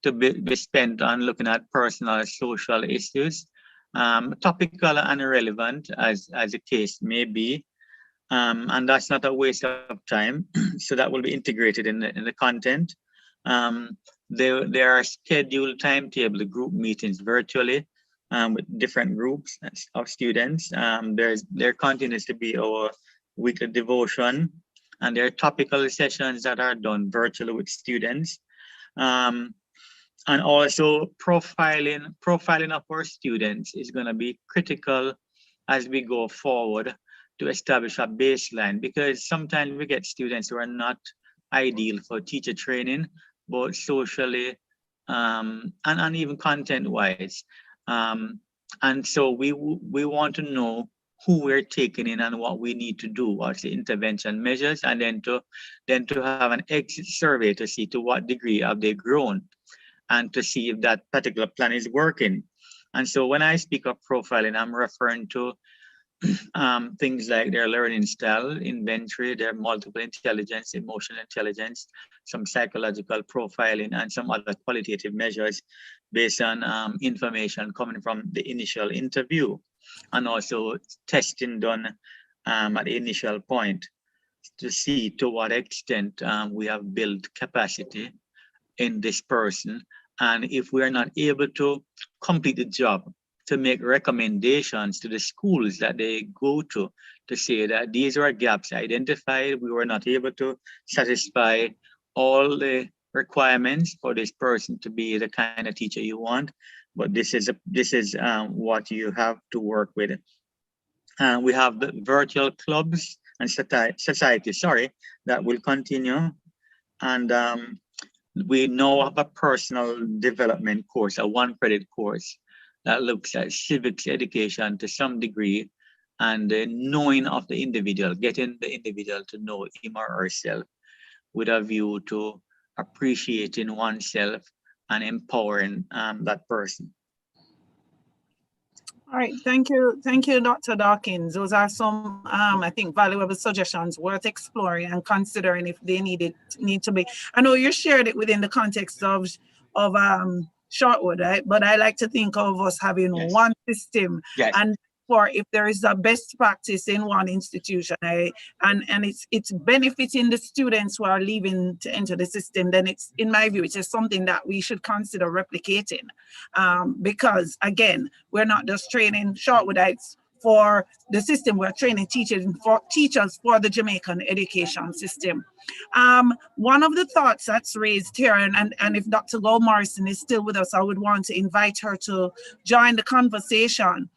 to be spent on looking at personal social issues, topical and relevant as the case may be. And that's not a waste of time. So that will be integrated in the content. There are scheduled timetable group meetings virtually with different groups of students. There continues to be our weekly devotion, and there are topical sessions that are done virtually with students. And also profiling of our students is going to be critical as we go forward to establish a baseline, because sometimes we get students who are not ideal for teacher training, both socially and even content-wise. And so we want to know who we're taking in and what we need to do, what's the intervention measures, and then to have an exit survey to see to what degree have they grown and to see if that particular plan is working. And so when I speak of profiling, I'm referring to things like their learning style, inventory, their multiple intelligence, emotional intelligence, some psychological profiling, and some other qualitative measures based on information coming from the initial interview, and also testing done at the initial point to see to what extent we have built capacity in this person. And if we are not able to complete the job, to make recommendations to the schools that they go to say that these are gaps identified. We were not able to satisfy all the requirements for this person to be the kind of teacher you want, but this is what you have to work with. We have the virtual clubs and societies, that will continue. And we now have a personal development course, a 1-credit course that looks at civics education to some degree, and the knowing of the individual, getting the individual to know him or herself with a view to appreciating oneself and empowering that person. All right, thank you, Dr. Dawkins. Those are some, I think, valuable suggestions worth exploring and considering if they need to be. I know you shared it within the context of Shortwood, right? But I like to think of us having one system, and for if there is a best practice in one institution, and it's benefiting the students who are leaving to enter the system, then it's, in my view, it's just something that we should consider replicating, because again, we're not just training Shortwoodites for the system, we're training teachers for the Jamaican education system. One of the thoughts that's raised here, and if Dr. Gold Morrison is still with us, I would want to invite her to join the conversation,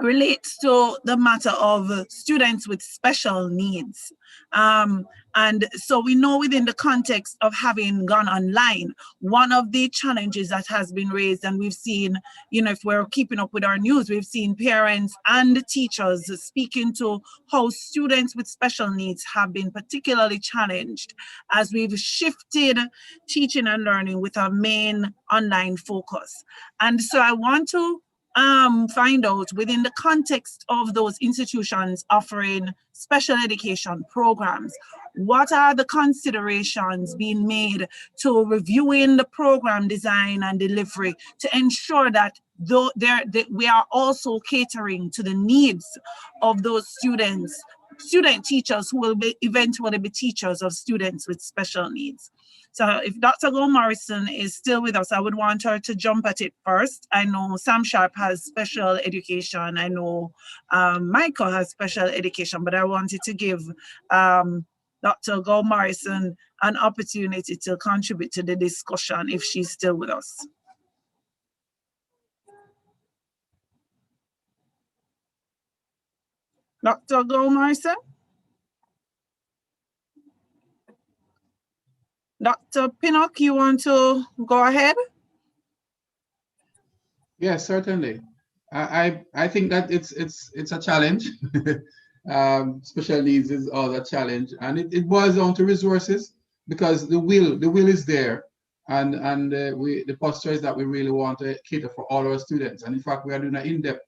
relates to the matter of students with special needs. And so we know within the context of having gone online, one of the challenges that has been raised, and we've seen, if we're keeping up with our news, we've seen parents and teachers speaking to how students with special needs have been particularly challenged as we've shifted teaching and learning with our main online focus. And so I want to find out within the context of those institutions offering special education programs, what are the considerations being made to reviewing the program design and delivery to ensure that we are also catering to the needs of those student teachers who will eventually be teachers of students with special needs. So if Dr. Gold Morrison is still with us, I would want her to jump at it first. I know Sam Sharp has special education. I know Michael has special education, but I wanted to give Dr. Gold Morrison an opportunity to contribute to the discussion if she's still with us. Dr. Gold Morrison? Dr. Pinnock, you want to go ahead? Yes, certainly. I think that it's a challenge. Special needs is all a challenge, and it boils down to resources, because the will is there, and the posture is that we really want to cater for all our students. And in fact, we are doing an in-depth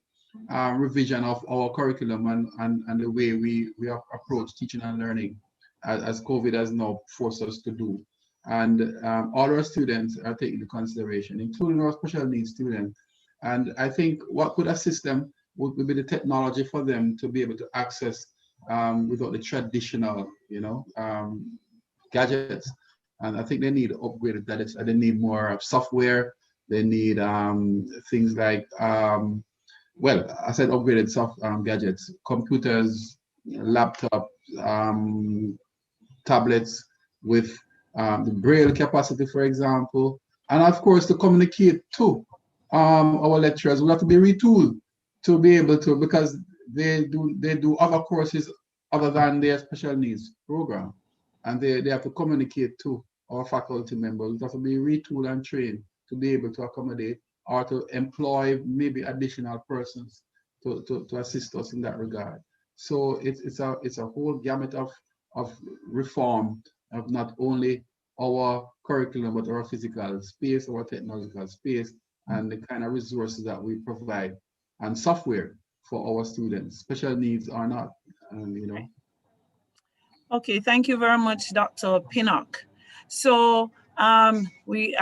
revision of our curriculum and the way we approach teaching and learning, as COVID has now forced us to do. And all our students are taken into consideration, including our special needs students. And I think what could assist them would be the technology for them to be able to access without the traditional, gadgets. And I think they need upgraded gadgets. They need more software. They need things like, well, I said upgraded gadgets, computers, laptops, tablets with the braille capacity, for example, and of course to communicate to our lecturers. We have to be retooled to be able to, because they do other courses other than their special needs program, and they have to communicate to our faculty members. It has to be retooled and trained to be able to accommodate or to employ maybe additional persons to assist us in that regard. So it's a whole gamut of reform of not only our curriculum, but our physical space, our technological space, and the kind of resources that we provide, and software for our students, special needs or not, you know. Okay, thank you very much, Dr. Pinnock. So I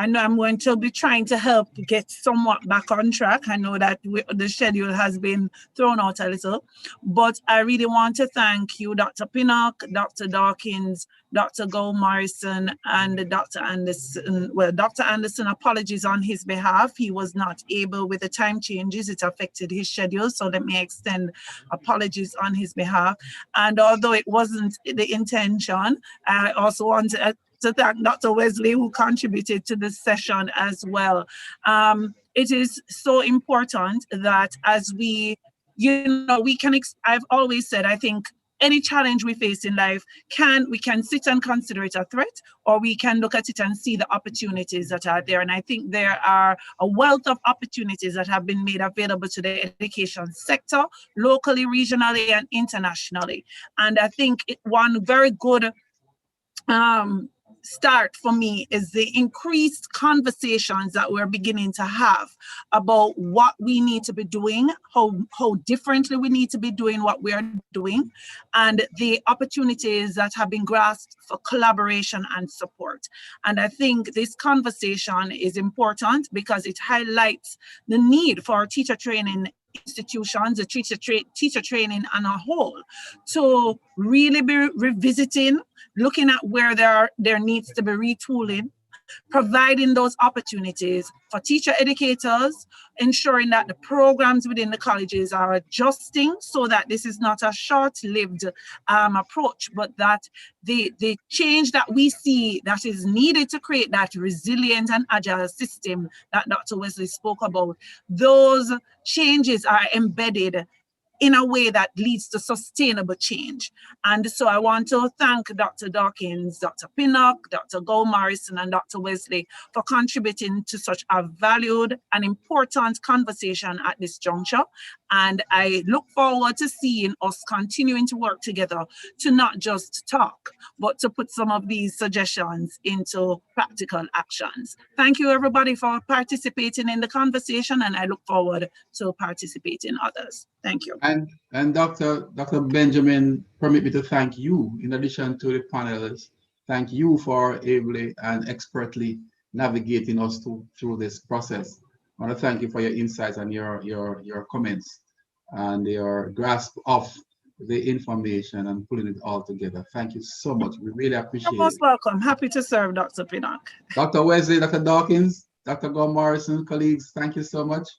know I'm going to be trying to help get somewhat back on track. I know that the schedule has been thrown out a little, but I really want to thank you, Dr. Pinnock, Dr. Dawkins, Dr. Gold Morrison, and Dr. Anderson. Well, Dr. Anderson, apologies on his behalf. He was not able with the time changes. It affected his schedule. So let me extend apologies on his behalf. And although it wasn't the intention, I also want to thank Dr. Wesley, who contributed to this session as well. It is so important that as we can, I've always said, I think any challenge we face in life, we can sit and consider it a threat, or we can look at it and see the opportunities that are there. And I think there are a wealth of opportunities that have been made available to the education sector, locally, regionally, and internationally. And I think one very good start for me is the increased conversations that we're beginning to have about what we need to be doing, how differently we need to be doing what we're doing, and the opportunities that have been grasped for collaboration and support. And I think this conversation is important because it highlights the need for teacher training institutions, the teacher training on a whole, to really be revisiting, looking at where there needs to be retooling, providing those opportunities for teacher educators, ensuring that the programs within the colleges are adjusting so that this is not a short-lived approach, but that the change that we see that is needed to create that resilient and agile system that Dr. Wesley spoke about, those changes are embedded in a way that leads to sustainable change. And so I want to thank Dr. Dawkins, Dr. Pinnock, Dr. Gold Morrison, and Dr. Wesley for contributing to such a valued and important conversation at this juncture. And I look forward to seeing us continuing to work together to not just talk, but to put some of these suggestions into practical actions. Thank you, everybody, for participating in the conversation, and I look forward to participating others. Thank you. And Dr. Benjamin, permit me to thank you, in addition to the panelists, thank you for ably and expertly navigating us through this process. I want to thank you for your insights and your comments and your grasp of the information and pulling it all together. Thank you so much. We really appreciate it. You're most welcome. Happy to serve, Dr. Pinnock. Dr. Wesley, Dr. Dawkins, Dr. Gold Morrison, colleagues, thank you so much.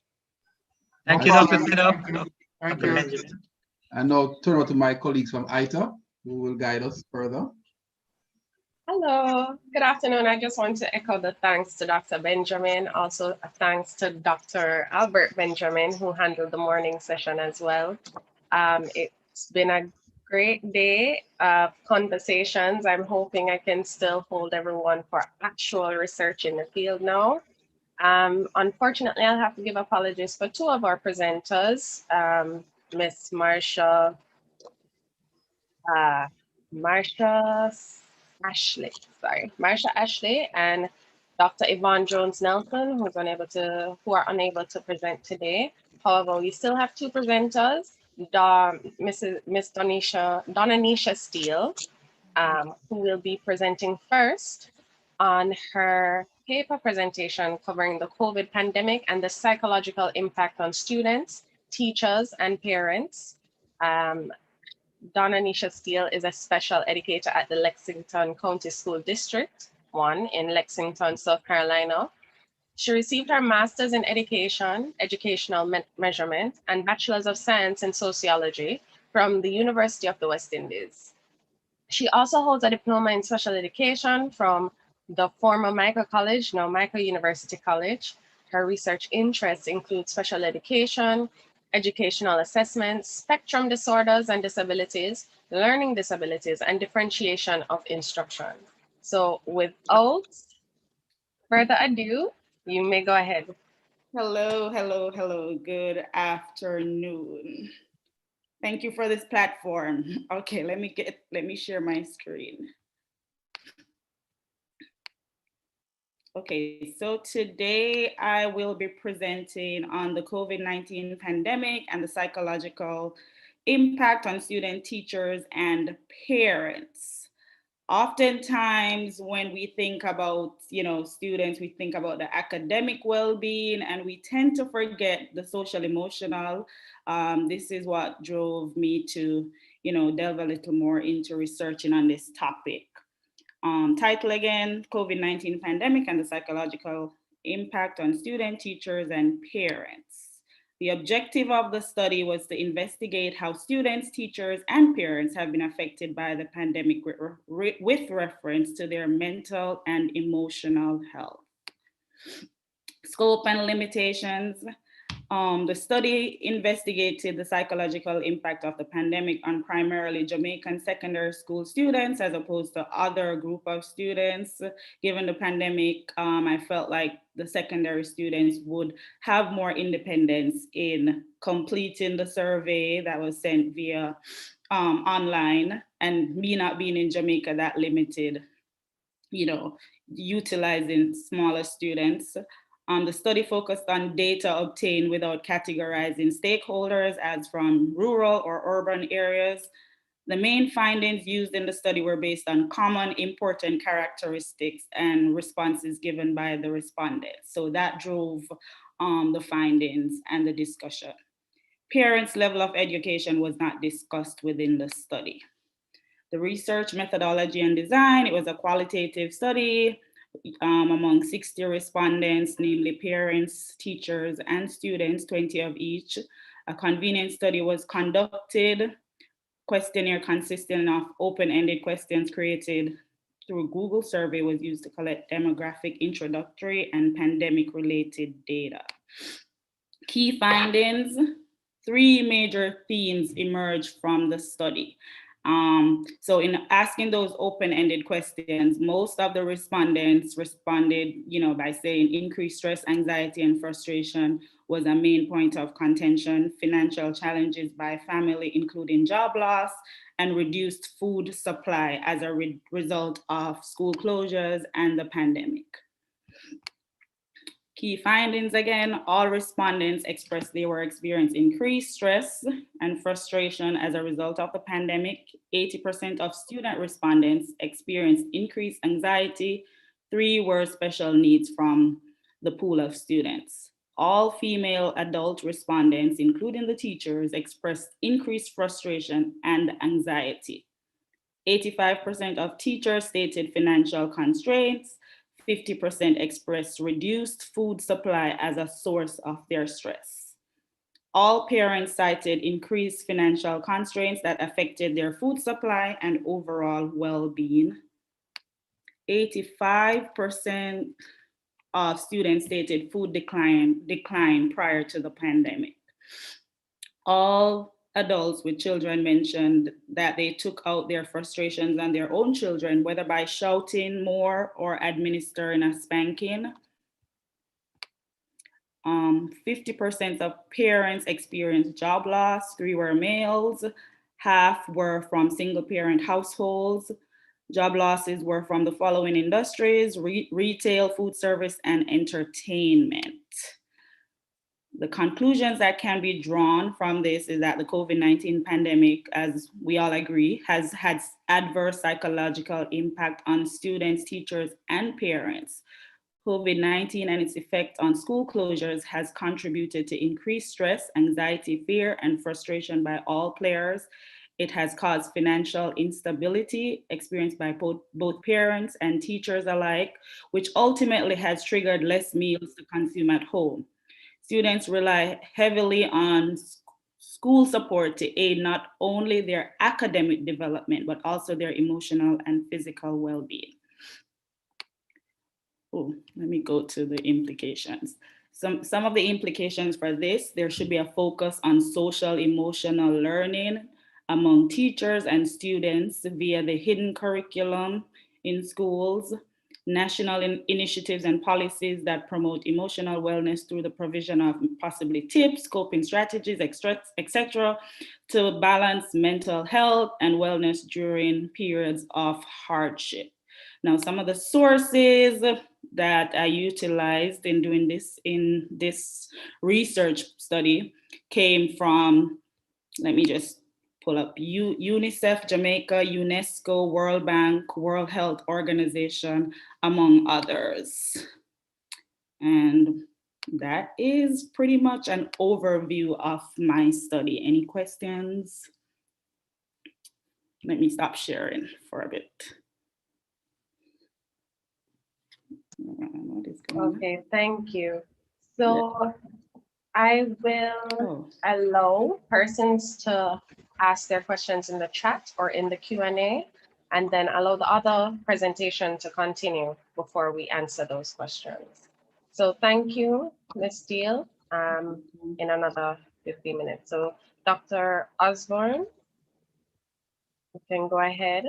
Thank you, Dr. Pinnock. Thank you. And now turn over to my colleagues from ITA, who will guide us further. Hello, good afternoon. I just want to echo the thanks to Dr. Benjamin, also a thanks to Dr. Albert Benjamin, who handled the morning session as well. It's been a great day of conversations. I'm hoping I can still hold everyone for actual research in the field now. Unfortunately, I'll have to give apologies for two of our presenters, Miss Marsha Ashley and Dr. Yvonne Jones-Nelson, who are unable to present today. However, we still have two presenters, Miss Donanisha Steele, who will be presenting first on her paper presentation covering the COVID pandemic and the psychological impact on students, teachers, and parents. Donanisha Steele is a special educator at the Lexington County School District 1 in Lexington, South Carolina. She received her master's in educational measurement, and bachelor's of science in sociology from the University of the West Indies. She also holds a diploma in special education from the former Mico College, now Mico University College. Her research interests include special education, educational assessments, spectrum disorders and disabilities, learning disabilities, and differentiation of instruction. So without further ado, you may go ahead. Hello, hello, hello. Good afternoon. Thank you for this platform. Okay, let me share my screen. Okay, so today I will be presenting on the COVID-19 pandemic and the psychological impact on student, teachers, and parents. Oftentimes when we think about, students, we think about the academic well-being and we tend to forget the social emotional. This is what drove me to, delve a little more into researching on this topic. Title again, COVID-19 pandemic and the psychological impact on students, teachers, and parents. The objective of the study was to investigate how students, teachers, and parents have been affected by the pandemic with reference to their mental and emotional health. Scope and limitations. The study investigated the psychological impact of the pandemic on primarily Jamaican secondary school students as opposed to other group of students. Given the pandemic, I felt like the secondary students would have more independence in completing the survey that was sent via online, and me not being in Jamaica, that limited, utilizing smaller students. The study focused on data obtained without categorizing stakeholders as from rural or urban areas. The main findings used in the study were based on common important characteristics and responses given by the respondents. So that drove the findings and the discussion. Parents' level of education was not discussed within the study. The research methodology and design, it was a qualitative study among 60 respondents, namely parents, teachers, and students, 20 of each. A convenience study was conducted, questionnaire consisting of open-ended questions created through Google survey was used to collect demographic, introductory, and pandemic-related data. Key findings, 3 major themes emerged from the study. So in asking those open-ended questions, most of the respondents responded, by saying increased stress, anxiety, and frustration was a main point of contention, financial challenges by family, including job loss, and reduced food supply as a result of school closures and the pandemic. Key findings again, all respondents expressed they were experiencing increased stress and frustration as a result of the pandemic. 80% of student respondents experienced increased anxiety. 3 were special needs from the pool of students. All female adult respondents, including the teachers, expressed increased frustration and anxiety. 85% of teachers stated financial constraints. 50% expressed reduced food supply as a source of their stress. All parents cited increased financial constraints that affected their food supply and overall well-being. 85% of students stated food decline prior to the pandemic. All adults with children mentioned that they took out their frustrations on their own children, whether by shouting more or administering a spanking. 50% of parents experienced job loss. 3 were males. Half were from single parent households. Job losses were from the following industries: retail, food service, and entertainment. The conclusions that can be drawn from this is that the COVID-19 pandemic, as we all agree, has had adverse psychological impact on students, teachers, and parents. COVID-19 and its effect on school closures has contributed to increased stress, anxiety, fear, and frustration by all players. It has caused financial instability experienced by both parents and teachers alike, which ultimately has triggered less meals to consume at home. Students rely heavily on school support to aid not only their academic development, but also their emotional and physical well-being. Oh, let me go to the implications. Some of the implications for this, there should be a focus on social emotional learning among teachers and students via the hidden curriculum in schools, national initiatives and policies that promote emotional wellness through the provision of possibly tips, coping strategies, etc., to balance mental health and wellness during periods of hardship. Now, some of the sources that I utilized in doing this research study came from, let me just pull up, UNICEF Jamaica, UNESCO, World Bank, World Health Organization, among others. And that is pretty much an overview of my study. Any questions? Let me stop sharing for a bit. What is going on? Okay, thank you. So I will allow persons to ask their questions in the chat or in the Q&A, and then allow the other presentation to continue before we answer those questions. So thank you, Ms. Steele, in another 15 minutes. So Dr. Osborne, you can go ahead.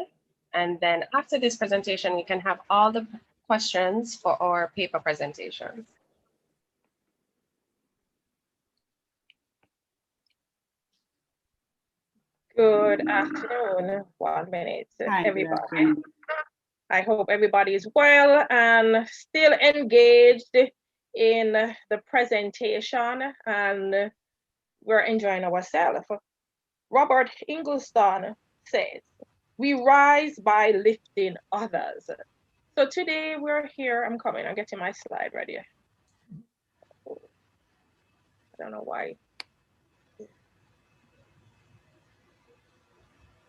And then after this presentation, we can have all the questions for our paper presentations. Good afternoon. 1 minute, Hi, everybody. I hope everybody is well and still engaged in the presentation, and we're enjoying ourselves. Robert Ingelston says, "We rise by lifting others." So today we're here. I'm getting my slide ready. I don't know why.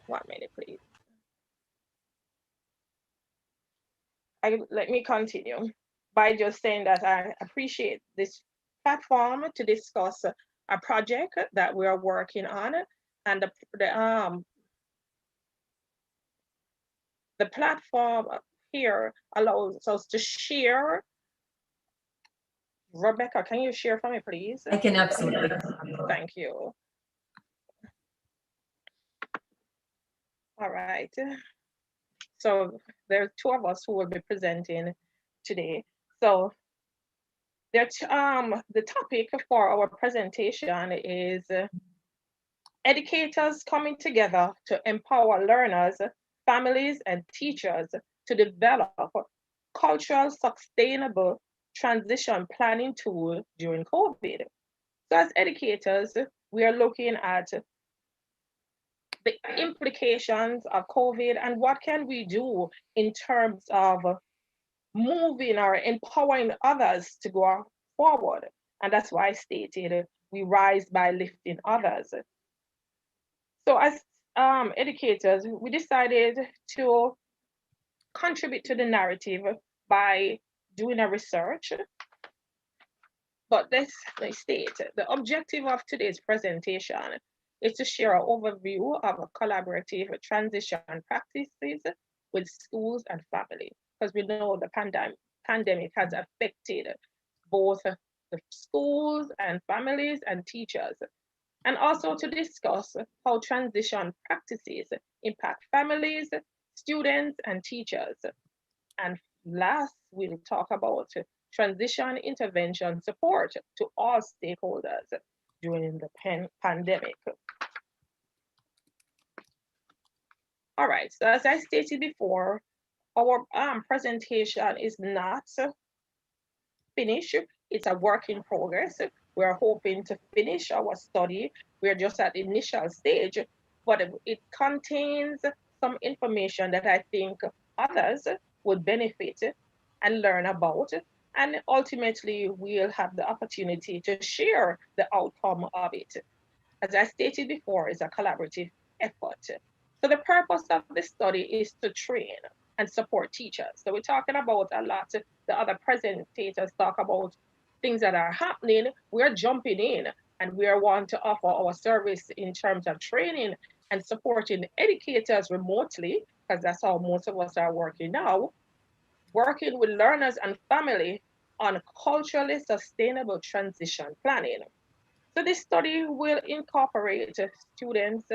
1 minute, please. Let me continue by just saying that I appreciate this platform to discuss a project that we are working on, and the platform here allows us to share. Rebecca, can you share for me, please? I can absolutely. Thank you. All right. So there are two of us who will be presenting today. So the topic for our presentation is educators coming together to empower learners, families, and teachers to develop cultural sustainable transition planning tool during COVID. So as educators, we are looking at the implications of COVID and what can we do in terms of moving or empowering others to go forward. And that's why I stated we rise by lifting others. So as educators, we decided to contribute to the narrative by doing a research. But let's state the objective of today's presentation is to share an overview of collaborative transition practices with schools and families, because we know the pandemic has affected both the schools and families and teachers, and also to discuss how transition practices impact families, students, and teachers. And last, we'll talk about transition intervention support to all stakeholders during the pandemic. All right, so as I stated before, our presentation is not finished. It's a work in progress. We're hoping to finish our study. We're just at the initial stage, but it contains some information that I think others would benefit and learn about. And ultimately, we'll have the opportunity to share the outcome of it. As I stated before, it's a collaborative effort. So the purpose of this study is to train and support teachers. So we're talking about a lot. The other presentators talk about things that are happening. We're jumping in and we want to offer our service in terms of training and supporting educators remotely, because that's how most of us are working now, working with learners and family on culturally sustainable transition planning. So this study will incorporate students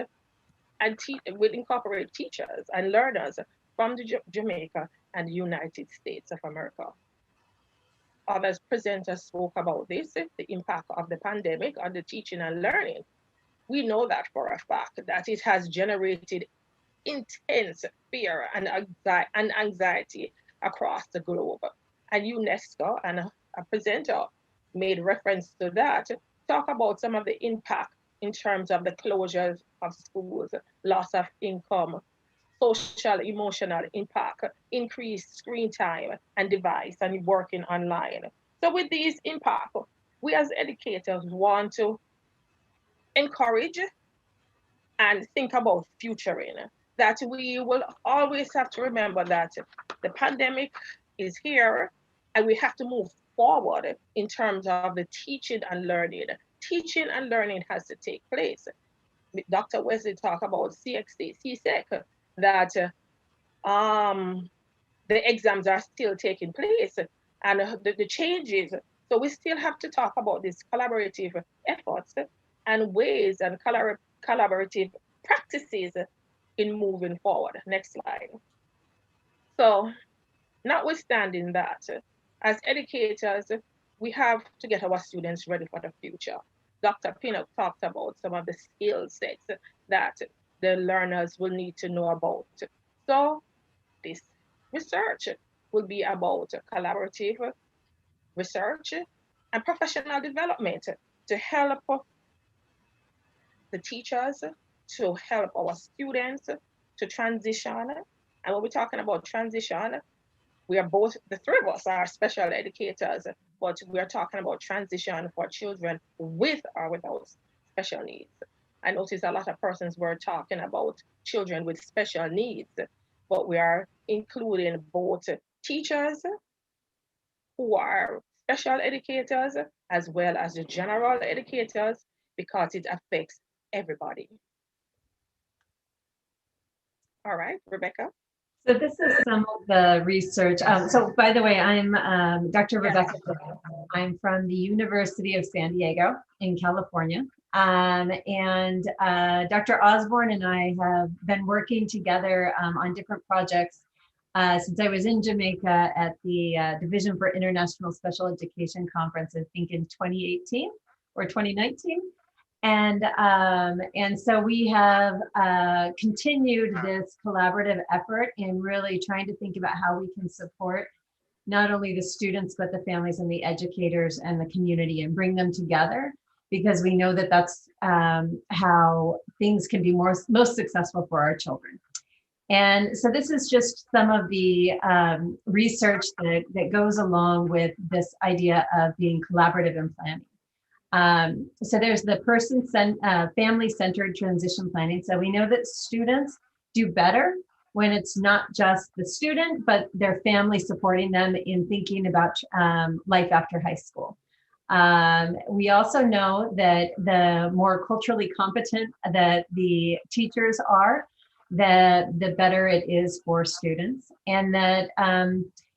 and will incorporate teachers and learners from Jamaica and the United States of America. Others presenters spoke about this, the impact of the pandemic on the teaching and learning. We know that for a fact that it has generated intense fear and anxiety across the globe. And UNESCO and a presenter made reference to that, talk about some of the impact in terms of the closures of schools, loss of income, social, emotional impact, increased screen time and device and working online. So with these impact, we as educators want to encourage and think about futuring, that we will always have to remember that the pandemic is here and we have to move forward in terms of the teaching and learning. Teaching and learning has to take place. Dr. Wesley talked about CXC, CSEC, that the exams are still taking place and the changes. So we still have to talk about these collaborative efforts and ways and collaborative practices in moving forward. Next slide. So notwithstanding that, as educators, we have to get our students ready for the future. Dr. Pinnock talked about some of the skill sets that the learners will need to know about. So this research will be about collaborative research and professional development to help the teachers, to help our students to transition. And when we're talking about transition, we are both, the three of us are special educators, but we are talking about transition for children with or without special needs. I notice a lot of persons were talking about children with special needs, but we are including both teachers who are special educators as well as the general educators, because it affects everybody. All right, Rebecca. So this is some of the research. So by the way, I'm Dr. Rebecca. I'm from the University of San Diego in California. And Dr. Osborne and I have been working together on different projects since I was in Jamaica at the Division for International Special Education Conference, I think in 2018 or 2019. And so we have continued this collaborative effort in really trying to think about how we can support not only the students, but the families and the educators and the community and bring them together, because we know that that's how things can be most successful for our children. And so this is just some of the research that goes along with this idea of being collaborative in planning. So there's the family-centered transition planning. So we know that students do better when it's not just the student, but their family supporting them in thinking about life after high school. We also know that the more culturally competent that the teachers are, the better it is for students. And that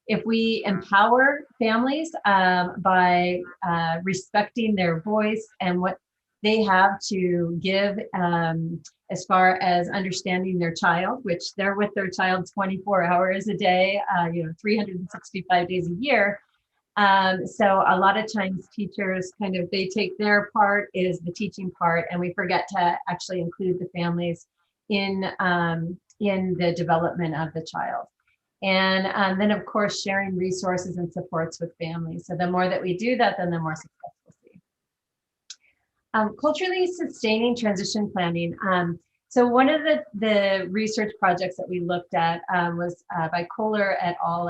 if we empower families by respecting their voice and what they have to give as far as understanding their child, which they're with their child 24 hours a day, 365 days a year. So a lot of times teachers they take their part is the teaching part, and we forget to actually include the families in the development of the child. And then of course, sharing resources and supports with families. So the more that we do that, then the more success we'll see. Culturally sustaining transition planning. So one of the research projects that we looked at was by Kohler et al.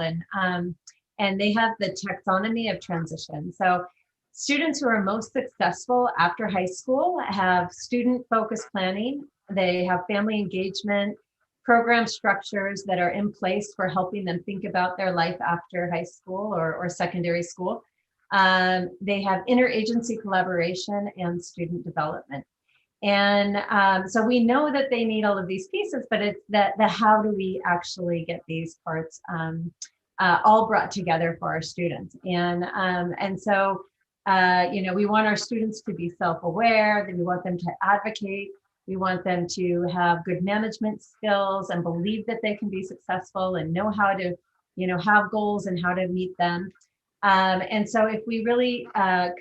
And they have the taxonomy of transition. So students who are most successful after high school have student-focused planning. They have family engagement, program structures that are in place for helping them think about their life after high school or secondary school. They have interagency collaboration and student development. And so we know that they need all of these pieces, but it's the how do we actually get these parts all brought together for our students. And so, you know, we want our students to be self-aware, that we want them to advocate, we want them to have good management skills and believe that they can be successful and know how to, you know, have goals and how to meet them. And so if we really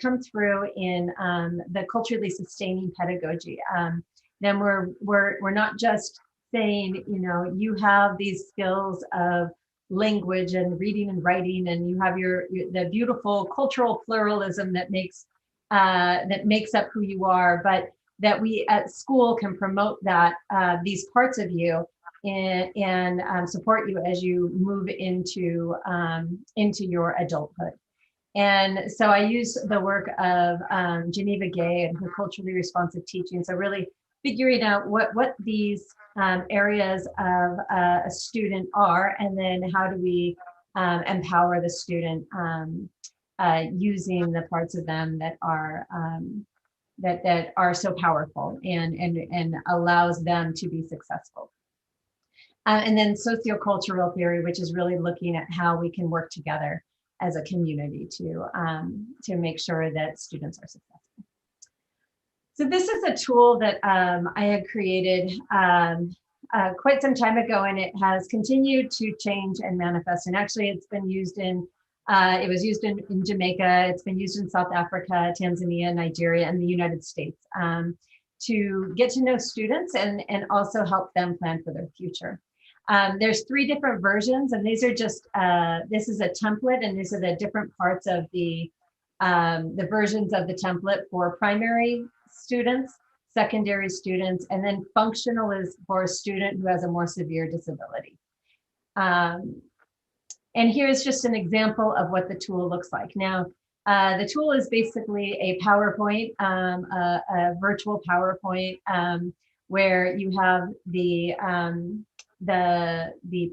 come through in the culturally sustaining pedagogy, then we're not just saying, you know, you have these skills of language and reading and writing, and you have the beautiful cultural pluralism that makes up who you are, but that we at school can promote that these parts of you and support you as you move into your adulthood. And so I use the work of Geneva Gay and her culturally responsive teaching. So really figuring out what these areas of a student are, and then how do we empower the student using the parts of them that are that are so powerful and allows them to be successful. And then sociocultural theory, which is really looking at how we can work together as a community to make sure that students are successful. So this is a tool that I had created quite some time ago, and it has continued to change and manifest. And actually, it's been used it was used in Jamaica, it's been used in South Africa, Tanzania, Nigeria, and the United States to get to know students and also help them plan for their future. There's 3 different versions, and these are just, this is a template, and these are the different parts of the versions of the template for primary students, secondary students, and then functional is for a student who has a more severe disability. And here's just an example of what the tool looks like. Now, the tool is basically a PowerPoint, a virtual PowerPoint, where you have the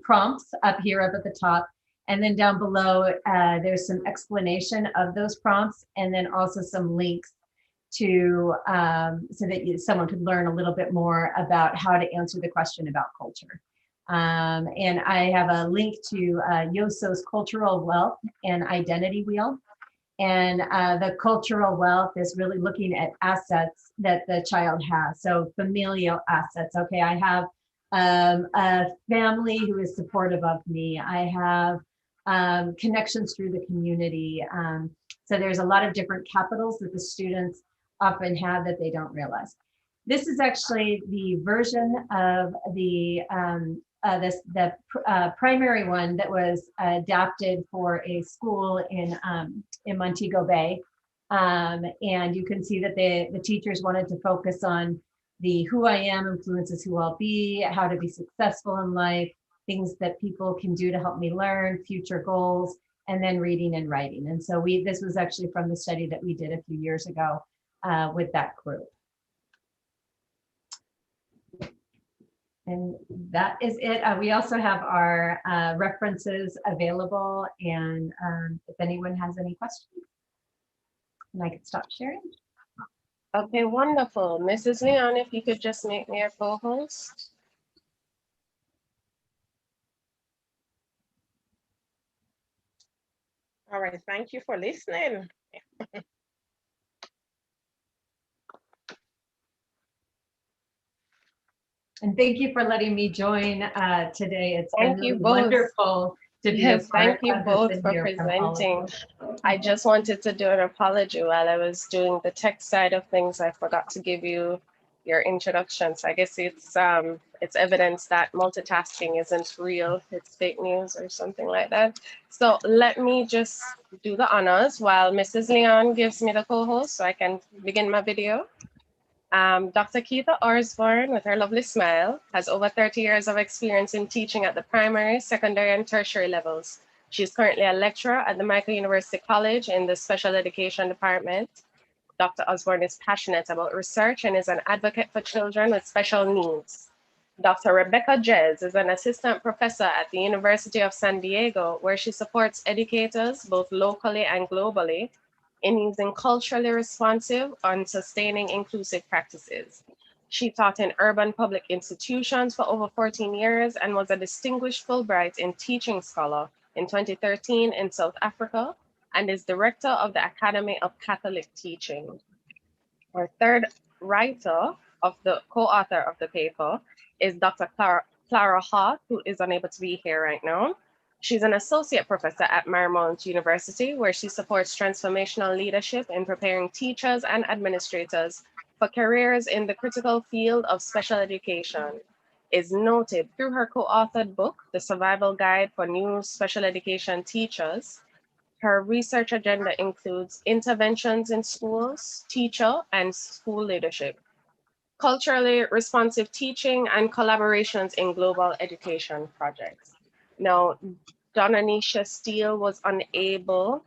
prompts up here up at the top, and then down below there's some explanation of those prompts, and then also some links to so that someone could learn a little bit more about how to answer the question about culture. And I have a link to Yoso's Cultural Wealth and Identity Wheel. And the cultural wealth is really looking at assets that the child has. So familial assets. Okay, I have a family who is supportive of me. I have connections through the community. So there's a lot of different capitals that the students often have that they don't realize. This is actually the version of the primary one that was adapted for a school in Montego Bay. And you can see that the teachers wanted to focus on the who I am influences who I'll be, how to be successful in life, things that people can do to help me learn, future goals, and then reading and writing. And so this was actually from the study that we did a few years ago with that group. And that is it. We also have our references available, and if anyone has any questions, and I can stop sharing. Okay, wonderful. Mrs. Leon, if you could just make me a co-host. All right, thank you for listening. And thank you for letting me join today. It's been Thank you really both. Wonderful to be Yes, a part thank you of both this and for hear from all of presenting. you. I just wanted to do an apology while I was doing the tech side of things. I forgot to give you your introduction. So I guess it's evidence that multitasking isn't real. It's fake news or something like that. So let me just do the honors while Mrs. Leon gives me the co-host so I can begin my video. Dr. Keitha Osborne, with her lovely smile, has over 30 years of experience in teaching at the primary, secondary, and tertiary levels. She is currently a lecturer at the Mico University College in the Special Education Department. Dr. Osborne is passionate about research and is an advocate for children with special needs. Dr. Rebecca Jez is an assistant professor at the University of San Diego, where she supports educators both locally and globally in using culturally responsive and sustaining inclusive practices. She taught in urban public institutions for over 14 years and was a distinguished Fulbright in teaching scholar in 2013 in South Africa and is director of the Academy of Catholic Teaching. Our third writer of the co-author of the paper is Dr. Clara Hart, who is unable to be here right now. She's an associate professor at Marymount University, where she supports transformational leadership in preparing teachers and administrators for careers in the critical field of special education. Is noted through her co-authored book, The Survival Guide for New Special Education Teachers. Her research agenda includes interventions in schools, teacher, and school leadership, culturally responsive teaching, and collaborations in global education projects. Now, Donanisha Steele was unable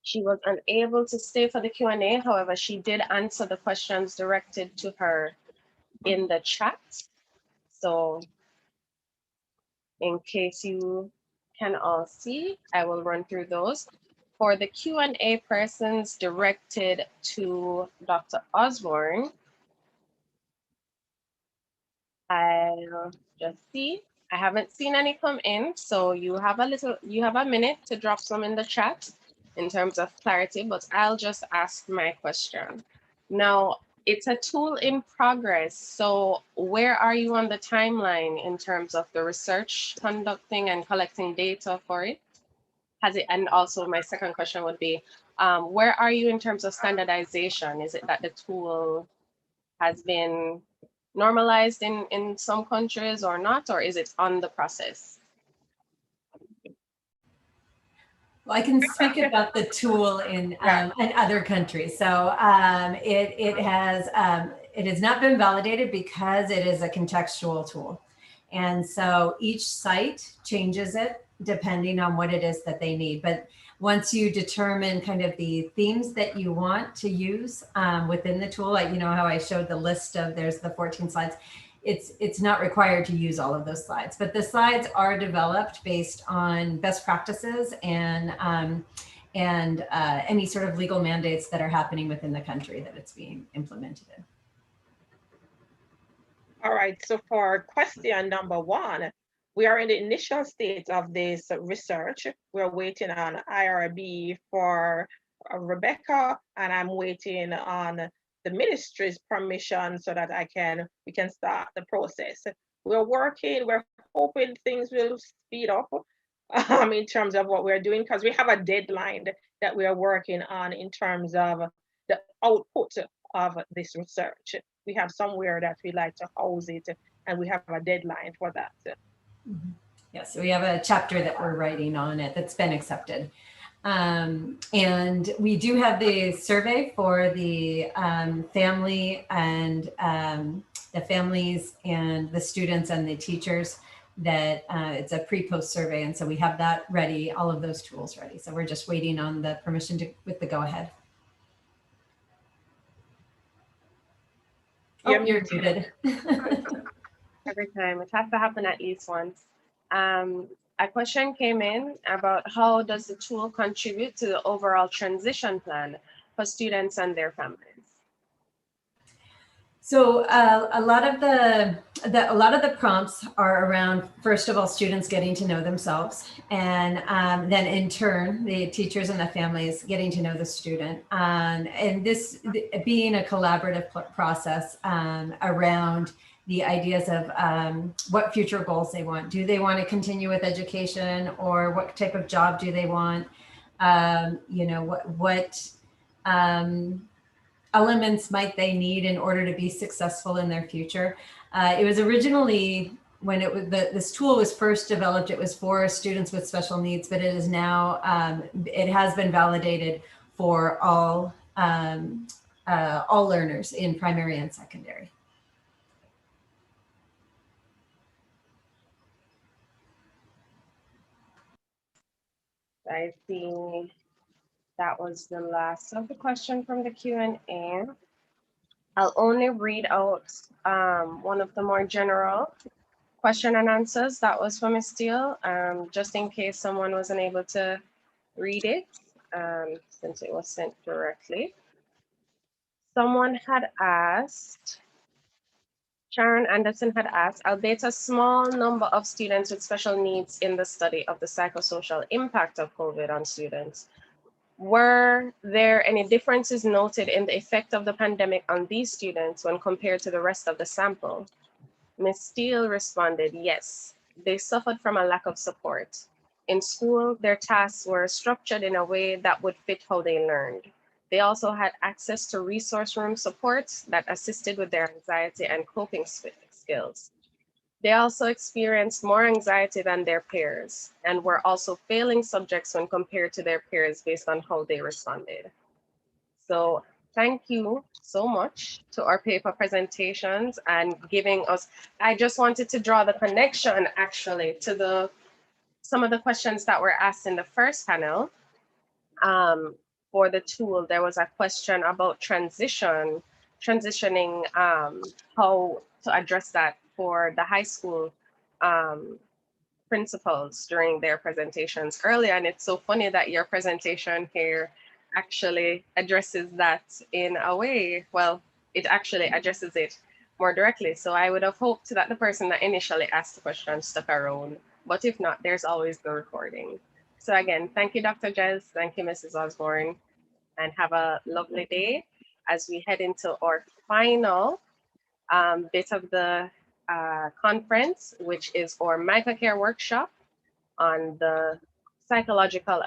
to stay for the Q&A. However, she did answer the questions directed to her in the chat. So in case you can all see, I will run through those. For the Q&A persons directed to Dr. Osborne, I'll just see. I haven't seen any come in, so you have a minute to drop some in the chat in terms of clarity, but I'll just ask my question. Now, it's a tool in progress, so where are you on the timeline in terms of the research conducting and collecting data for it? And also my second question would be, where are you in terms of standardization? Is it that the tool has been normalized in some countries or not, or is it on the process? Well, I can speak about the tool in other countries. So it has not been validated because it is a contextual tool. And so each site changes it depending on what it is that they need. But once you determine kind of the themes that you want to use within the tool, like, you know, how I showed the list of, there's the 14 slides, it's not required to use all of those slides, but the slides are developed based on best practices and any sort of legal mandates that are happening within the country that it's being implemented in. All right, so for question number 1, we are in the initial stage of this research. We're waiting on IRB for Rebecca, and I'm waiting on the ministry's permission so that we can start the process. We're hoping things will speed up in terms of what we're doing, because we have a deadline that we are working on in terms of the output of this research. We have somewhere that we like to house it, and we have a deadline for that. Mm-hmm. Yeah, so we have a chapter that we're writing on it that's been accepted. And we do have the survey for the family and the families and the students and the teachers that it's a pre-post survey. And so we have that ready, all of those tools ready. So we're just waiting on the permission with the go ahead. Oh, you're muted. Every time, it has to happen at least once. A question came in about how does the tool contribute to the overall transition plan for students and their families? So a lot of the prompts are around, first of all, students getting to know themselves, and then in turn, the teachers and the families getting to know the student, and this being a collaborative process around the ideas of what future goals they want. Do they want to continue with education, or what type of job do they want? You know, what elements might they need in order to be successful in their future? It was originally, when this tool was first developed, it was for students with special needs, but it is now, it has been validated for all learners in primary and secondary. I think that was the last of the question from the Q&A. I'll only read out one of the more general question and answers. That was from Ms. Steele, just in case someone wasn't able to read it, since it was sent directly. Someone had asked, Sharon Anderson had asked, albeit a small number of students with special needs in the study of the psychosocial impact of COVID on students, were there any differences noted in the effect of the pandemic on these students when compared to the rest of the sample? Ms. Steele responded, yes, they suffered from a lack of support. In school, their tasks were structured in a way that would fit how they learned. They also had access to resource room supports that assisted with their anxiety and coping skills. They also experienced more anxiety than their peers and were also failing subjects when compared to their peers based on how they responded. So thank you so much to our paper presentations and giving us, I just wanted to draw the connection actually to some of the questions that were asked in the first panel. For the tool, there was a question about transitioning, how to address that for the high school principals during their presentations earlier. And it's so funny that your presentation here actually addresses that in a way. Well, it actually addresses it more directly. So I would have hoped that the person that initially asked the question stuck around, but if not, there's always the recording. So again, thank you, Dr. Jez. Thank you, Mrs. Osborne, and have a lovely day as we head into our final bit of the conference, which is our MicroCare workshop on the psychological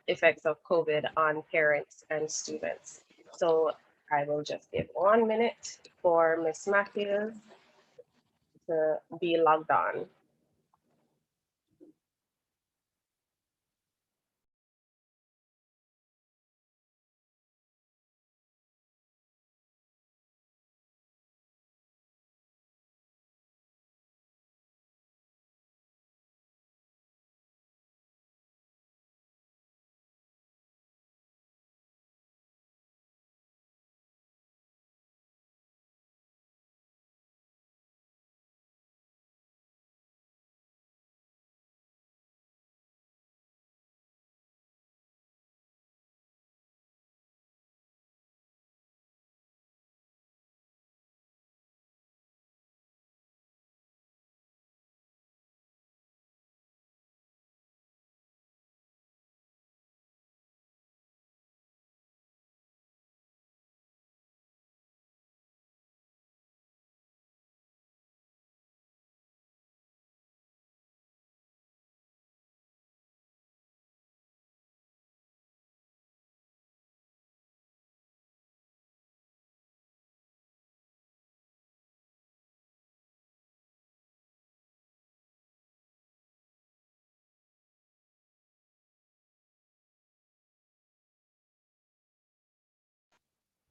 effects of COVID on parents and students. So I will just give 1 minute for Miss Matthews to be logged on.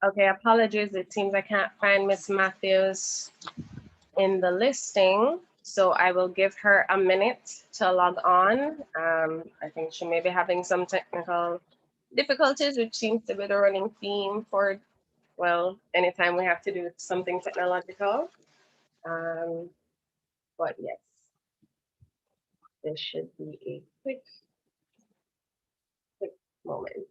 Okay, apologies. It seems I can't find Miss Matthews in the listing. So I will give her a minute to log on. I think she may be having some technical difficulties, which seems to be the running theme for, well, anytime we have to do something technological. But yes, this should be a quick moment.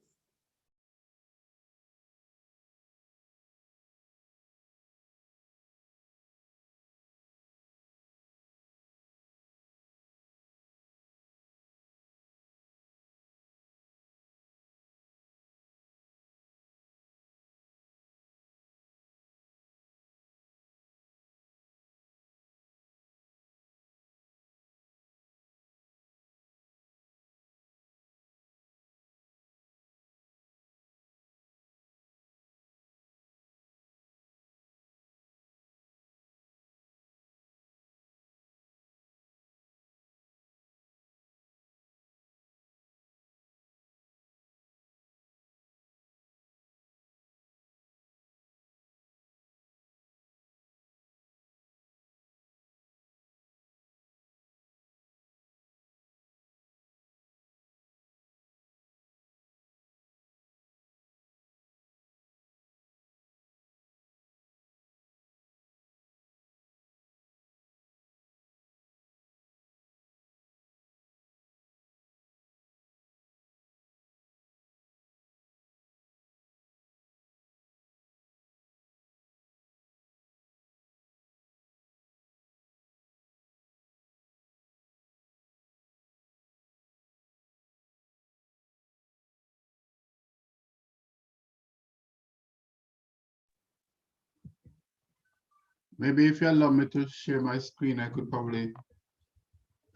Maybe if you allow me to share my screen, I could probably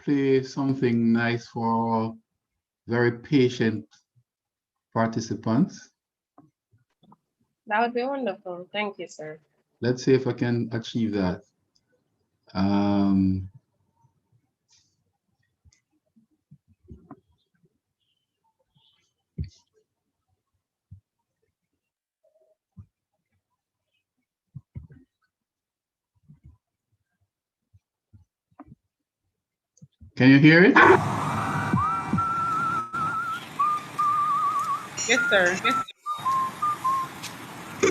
play something nice for very patient participants. That would be wonderful. Thank you, sir. Let's see if I can achieve that. Can you hear it? Yes, sir.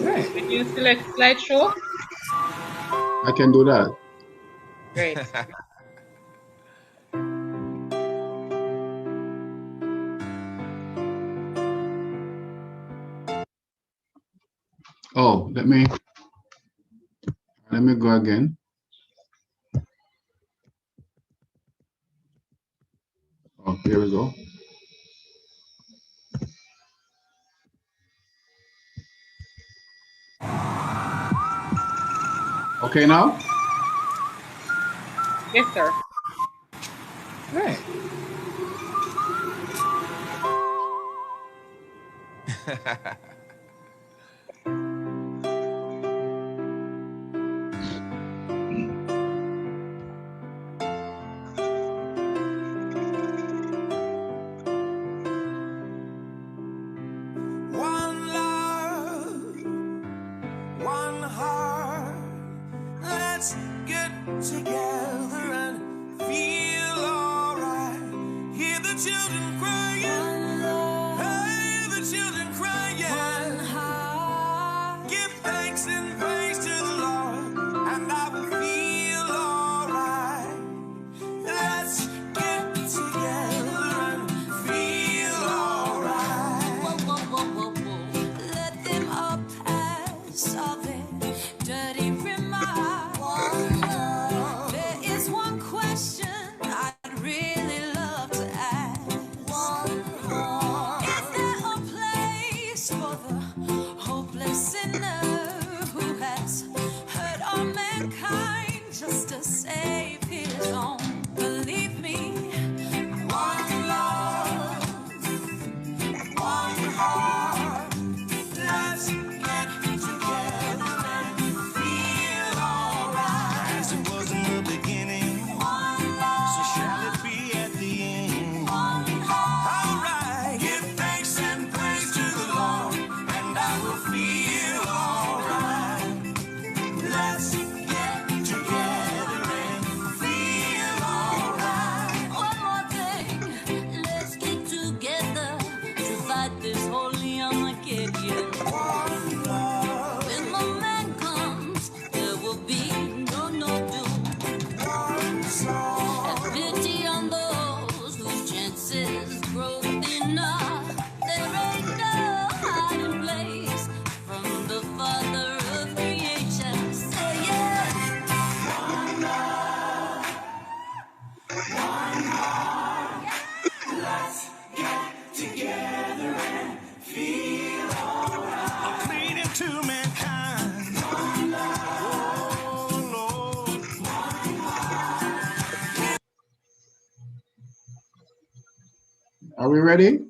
Right. Can you select slideshow? I can do that. Great. Oh, let me go again. Oh, here we go. Okay now? Yes, sir. Right. One love, one heart. Let's get together and feel alright. Hear the children crying. Hey, the children crying. Give thanks and praise to the Lord, and I will feel alright. Let's get together and feel alright. Whoa, whoa, whoa, whoa, whoa. Let them all pass all their dirty remarks. There is one question I'd really love to ask. Is there a place for the hopeless sinner who has hurt all mankind just to save his own? Believe me, one love, one heart. Let's get together and feel alright. As it was in the beginning, one love, so shall it be at the end. One heart. Alright, give thanks and praise to the Lord, and I will feel alright. Let's get together and feel alright. One more thing, let's get together to fight this holy Armageddon. One love. When the man comes, there will be no doom. One song. Have pity on those whose chances grow thinner. There ain't no hiding place from the Father of creation. Say yes. One love, one heart. Let's get together and feel alright. I'm pleading to mankind. One love, oh Lord. One heart. Are we ready?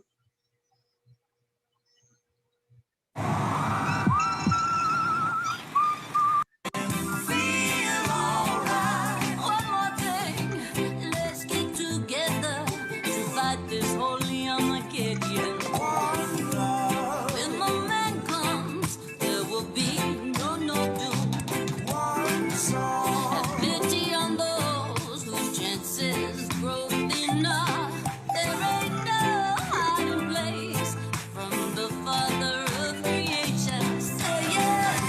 Feel alright. One more thing, let's get together to fight this holy Armageddon. One love. When the man comes, there will be no doom. One song. Have pity on those whose chances grow thinner. There ain't no hiding place from the Father of creation. Say yes.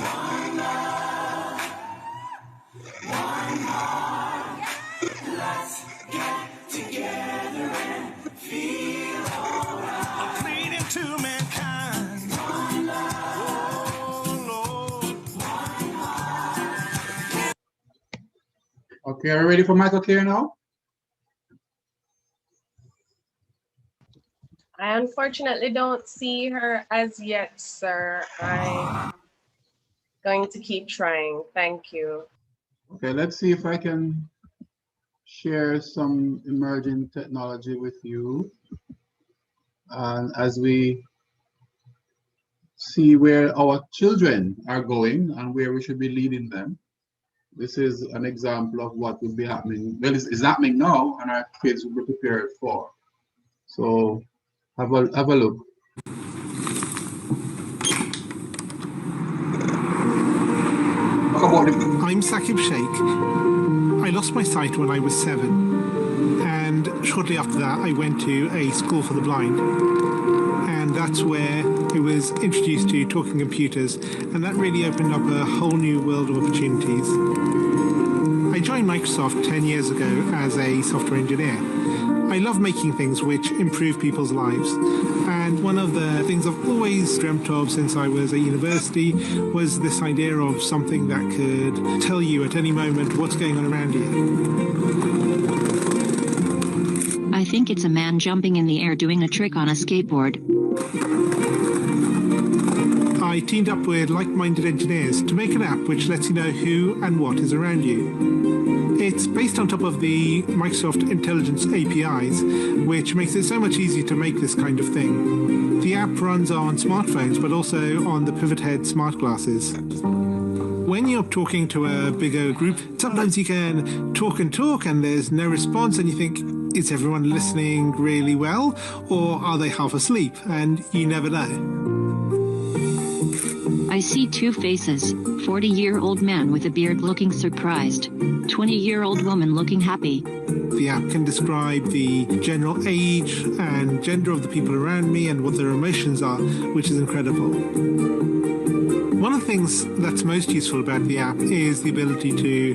One love, one heart. Let's get together and feel alright. I'm pleading to mankind. One love, oh Lord. One heart. Okay, are we ready for Michael Clear now? I unfortunately don't see her as yet, sir. Going to keep trying. Thank you. Okay, let's see if I can share some emerging technology with you. And as we see where our children are going and where we should be leading them, this is an example of what will be happening. Well, it's happening now, and our kids will be prepared for. So have a look. I'm Saqib Sheikh. I lost my sight when I was 7, and shortly after that I went to a school for the blind, and that's where I was introduced to talking computers, and that really opened up a whole new world of opportunities. I joined Microsoft 10 years ago as a software engineer. I love making things which improve people's lives. And one of the things I've always dreamt of since I was at university was this idea of something that could tell you at any moment what's going on around you. I think it's a man jumping in the air doing a trick on a skateboard. I teamed up with like-minded engineers to make an app which lets you know who and what is around you. It's based on top of the Microsoft Intelligence APIs, which makes it so much easier to make this kind of thing. The app runs on smartphones, but also on the Pivot Head smart glasses. When you're talking to a bigger group, sometimes you can talk and there's no response, and you think, is everyone listening really well, or are they half asleep? And you never know. I see two faces, 40-year-old man with a beard looking surprised, 20-year-old woman looking happy. The app can describe the general age and gender of the people around me and what their emotions are, which is incredible. One of the things that's most useful about the app is the ability to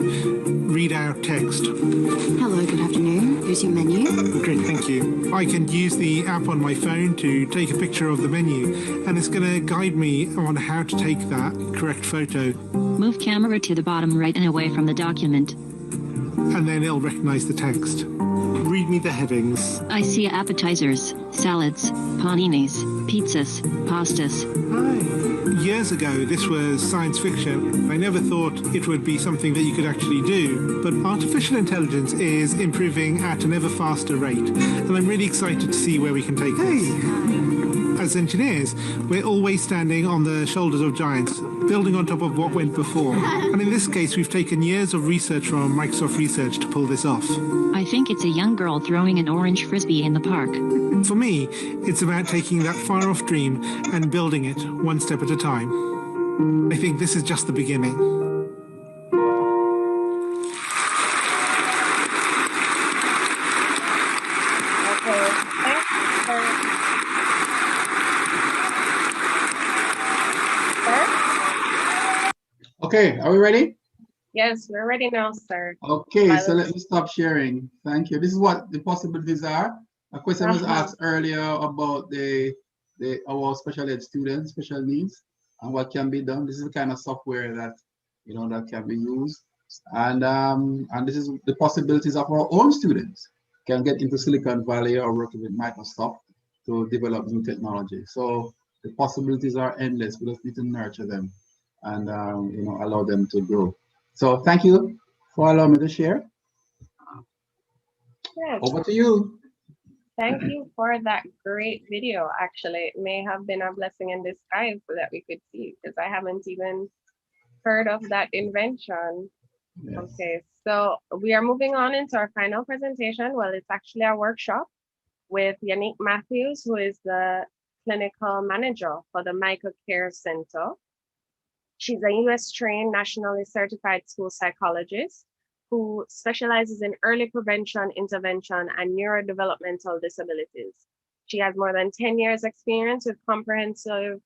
read out text. Hello, good afternoon. Here's your menu. Great, thank you. I can use the app on my phone to take a picture of the menu, and it's going to guide me on how to take that correct photo. Move camera to the bottom right and away from the document. And then it'll recognize the text. Read me the headings. I see appetizers, salads, paninis, pizzas, pastas. Hi. Years ago, this was science fiction. I never thought it would be something that you could actually do. But artificial intelligence is improving at an ever faster rate. And I'm really excited to see where we can take this. As engineers, we're always standing on the shoulders of giants, building on top of what went before. And in this case, we've taken years of research from Microsoft Research to pull this off. I think it's a young girl throwing an orange frisbee in the park. For me, it's about taking that far-off dream and building it one step at a time. I think this is just the beginning. Okay, are we ready? Yes, we're ready now, sir. Okay, so let me stop sharing. Thank you. This is what the possibilities are. A question was asked earlier about our special ed students, special needs, and what can be done. This is the kind of software that that can be used, and this is the possibilities of our own students can get into Silicon Valley or working with Microsoft to develop new technology. So the possibilities are endless. We just need to nurture them and allow them to grow. So thank you for allowing me to share. Yes. Over to you. Thank you for that great video. Actually, it may have been a blessing in disguise so that we could see, because I haven't even heard of that invention. Yes. Okay, so we are moving on into our final presentation. Well, it's actually a workshop with Yannick Matthews, who is the clinical manager for the Mico Care Center. She's a US trained, nationally certified school psychologist who specializes in early prevention, intervention, and neurodevelopmental disabilities. She has more than 10 years experience with comprehensive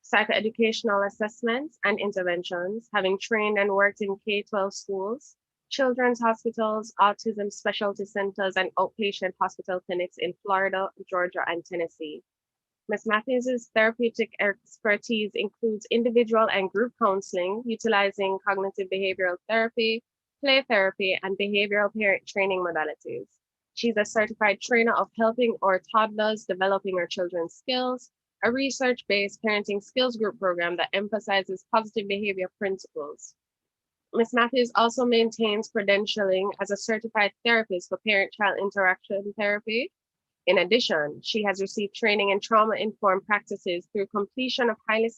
psychoeducational assessments and interventions, having trained and worked in K-12 schools, children's hospitals, autism specialty centers, and outpatient hospital clinics in Florida, Georgia, and Tennessee. Ms. Matthews' therapeutic expertise includes individual and group counseling, utilizing cognitive behavioral therapy, play therapy, and behavioral parent training modalities. She's a certified trainer of helping our toddlers developing our children's skills a research-based parenting skills group program that emphasizes positive behavior principles. Ms. Matthews also maintains credentialing as a certified therapist for parent-child interaction therapy. In addition, she has received training in trauma-informed practices through completion of a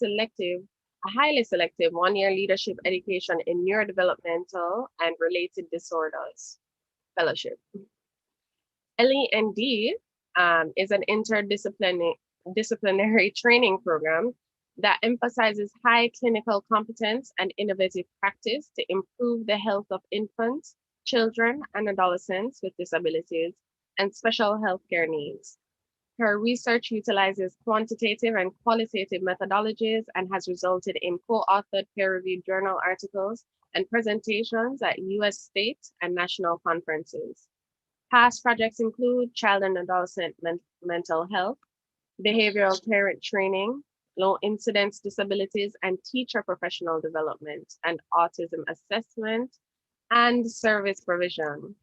highly selective one-year leadership education in neurodevelopmental and related disorders fellowship. LE&D is an interdisciplinary training program that emphasizes high clinical competence and innovative practice to improve the health of infants, children, and adolescents with disabilities and special healthcare needs. Her research utilizes quantitative and qualitative methodologies and has resulted in co-authored peer-reviewed journal articles and presentations at US state and national conferences. Past projects include child and adolescent mental health, behavioral parent training, low incidence disabilities and teacher professional development, and autism assessment and service provision.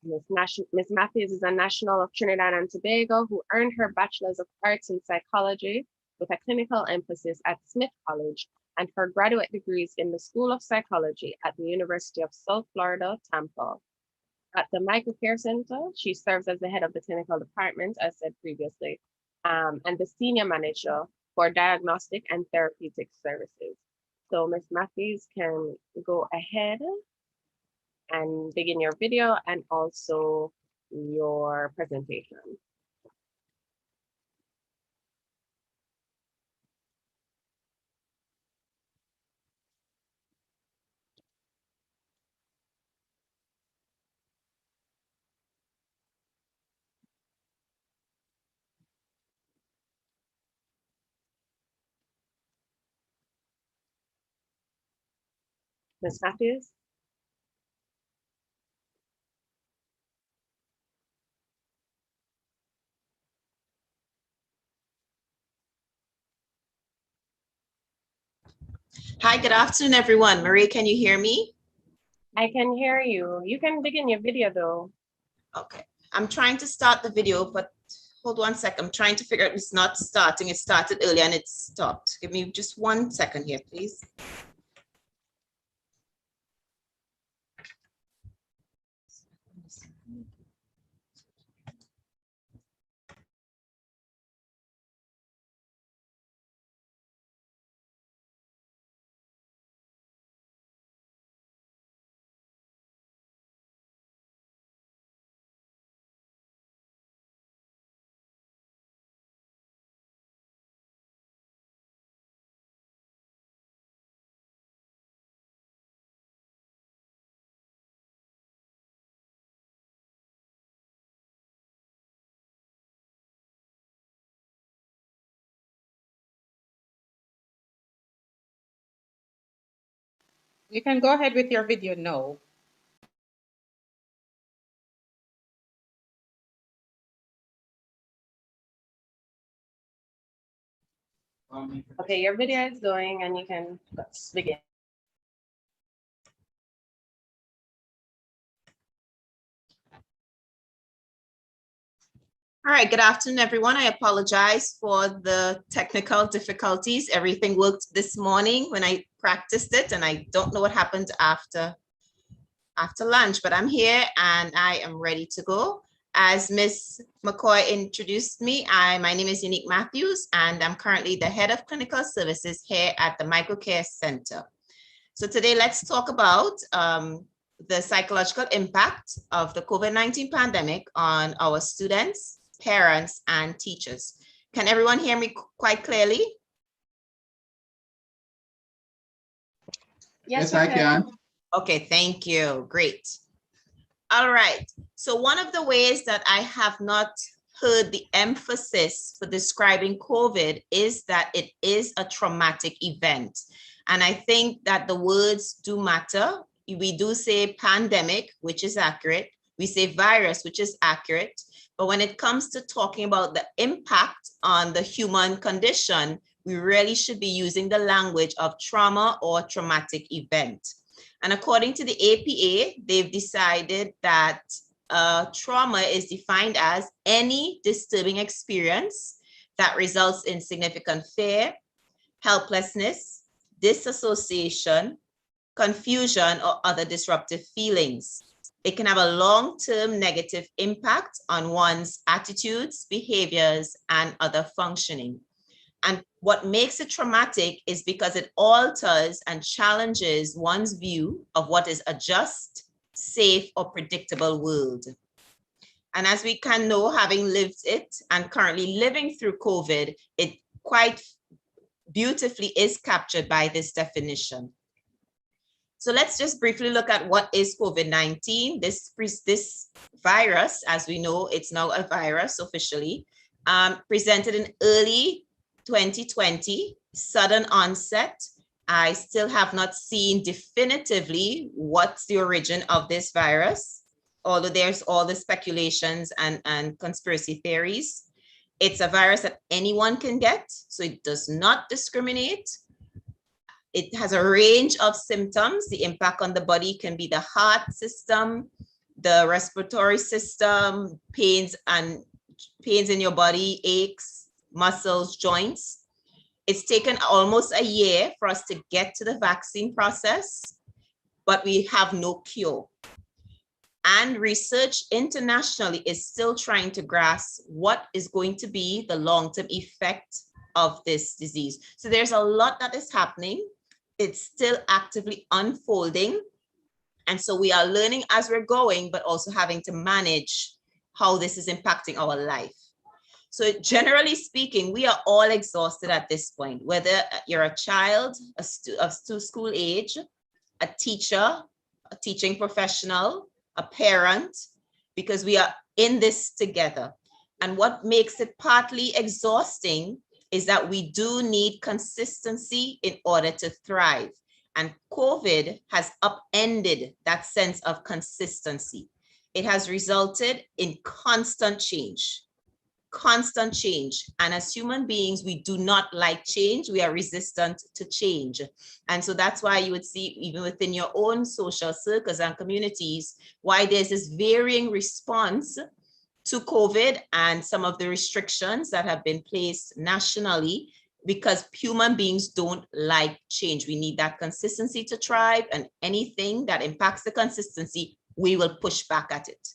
Ms. Matthews is a national of Trinidad and Tobago who earned her Bachelor's of Arts in Psychology with a clinical emphasis at Smith College and her graduate degrees in the School of Psychology at the University of South Florida, Tampa. At the Mico Care Center, she serves as the head of the clinical department, as said previously, and the senior manager for diagnostic and therapeutic services. So Ms. Matthews can go ahead and begin your video and also your presentation. Ms. Matthews? Hi, good afternoon, everyone. Marie, can you hear me? I can hear you. You can begin your video though. Okay, I'm trying to start the video, but hold 1 second. I'm trying to figure out it's not starting. It started earlier and it stopped. Give me just 1 second here, please. You can go ahead with your video now. Okay, your video is going and you can begin. All right, good afternoon, everyone. I apologize for the technical difficulties. Everything worked this morning when I practiced it, and I don't know what happened after lunch, but I'm here and I am ready to go. As Ms. McCoy introduced me, my name is Unique Matthews, and I'm currently the head of clinical services here at the Mico Care Center. So today, let's talk about the psychological impact of the COVID-19 pandemic on our students, parents, and teachers. Can everyone hear me quite clearly? Yes, I can. Okay, thank you. Great. All right. So one of the ways that I have not heard the emphasis for describing COVID is that it is a traumatic event. And I think that the words do matter. We do say pandemic, which is accurate. We say virus, which is accurate. But when it comes to talking about the impact on the human condition, we really should be using the language of trauma or traumatic event. And according to the APA, they've decided that trauma is defined as any disturbing experience that results in significant fear, helplessness, disassociation, confusion, or other disruptive feelings. It can have a long-term negative impact on one's attitudes, behaviors, and other functioning. And what makes it traumatic is because it alters and challenges one's view of what is a just, safe, or predictable world. And as we can know, having lived it and currently living through COVID, it quite beautifully is captured by this definition. So let's just briefly look at what is COVID-19. This virus, as we know, it's now a virus officially, presented in early 2020, sudden onset. I still have not seen definitively what's the origin of this virus, although there's all the speculations and conspiracy theories. It's a virus that anyone can get, so it does not discriminate. It has a range of symptoms. The impact on the body can be the heart system, the respiratory system, pains in your body, aches, muscles, joints. It's taken almost a year for us to get to the vaccine process, but we have no cure. And research internationally is still trying to grasp what is going to be the long-term effect of this disease. So there's a lot that is happening. It's still actively unfolding. And so we are learning as we're going, but also having to manage how this is impacting our life. So generally speaking, we are all exhausted at this point, whether you're a child, of school age, a teacher, a teaching professional, a parent, because we are in this together. And what makes it partly exhausting is that we do need consistency in order to thrive. And COVID has upended that sense of consistency. It has resulted in constant change. And as human beings, we do not like change. We are resistant to change. And so that's why you would see, even within your own social circles and communities, why there's this varying response to COVID and some of the restrictions that have been placed nationally, because human beings don't like change. We need that consistency to thrive, and anything that impacts the consistency, we will push back at it.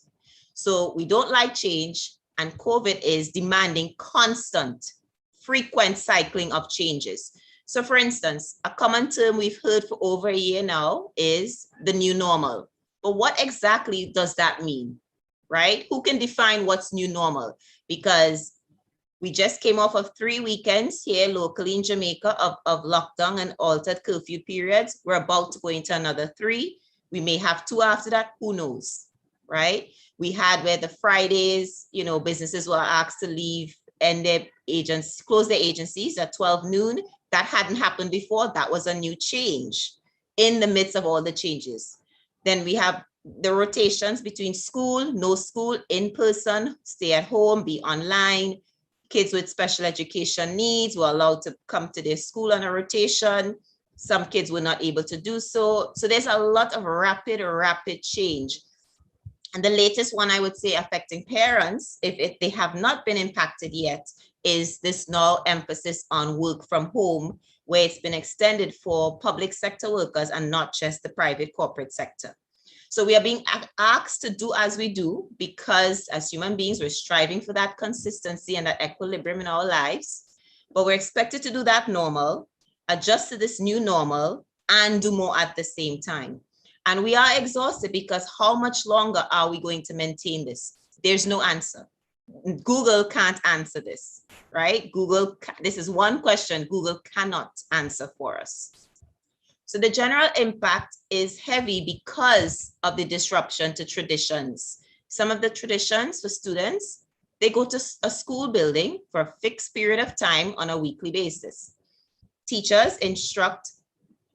So we don't like change, and COVID is demanding constant, frequent cycling of changes. So for instance, a common term we've heard for over a year now is the new normal. But what exactly does that mean, right? Who can define what's new normal? Because we just came off of 3 weekends here locally in Jamaica of lockdown and altered curfew periods. We're about to go into another 3. We may have 2 after that, who knows, right? We had where the Fridays, businesses were asked to leave and their agents close their agencies at 12 noon. That hadn't happened before. That was a new change in the midst of all the changes. Then we have the rotations between school, no school, in person, stay at home, be online. Kids with special education needs were allowed to come to their school on a rotation. Some kids were not able to do so. So there's a lot of rapid change. And the latest one, I would say, affecting parents, if they have not been impacted yet, is this now emphasis on work from home, where it's been extended for public sector workers and not just the private corporate sector. So we are being asked to do as we do, because as human beings, we're striving for that consistency and that equilibrium in our lives, but we're expected to do that normal, adjust to this new normal, and do more at the same time. And we are exhausted, because how much longer are we going to maintain this? There's no answer. Google can't answer this, right? This is one question Google cannot answer for us. So the general impact is heavy because of the disruption to traditions. Some of the traditions for students, they go to a school building for a fixed period of time on a weekly basis. Teachers instruct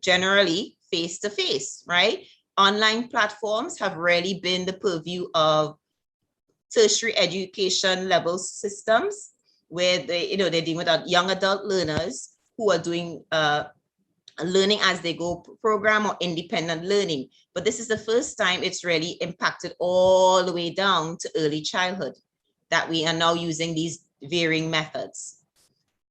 generally face-to-face, right? Online platforms have really been the purview of tertiary education level systems, where they're dealing with young adult learners who are doing learning as they go program or independent learning. But this is the first time it's really impacted all the way down to early childhood, that we are now using these varying methods.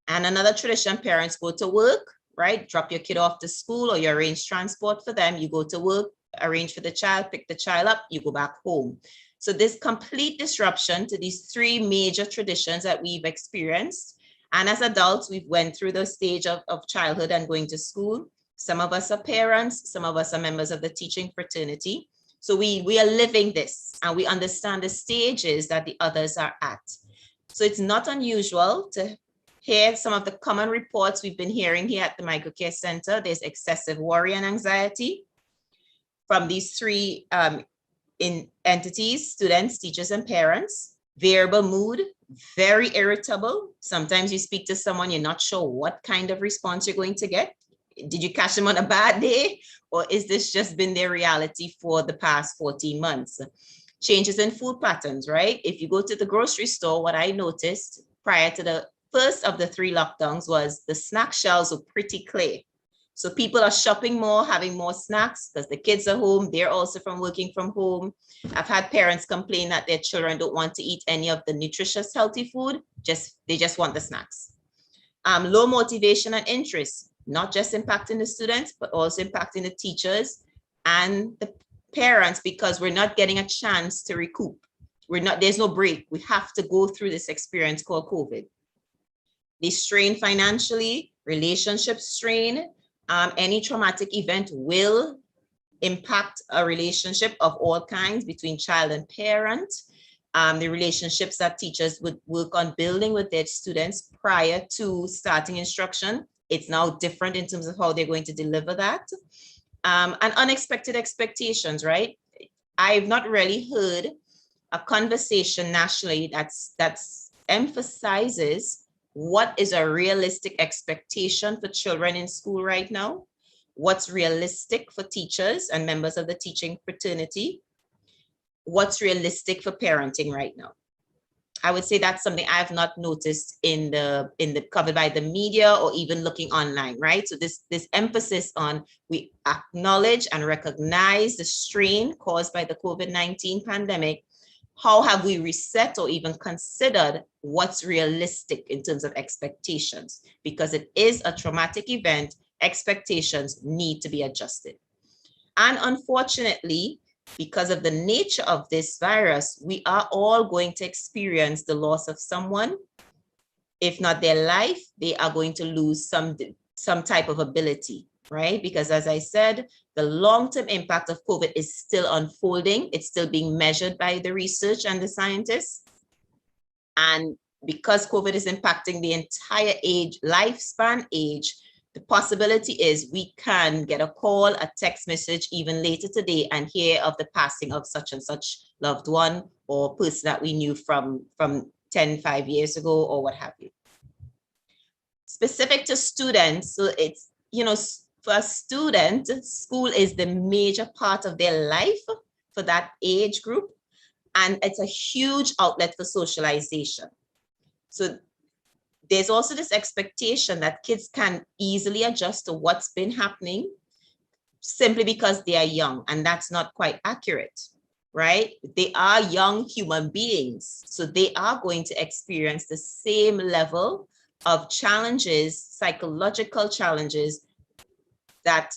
And another tradition, parents go to work, right? Drop your kid off to school or you arrange transport for them. You go to work, arrange for the child, pick the child up, you go back home. So this complete disruption to these three major traditions that we've experienced. And as adults, we've went through the stage of childhood and going to school. Some of us are parents, some of us are members of the teaching fraternity. So we are living this and we understand the stages that the others are at. So it's not unusual to hear some of the common reports we've been hearing here at the Mico Care Center. There's excessive worry and anxiety from these three entities, students, teachers, and parents. Variable mood, very irritable. Sometimes you speak to someone, you're not sure what kind of response you're going to get. Did you catch them on a bad day? Or is this just been their reality for the past 14 months? Changes in food patterns, right? If you go to the grocery store, what I noticed prior to the first of the 3 lockdowns was the snack shelves were pretty clear. So people are shopping more, having more snacks because the kids are home. They're also working from home. I've had parents complain that their children don't want to eat any of the nutritious, healthy food. They just want the snacks. Low motivation and interest, not just impacting the students, but also impacting the teachers and the parents because we're not getting a chance to recoup. There's no break. We have to go through this experience called COVID. They strain financially, relationships strain. Any traumatic event will impact a relationship of all kinds between child and parent. The relationships that teachers would work on building with their students prior to starting instruction, it's now different in terms of how they're going to deliver that. And unexpected expectations, right? I've not really heard a conversation nationally that's emphasizes what is a realistic expectation for children in school right now, what's realistic for teachers and members of the teaching fraternity, what's realistic for parenting right now. I would say that's something I've not noticed in the covered by the media or even looking online, right? So this emphasis on we acknowledge and recognize the strain caused by the COVID-19 pandemic. How have we reset or even considered what's realistic in terms of expectations? Because it is a traumatic event, expectations need to be adjusted. And unfortunately, because of the nature of this virus, we are all going to experience the loss of someone. If not their life, they are going to lose some type of ability, right? Because as I said, the long-term impact of COVID is still unfolding. It's still being measured by the research and the scientists. And because COVID is impacting the entire lifespan age, the possibility is we can get a call, a text message even later today and hear of the passing of such and such loved one or person that we knew from 5 years ago or what have you. Specific to students, so it's, for a student, school is the major part of their life for that age group. And it's a huge outlet for socialization. So there's also this expectation that kids can easily adjust to what's been happening simply because they are young, and that's not quite accurate, right? They are young human beings, so they are going to experience the same level of challenges, psychological challenges that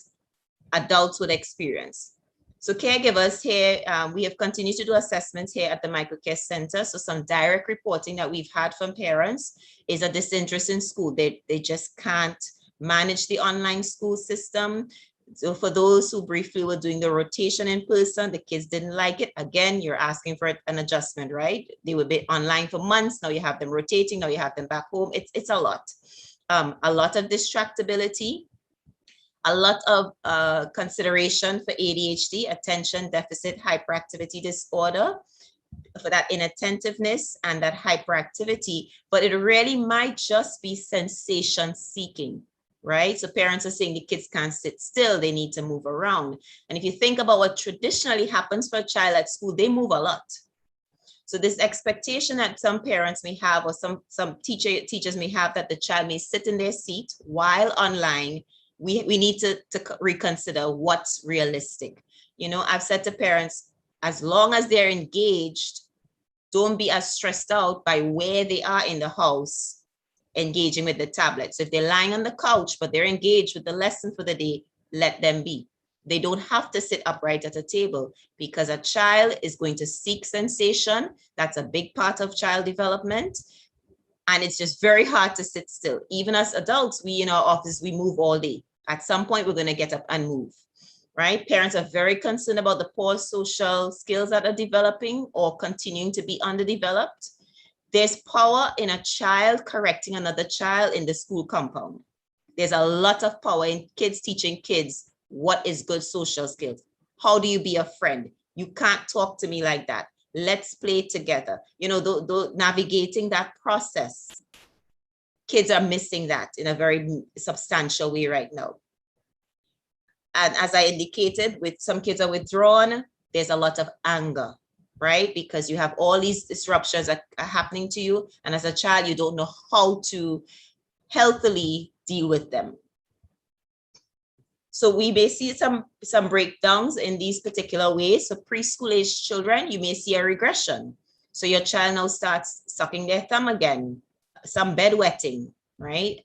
adults would experience. So caregivers here, we have continued to do assessments here at the Mico Care Center. So some direct reporting that we've had from parents is a disinterest in school. They just can't manage the online school system. So for those who briefly were doing the rotation in person, the kids didn't like it. Again, you're asking for an adjustment, right? They would be online for months. Now you have them rotating. Now you have them back home. It's a lot. A lot of distractibility. A lot of consideration for ADHD, attention deficit hyperactivity disorder, for that inattentiveness and that hyperactivity, but it really might just be sensation seeking, right? So parents are saying the kids can't sit still, they need to move around. And if you think about what traditionally happens for a child at school, they move a lot. So this expectation that some parents may have or some teachers may have that the child may sit in their seat while online, we need to reconsider what's realistic. I've said to parents, as long as they're engaged, don't be as stressed out by where they are in the house engaging with the tablet. So if they're lying on the couch, but they're engaged with the lesson for the day, let them be. They don't have to sit upright at a table, because a child is going to seek sensation. That's a big part of child development. And it's just very hard to sit still. Even as adults, we in our office, we move all day. At some point, we're going to get up and move, right? Parents are very concerned about the poor social skills that are developing or continuing to be underdeveloped. There's power in a child correcting another child in the school compound. There's a lot of power in kids teaching kids what is good social skills. How do you be a friend? You can't talk to me like that. Let's play together. You know, navigating that process. Kids are missing that in a very substantial way right now. And as I indicated, with some kids are withdrawn, there's a lot of anger, right? Because you have all these disruptions that are happening to you. And as a child, you don't know how to healthily deal with them. So we may see some breakdowns in these particular ways. So preschool age children, you may see a regression. So your child now starts sucking their thumb again, some bedwetting, right?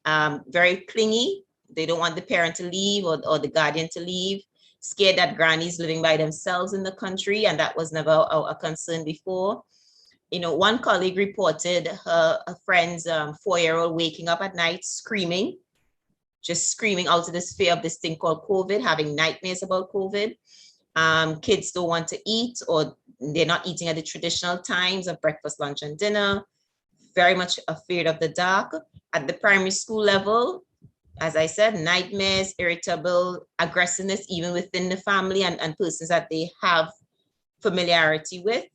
Very clingy. They don't want the parent to leave or the guardian to leave, scared that granny's living by themselves in the country. And that was never a concern before. You know, one colleague reported a friend's 4-year-old waking up at night screaming, just screaming out of this fear of this thing called COVID, having nightmares about COVID. Kids don't want to eat, or they're not eating at the traditional times of breakfast, lunch, and dinner. Very much afraid of the dark. At the primary school level, as I said, nightmares, irritable, aggressiveness, even within the family and persons that they have familiarity with,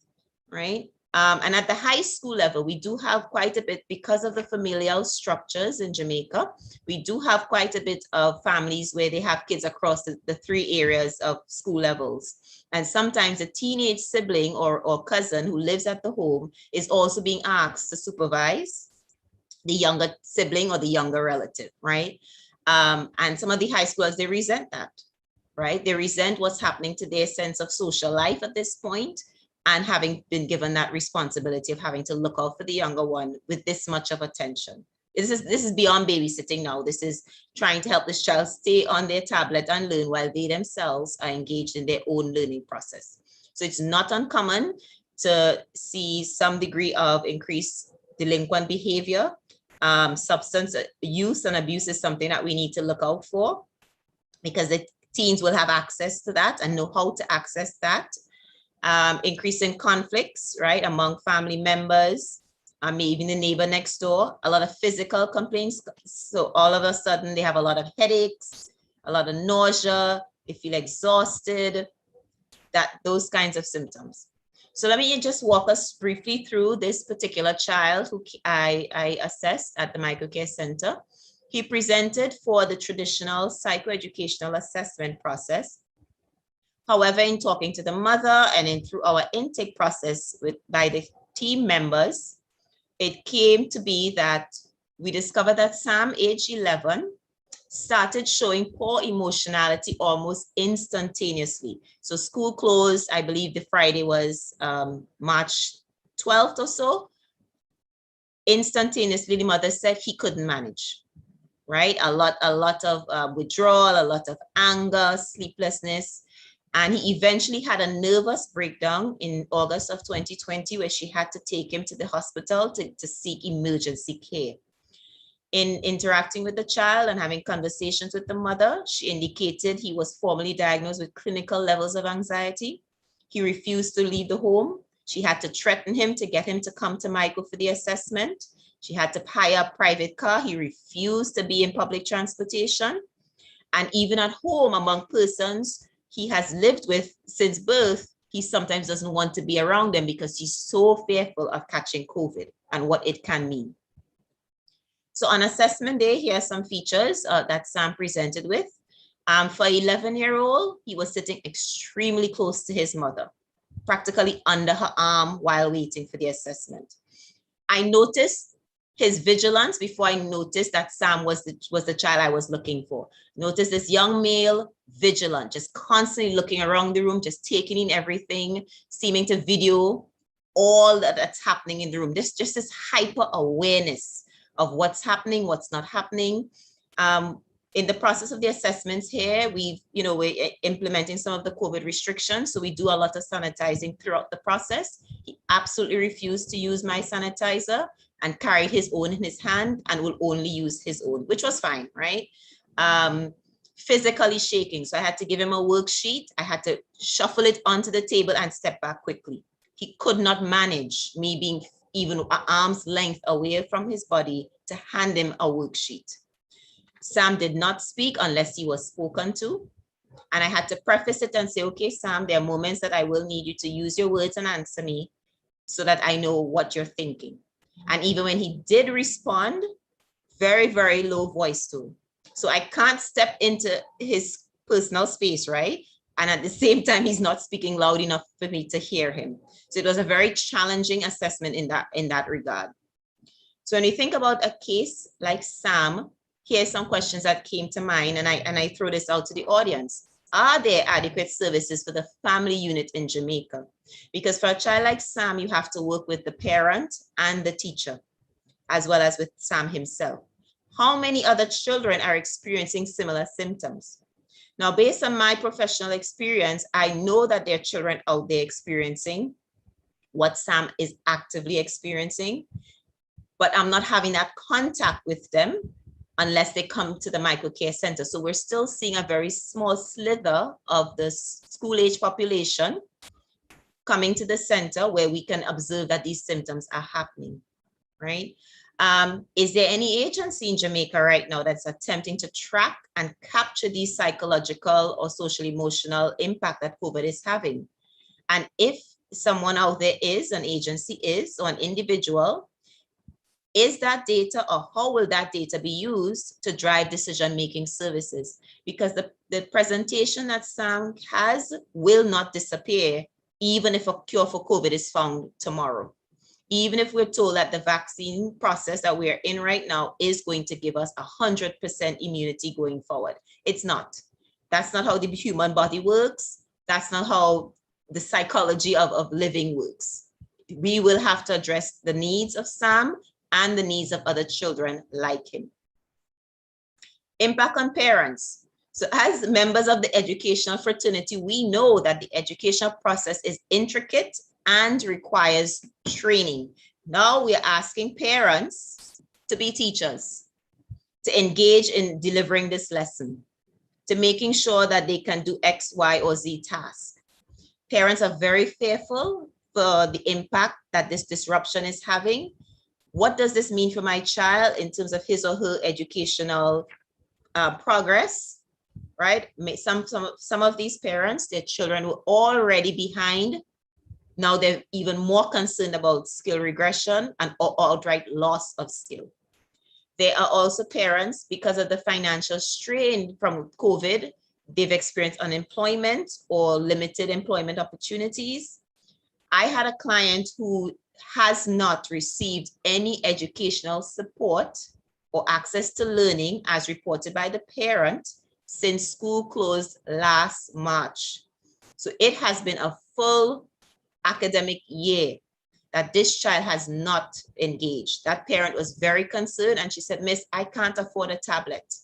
right? And at the high school level, we do have quite a bit, because of the familial structures in Jamaica, we do have quite a bit of families where they have kids across the 3 areas of school levels. And sometimes a teenage sibling or cousin who lives at the home is also being asked to supervise the younger sibling or the younger relative, right? And some of the high schoolers, they resent that, right? They resent what's happening to their sense of social life at this point, and having been given that responsibility of having to look out for the younger one with this much of attention. This is beyond babysitting now. This is trying to help this child stay on their tablet and learn while they themselves are engaged in their own learning process. So it's not uncommon to see some degree of increased delinquent behavior. Substance use and abuse is something that we need to look out for, because the teens will have access to that and know how to access that. Increasing conflicts, right, among family members, even the neighbor next door, a lot of physical complaints. So all of a sudden they have a lot of headaches, a lot of nausea, they feel exhausted, those kinds of symptoms. So let me just walk us briefly through this particular child who I assessed at the Mico Care Center. He presented for the traditional psychoeducational assessment process. However, in talking to the mother and through our intake process by the team members, it came to be that we discovered that Sam, age 11, started showing poor emotionality almost instantaneously. So school closed, I believe the Friday was March 12th or so. Instantaneously, the mother said he couldn't manage, right? A lot of withdrawal, a lot of anger, sleeplessness. And he eventually had a nervous breakdown in August of 2020, where she had to take him to the hospital to seek emergency care. In interacting with the child and having conversations with the mother, she indicated he was formally diagnosed with clinical levels of anxiety. He refused to leave the home. She had to threaten him to get him to come to Mico for the assessment. She had to hire a private car. He refused to be in public transportation. And even at home, among persons he has lived with since birth, he sometimes doesn't want to be around them because he's so fearful of catching COVID and what it can mean. So on assessment day, here are some features that Sam presented with. For an 11-year-old, he was sitting extremely close to his mother, practically under her arm while waiting for the assessment. I noticed his vigilance before I noticed that Sam was the child I was looking for. Notice this young male, vigilant, just constantly looking around the room, just taking in everything, seeming to video all that's happening in the room. Just this hyper awareness of what's happening, what's not happening. In the process of the assessments here, we're implementing some of the COVID restrictions. So we do a lot of sanitizing throughout the process. He absolutely refused to use my sanitizer and carried his own in his hand and will only use his own, which was fine, right? Physically shaking. So I had to give him a worksheet. I had to shuffle it onto the table and step back quickly. He could not manage me being even an arm's length away from his body to hand him a worksheet. Sam did not speak unless he was spoken to. And I had to preface it and say, okay, Sam, there are moments that I will need you to use your words and answer me so that I know what you're thinking. And even when he did respond, very, very low voice tone. So I can't step into his personal space, right? And at the same time, he's not speaking loud enough for me to hear him. So it was a very challenging assessment in that regard. So when you think about a case like Sam, here's some questions that came to mind, and I throw this out to the audience. Are there adequate services for the family unit in Jamaica? Because for a child like Sam, you have to work with the parent and the teacher, as well as with Sam himself. How many other children are experiencing similar symptoms? Now, based on my professional experience, I know that there are children out there experiencing what Sam is actively experiencing, but I'm not having that contact with them unless they come to the microcare center. So we're still seeing a very small slither of the school-age population coming to the center where we can observe that these symptoms are happening, right? Is there any agency in Jamaica right now that's attempting to track and capture the psychological or social emotional impact that COVID is having? And if someone out there is, an agency is, or an individual, is that data, or how will that data be used to drive decision-making services? Because the presentation that Sam has will not disappear, even if a cure for COVID is found tomorrow. Even if we're told that the vaccine process that we're in right now is going to give us 100% immunity going forward. It's not. That's not how the human body works. That's not how the psychology of living works. We will have to address the needs of Sam and the needs of other children like him. Impact on parents. So as members of the educational fraternity, we know that the educational process is intricate and requires training. Now we are asking parents to be teachers, to engage in delivering this lesson, to making sure that they can do X, Y, or Z task. Parents are very fearful for the impact that this disruption is having. What does this mean for my child in terms of his or her educational progress, right? Some of these parents, their children were already behind. Now they're even more concerned about skill regression and outright loss of skill. There are also parents, because of the financial strain from COVID, they've experienced unemployment or limited employment opportunities. I had a client who has not received any educational support or access to learning as reported by the parent since school closed last March. So it has been a full academic year that this child has not engaged. That parent was very concerned and she said, Miss, I can't afford a tablet.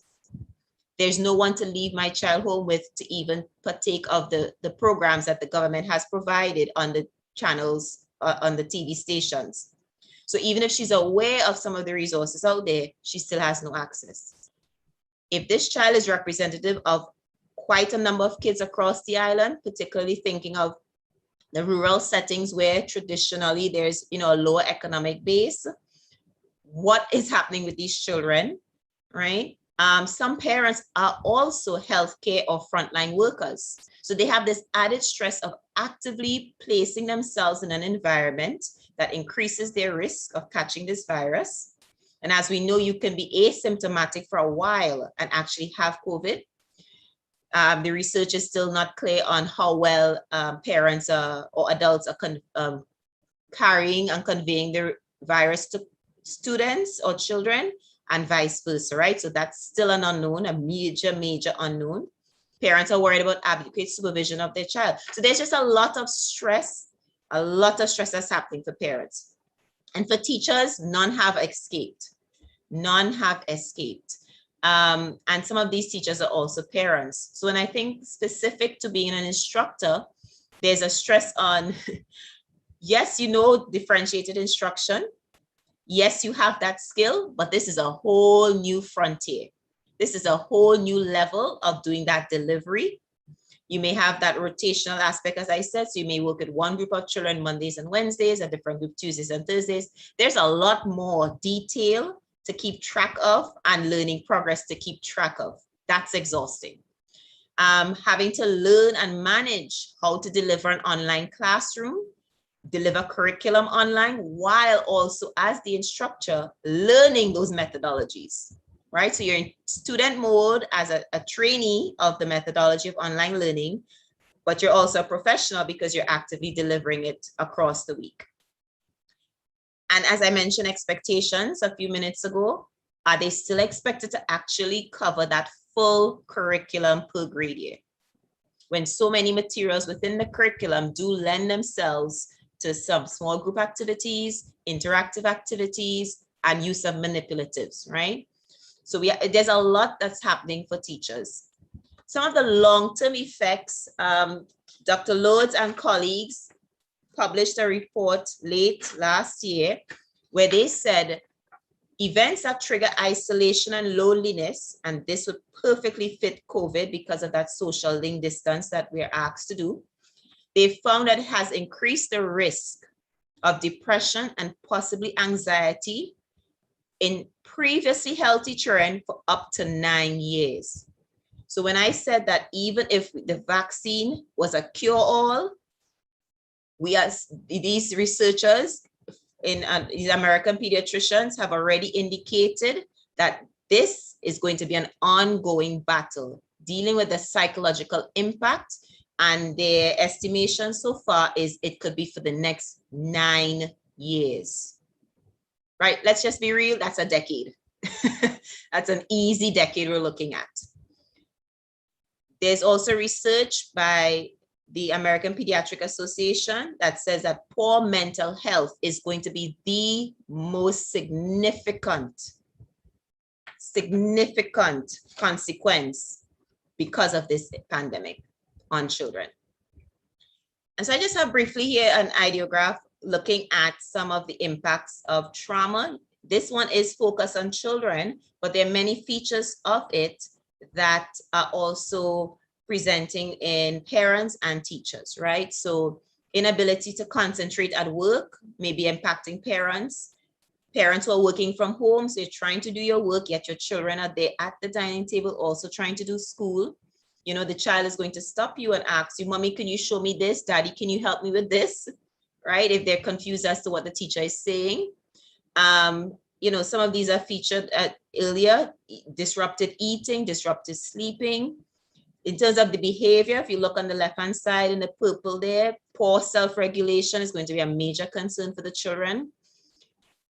There's no one to leave my child home with to even partake of the programs that the government has provided on the channels, on the TV stations. So even if she's aware of some of the resources out there, she still has no access. If this child is representative of quite a number of kids across the island, particularly thinking of the rural settings where traditionally there's a lower economic base, what is happening with these children, right? Some parents are also healthcare or frontline workers. So they have this added stress of actively placing themselves in an environment that increases their risk of catching this virus. And as we know, you can be asymptomatic for a while and actually have COVID. The research is still not clear on how well parents or adults are carrying and conveying the virus to students or children and vice versa, right? So that's still an unknown, a major, major unknown. Parents are worried about adequate supervision of their child. So there's just a lot of stress that's happening for parents. And for teachers, none have escaped. None have escaped. And some of these teachers are also parents. So when I think specific to being an instructor, there's a stress on, yes, you know, differentiated instruction. Yes, you have that skill, but this is a whole new frontier. This is a whole new level of doing that delivery. You may have that rotational aspect, as I said, so you may work with one group of children Mondays and Wednesdays, a different group Tuesdays and Thursdays. There's a lot more detail to keep track of and learning progress to keep track of. That's exhausting. Having to learn and manage how to deliver an online classroom, deliver curriculum online, while also as the instructor learning those methodologies, right? So you're in student mode as a trainee of the methodology of online learning, but you're also a professional because you're actively delivering it across the week. And as I mentioned, expectations a few minutes ago, are they still expected to actually cover that full curriculum per grade year? When so many materials within the curriculum do lend themselves to some small group activities, interactive activities, and use of manipulatives, right? So there's a lot that's happening for teachers. Some of the long-term effects, Dr. Lourdes and colleagues published a report late last year where they said events that trigger isolation and loneliness, and this would perfectly fit COVID because of that social link distance that we're asked to do. They found that it has increased the risk of depression and possibly anxiety in previously healthy children for up to 9 years. So when I said that even if the vaccine was a cure-all, we as these researchers in these American pediatricians have already indicated that this is going to be an ongoing battle, dealing with the psychological impact, and their estimation so far is it could be for the next 9 years. Right, let's just be real, that's a decade. That's an easy decade we're looking at. There's also research by the American Pediatric Association that says that poor mental health is going to be the most significant consequence because of this pandemic on children. And so I just have briefly here an ideograph looking at some of the impacts of trauma. This one is focused on children, but there are many features of it that are also presenting in parents and teachers, right? So inability to concentrate at work may be impacting parents. Parents who are working from home, so you're trying to do your work, yet your children are there at the dining table also trying to do school. You know, the child is going to stop you and ask you, Mommy, can you show me this? Daddy, can you help me with this? Right? If they're confused as to what the teacher is saying. You know, some of these are featured earlier, disrupted eating, disrupted sleeping. In terms of the behavior, if you look on the left-hand side in the purple there, poor self-regulation is going to be a major concern for the children.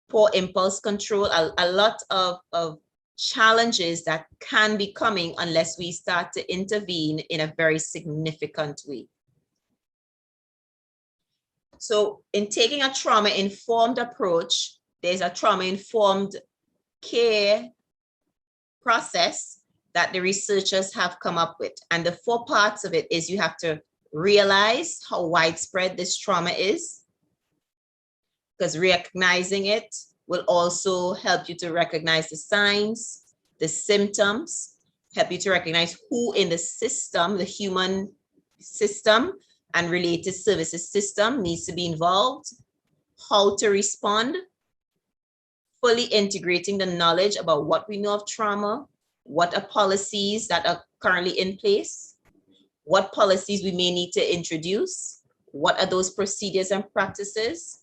Poor impulse control, a lot of challenges that can be coming unless we start to intervene in a very significant way. So in taking a trauma-informed approach, there's a trauma-informed care process that the researchers have come up with. And the 4 parts of it is you have to realize how widespread this trauma is, because recognizing it will also help you to recognize the signs, the symptoms, help you to recognize who in the system, the human system and related services system needs to be involved, how to respond, fully integrating the knowledge about what we know of trauma, what are policies that are currently in place, what policies we may need to introduce, what are those procedures and practices,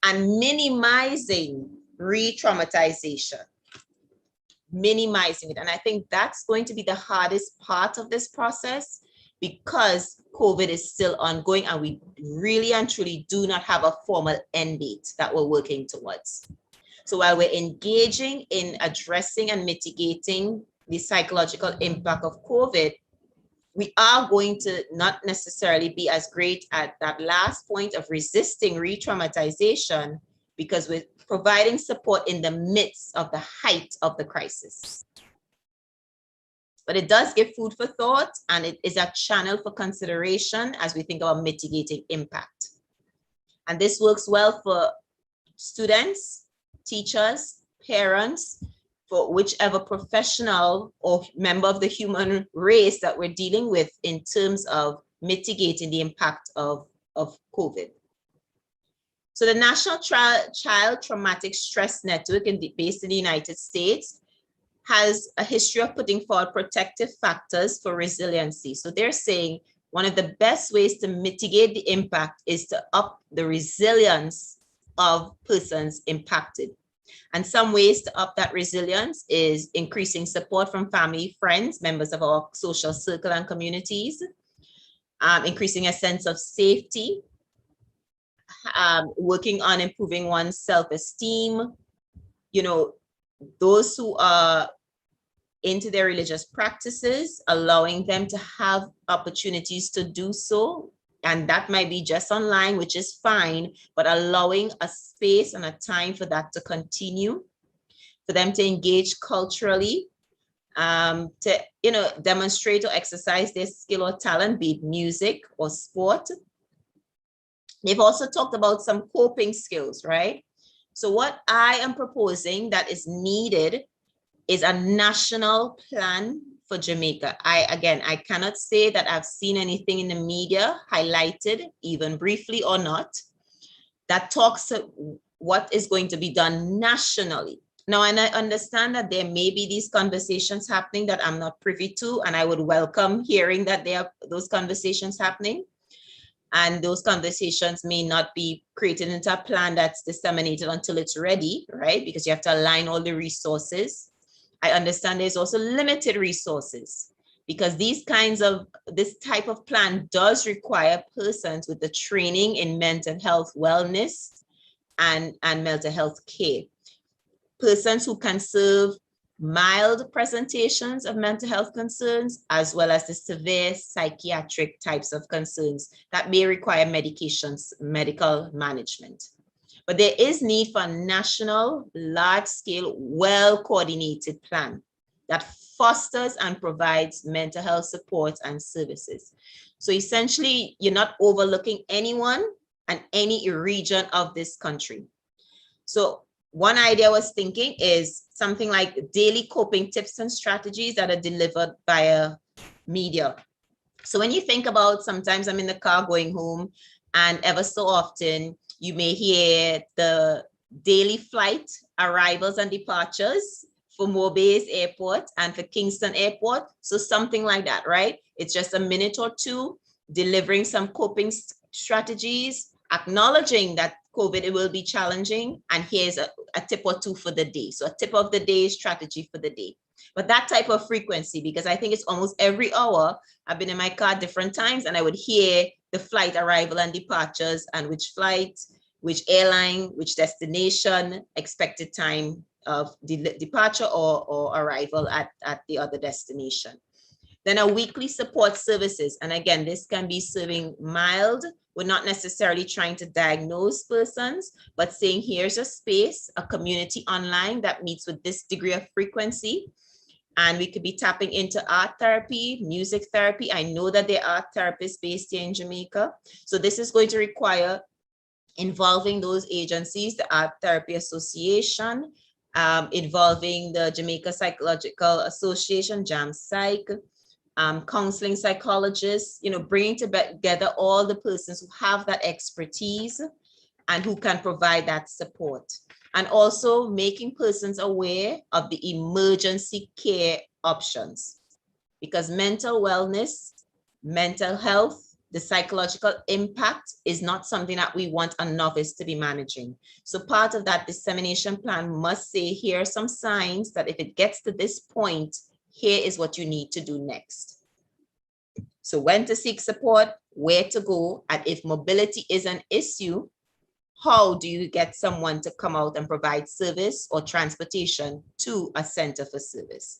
and minimizing re-traumatization, minimizing it. And I think that's going to be the hardest part of this process because COVID is still ongoing and we really and truly do not have a formal end date that we're working towards. So while we're engaging in addressing and mitigating the psychological impact of COVID, we are going to not necessarily be as great at that last point of resisting re-traumatization because we're providing support in the midst of the height of the crisis. But it does give food for thought, and it is a channel for consideration as we think about mitigating impact. And this works well for students, teachers, parents, for whichever professional or member of the human race that we're dealing with in terms of mitigating the impact of COVID. So the National Child Traumatic Stress Network, based in the United States, has a history of putting forward protective factors for resiliency. So they're saying one of the best ways to mitigate the impact is to up the resilience of persons impacted. And some ways to up that resilience is increasing support from family, friends, members of our social circle and communities, increasing a sense of safety, working on improving one's self-esteem, those who are into their religious practices, allowing them to have opportunities to do so. And that might be just online, which is fine, but allowing a space and a time for that to continue, for them to engage culturally, to demonstrate or exercise their skill or talent, be it music or sport. They've also talked about some coping skills, right? So what I am proposing that is needed is a national plan for Jamaica. I cannot say that I've seen anything in the media highlighted, even briefly or not, that talks what is going to be done nationally. Now, and I understand that there may be these conversations happening that I'm not privy to, and I would welcome hearing that there are those conversations happening. And those conversations may not be created into a plan that's disseminated until it's ready, right? Because you have to align all the resources. I understand there's also limited resources because this type of plan does require persons with the training in mental health wellness and mental health care. Persons who can serve mild presentations of mental health concerns, as well as the severe psychiatric types of concerns that may require medications, medical management. But there is need for a national, large-scale, well-coordinated plan that fosters and provides mental health support and services. So essentially, you're not overlooking anyone and any region of this country. So one idea I was thinking is something like daily coping tips and strategies that are delivered via media. So when you think about, sometimes I'm in the car going home, and ever so often you may hear the daily flight arrivals and departures for Mobay's Airport and for Kingston Airport. So something like that, right? It's just a minute or two delivering some coping strategies, acknowledging that COVID, it will be challenging, and here's a tip or two for the day. So a tip of the day, strategy for the day. But that type of frequency, because I think it's almost every hour, I've been in my car different times and I would hear the flight arrival and departures and which flight, which airline, which destination, expected time of departure or arrival at the other destination. Then a weekly support services. And again, this can be serving mild. We're not necessarily trying to diagnose persons, but saying here's a space, a community online that meets with this degree of frequency. And we could be tapping into art therapy, music therapy. I know that there are therapists based here in Jamaica. So this is going to require involving those agencies, the Art Therapy Association, involving the Jamaica Psychological Association, JAM Psych, counseling psychologists, bringing together all the persons who have that expertise and who can provide that support. And also making persons aware of the emergency care options, because mental wellness, mental health, the psychological impact is not something that we want a novice to be managing. So part of that dissemination plan must say, here are some signs that if it gets to this point, here is what you need to do next. So when to seek support, where to go, and if mobility is an issue, how do you get someone to come out and provide service or transportation to a center for service?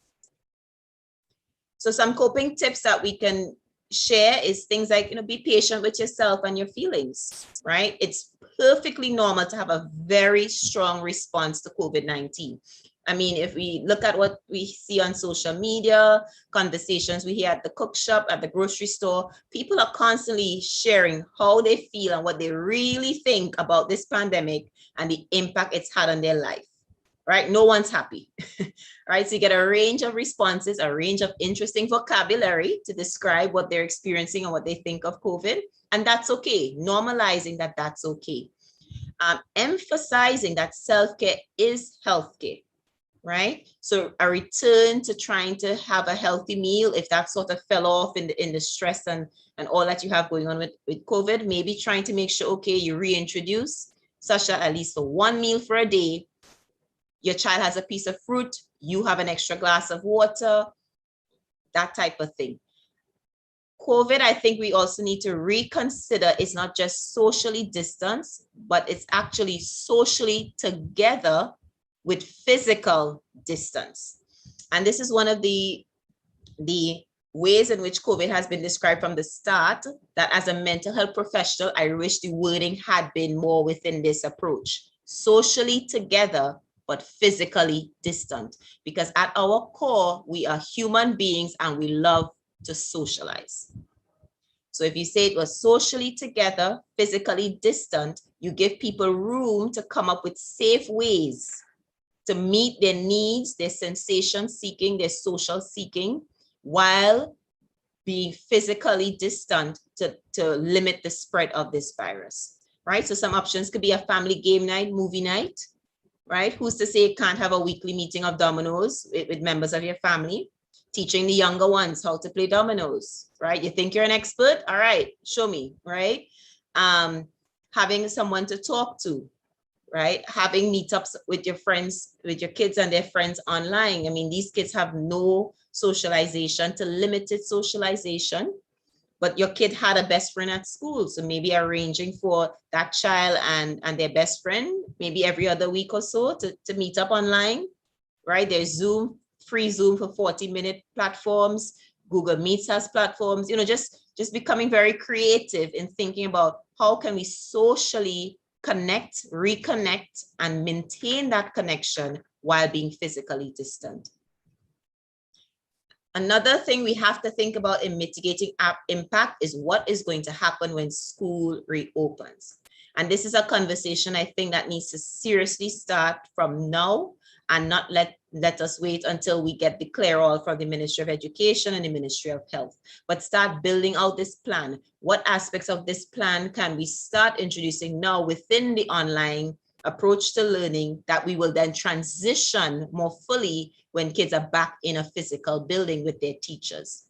So some coping tips that we can share is things like, be patient with yourself and your feelings, right? It's perfectly normal to have a very strong response to COVID-19. I mean, if we look at what we see on social media, conversations we hear at the cook shop, at the grocery store, people are constantly sharing how they feel and what they really think about this pandemic and the impact it's had on their life, right? No one's happy, right? So you get a range of responses, a range of interesting vocabulary to describe what they're experiencing and what they think of COVID. And that's okay, normalizing that that's okay. Emphasizing that self-care is healthcare, right? So a return to trying to have a healthy meal, if that sort of fell off in the stress and all that you have going on with COVID, maybe trying to make sure, okay, you reintroduce, Sasha, at least for one meal for a day. Your child has a piece of fruit, you have an extra glass of water, that type of thing. COVID, I think we also need to reconsider, it's not just socially distanced, but it's actually socially together with physical distance. And this is one of the ways in which COVID has been described from the start, that as a mental health professional, I wish the wording had been more within this approach. Socially together, but physically distant. Because at our core, we are human beings and we love to socialize. So if you say it was socially together, physically distant, you give people room to come up with safe ways to meet their needs, their sensation seeking, their social seeking, while being physically distant to limit the spread of this virus, right? So some options could be a family game night, movie night, right? Who's to say you can't have a weekly meeting of dominoes with members of your family? Teaching the younger ones how to play dominoes, right? You think you're an expert? All right, show me, right? Having someone to talk to, right? Having meetups with your friends, with your kids and their friends online. I mean, these kids have no socialization to limited socialization, but your kid had a best friend at school. So maybe arranging for that child and their best friend, maybe every other week or so to meet up online, right? There's Zoom, free Zoom for 40-minute platforms. Google Meets has platforms, just becoming very creative in thinking about how can we socially connect, reconnect, and maintain that connection while being physically distant. Another thing we have to think about in mitigating impact is what is going to happen when school reopens. And this is a conversation I think that needs to seriously start from now and not let us wait until we get the clear all from the Ministry of Education and the Ministry of Health, but start building out this plan. What aspects of this plan can we start introducing now within the online approach to learning that we will then transition more fully when kids are back in a physical building with their teachers?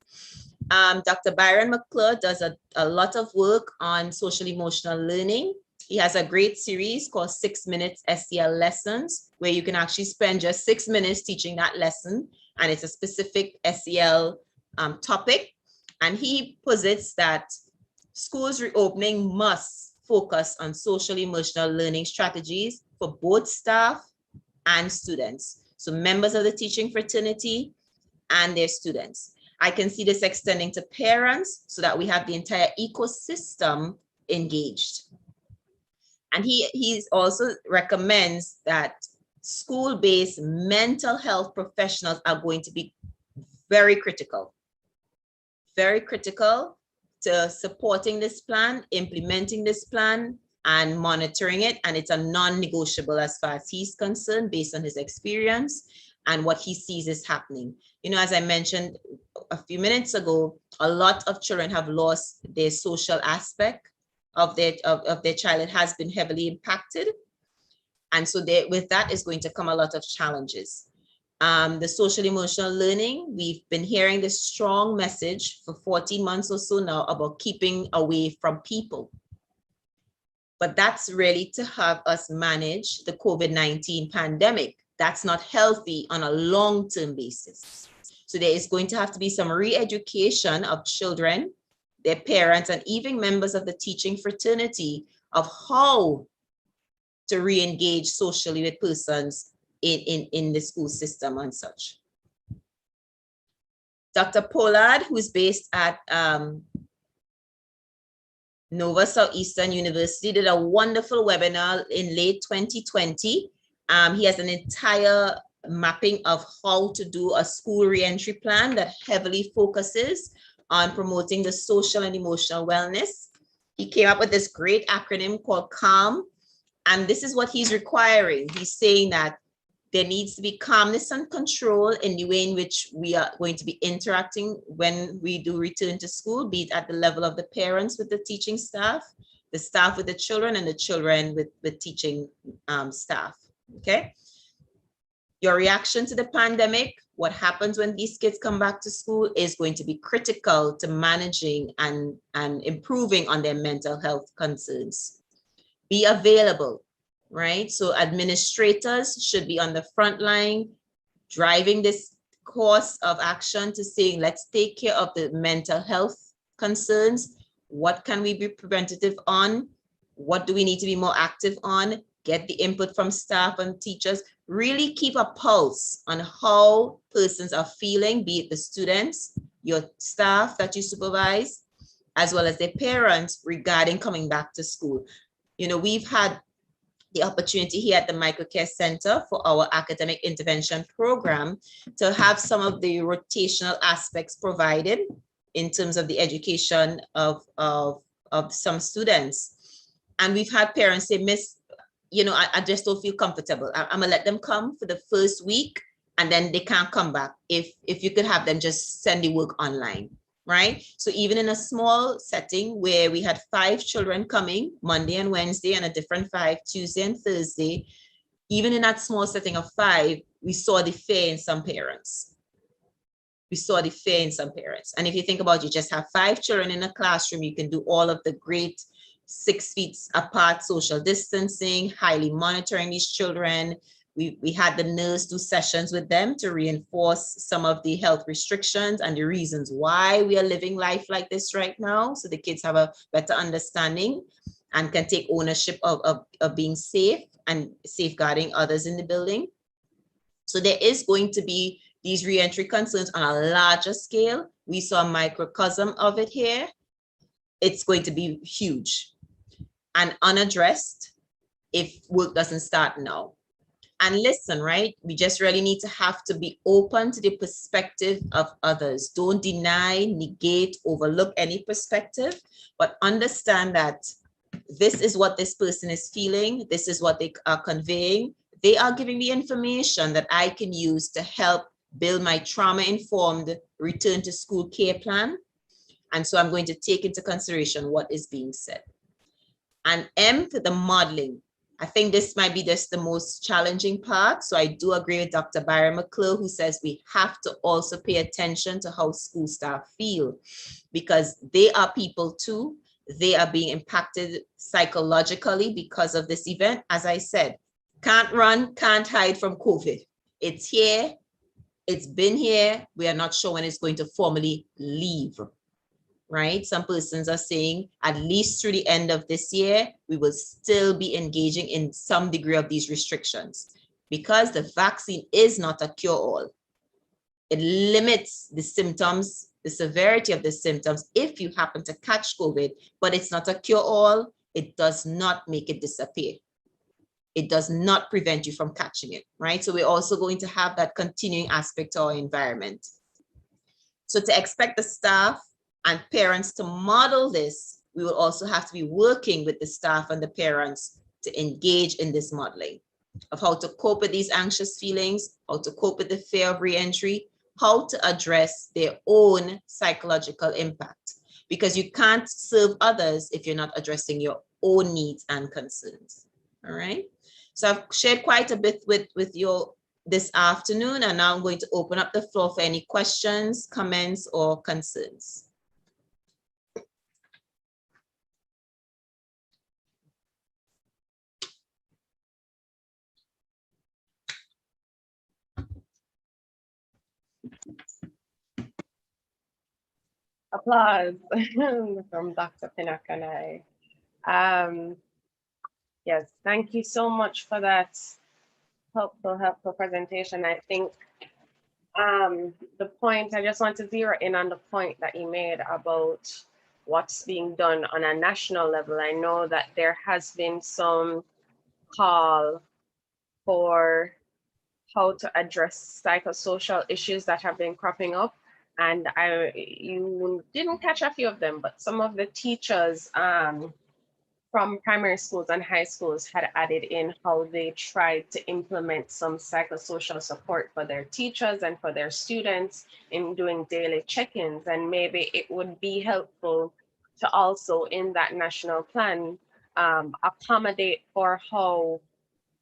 Dr. Byron McClure does a lot of work on social emotional learning. He has a great series called 6 Minutes SEL Lessons, where you can actually spend just 6 minutes teaching that lesson, and it's a specific SEL topic. And he posits that schools reopening must focus on social emotional learning strategies for both staff and students. So members of the teaching fraternity and their students. I can see this extending to parents so that we have the entire ecosystem engaged. And he also recommends that school-based mental health professionals are going to be very critical to supporting this plan, implementing this plan, and monitoring it. And it's a non-negotiable as far as he's concerned, based on his experience and what he sees is happening. As I mentioned a few minutes ago, a lot of children have lost their social aspect of their child. It has been heavily impacted. And so with that is going to come a lot of challenges. The social emotional learning, we've been hearing this strong message for 14 months or so now about keeping away from people. But that's really to have us manage the COVID-19 pandemic. That's not healthy on a long-term basis. So there is going to have to be some re-education of children, their parents, and even members of the teaching fraternity of how to re-engage socially with persons in the school system and such. Dr. Pollard, who's based at Nova Southeastern University, did a wonderful webinar in late 2020. He has an entire mapping of how to do a school reentry plan that heavily focuses on promoting the social and emotional wellness. He came up with this great acronym called CALM, and this is what he's requiring. He's saying that there needs to be calmness and control in the way in which we are going to be interacting when we do return to school, be it at the level of the parents with the teaching staff, the staff with the children, and the children with the teaching staff, okay? Your reaction to the pandemic, what happens when these kids come back to school, is going to be critical to managing and improving on their mental health concerns. Be available, right? So administrators should be on the front line, driving this course of action to saying, let's take care of the mental health concerns. What can we be preventative on? What do we need to be more active on? Get the input from staff and teachers. Really keep a pulse on how persons are feeling, be it the students, your staff that you supervise, as well as their parents regarding coming back to school. You know, we've had the opportunity here at the Microcare Center for our academic intervention program to have some of the rotational aspects provided in terms of the education of some students. And we've had parents say, Miss, you know, I just don't feel comfortable. I'm gonna let them come for the first week and then they can't come back. If you could have them just send the work online, right? So even in a small setting where we had 5 children coming Monday and Wednesday and a different 5 Tuesday and Thursday, even in that small setting of 5, we saw the fear in some parents. We saw the fear in some parents. And if you think about it, you just have 5 children in a classroom, you can do all of the great 6 feet apart social distancing, highly monitoring these children. We had the nurse do sessions with them to reinforce some of the health restrictions and the reasons why we are living life like this right now, so the kids have a better understanding and can take ownership of being safe and safeguarding others in the building. So there is going to be these reentry concerns on a larger scale. We saw a microcosm of it here. It's going to be huge and unaddressed if work doesn't start now. And listen, right? We just really need to have to be open to the perspective of others. Don't deny, negate, overlook any perspective, but understand that this is what this person is feeling. This is what they are conveying. They are giving me information that I can use to help build my trauma-informed return to school care plan. And so I'm going to take into consideration what is being said. And M, for the modeling. I think this might be just the most challenging part. So I do agree with Dr. Byron McClure, who says we have to also pay attention to how school staff feel, because they are people too. They are being impacted psychologically because of this event. As I said, can't run, can't hide from COVID. It's here, it's been here. We are not sure when it's going to formally leave. Right? Some persons are saying at least through the end of this year, we will still be engaging in some degree of these restrictions because the vaccine is not a cure-all. It limits the symptoms, the severity of the symptoms if you happen to catch COVID, but it's not a cure-all. It does not make it disappear. It does not prevent you from catching it, right? So we're also going to have that continuing aspect to our environment. So to expect the staff and parents to model this, we will also have to be working with the staff and the parents to engage in this modeling of how to cope with these anxious feelings, how to cope with the fear of reentry, how to address their own psychological impact, because you can't serve others if you're not addressing your own needs and concerns. All right. So I've shared quite a bit with you this afternoon, and now I'm going to open up the floor for any questions, comments, or concerns. Applause from Dr. Pinnock and I. Yes, thank you so much for that helpful presentation. I think The point, I just want to zero in on the point that you made about what's being done on a national level. I know that there has been some call for how to address psychosocial issues that have been cropping up. And you didn't catch a few of them, but some of the teachers from primary schools and high schools had added in how they tried to implement some psychosocial support for their teachers and for their students in doing daily check-ins. And maybe it would be helpful to also in that national plan accommodate for how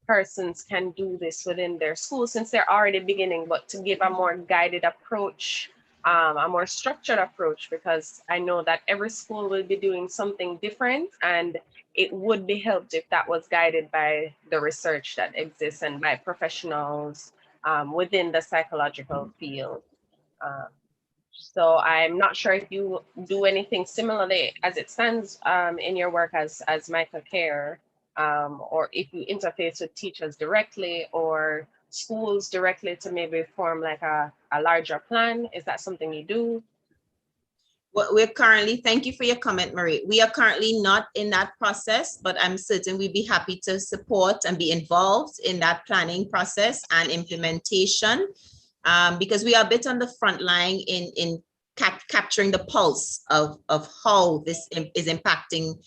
persons can do this within their school since they're already beginning, but to give a more guided approach, a more structured approach, because I know that every school will be doing something different, and it would be helped if that was guided by the research that exists and by professionals within the psychological field. So I'm not sure if you do anything similarly as it stands in your work as Mico Care, or if you interface with teachers directly or schools directly to maybe form like a larger plan. Is that something you do? Well, we're currently, thank you for your comment, Marie. We are currently not in that process, but I'm certain we'd be happy to support and be involved in that planning process and implementation, because we are a bit on the front line in capturing the pulse of how this is impacting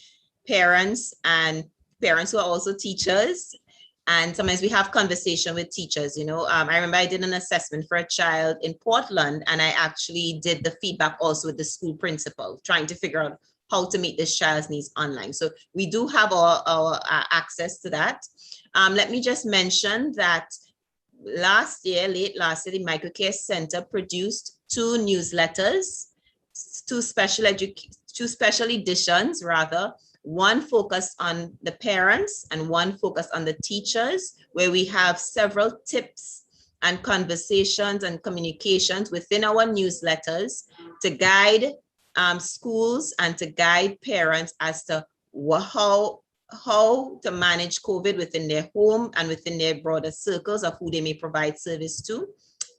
parents and parents who are also teachers. And sometimes we have conversation with teachers, you know. I remember I did an assessment for a child in Portland, and I actually did the feedback also with the school principal, trying to figure out how to meet this child's needs online. So we do have our access to that. Let me just mention that last year, late last year, the Mico Care Center produced 2 newsletters, two special editions rather. One focused on the parents and one focused on the teachers, where we have several tips and conversations and communications within our newsletters to guide schools and to guide parents as to how to manage COVID within their home and within their broader circles of who they may provide service to.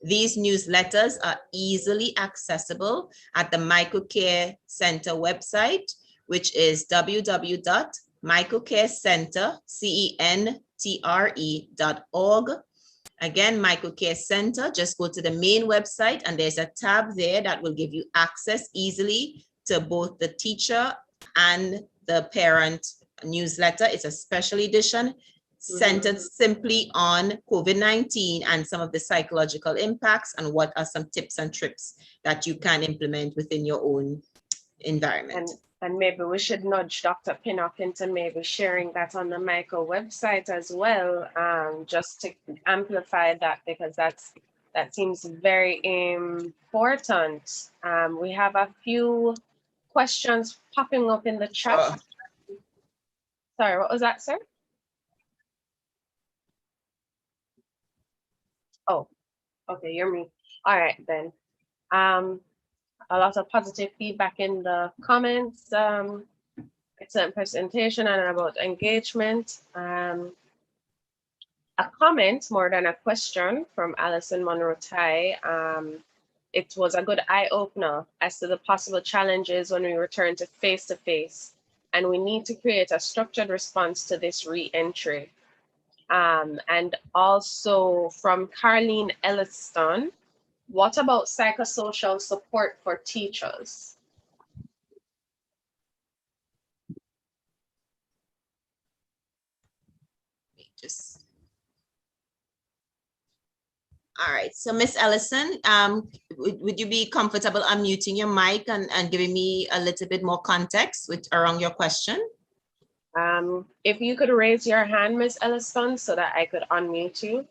These newsletters are easily accessible at the Mico Care Center website, which is www.micocarecenter.org. Again, Mico Care Center, just go to the main website and there's a tab there that will give you access easily to both the teacher and the parent newsletter. It's a special edition centered simply on COVID-19 and some of the psychological impacts and what are some tips and tricks that you can implement within your own environment. And maybe we should nudge Dr. Pinnock into maybe sharing that on the Mico website as well, just to amplify that, because that seems very important. We have a few questions popping up in the chat. Sorry, what was that, sir? Oh, okay, you're me. All right, then. A lot of positive feedback in the comments. Excellent presentation and about engagement. A comment more than a question from Alison Monroe-Tai. It was a good eye-opener as to the possible challenges when we return to face-to-face, and we need to create a structured response to this re-entry. And also from Carlene Elliston, what about psychosocial support for teachers? All right, so Miss Ellison, would you be comfortable unmuting your mic and giving me a little bit more context around your question? If you could raise your hand, Miss Ellison, so that I could unmute you.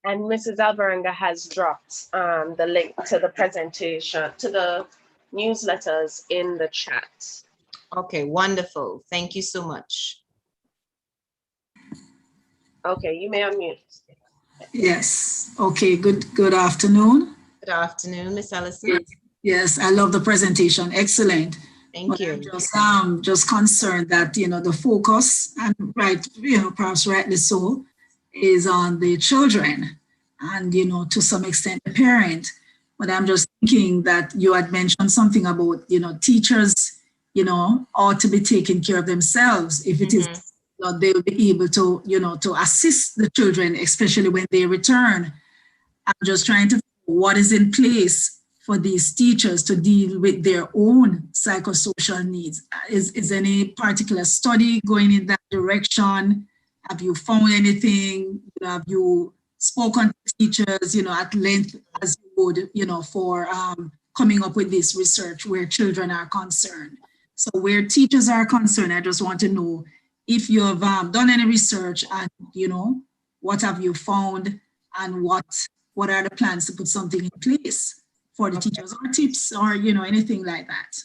And Mrs. Alvaranga has dropped the link to the presentation, to the newsletters in the chat. Okay, wonderful. Thank you so much. Okay, you may unmute. Yes. Okay, good afternoon. Good afternoon, Miss Ellison. Yes, I love the presentation. Excellent. Thank you. I'm just concerned that, the focus, and perhaps rightly so, is on the children. and, you know, to some extent the parent. But I'm just thinking that you had mentioned something about, you know, teachers, you know, ought to be taking care of themselves. If it is, you know, they'll be able to, you know, to assist the children, especially when they return. I'm just trying to figure what is in place for these teachers to deal with their own psychosocial needs. Is any particular study going in that direction? Have you found anything? Have you spoken to teachers, you know, at length as you would, you know, for coming up with this research where children are concerned? So where teachers are concerned, I just want to know if you have done any research and, you know, what have you found and what are the plans to put something in place for the teachers, or tips, or, you know, anything like that.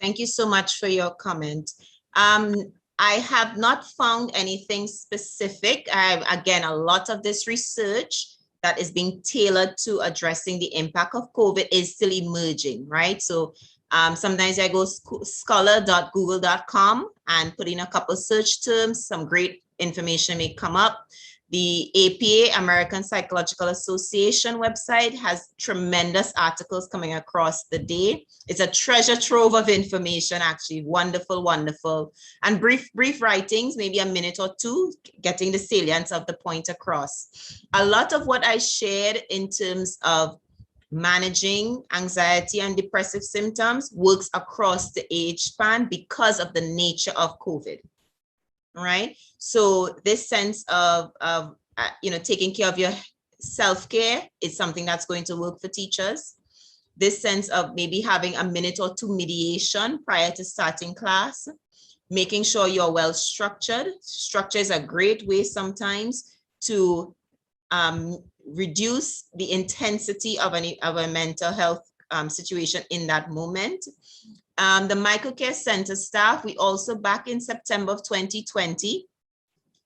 Thank you so much for your comment. I have not found anything specific. Again, a lot of this research that is being tailored to addressing the impact of COVID is still emerging, right? So sometimes I go scholar.google.com and put in a couple search terms, some great information may come up. The APA, American Psychological Association website has tremendous articles coming across the day. It's a treasure trove of information, actually. Wonderful, wonderful. And brief writings, maybe a minute or two, getting the salience of the point across. A lot of what I shared in terms of managing anxiety and depressive symptoms works across the age span because of the nature of COVID. Right? So this sense of you know, taking care of your self-care is something that's going to work for teachers. This sense of maybe having a minute or two mediation prior to starting class, making sure you're well structured. Structure is a great way sometimes to reduce the intensity of a mental health situation in that moment. The Mico Care Center staff, we also, back in September of 2020,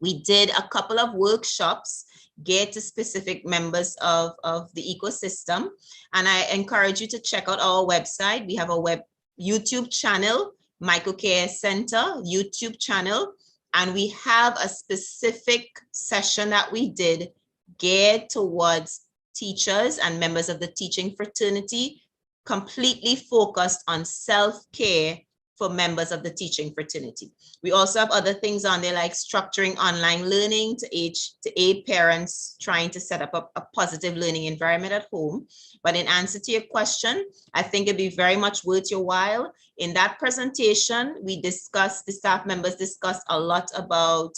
we did a couple of workshops geared to specific members of the ecosystem. And I encourage you to check out our website. We have a YouTube channel, Mico Care Center YouTube channel, and we have a specific session that we did geared towards teachers and members of the teaching fraternity, completely focused on self-care for members of the teaching fraternity. We also have other things on there like structuring online learning to aid parents trying to set up a positive learning environment at home. But in answer to your question, I think it'd be very much worth your while. In that presentation, we discussed, the staff members discussed a lot about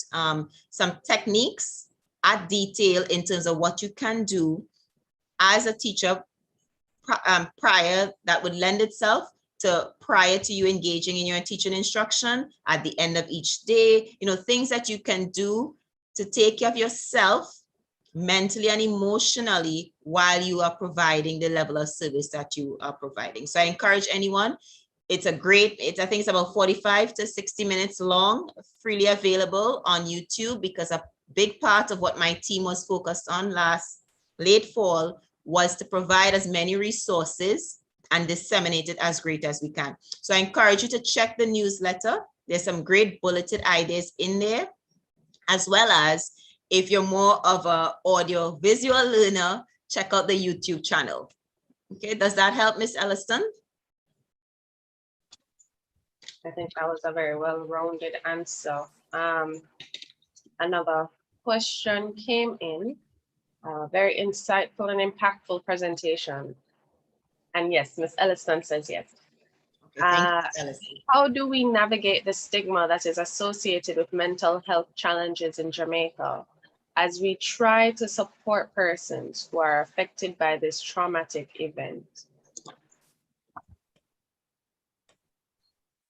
some techniques at detail in terms of what you can do as a teacher prior, that would lend itself to prior to you engaging in your teaching instruction, at the end of each day, you know, things that you can do to take care of yourself mentally and emotionally while you are providing the level of service that you are providing. So I encourage anyone, it's a great, I think it's about 45 to 60 minutes long, freely available on YouTube, because a big part of what my team was focused on late fall was to provide as many resources and disseminate it as great as we can. So I encourage you to check the newsletter. There's some great bulleted ideas in there, as well as if you're more of an audio visual learner, check out the YouTube channel. Okay, does that help, Ms. Elliston? I think that was a very well-rounded answer. Another question came in. Very insightful and impactful presentation. And yes, Ms. Elliston says yes. Okay, how do we navigate the stigma that is associated with mental health challenges in Jamaica as we try to support persons who are affected by this traumatic event?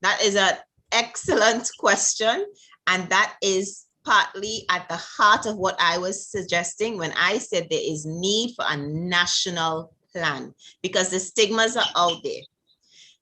That is an excellent question. And that is partly at the heart of what I was suggesting when I said there is need for a national plan, because the stigmas are out there.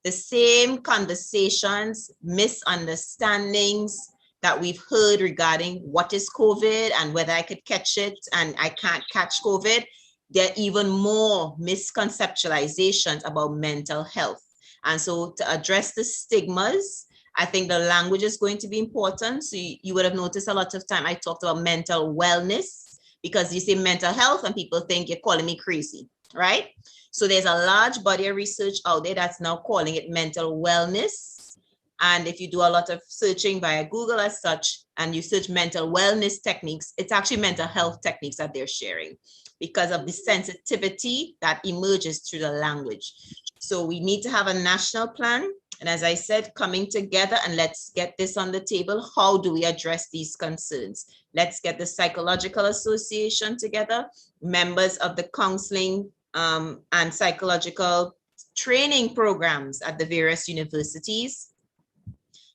The same conversations, misunderstandings that we've heard regarding what is COVID and whether I could catch it and I can't catch COVID, there are even more misconceptualizations about mental health. And so to address the stigmas, I think the language is going to be important. So you would have noticed a lot of time I talked about mental wellness, because you say mental health and people think you're calling me crazy, right? So there's a large body of research out there that's now calling it mental wellness. And if you do a lot of searching via Google as such, and you search mental wellness techniques, it's actually mental health techniques that they're sharing because of the sensitivity that emerges through the language. So we need to have a national plan. And as I said, coming together, and let's get this on the table. How do we address these concerns? Let's get the Psychological Association together, members of the counseling and psychological training programs at the various universities.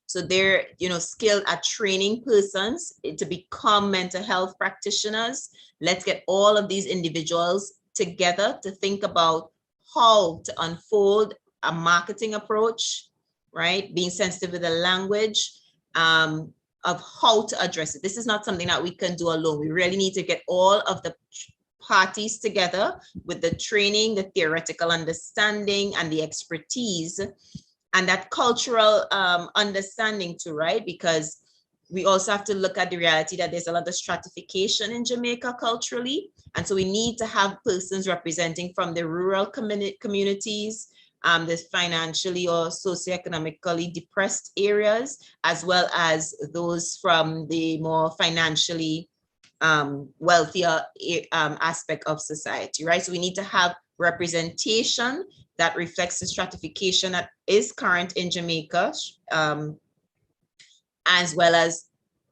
So they're, skilled at training persons to become mental health practitioners. Let's get all of these individuals together to think about how to unfold a marketing approach, right? Being sensitive with the language of how to address it. This is not something that we can do alone. We really need to get all of the parties together with the training, the theoretical understanding, and the expertise, and that cultural understanding too, right? Because we also have to look at the reality that there's a lot of stratification in Jamaica culturally. And so we need to have persons representing from the rural communities, the financially or socioeconomically depressed areas, as well as those from the more financially wealthier aspect of society, right? So we need to have representation that reflects the stratification that is current in Jamaica, as well as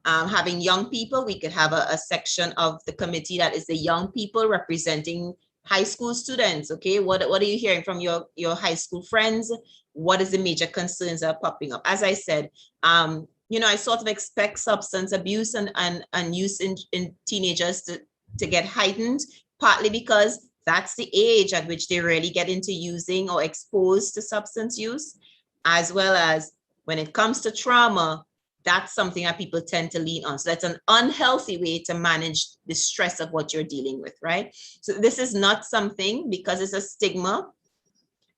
having young people. We could have a section of the committee that is the young people representing high school students. Okay, what are you hearing from your high school friends? What is the major concerns that are popping up? As I said, I sort of expect substance abuse and use in teenagers to get heightened, partly because that's the age at which they really get into using or exposed to substance use, as well as when it comes to trauma, that's something that people tend to lean on. So that's an unhealthy way to manage the stress of what you're dealing with, right? So this is not something, because it's a stigma,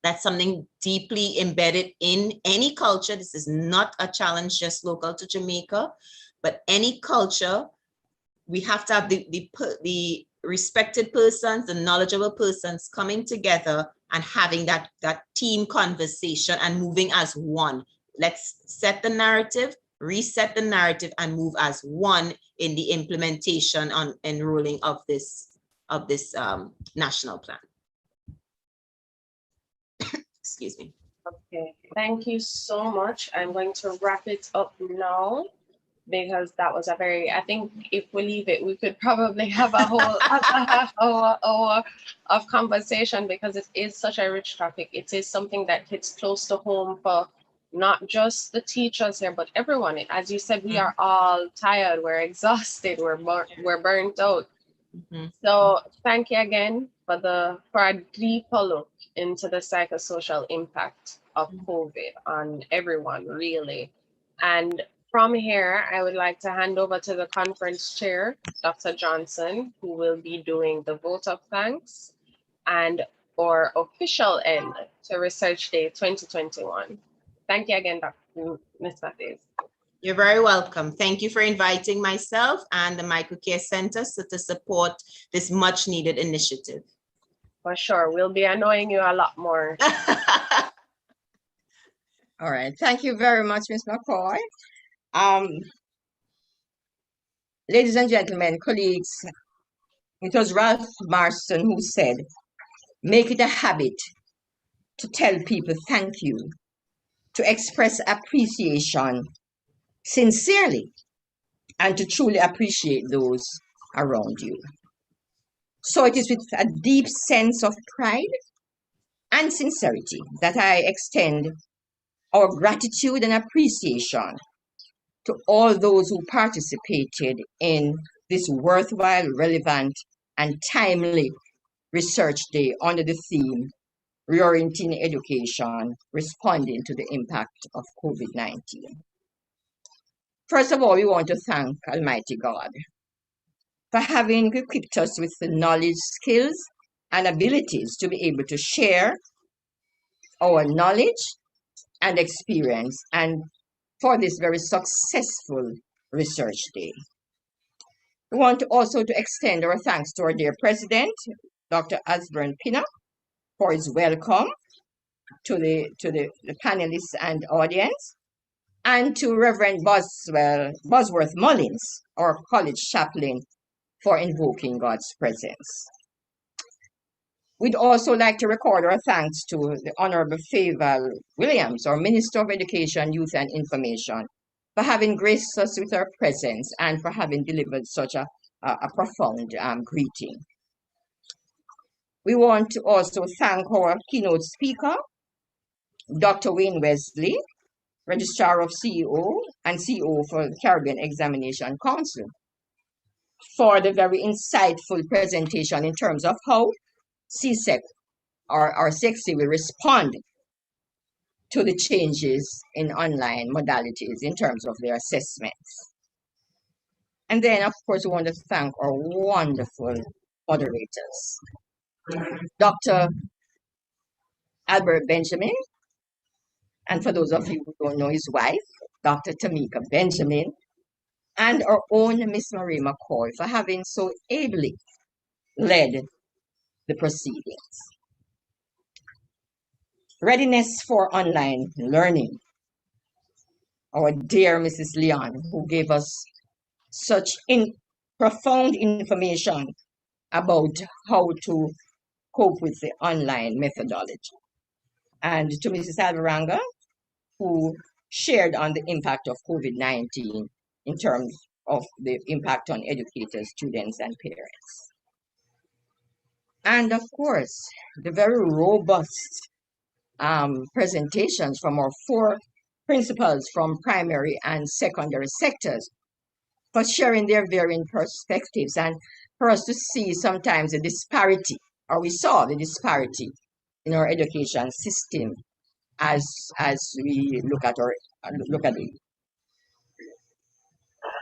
that's something deeply embedded in any culture. This is not a challenge just local to Jamaica, but any culture, we have to have the respected persons, the knowledgeable persons coming together and having that team conversation and moving as one. Let's set the narrative, reset the narrative, and move as one in the implementation on enrolling of this national plan. Excuse me. Okay, thank you so much. I'm going to wrap it up now, because that was I think if we leave it, we could probably have a whole hour of conversation, because it is such a rich topic. It is something that hits close to home for not just the teachers here, but everyone. As you said, we are all tired, we're exhausted, we're burnt out. So thank you again for a deeper look into the psychosocial impact of COVID on everyone, really. And from here, I would like to hand over to the conference chair, Dr. Johnson, who will be doing the vote of thanks and our official end to Research Day 2021. Thank you again, Ms. Matthews. You're very welcome. Thank you for inviting myself and the Mico Care Center to support this much needed initiative. For sure. We'll be annoying you a lot more. All right. Thank you very much, Ms. McCoy. Ladies and gentlemen, colleagues, it was Ralph Marston who said, make it a habit to tell people thank you, to express appreciation sincerely, and to truly appreciate those around you. So it is with a deep sense of pride and sincerity that I extend our gratitude and appreciation to all those who participated in this worthwhile, relevant, and timely Research Day under the theme, Reorienting Education, Responding to the Impact of COVID-19. First of all, we want to thank Almighty God for having equipped us with the knowledge, skills, and abilities to be able to share our knowledge and experience, and for this very successful Research Day. We want to also to extend our thanks to our dear president, Dr. Osborne Pinner, for his welcome to the panelists and audience, and to Reverend Bosworth Mullins, our college chaplain, for invoking God's presence. We'd also like to record our thanks to the Honorable Favour Williams, our Minister of Education, Youth and Information, for having graced us with her presence and for having delivered such a profound greeting. We want to also thank our keynote speaker, Dr. Wayne Wesley, Registrar of CEO and CEO for the Caribbean Examination Council, for the very insightful presentation in terms of how CSEC or SEXI will respond to the changes in online modalities in terms of their assessments. And then, of course, we want to thank our wonderful moderators, Dr. Albert Benjamin, and for those of you who don't know his wife, Dr. Tamika Benjamin, and our own Miss Marie McCoy for having so ably led the proceedings. Readiness for online learning. Our dear Mrs. Leon, who gave us such profound information about how to cope with the online methodology. And to Mrs. Alvaranga, who shared on the impact of COVID-19 in terms of the impact on educators, students, and parents. And of course, the very robust presentations from our 4 principals from primary and secondary sectors for sharing their varying perspectives and for us to see sometimes the disparity, or we saw the disparity in our education system as we look at it.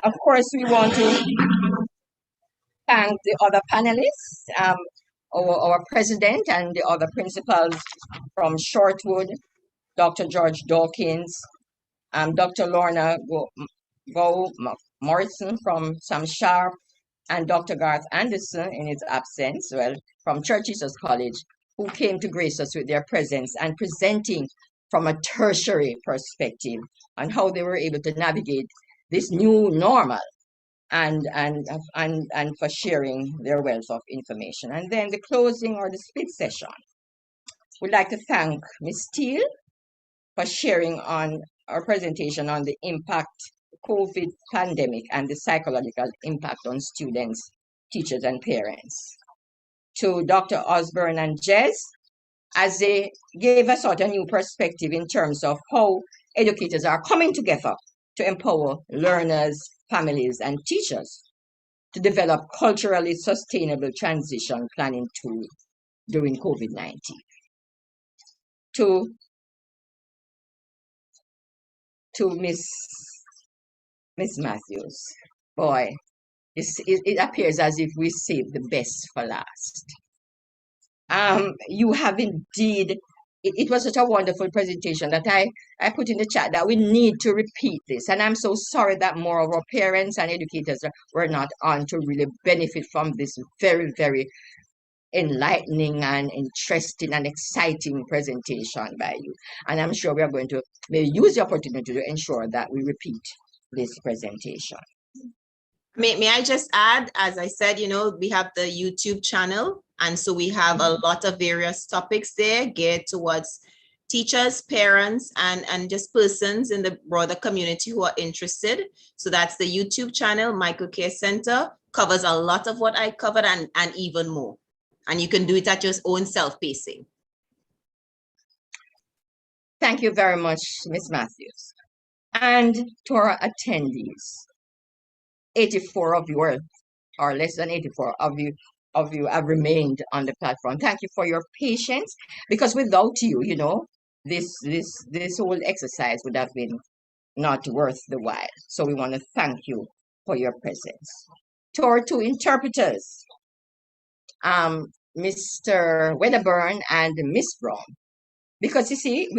Of course, we want to thank the other panelists, our president and the other principals from Shortwood, Dr. George Dawkins, Dr. Lorna Morrison from Sam Sharp, and Dr. Garth Anderson in his absence, from Church Jesus College, who came to grace us with their presence and presenting from a tertiary perspective on how they were able to navigate this new normal and for sharing their wealth of information. And then the closing or the split session. We'd like to thank Ms. Steele for sharing on our presentation on the impact COVID pandemic and the psychological impact on students, teachers, and parents. To Dr. Osborne and Jez, as they gave us a new perspective in terms of how educators are coming together to empower learners, families, and teachers to develop culturally sustainable transition planning tools during COVID-19. To Miss Matthews, boy, it appears as if we saved the best for last. You have indeed, it was such a wonderful presentation that I put in the chat that we need to repeat this. And I'm so sorry that more of our parents and educators were not on to really benefit from this very, very enlightening and interesting and exciting presentation by you. And I'm sure we are going to use the opportunity to ensure that we repeat this presentation. May I just add, as I said, we have the YouTube channel, and so we have a lot of various topics there geared towards teachers, parents, and just persons in the broader community who are interested. So that's the YouTube channel, Mico Care Center, covers a lot of what I covered and even more. And you can do it at your own self-pacing. Thank you very much, Ms. Matthews. And to our attendees, 84 of you, or less than 84 of you have remained on the platform. Thank you for your patience, because without you, this whole exercise would have been not worth the while. So we want to thank you for your presence. To our 2 interpreters, Mr. Wedderburn and Miss Brown, because you see,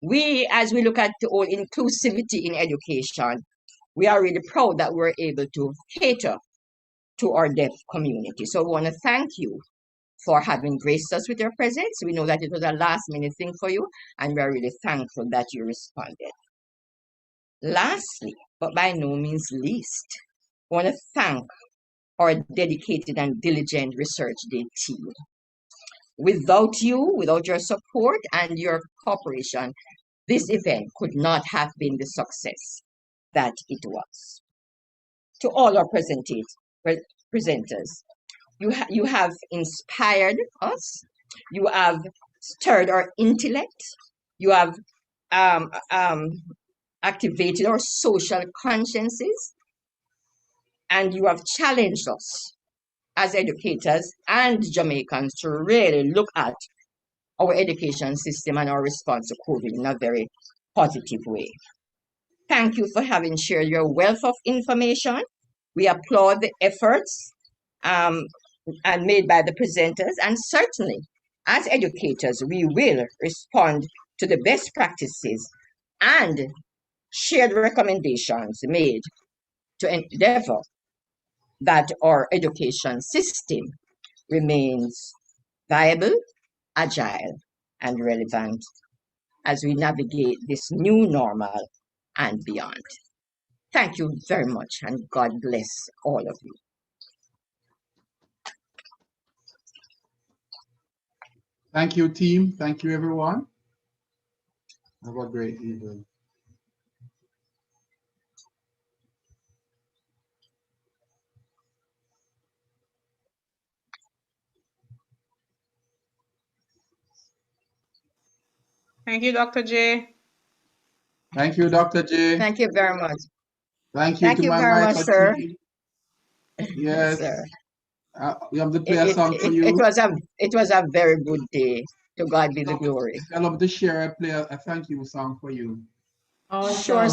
we as we look at the whole inclusivity in education, we are really proud that we're able to cater to our deaf community. So we want to thank you for having graced us with your presence. We know that it was a last minute thing for you, and we're really thankful that you responded. Lastly, but by no means least, I want to thank our dedicated and diligent Research Day team. Without you, without your support and your cooperation, this event could not have been the success that it was. To all our presenters, you have inspired us, you have stirred our intellect, you have activated our social consciences, and you have challenged us as educators and Jamaicans to really look at our education system and our response to COVID in a very positive way. Thank you for having shared your wealth of information. We applaud the efforts and made by the presenters, and certainly as educators, we will respond to the best practices and shared recommendations made to endeavor that our education system remains viable, agile, and relevant as we navigate this new normal and beyond. Thank you very much, and God bless all of you. Thank you, team. Thank you, everyone. Have a great evening. Thank you, Dr. J. Thank you, Dr. J. Thank you very much. Thank you Thank to you my very much, Mico sir. team. Yes. Sir. We have to play a song for you. It was a very good day. To God be the glory. I love to share. I play a thank you song for you. Sure,